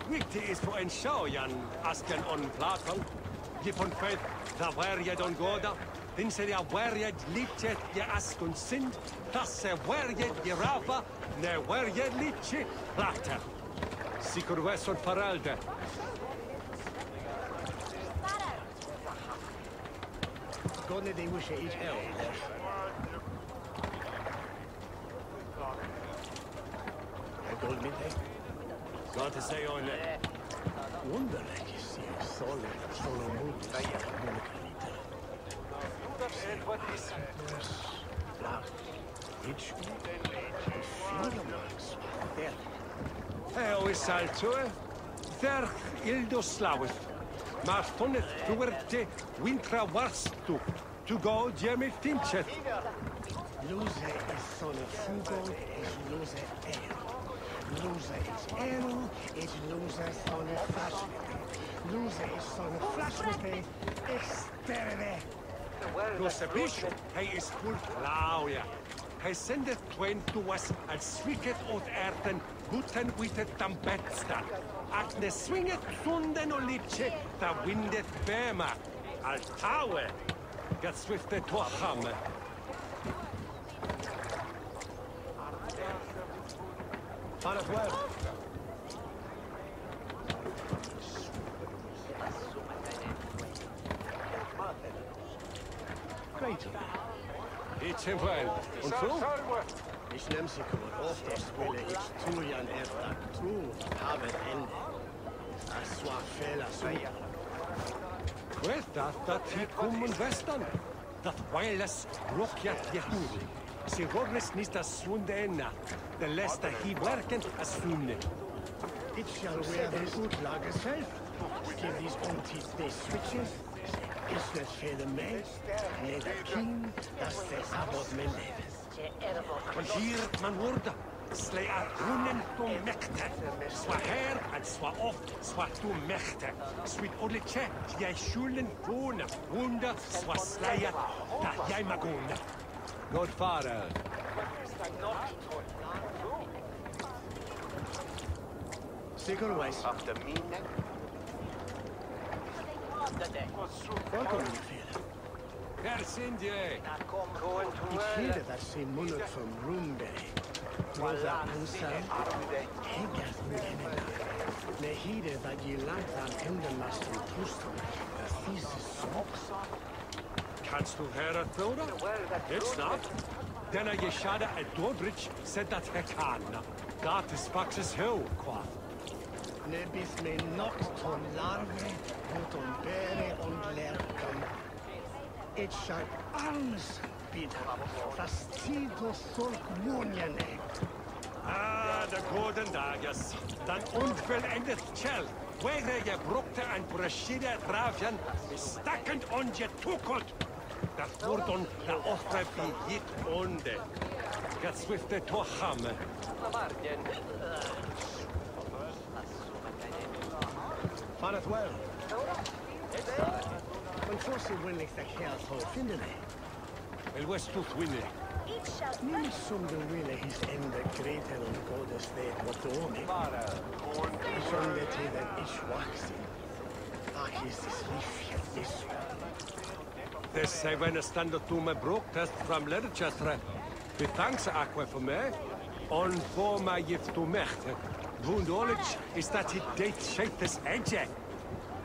Wichtig ist für ein Schau, Jan, Asken on Platon. Je von Feld, da wär je don Goda. Den se ja wär je litje je Askun sind. Das se wär je Rava, ne wär je litje Plater. Sikur wes und Faralde. Gonne de wische ich elders. Gold mit dig. Gott ist sei on. Wonderlijk is hier solo moed. Edward is Ich Eo is alto, Verch ildo slawith. Maar tonnet duerte wintra warstu. To go jemil tinchet. Lose is solo fugo, is lose ero. Lose is ero, is lose solo flashmete. Lose is solo flashmete, externe. Lose bishop, hij is full lauja. Hij sendet twain to us als swicket od erden, guten witet dam betstan. Akne swinget sunden o litche, da windet bema. Al tawe, get swiftet to hamme. Fareth well. Great. It's well. Und so? Ich nehm sie kurz auf, das wille ich tu jan efter tu, habe Ende. Questa ti comun vestan. Dat wireless rockjat jehuri. Si rornes nista svundena. De lesta hi werken as funne. It shall wear the utlager self. Give these onties they switches. Is net vele mee. Nee, de king, dat de abot men leves. Und hier man wurde. Slay at runen to mekte. Swa her and swa off, swa to mekte. Sweet odliche, jij schulen wohne. Wunda, swa slayat, da jij magona. Godfather. Sickle West. Welkom, meneer. Daar zijn je. Ik heerde dat ze monnik van Roomday. Rosa Ansa. Hegas met ne heerde dat je langt aan Enderlast en Toestel. Dat is zo. Kannst du Herr Thoda? It's not. Denna Yeshada at Dobridge said that he can. Dat is Fox's Hill, quath. Ne bis me noct ton larve, ton bere und lerken. It shall arms bidden, das Tido solk munjene. Ah, de golden dages. Dan onvollendet Chell. Where je brokte en brashide raven, is stakkend on je toekot. Dat wordt on de offre bijit onde. Get swifte to hamme. Van het wel. Und so sie willig der Kerl so finden. El was tooth winne. Nimm som du ville his enda Gretel und Gottes Weg mot Dome. Som det till den Ishwaxi. Ach, ist es lief ist. This seven stand to me broke test from Leicester. Be thanks aqua for me. On for my gift to mechte. Knowledge is that it date shape this edge.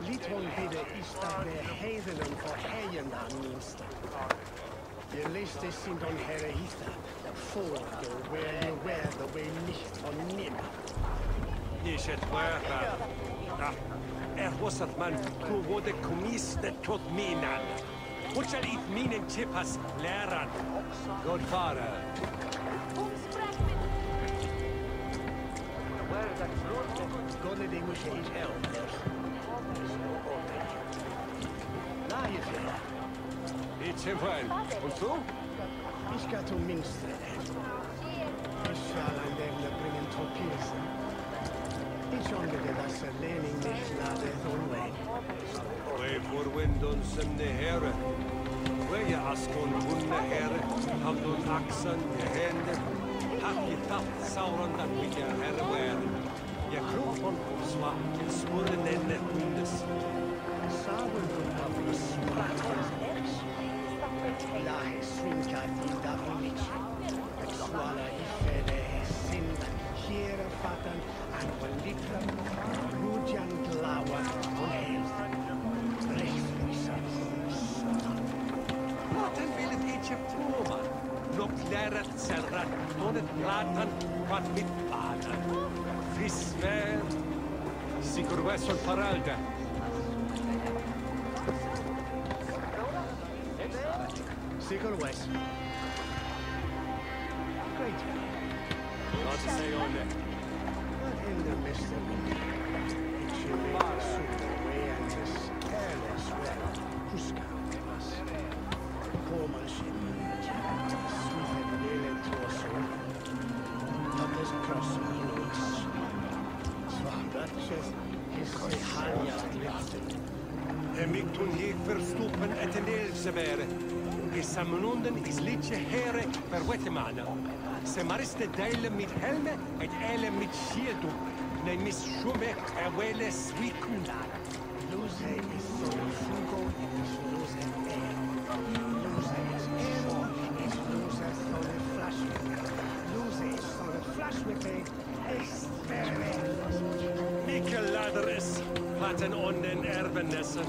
Liton bidde ist dat der Heidenen voor heien aan minste. Je leest es sind on Herre Hita, der Vogel, wer the way nicht von nimmer. Is het waar? Was het man, hoe wurde commis de tot minan? Wat zal ik minen chippas leren? Godfather. Godde die moest je iets elders. Na je verder. Iets in fijn. Und so? Ich ga zum Minster. Ich shall an dem bringen Tropisen. Ich ongede dass Lening nicht lade unwein. Wij voorwind ons in de heren. Wij je askon hunne heren. Had ons aksen, je handen. Had je taft sauren dat we je heren waren. Je kroeg van zwak en smoren in de hundes. Saben of the spratters ex. Lahe swinkat in Davonic. Het swala ifede sind. Here fatan an walitra. Rujan glawa on heels. Laten wil het Egypt komen. Nog leren zelfs door het laten wat met vader. Visver. Zeker was een paralde. Sickle West. Great. Wat is hij on it? Not in the Mr. It should be a super way and this careless well. Huska was. Komanship. Sweet lele torso. Not this person who touch. Swagatjes is the halja gliften. Ik toen hier verstoppen het een eelse waren. Is samenunden is liedje heren per wettemana. Se mariste deilen met helme et eilen met schildu. Nee mis schumme wele swikunda. Lose is so frugo is lose air. Lose is air is lose so the flash. Lose is so the flash with Mikkel ladres, platten on den erbenessen.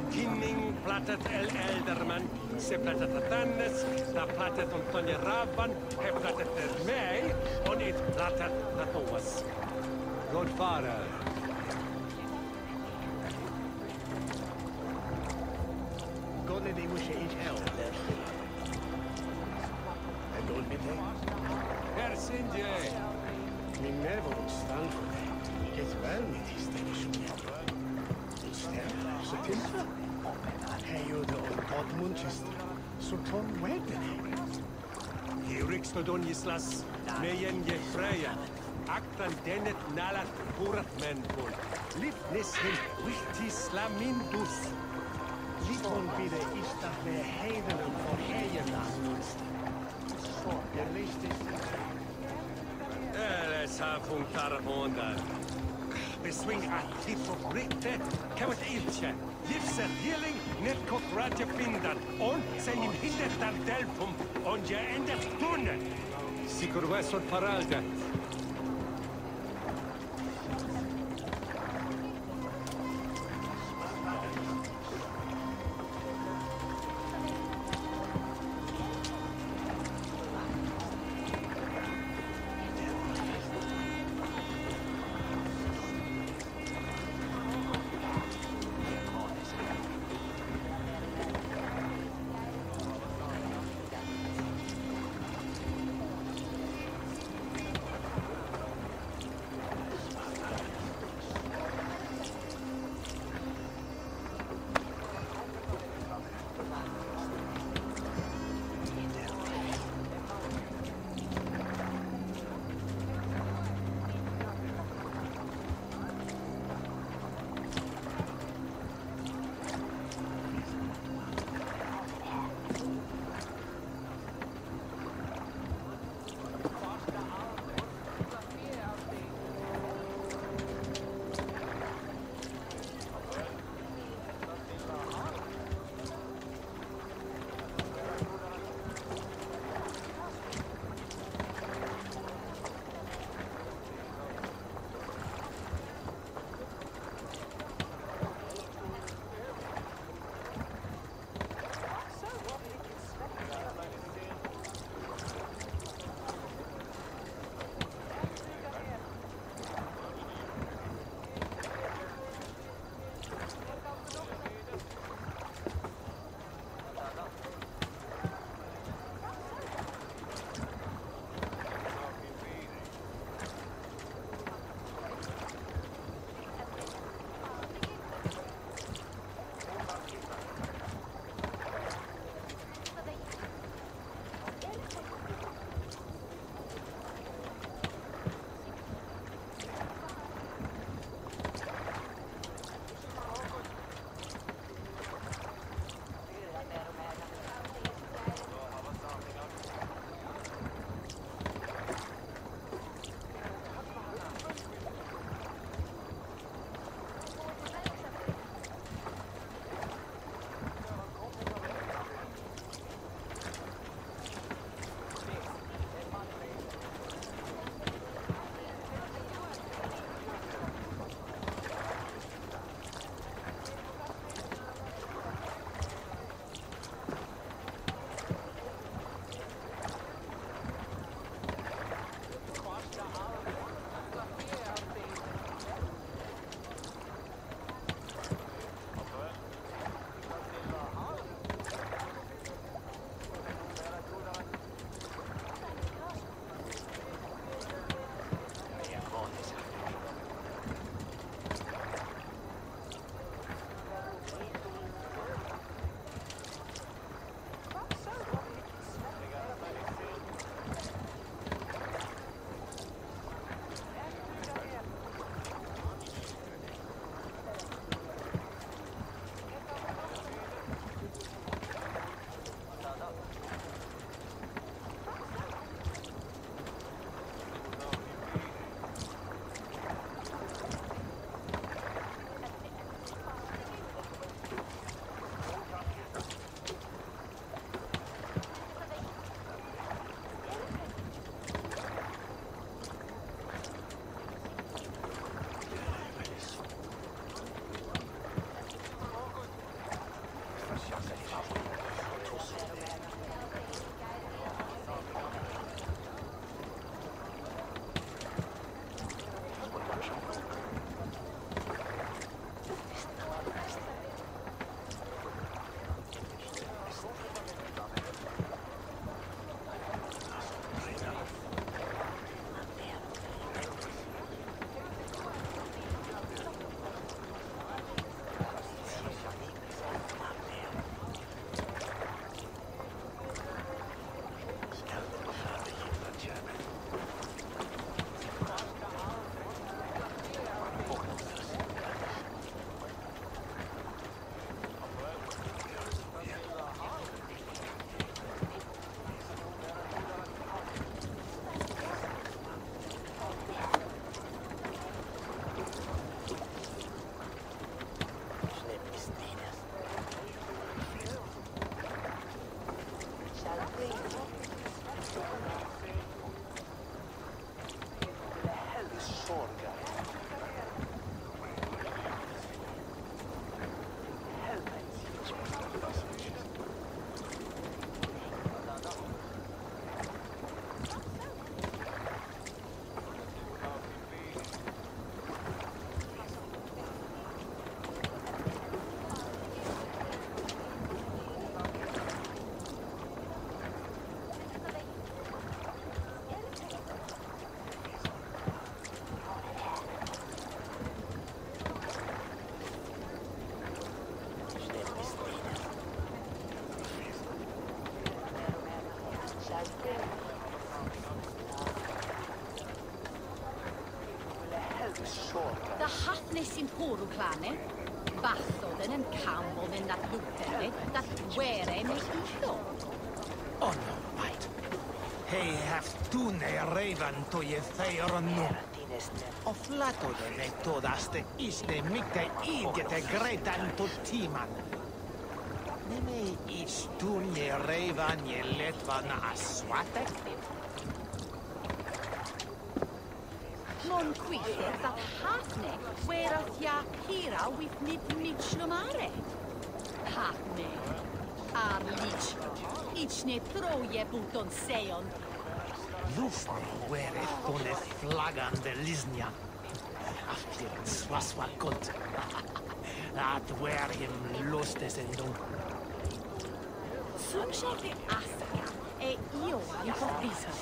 Kinning plattet el elderman, se plattet het annes, da plattet on Tonje Raban, he plattet het mij, on it plattet het oas. Godfather. they wish it held their fill. And don't be there. Persindje! Min never would stand for that. Get well with his station. Instead, så tillför. Här gjorde Odd Manchester. Så Tom Wedney. Riksstodon Islas, Meyen Jefreya, Aktan Dennet Nalat Purat Menpul, Lipnishin, Wichtislamindus. Likon bide istad med heidenen för hejernas. Jag läste Safung Tarmonda. Beswing att titta rikte, kavat ilche, gifser healing, netkok raja findan, on sen im hindertan delpum, on ja endet tunnen. Sikur wesot paralda. The Hafnis in Horuklane, Bathoden and Campbell in that Lutene, that were me ito. Oh no, right. Hei haftune raven to je feironu. Of latode me todaste isne mikte idjete gretan to timan. Neme istunje raven je letvan aswate. Non quite that Hafne whereas ya hira with nid mitchlumare. Hafne, Arlich, ichne troje buton seon. Lufne were tone flagan de lisnia. Aftiren swaswa kont. At where him lustes en dun. Sunshake aska e io improvviso.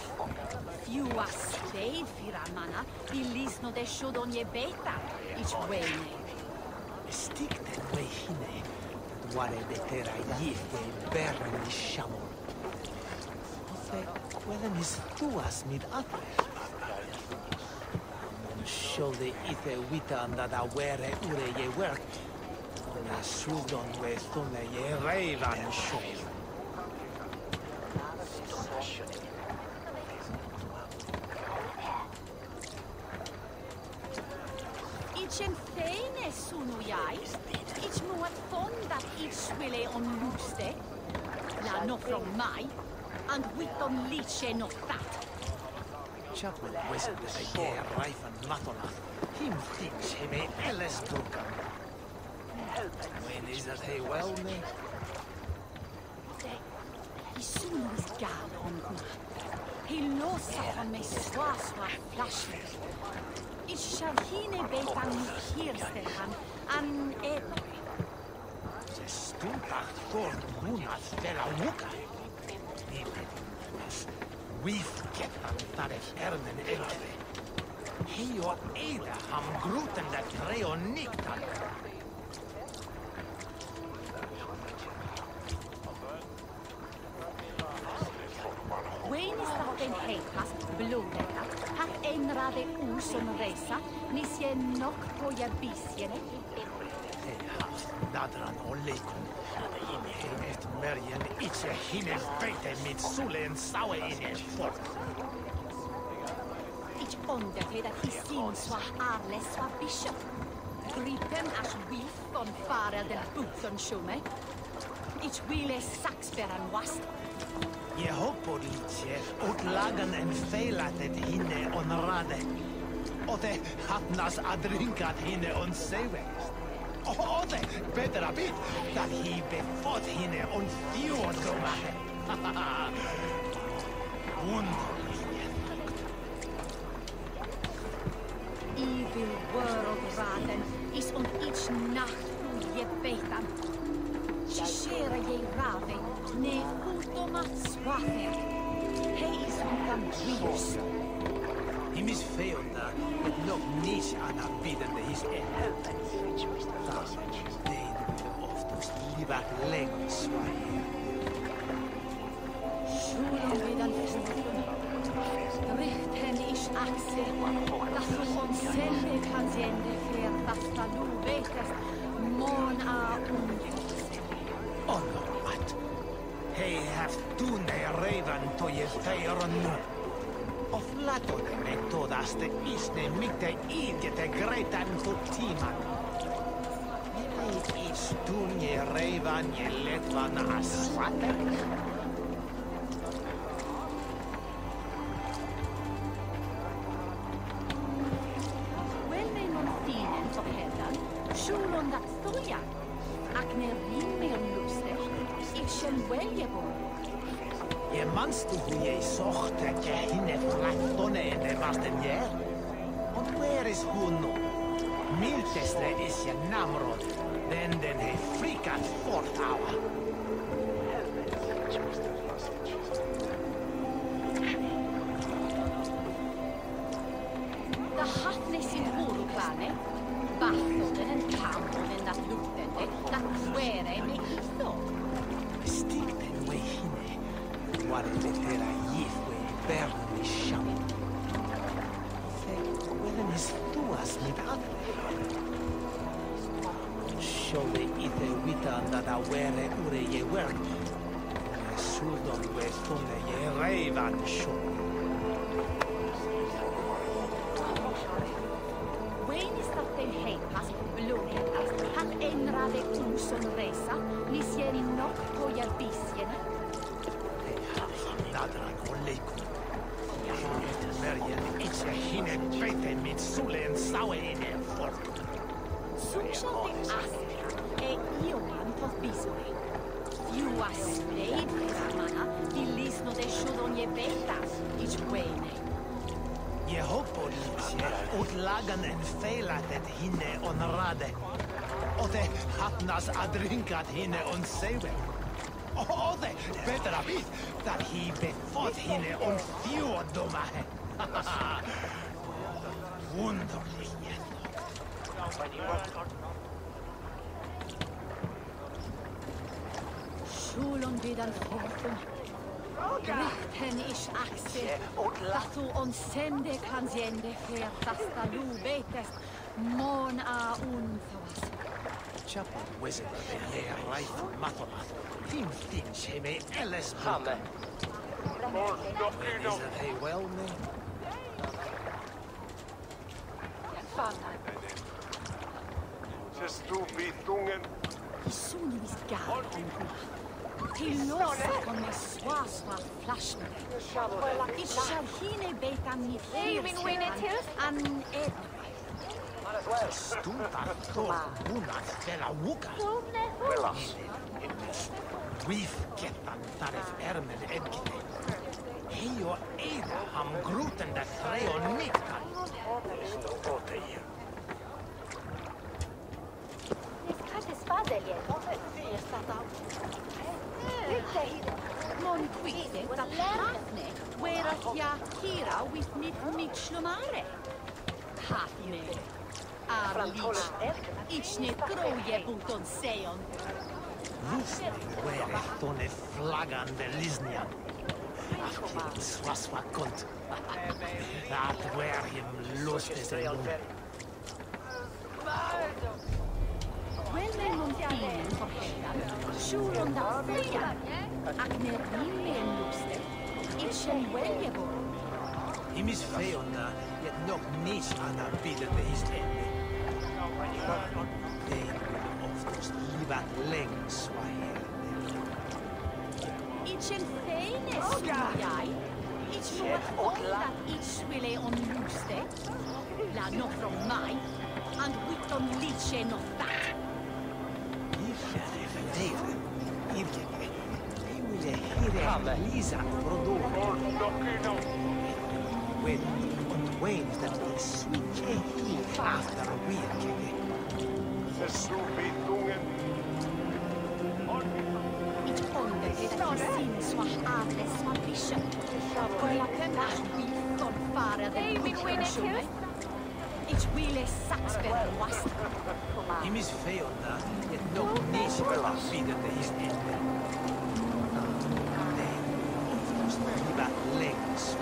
Fiu a slave firamana, ilisno de shodonje beta, ich wene. Stick den way hine. Ware de terra yifte berni shamor. Ofe, whether mis tuas mid atres. Mon shode ite wita andada were ure ye work. Ona sudon we thune ye reivan shod. Ichen fene sunu jai, ich muat fonda ich swille on luste. La no from mai, and wit on liche no that. Chapman whistled with a year rife and matona. Him thinks he may Ellis Dukan. When is that he well me? He soon is gal on good. He lost on me swaswa flashlight. Ich shall hine betan hirstehan an ebe. Se stumpacht for Gunat vera wuka. We've get an taref erden elke. He or Ada ham gruten that treo niktan. Wayne is dat den heipas blodeka, hat en rade som resa, nis je nok på je bisjene. He haft nadran och lekon. He ett märgen itse hinne bete mit sulen saue in en fort. Ich onderte dat he sin swa arles swa bishop. Gripen as wilf von farel den buton shume. Ich wille saxperan wast. Je hoppor lietje, ut lagan en feilatet hinne on rade. Ote hatnas adrinkat hinne on seve. Ote, beter a bit, dat hi befot hinne on fjordoma. Wunderliche Frucht. Evil world raden is on each nacht je betan. Shishere je rave, ne utoma swafer. He is undan dreams. Him is feonda, but nog niets aan aanbieden de his helpen. Deden we oftast liever lengst zwaai. Schulon vidan richten ich axe, dass du von selbe kansiende fer, dass da du betest, mon a Oh no, what? He have tunne raven to je feiron nu. Of latone me todaste isne mikte idjete gretan to timan. Nime is tunne raven je letvan aswate. Well, they non finen for heldan, schulon dat stoja. Akne rimme om luste, ich shall welje bo. Je manstu hoe je zocht dat je hinne flattone en de vasten jer. Und where is huno? Miltesle is je namrod, den he frikat fort aua. Da hafnes in Horuklane, Bathoden en Campbell dat luktende, dat were me ito. Stick den way hinne. varille tehdä jihve Bernishan. Se kuitenkin tuas mit Sholle itse vitaan tätä vere ureje werk. Sultan ve tunne je reivan show. Weinistatten heipas blodhättas. Han ändrade osonresa. Ni ser in något ja bisjena. Nadran on leikku. Merjen itse hinen peiteen mit suleen saueineen folk. Suksante askra ei Johan tot bisoi. Jua spreidramana villisno de shodon je betas ich weine. Je hoppoditse ut lagan en feilatet hinne on rade. Ote hatnas adrinkat hinne on seive. Ote betra bit that he befot hinne on fjordomahe. Wunderlich. Schulon vidal fortum. Rechten ich axel. Dazu on sende kansiende flertasta lubetes. Mon a unthas. Chapel wizard le rifle mathomath. Tim sheme elles hamme. Is it a well name? Stupidungen. Sonen is gar till lossa kommer svasva flashen. Ich shall hine betan ni an ed. Stuta bunat della wuka. We've gettan tarif ärmen edgite. Hejo eda ham gruten det treon miktan. Mon quite da platne, whereas ja kira with nit mitslomare. Hatne. Arlich. Ich net groje buton seon. Lustig were tonne flaggande lisnian. Afkin swasva kont. That were him lustes en When they montinen på hällan, sjuron da flygan, akner himmel luste, itchen väljebo. Himis feonna, jet nog nis annan bilden med his ände. Det oftast livat längs var Itchen feines sujai, itch något att itch ville on luste, la nog från mig, and witton litche nog fat. Lisa prodotto. When that is sweet cake after a week. It's only that he seems swart adres som vision. Kolla pömmas beef on fara den utkonsumen. It's really saxben wast. He miss feonna, yet no nation will be that his end. Livat längs.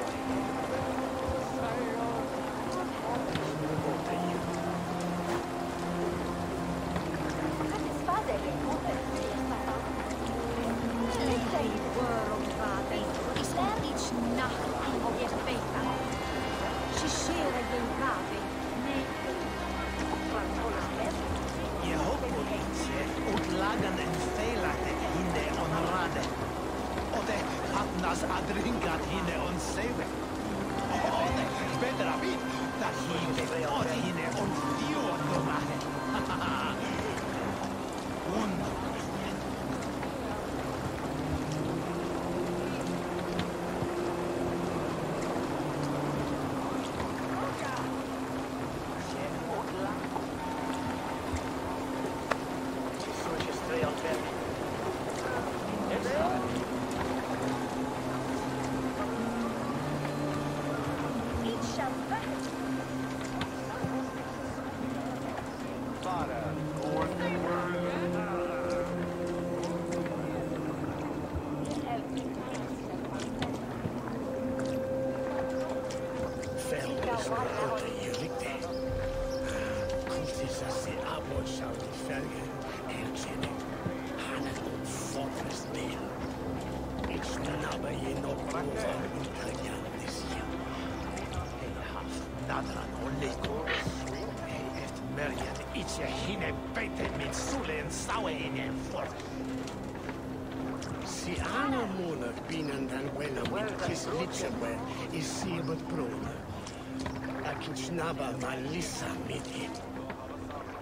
Je hoppoditse ut lagan en feilatet hinne on rade. Ote hatnas adrinkat hinne on seive.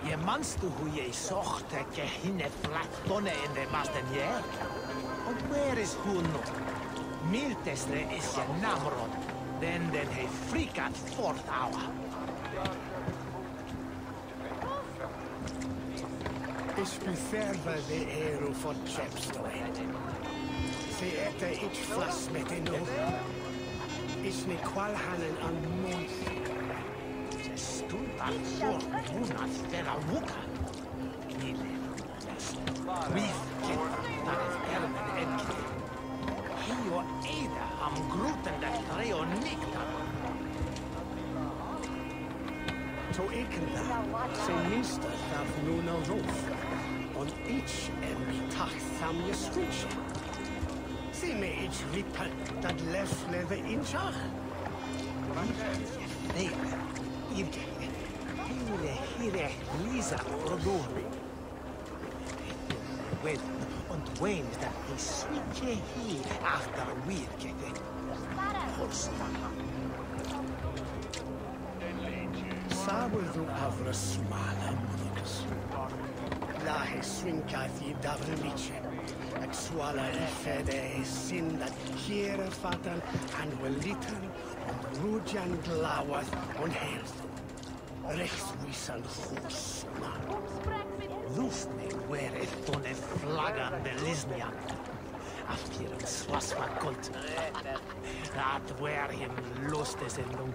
Je manste hoe je zocht dat je hinne flat tonne in de masten je? En waar is hoe nog? Miltesle is je namrod, den he frikat voorthouden. Ich beserve de hero von Chepstoy. Se ete ich flas met de no. Ich ne kwalhanen an mons. Stund al voor monas vera wuka. Nile. Wie kent dat is ermen enke. Hio eda am gruten dat treo nikta. To ikenda, se minsta darf nun al rof. On ich mi tacksam je stritje. Se me ich rippen dat lefleve inchach. Nee, Irke. Hire, Lisa, Rodori. Well, und Wayne dat he switche hi achter Wirke. Sabe du avra smala municus. La he swinkathi davriliche. Ak swala I fede sin dat here fatan and welitan und rujan glawas und herst. Rechts wisan husma. Lustig wäre tonne flaggan de Lisnia. After swaswa kult. Dat wär him lustes in lung.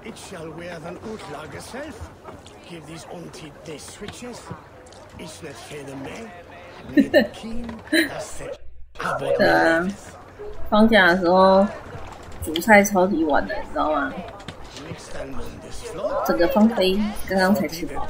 It shall wear than utlager self. Give these unti they switches. It's not fair the man. Neither keen as the 对啊，放假的时候煮菜超级晚的，你知道吗？整个放飞，刚刚才吃饱。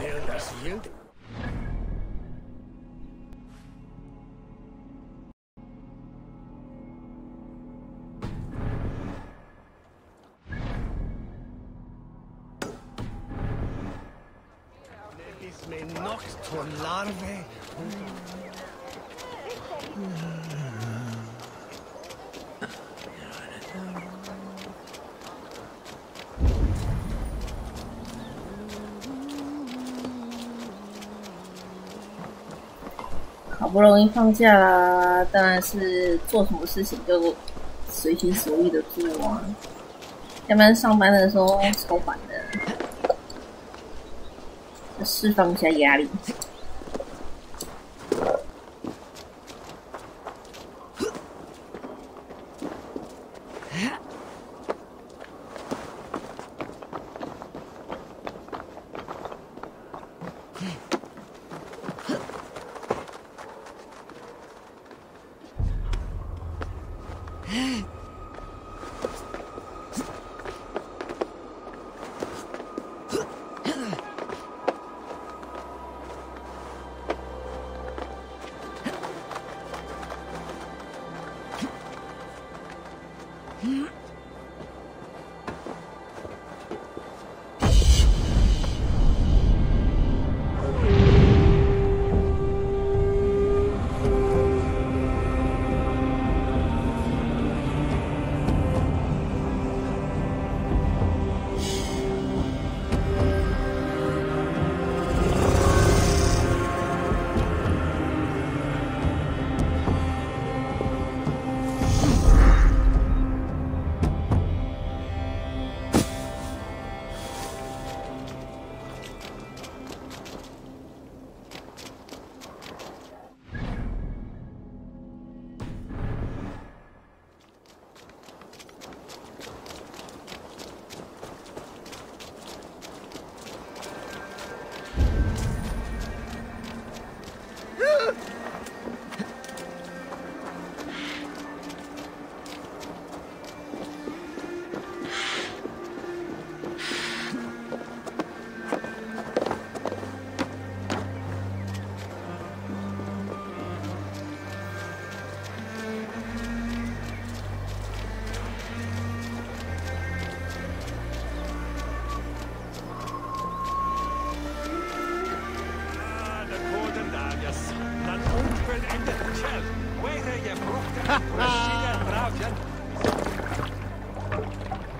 好不容易放假啦，当然是做什么事情就随心所欲的做啊。要不然上班的时候超烦的，就释放一下压力。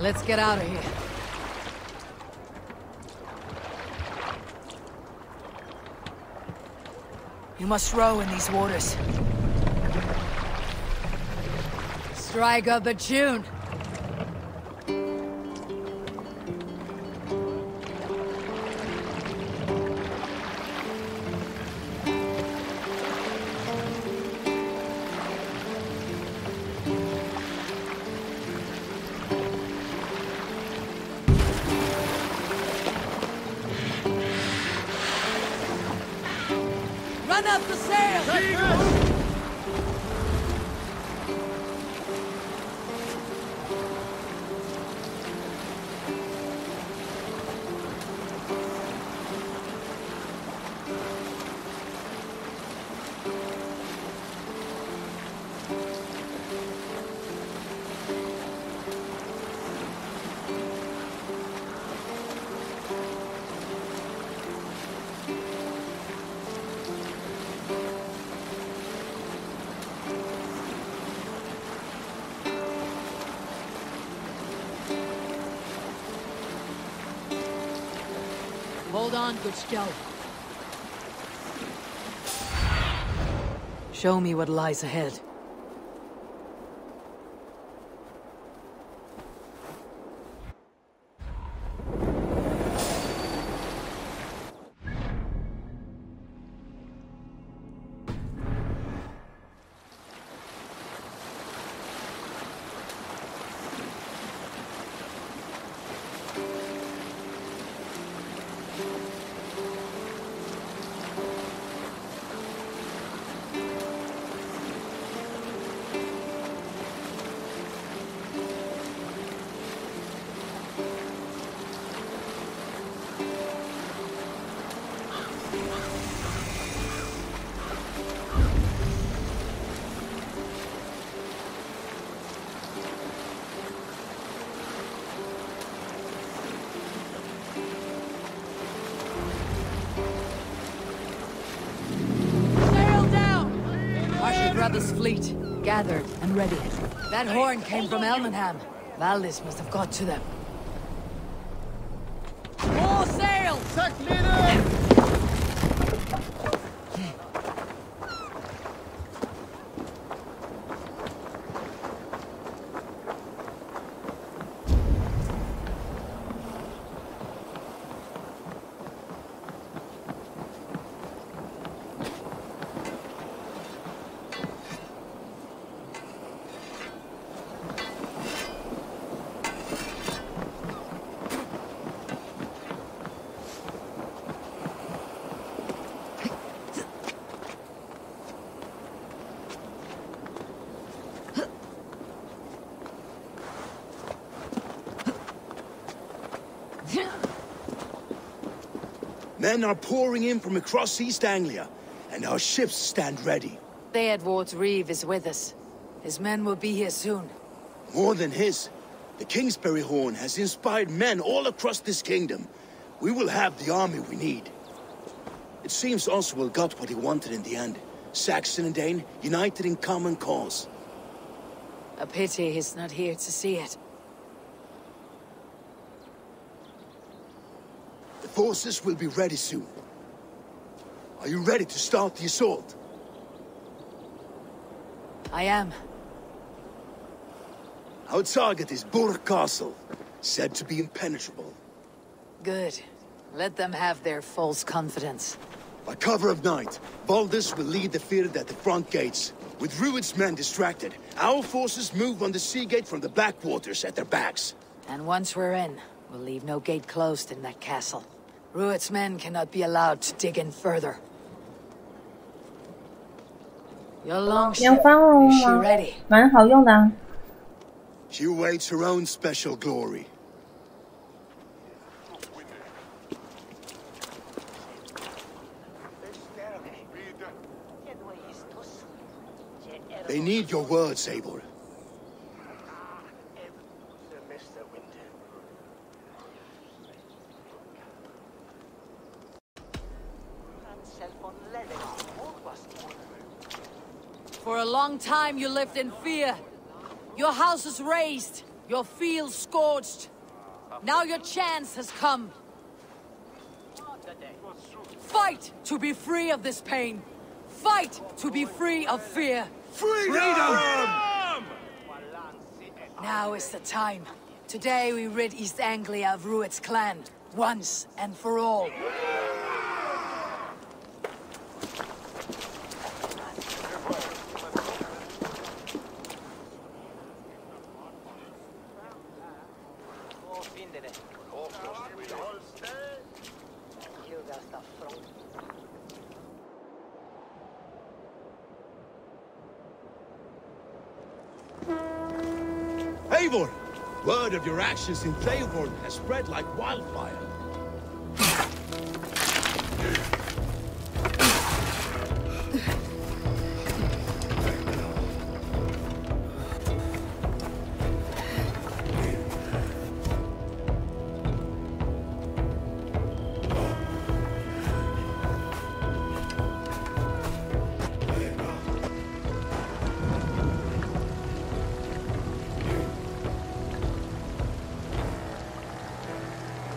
Let's get out of here. You must row in these waters. Strike up a tune. Run up the sail! Hold on, good scout. Show me what lies ahead. Brothers' fleet, gathered and ready. That horn came from Elmenham. Valdis must have got to them. All sail! Men are pouring in from across East Anglia, and our ships stand ready. Theodward's Reeve is with us. His men will be here soon. More than his. The Kingsbury Horn has inspired men all across this kingdom. We will have the army we need. It seems Oswald got what he wanted in the end. Saxon and Dane united in common cause. A pity he's not here to see it. The forces will be ready soon. Are you ready to start the assault? I am. Our target is Burg Castle, said to be impenetrable. Good. Let them have their false confidence. By cover of night, Valdis will lead the field at the front gates. With Rued's men distracted, our forces move on the sea gate from the backwaters at their backs. And once we're in, we'll leave no gate closed in that castle. Rued's men cannot be allowed to dig in further. Your longship, is she ready? 蛮好用的啊。 She awaits her own special glory. They need your words, Eivor. For a long time you lived in fear. Your houses razed, your fields scorched. Now your chance has come. Fight to be free of this pain. Fight to be free of fear. Freedom! Now is the time. Today we rid East Anglia of Rued's clan, once and for all. Eivor! Word of your actions in Theoborn has spread like wildfire.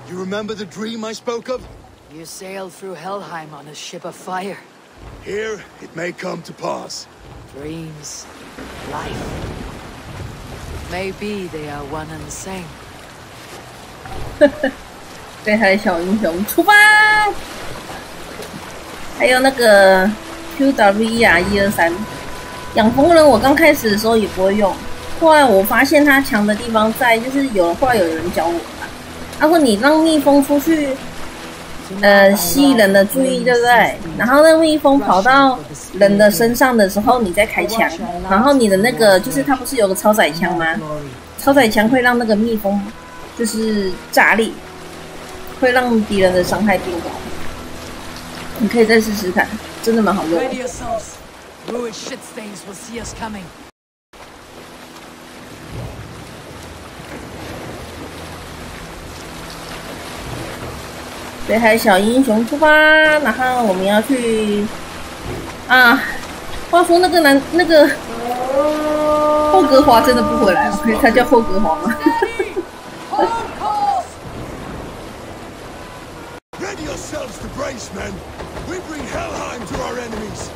You remember the dream I spoke of? You sailed through Helheim on a ship of fire. Here, it may come to pass. Dreams, life. Maybe they are one and the same. 北海小英雄出发！还有那个 QW 啊，123养蜂人，我刚开始的时候也不会用，后来我发现它强的地方在，就是后来有人教我嘛。如果你让蜜蜂出去，吸引人的注意，对不对？然后那蜜蜂跑到人的身上的时候，你再开枪，然后你的那个就是它不是有个超载枪吗？超载枪会让那个蜜蜂就是炸裂，会让敌人的伤害变高。你可以再试试看，真的蛮好用的。北海小英雄出发，然后我们要去啊。话说那个霍格华真的不回来了，他叫霍格华吗Ready yourselves to brace, men. We bring Helheim to our enemies.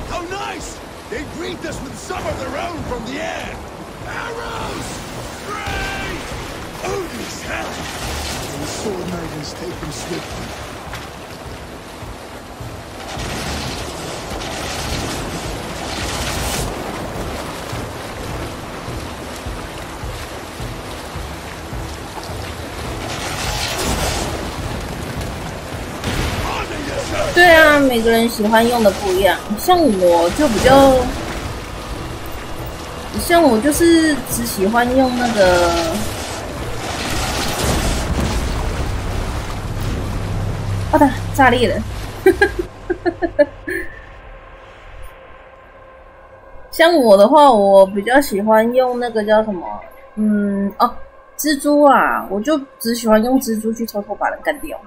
How nice! They greet us with some of their own from the air. Arrows! Great! Odin's hell! The sword maidens take them swiftly. Arming yourselves! 对啊，每个人喜欢用的不一样。像我就比较，像我就是只喜欢用那个。啊的，炸裂了！像我的话，我比较喜欢用那个叫什么，蜘蛛啊，我就只喜欢用蜘蛛去偷偷把人干掉。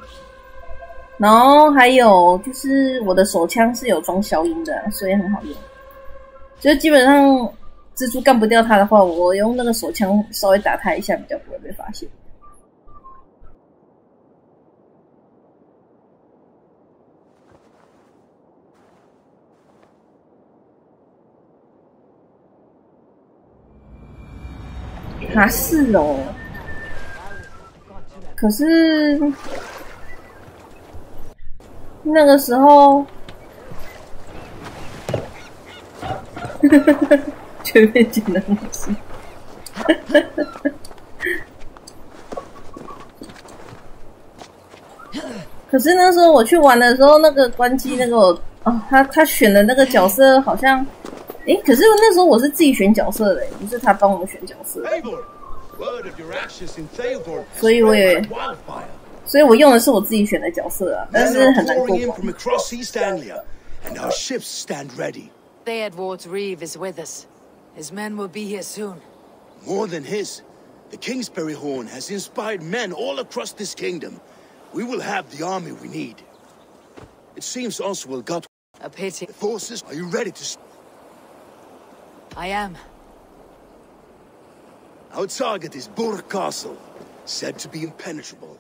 然后还有就是我的手枪是有装消音的，所以很好用。就基本上蜘蛛干不掉它的话，我用那个手枪稍微打它一下，比较不会被发现。啊，是哦。可是那个时候，全面捡的东西。可是那时候我去玩的时候，那个关机那个他选的那个角色好像。可是那时候我是自己选角色的，不是他帮我选角色的，所以我用的是我自己选的角色啊，但是很难过关。Theodward's Reeve is with us. His men will be here soon. More than his, the Kingsbury Horn has inspired men all across this kingdom. We will have the army we need. It seems Oswald got a pity. Forces, are you ready to? I am. Our target is Burg Castle, said to be impenetrable.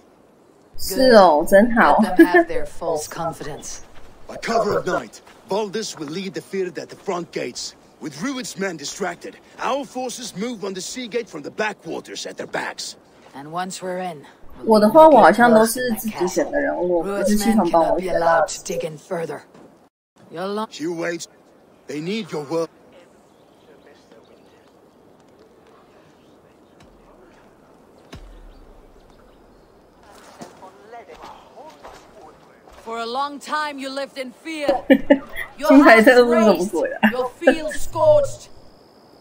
是哦，真好。 Let them have their false confidence. By cover of night, Baldus will lead the field at the front gates. With Rued's men distracted, our forces move on the sea gate from the backwaters at their backs. And once we're in, 我的话，我好像都是自己选的人物，不是系统帮我选的。 You wait. They need your work. For a long time you lived in fear. 金牌特务是什么鬼啊？ Your field scorched.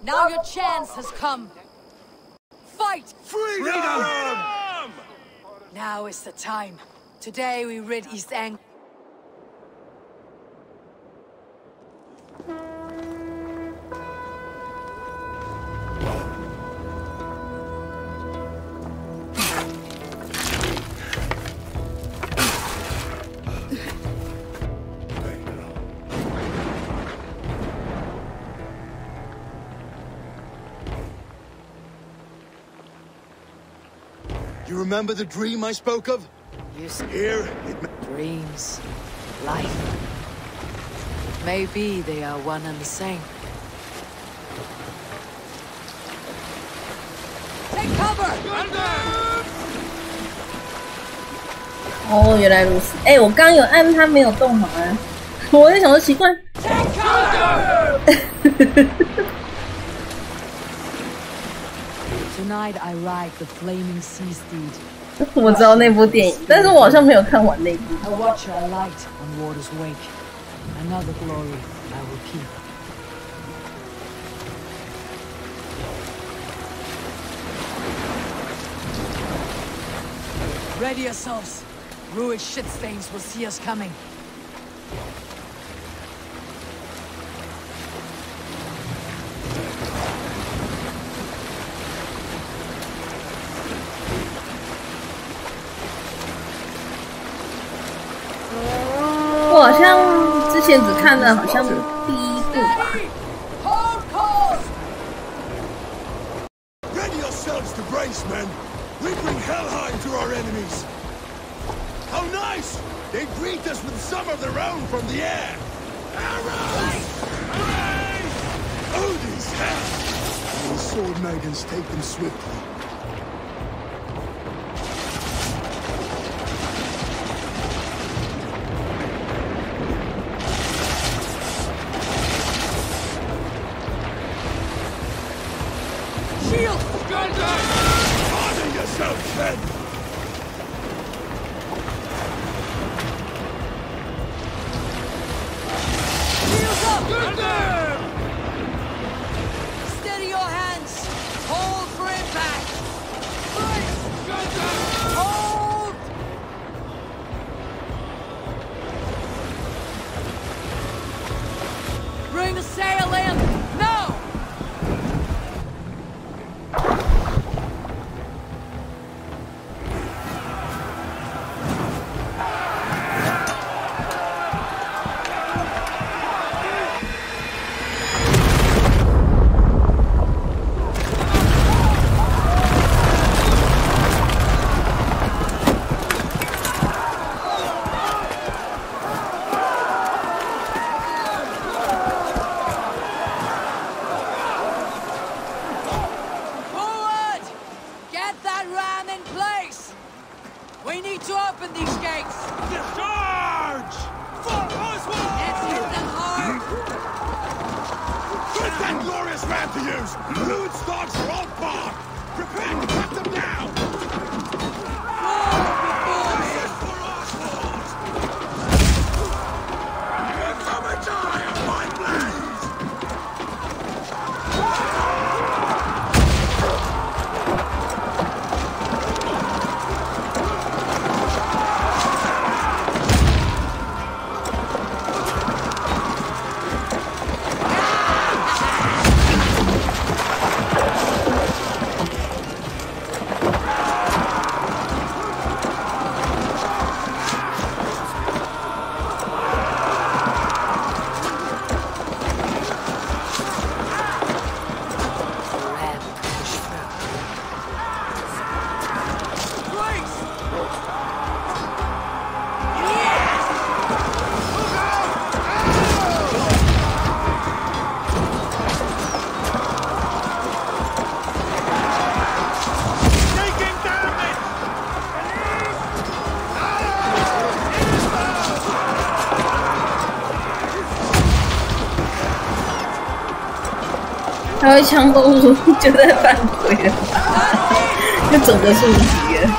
Now your chance has come. Fight! Freedom! Now is the time. Today we rid East Anglia. You remember the dream I spoke of? Here, Dreams, life. Maybe they are one and the same. Take cover! 哦，原来如此。哎，我刚有按它没有动好啊，我在想说奇怪。Tonight I ride the flaming sea steed. 我知道那部电影，但是我好像没有看完那部。 A watcher a light on water's wake. Another glory I will keep. Ready yourselves. Ruined shit stains will see us coming. "我好像之前只看了好像第一部吧。 Ready yourselves to brace, men. We bring Helheim to our enemies. How nice! They greet us with some of their own from the air. Arrows! Odin's hell! The sword maidens take them swiftly. Shield! Honor yourself, men! Shields up! Steady your hands. Hold for impact. Hold! Bring the sail in. Now! Forward! Get that ram in place! We need to open these gates! Charge! For Oswald! Let's hit them hard! Get that glorious ram to use! Fluid stocks are all barred! Prepare to cut them down! For Oswald! Here come a die of my blaze! 他会枪攻出就在犯规了吧？就整个是无敌了。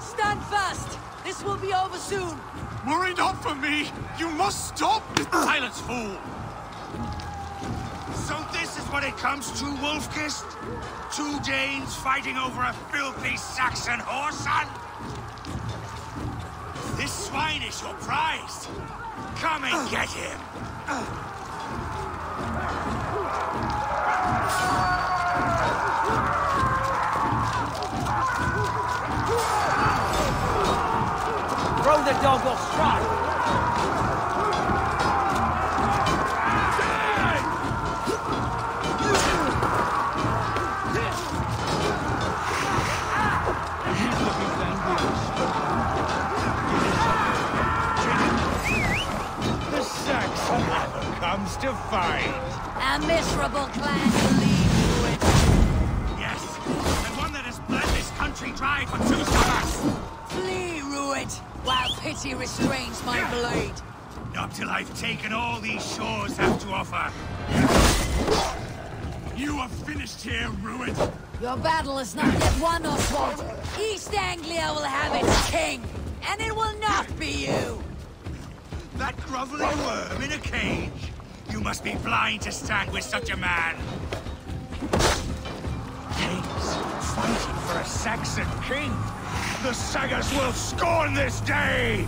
Stand fast! This will be over soon! Worry not for me! You must stop! Silence, fool! So this is what it comes to, Wolfkist? 2 Danes fighting over a filthy Saxon whoreson? This swine is your prize! Come and get him! Throw the dog off stride! The Saxon never comes to fight! A miserable clan to lead to it! Yes, and one that has bled this country dry for 2 summers! Flee, Ruit, while pity restrains my blade. Not till I've taken all these shores have to offer. You are finished here, Ruit. Your battle is not yet won, Oswald. East Anglia will have its king, and it will not be you. That groveling worm in a cage? You must be blind to stand with such a man. Kings fighting for a Saxon king. The Sagas will scorn this day!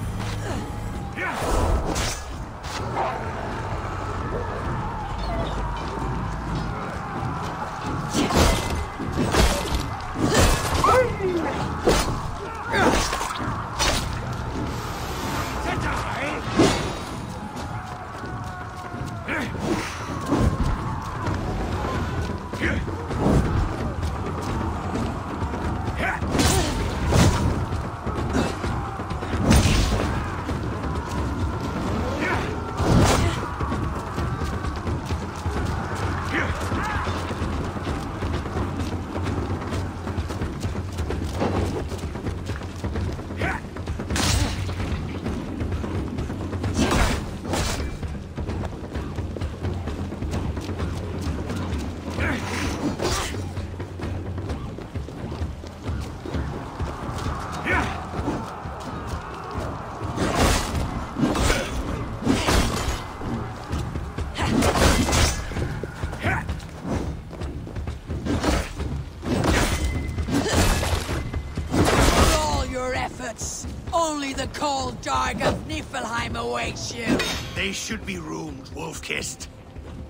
cold dark of Niflheim awaits you. They should be roomed, wolf-kissed.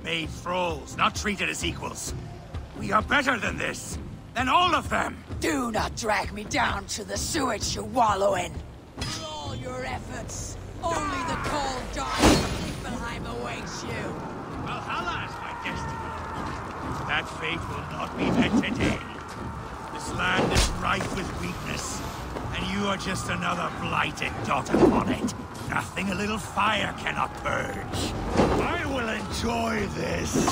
Made thralls, not treated as equals. We are better than this. Than all of them. Do not drag me down to the sewage you wallow in. For all your efforts, only the cold dark of Niflheim awaits you. Valhalla is my destiny. That fate will not be met today. This land is rife with weakness, and you are just another blighted dot upon it. Nothing a little fire cannot purge. I will enjoy this.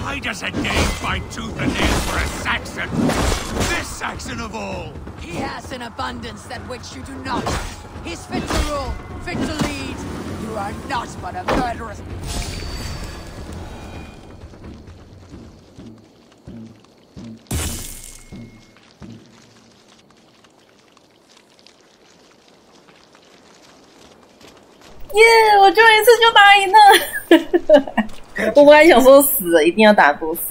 Why does a Dane fight tooth and nail for a Saxon? This Saxon of all! He has an abundance that which you do not. He's fit to rule, fit to lead. You are not but a murderous...耶！我就一次就打赢了。我本来想说死了，一定要打过死。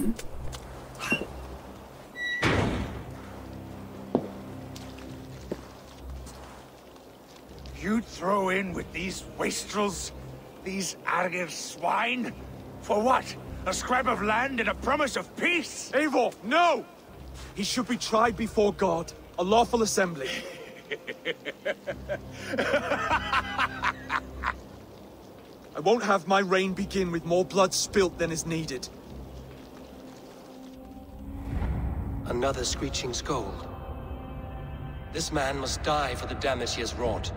You throw in with these wastrels? These arrogant swine? For what? A scrap of land and a promise of peace? Eivor, no! He should be tried before God, a lawful assembly. I won't have my reign begin with more blood spilt than is needed. Another screeching scold. This man must die for the damage he has wrought.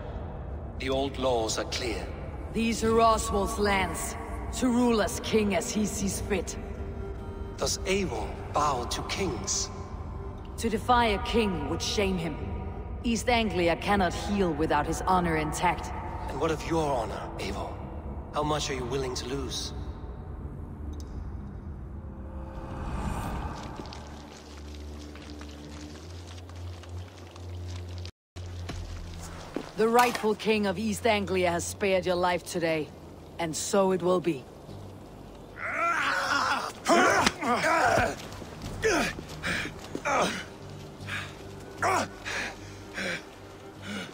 The old laws are clear. These are Oswald's lands, to rule as king as he sees fit. Does Eivor bow to kings? To defy a king would shame him. East Anglia cannot heal without his honor intact. And what of your honor, Eivor? How much are you willing to lose? The rightful king of East Anglia has spared your life today, and so it will be.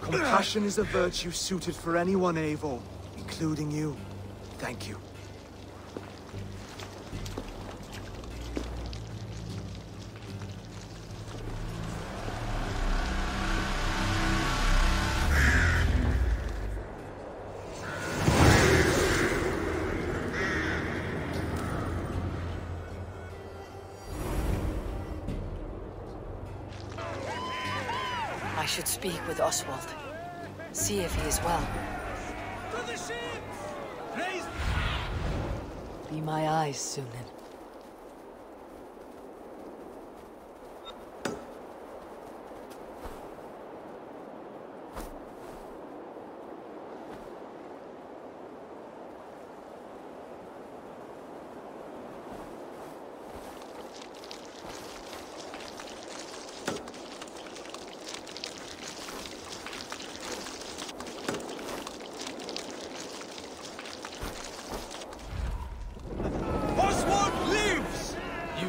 Compassion is a virtue suited for anyone, Eivor, including you. Thank you. I should speak with Oswald. See if he is well. Be my eyes, Sunan.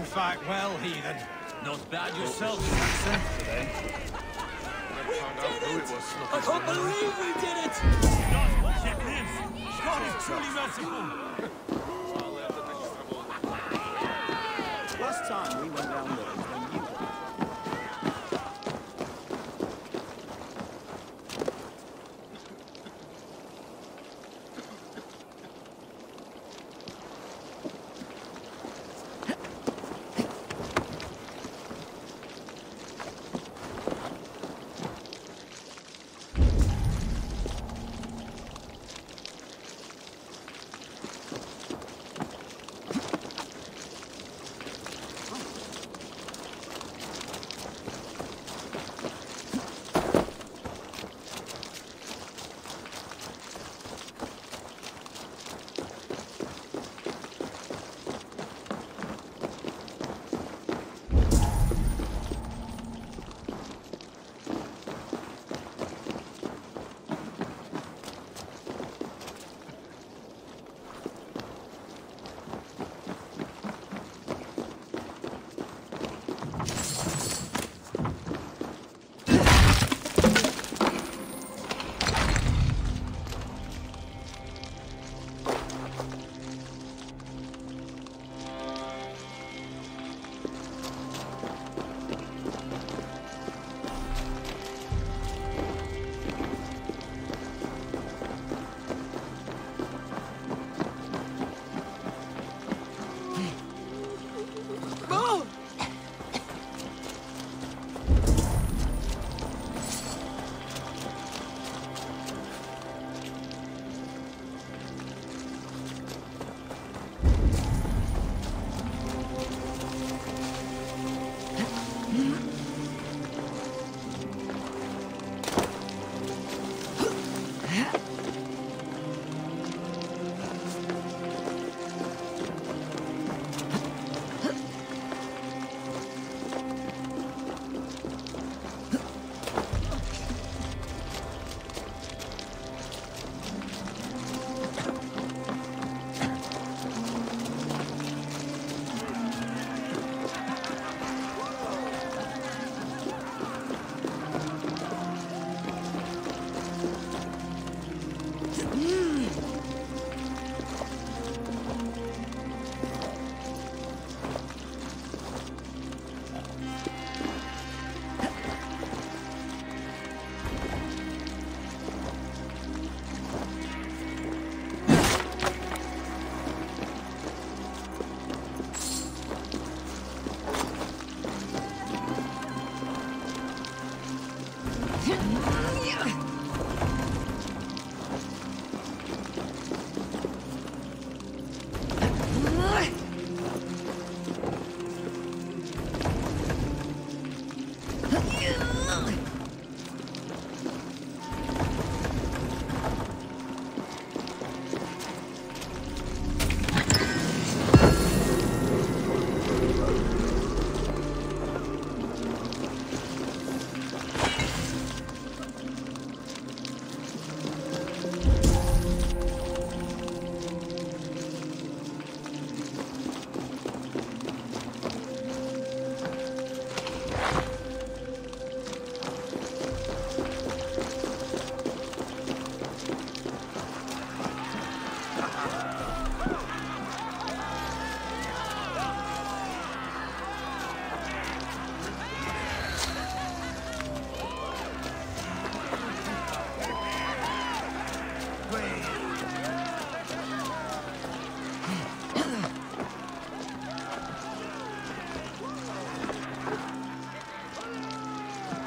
Fight well, heathen. Not bad yourself, Saxon. I can't believe we did it! Check this! God is truly merciful! Last time we went down there when you...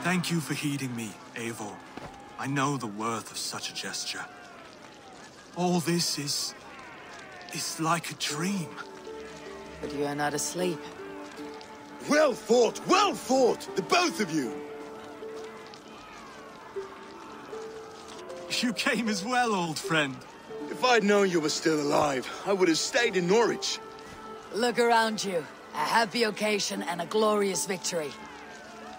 Thank you for heeding me, Eivor. I know the worth of such a gesture. All this is like a dream. But you are not asleep. Well fought, the both of you! You came as well, old friend. If I'd known you were still alive, I would have stayed in Norwich. Look around you. A happy occasion and a glorious victory.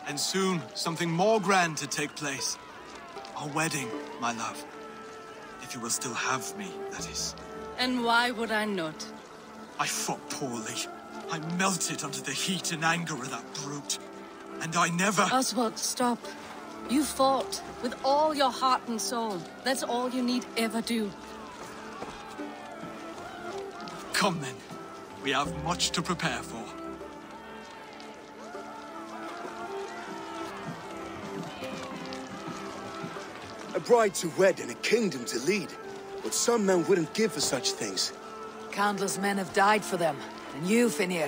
And soon, something more grand to take place. Our wedding, my love. If you will still have me, that is. And why would I not? I fought poorly. I melted under the heat and anger of that brute. And I never... Oswald, stop. You fought with all your heart and soul. That's all you need ever do. Come then. We have much to prepare for. A bride to wed and a kingdom to lead. What some men wouldn't give for such things. Countless men have died for them. And you, Finir,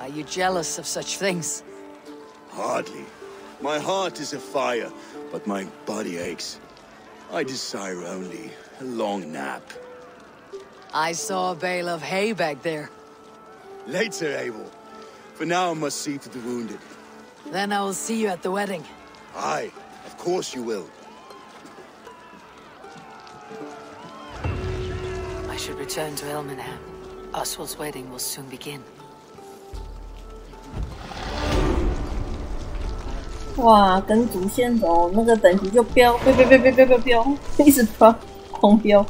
are you jealous of such things? Hardly. My heart is afire, but my body aches. I desire only a long nap. I saw a bale of hay back there. Later, Abel. For now I must see to the wounded. Then I will see you at the wedding. Aye, of course you will. I should return to Elmenham. Oswald's wedding will soon begin. 哇，跟主线走，那个等级就飙，一直飙，狂飙。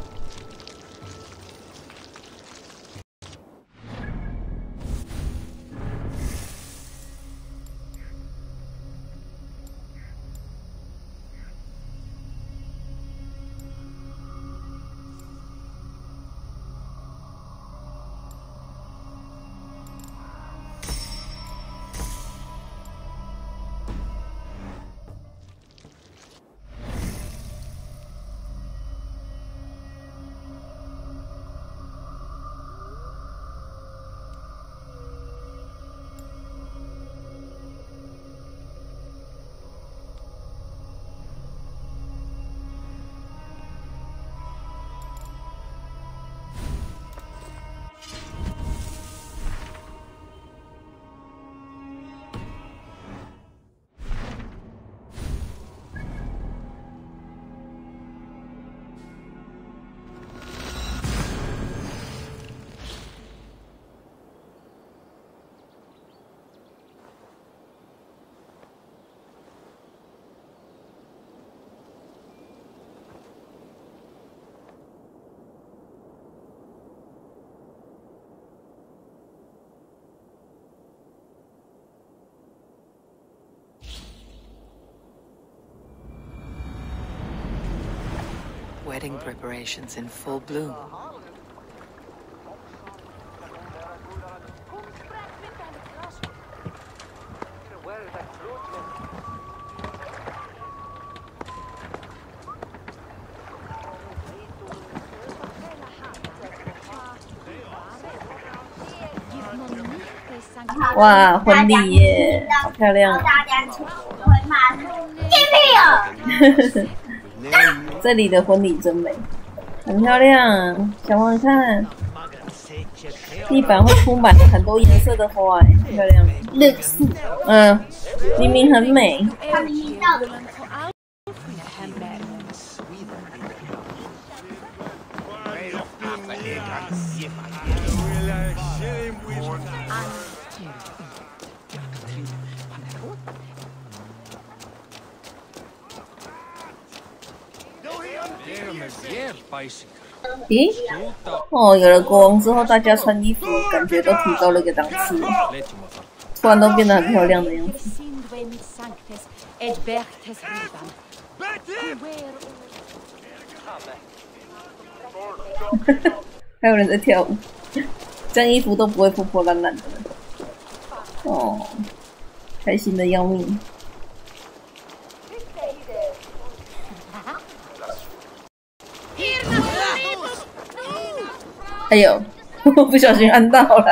Wedding preparations in full bloom.哇，婚礼耶，好漂亮！大家出门嘛，见面了。这里的婚礼真美，很漂亮。小王看，地板会铺满很多颜色的花，很漂亮。绿色，明明很美。它明明到底。咦？有了国王之后，大家穿衣服感觉都提高了一个档次，突然都变得很漂亮的样子。还有人在跳舞，这样衣服都不会破破烂烂的。开心的要命。哎呦，我不小心按到了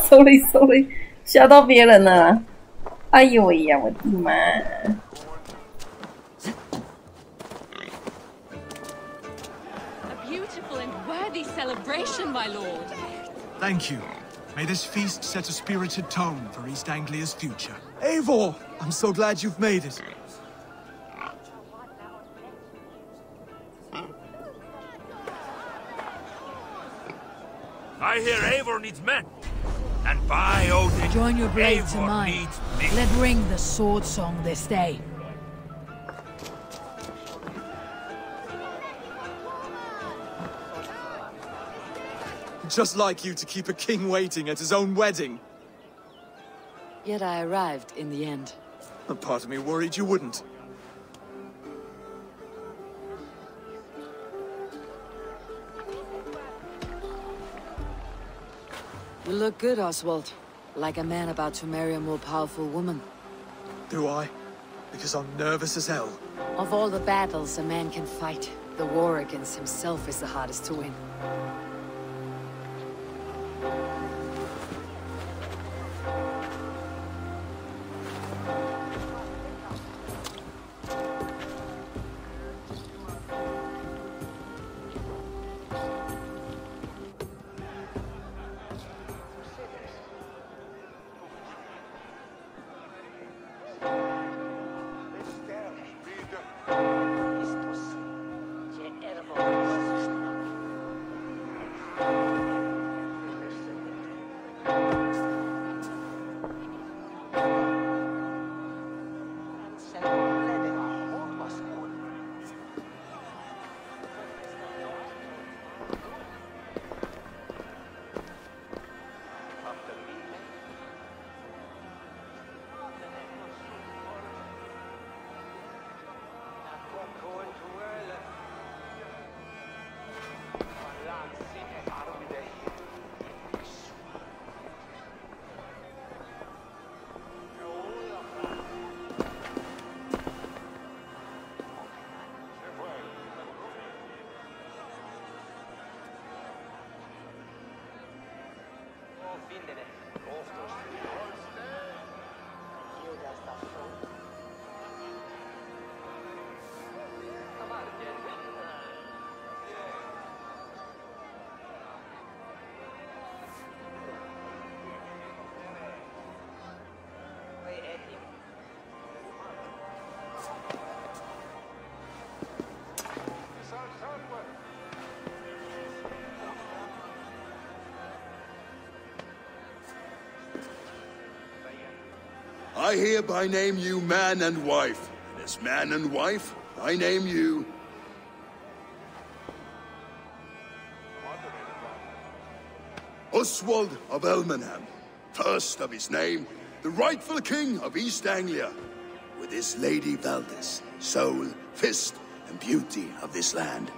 ，sorry， 吓到别人了。哎呦喂呀，我的妈！ Celebration, my lord. Thank you. May this feast set a spirited tone for East Anglia's future. Eivor, I'm so glad you've made it. I hear Eivor needs men. And by Odin, join your blade to Eivor mine. needs me. Let ring the sword song this day. Just like you to keep a king waiting at his own wedding. Yet I arrived in the end. A part of me worried you wouldn't. You look good, Oswald. Like a man about to marry a more powerful woman. Do I? Because I'm nervous as hell. Of all the battles a man can fight, the war against himself is the hardest to win. I hereby name you man and wife. And as man and wife, I name you... Oswald of Elmenham, first of his name, the rightful king of East Anglia, with his lady Valdis, soul, fist, and beauty of this land.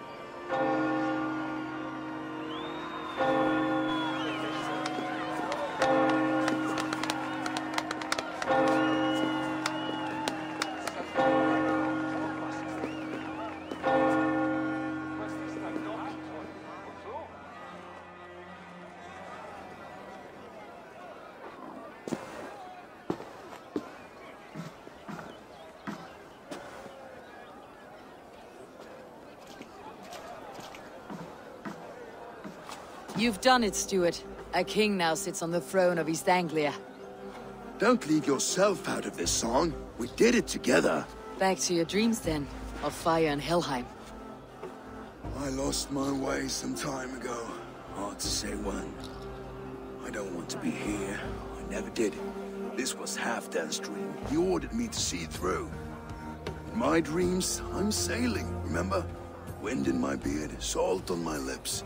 You've done it, Stuart. A king now sits on the throne of East Anglia. Don't leave yourself out of this song. We did it together. Back to your dreams, then, of fire and Helheim. I lost my way some time ago. Hard to say when. I don't want to be here. I never did. This was Halfdan's dream. He ordered me to see through. In my dreams, I'm sailing, remember? Wind in my beard, salt on my lips.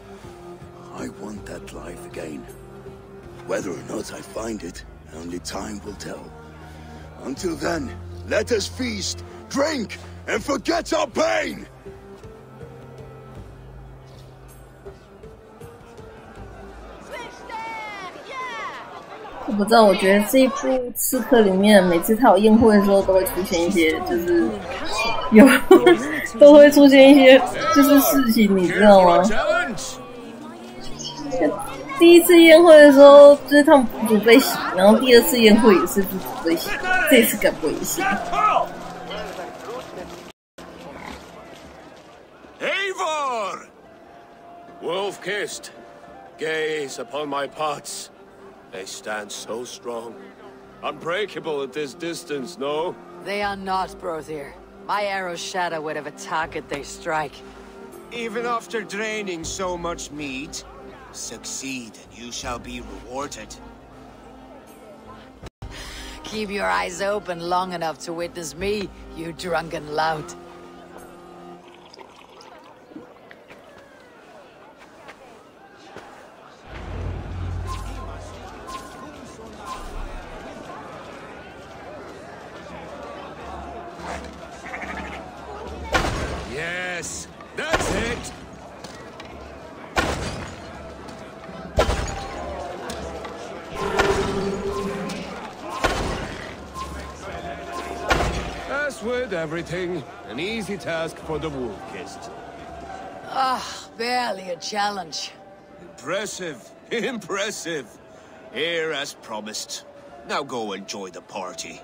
I want that life again. Whether or not I find it, only time will tell. Until then, let us feast, drink, and forget our pain! 我不知道，我觉得这一部《刺客》里面，每次他有宴会的时候，都会出现一些，就是有都会出现一些就是事情，你知道吗？第一次宴会的时候，就是他们府主被洗，然后第二次宴会也是府主被洗，这次更危险。Eivor! Wolf-kissed, gaze upon my pots. They stand so strong. Unbreakable at this distance, no? They are not, Brother. My arrows shatter whatever target they strike. Even after draining so much meat, succeed and you shall be rewarded. Keep your eyes open long enough to witness me, you drunken lout. Yes, that's it! As with everything, an easy task for the wolf-kissed. Ah, barely a challenge. Impressive, impressive. Here as promised. Now go enjoy the party.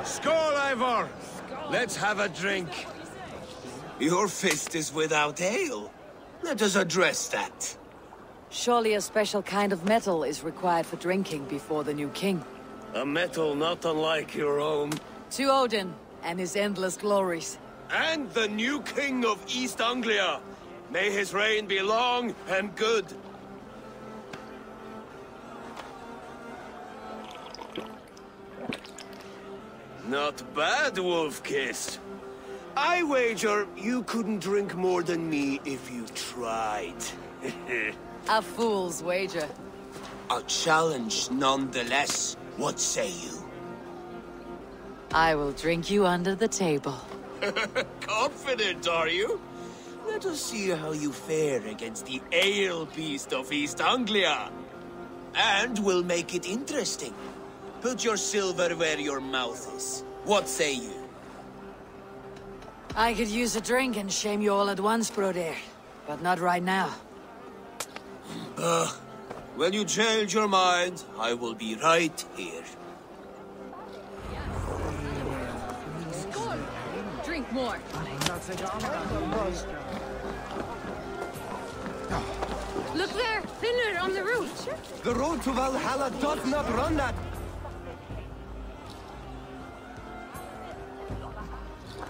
Skål, Eivor! Let's have a drink. Your fist is without ale. Let us address that. Surely a special kind of metal is required for drinking before the new king. A metal not unlike your own. To Odin and his endless glories. And the new king of East Anglia. May his reign be long and good. Not bad, Wolf-kissed. I wager you couldn't drink more than me if you tried. A fool's wager. A challenge nonetheless. What say you? I will drink you under the table. Confident, are you? Let us see how you fare against the ale beast of East Anglia. And we'll make it interesting. Put your silver where your mouth is. What say you? I could use a drink and shame you all at once, Broder. But not right now. When you change your mind, I will be right here. Skål! Drink more. Look there! Thinner on the roof! The road to Valhalla does not run that.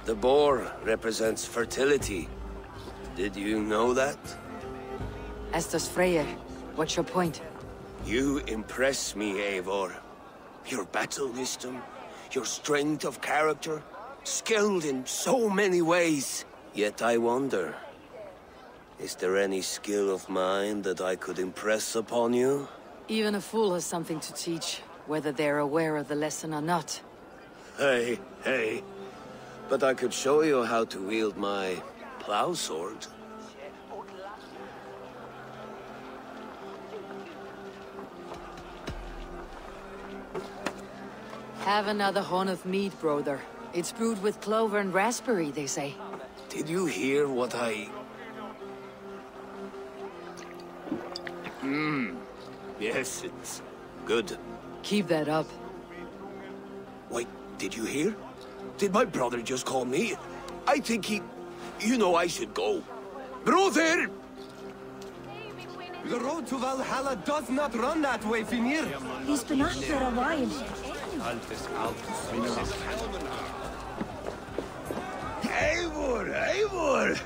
The boar represents fertility. Did you know that? As does Freyr. What's your point? You impress me, Eivor. Your battle wisdom, your strength of character, skilled in so many ways. Yet I wonder, is there any skill of mine that I could impress upon you? Even a fool has something to teach, whether they're aware of the lesson or not. Hey. But I could show you how to wield my plow sword. Have another horn of mead, brother. It's brewed with clover and raspberry, they say. Did you hear what I... Yes, it's good. Keep that up. Wait, did you hear? Did my brother just call me? I think he... You know I should go. Brother! The road to Valhalla does not run that way, Finir. He's been out there a while. Eivor, Eivor!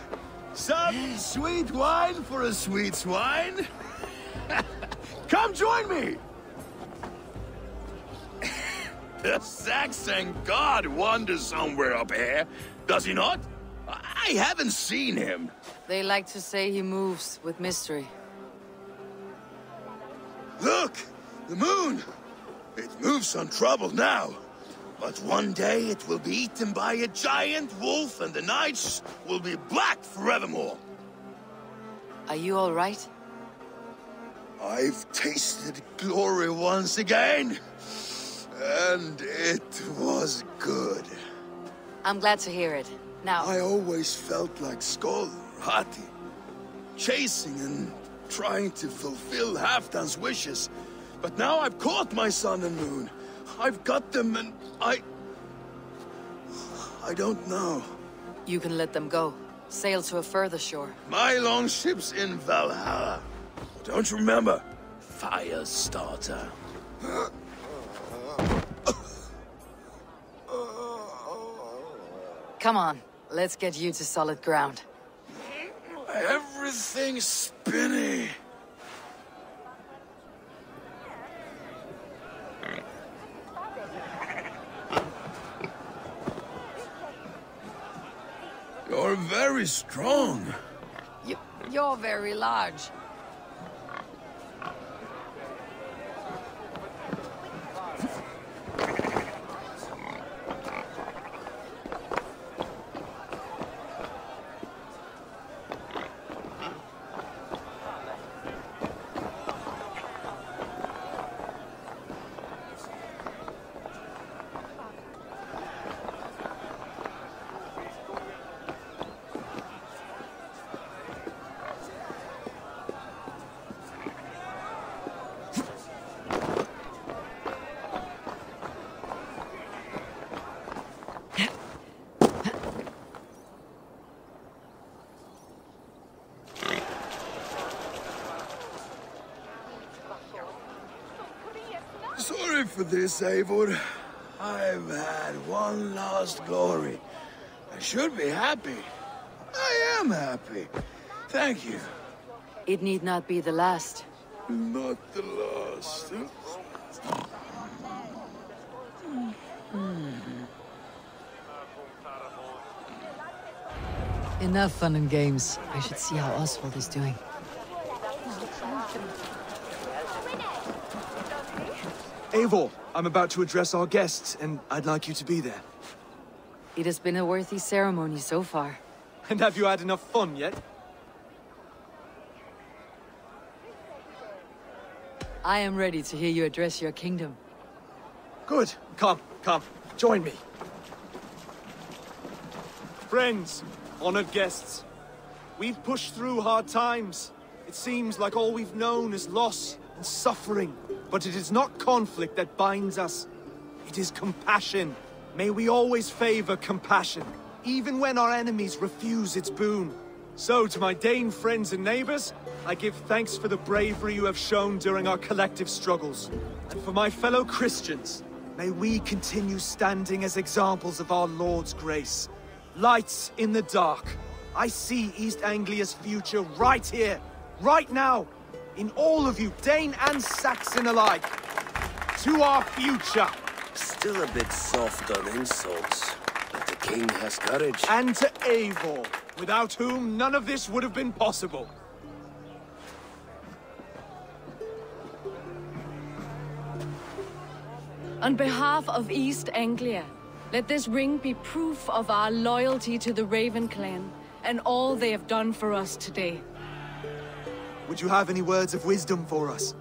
Some sweet wine for a sweet swine? Come join me! The Saxon god wanders somewhere up here, does he not? I haven't seen him. They like to say he moves with mystery. Look! The moon! It moves untroubled now. But one day it will be eaten by a giant wolf and the nights will be black forevermore. Are you all right? I've tasted glory once again. And it was good. I'm glad to hear it. Now... I always felt like Skoll, Hati. Chasing and trying to fulfill Halfdan's wishes. But now I've caught my sun and moon. I've got them and I don't know. You can let them go. Sail to a further shore. My longship's in Valhalla. Don't you remember? Firestarter. Come on, let's get you to solid ground. Everything's spinny. You're very strong. You're very large. Sorry for this, Eivor. I've had one last glory. I should be happy. I am happy. Thank you. It need not be the last. Not the last. Enough fun and games. I should see how Oswald is doing. Eivor, I'm about to address our guests, and I'd like you to be there. It has been a worthy ceremony so far. And have you had enough fun yet? I am ready to hear you address your kingdom. Good. Come, join me. Friends, honored guests, we've pushed through hard times. It seems like all we've known is loss and suffering. But it is not conflict that binds us. It is compassion. May we always favor compassion, even when our enemies refuse its boon. So, to my Dane friends and neighbors, I give thanks for the bravery you have shown during our collective struggles. And for my fellow Christians, may we continue standing as examples of our Lord's grace. Lights in the dark. I see East Anglia's future right here, right now. In all of you, Dane and Saxon alike. To our future. Still a bit soft on insults, but the king has courage. And to Eivor, without whom none of this would have been possible. On behalf of East Anglia, let this ring be proof of our loyalty to the Raven clan and all they have done for us today. Would you have any words of wisdom for us?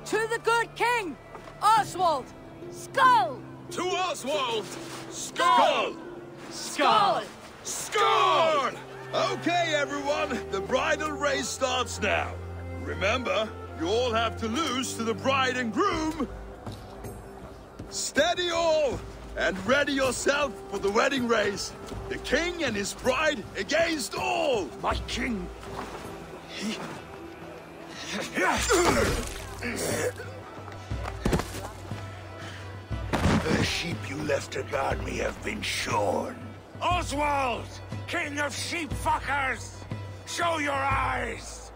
To the good king, Oswald! Skull! To Oswald! Skull! Skull! Skull! Okay, everyone, the bridal race starts now. Remember, you all have to lose to the bride and groom. Steady all, and ready yourself for the wedding race. The king and his bride against all. My king. The sheep you left to guard me have been shorn. Oswald! King of sheep fuckers! Show your eyes!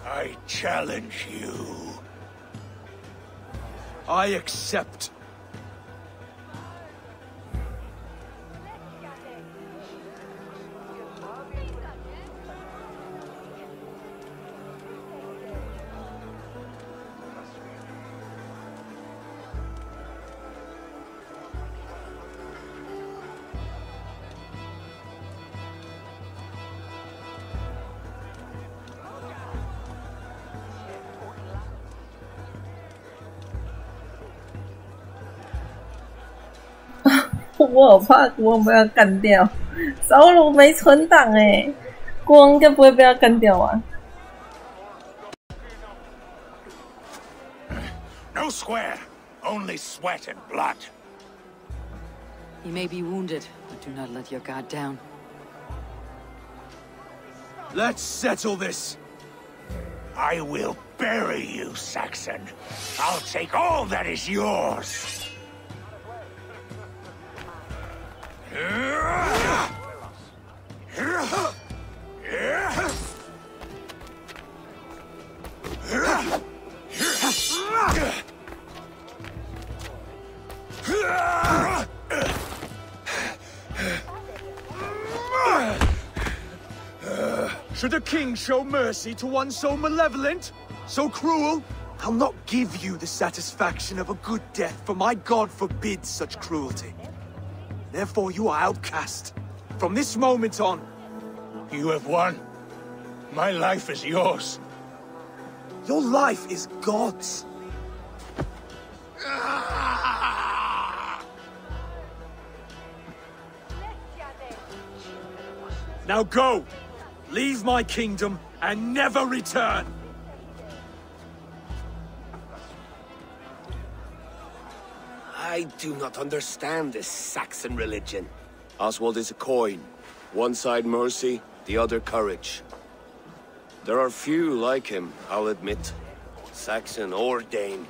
I challenge you. I accept.我好怕国王被他干掉，扫鲁没存档哎，国王应该不会被他干掉啊。No square, only sweat and blood. You may be wounded, but do not let your guard down. Let's settle this. I will bury you, Saxon. I'll take all that is yours. Should a king show mercy to one so malevolent? So cruel? I'll not give you the satisfaction of a good death, for my god forbids such cruelty. Therefore you are outcast. From this moment on. You have won. My life is yours. Your life is God's. Now go! Leave my kingdom and never return! I do not understand this Saxon religion. Oswald is a coin. One side mercy, the other courage. There are few like him, I'll admit. Saxon or Dane.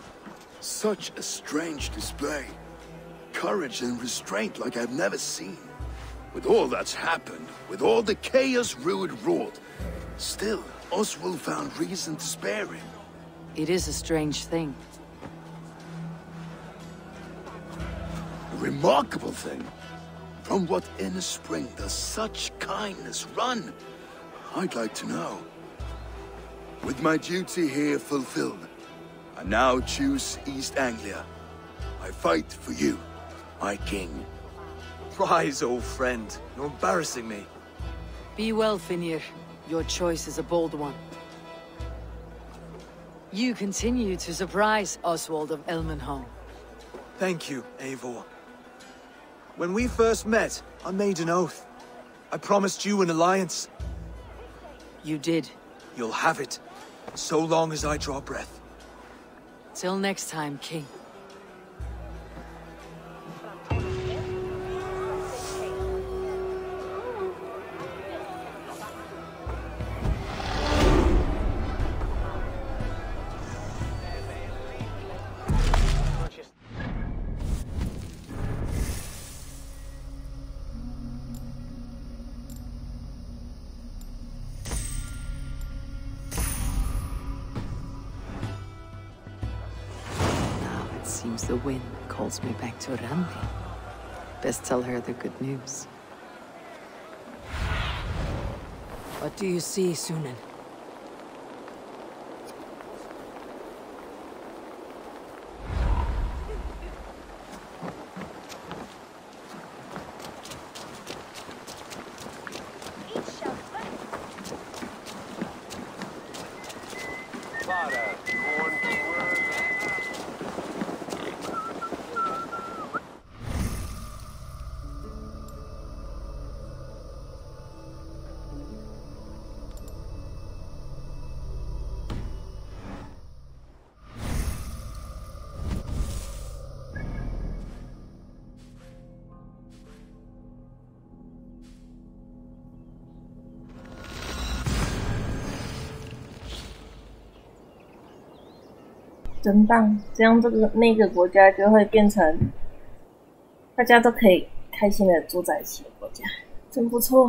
Such a strange display. Courage and restraint like I've never seen. With all that's happened, with all the chaos Rued wrought, still, Oswald found reason to spare him. It is a strange thing. A remarkable thing. From what inner spring does such kindness run? I'd like to know. With my duty here fulfilled, I now choose East Anglia. I fight for you, my king. Rise, old friend. You're embarrassing me. Be well, Finir. Your choice is a bold one. You continue to surprise Oswald of Elmenholm. Thank you, Eivor. When we first met, I made an oath. I promised you an alliance. You did. You'll have it, so long as I draw breath. Till next time, King. Seems the wind calls me back to Randi. Best tell her the good news. What do you see, Sunan? 真棒！这样那个国家就会变成大家都可以开心的住在一起的国家，真不错。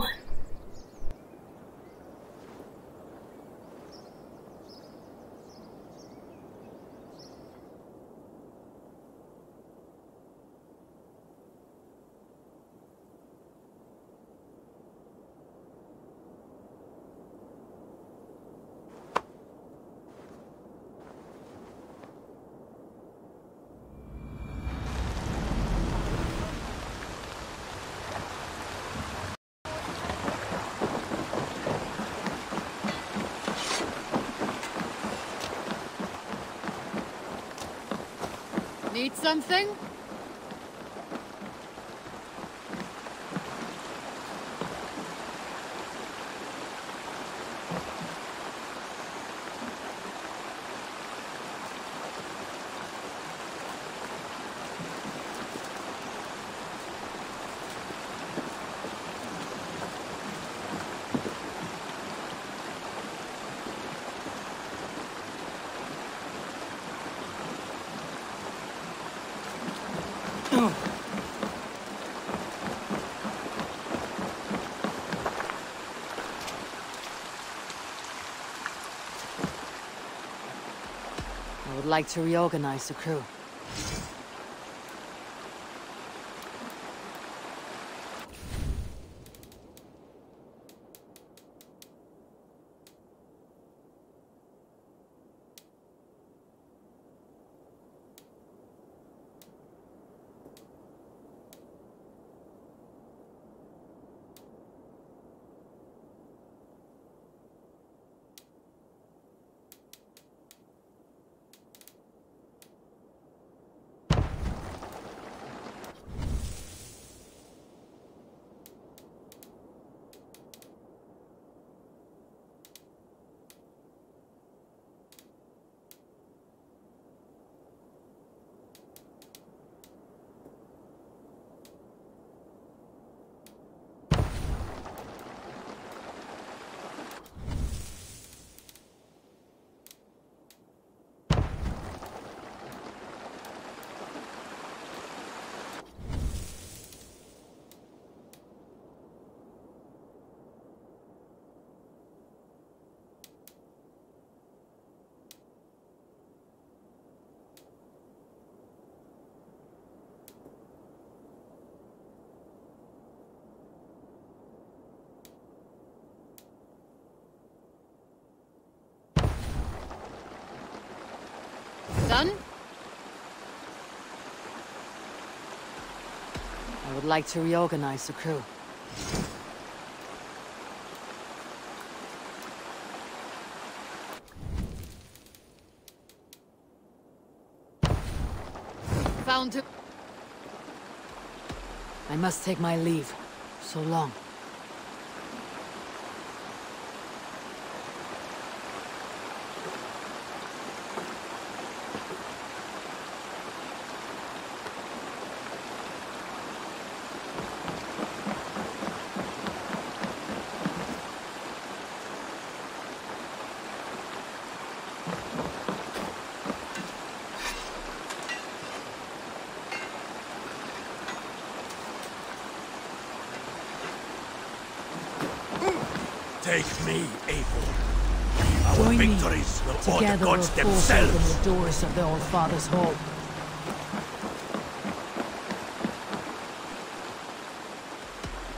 Need something? I would like to reorganize the crew. Done? I would like to reorganize the crew. Found it. I must take my leave. So long. Take me, Abel. Our Join me. victories will order Together gods we'll force open themselves. the doors of the Old Father's Hall.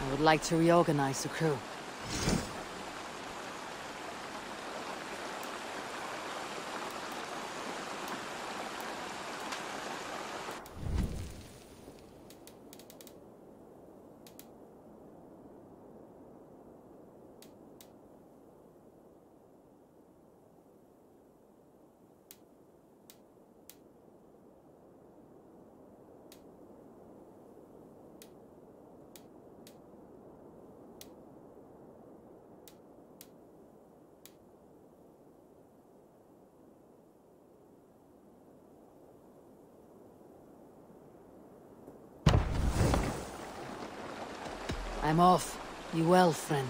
I would like to reorganize the crew. I'm off. Be well, friend.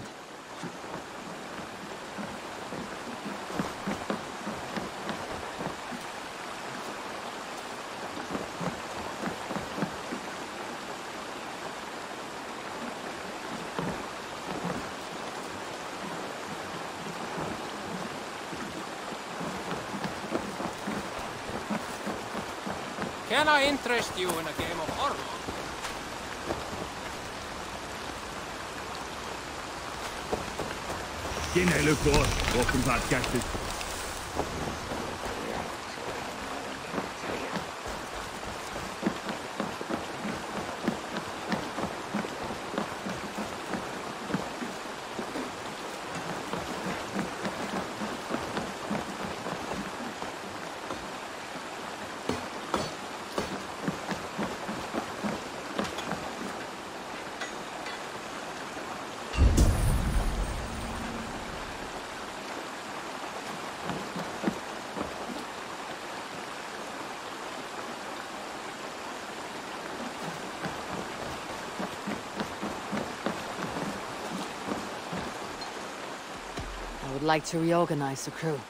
Can I interest you in a game of horror? G'day, look, boss. Welcome back, Cactus. I would like to reorganize the crew.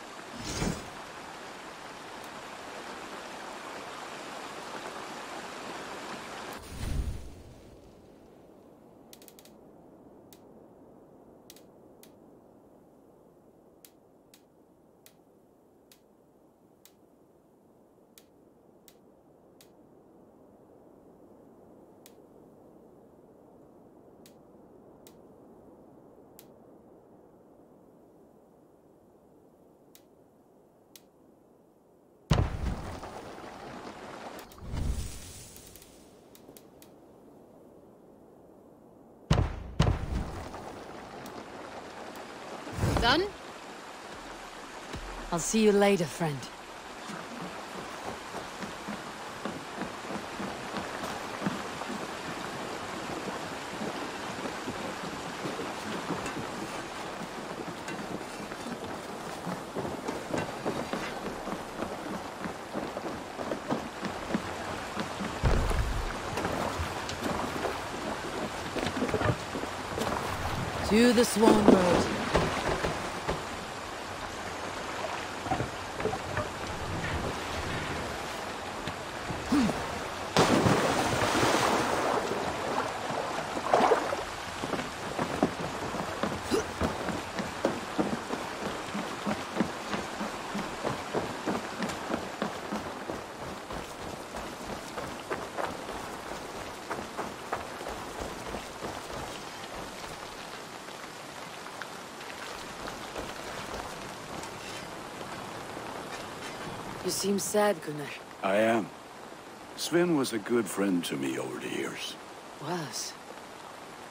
Done? I'll see you later, friend. To the Swan Road. You seem sad, Gunnar. I am. Sven was a good friend to me over the years. Was?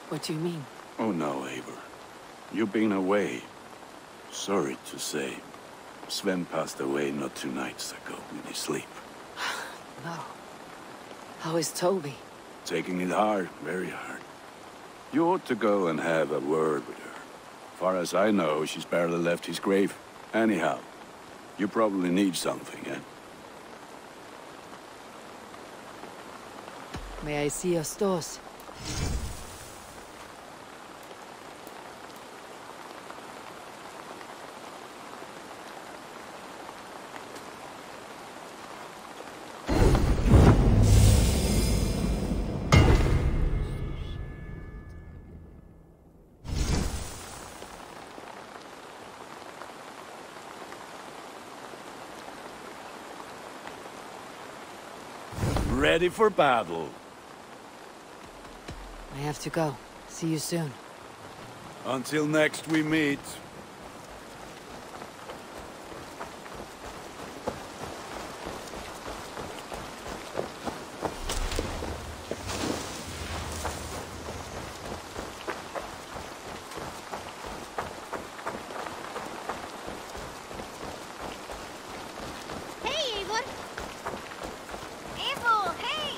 What do you mean? Oh no, Eivor. You've been away. Sorry to say. Sven passed away not 2 nights ago in his sleep. No. How is Toby? Taking it hard, very hard. You ought to go and have a word with her. Far as I know, she's barely left his grave. Anyhow, you probably need something, eh? May I see your stores? Ready for battle. I have to go. See you soon. Until next we meet. Hey, Eivor! Eivor, hey!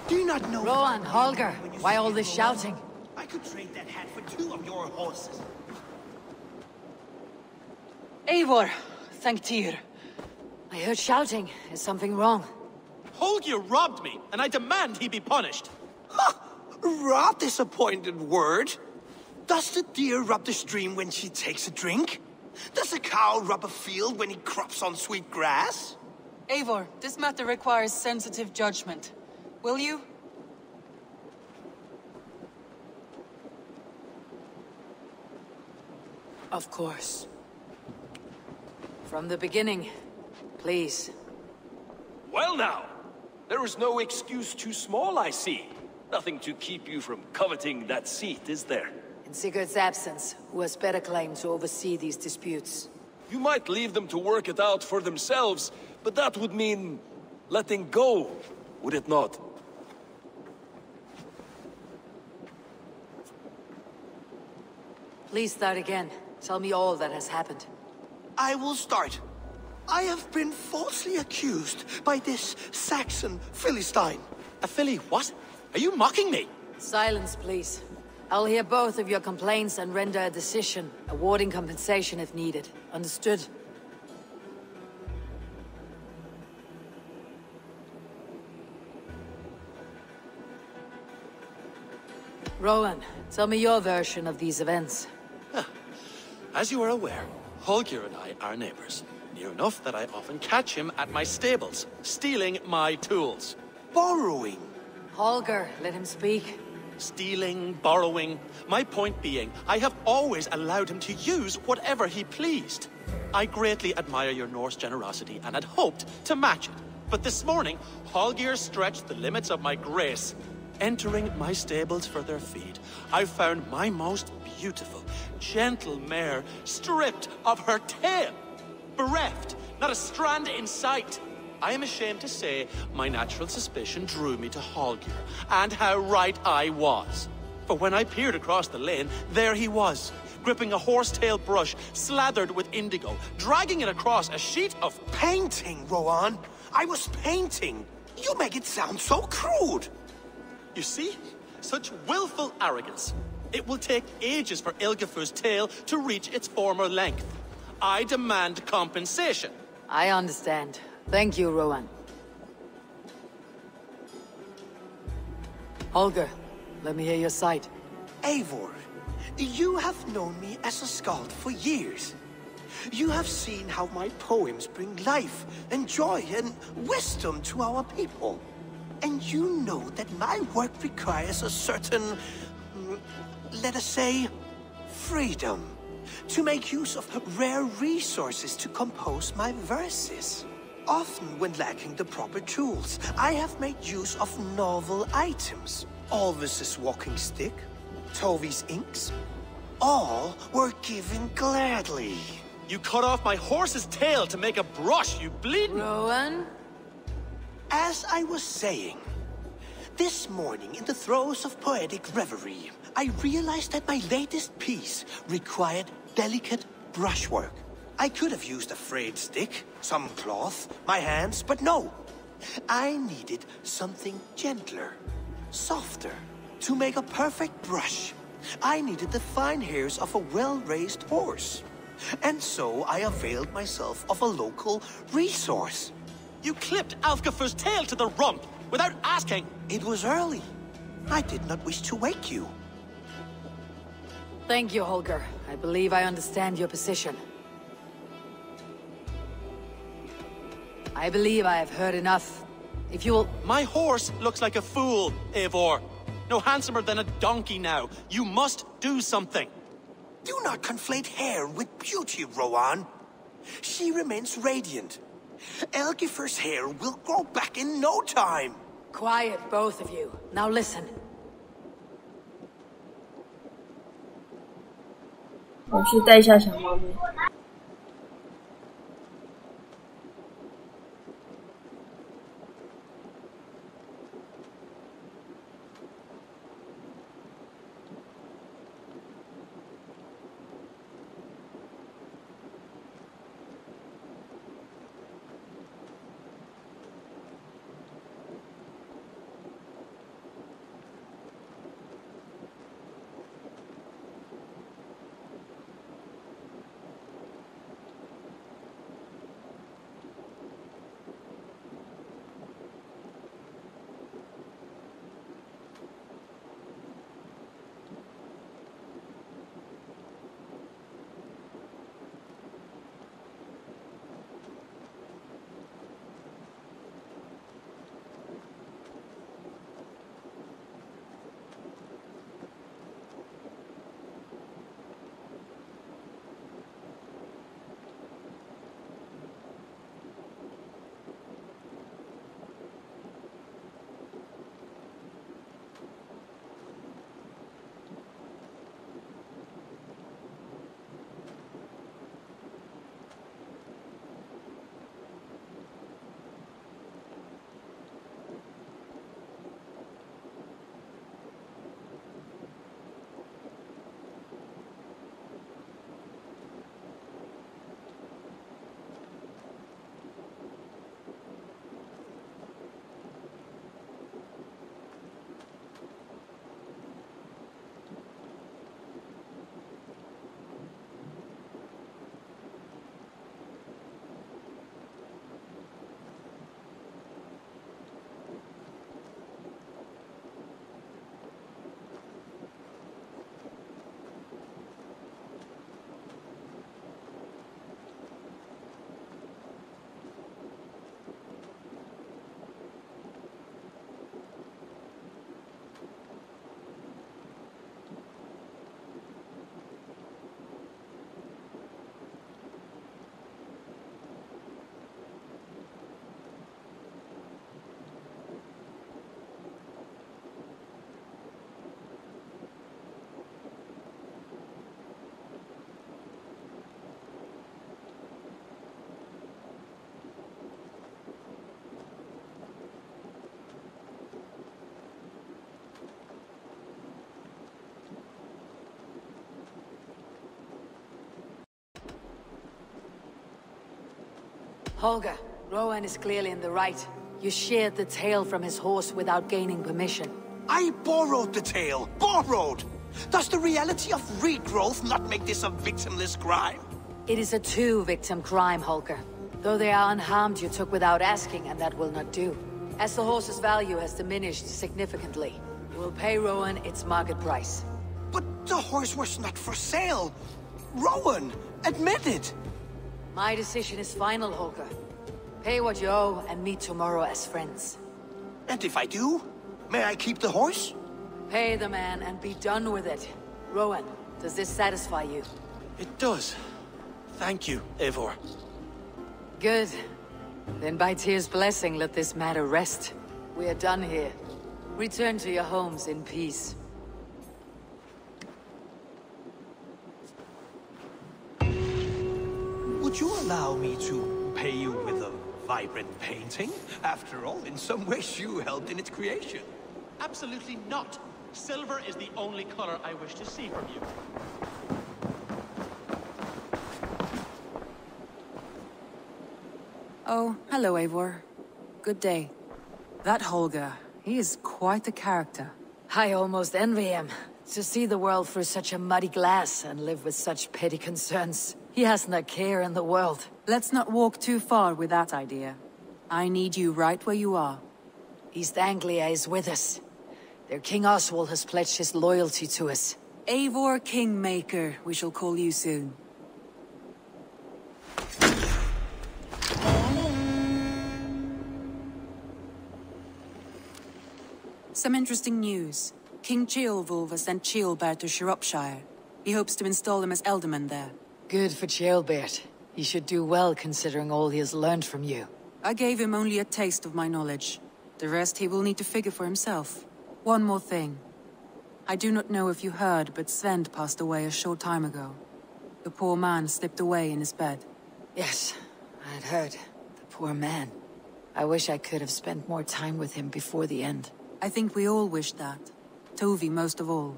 Do you not know? Rowan, Holger, why all this shouting? I could trade that hat for 2 of your horses. Eivor, thank Tyr. I heard shouting. Is something wrong? Holger robbed me, and I demand he be punished. Ha! Rot disappointed word. Does the deer rub the stream when she takes a drink? Does a cow rub a field when he crops on sweet grass? Eivor, this matter requires sensitive judgment. Will you? Of course. From the beginning. Please. Well now, there is no excuse too small, I see. Nothing to keep you from coveting that seat, is there? In Sigurd's absence, who has better claim to oversee these disputes? You might leave them to work it out for themselves, but that would mean letting go, would it not? Please start again. Tell me all that has happened. I will start. I have been falsely accused by this Saxon Philistine. A Philly what? Are you mocking me? Silence, please. I'll hear both of your complaints and render a decision, awarding compensation if needed. Understood? Rowan, tell me your version of these events. As you are aware, Holger and I are neighbors. Near enough that I often catch him at my stables, stealing my tools. Borrowing. Holger, let him speak. Stealing, borrowing. My point being, I have always allowed him to use whatever he pleased. I greatly admire your Norse generosity and had hoped to match it. But this morning, Holger stretched the limits of my grace. Entering my stables for their feed, I found my most beautiful, gentle mare stripped of her tail. Bereft, not a strand in sight. I am ashamed to say my natural suspicion drew me to Holger, and how right I was. For when I peered across the lane, there he was, gripping a horsetail brush slathered with indigo, dragging it across a sheet of painting, Rowan. I was painting. You make it sound so crude. You see? Such willful arrogance. It will take ages for Ilgafur's tail to reach its former length. I demand compensation. I understand. Thank you, Rowan. Holger, let me hear your side. Eivor, you have known me as a skald for years. You have seen how my poems bring life and joy and wisdom to our people. And you know that my work requires a certain, let us say, freedom. To make use of rare resources to compose my verses. Often when lacking the proper tools, I have made use of novel items. Alvis's walking stick, Tovi's inks, all were given gladly. You cut off my horse's tail to make a brush, you bleeding... Rowan? As I was saying, this morning in the throes of poetic reverie, I realized that my latest piece required delicate brushwork. I could have used a frayed stick, some cloth, my hands, but no. I needed something gentler, softer. To make a perfect brush, I needed the fine hairs of a well-raised horse. And so I availed myself of a local resource. You clipped Alfgafur's tail to the rump, without asking. It was early. I did not wish to wake you. Thank you, Holger. I believe I understand your position. I believe I have heard enough. If you will... My horse looks like a fool, Eivor. No handsomer than a donkey now. You must do something. Do not conflate hair with beauty, Rowan. She remains radiant. Elgifur's hair will grow back in no time. Quiet, both of you. Now listen. 我去带一下小猫咪。Holger, Rowan is clearly in the right. You sheared the tail from his horse without gaining permission. I borrowed the tail. Borrowed! Does the reality of regrowth not make this a victimless crime? It is a two-victim crime, Holger. Though they are unharmed, you took without asking, and that will not do. As the horse's value has diminished significantly, you will pay Rowan its market price. But the horse was not for sale. Rowan, admit it. My decision is final, Holger. Pay what you owe and meet tomorrow as friends. And if I do, may I keep the horse? Pay the man and be done with it. Rowan, does this satisfy you? It does. Thank you, Eivor. Good. Then by Tyr's blessing, let this matter rest. We are done here. Return to your homes in peace. Would you allow me to pay you with a vibrant painting? After all, in some ways you helped in its creation. Absolutely not. Silver is the only color I wish to see from you. Oh, hello, Eivor. Good day. That Holger, he is quite a character. I almost envy him. To see the world through such a muddy glass and live with such petty concerns. He hasn't a care in the world. Let's not walk too far with that idea. I need you right where you are. East Anglia is with us. Their King Oswald has pledged his loyalty to us. Eivor Kingmaker, we shall call you soon. Some interesting news. King Ceolwulf has sent Ceolbert to Shropshire. He hopes to install him as Elderman there. Good for Ceolbert. He should do well considering all he has learned from you. I gave him only a taste of my knowledge. The rest he will need to figure for himself. One more thing. I do not know if you heard, but Sven passed away a short time ago. The poor man slipped away in his bed. Yes, I had heard. The poor man. I wish I could have spent more time with him before the end. I think we all wish that. Tovi most of all.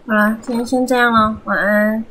好了，今天先这样咯，晚安。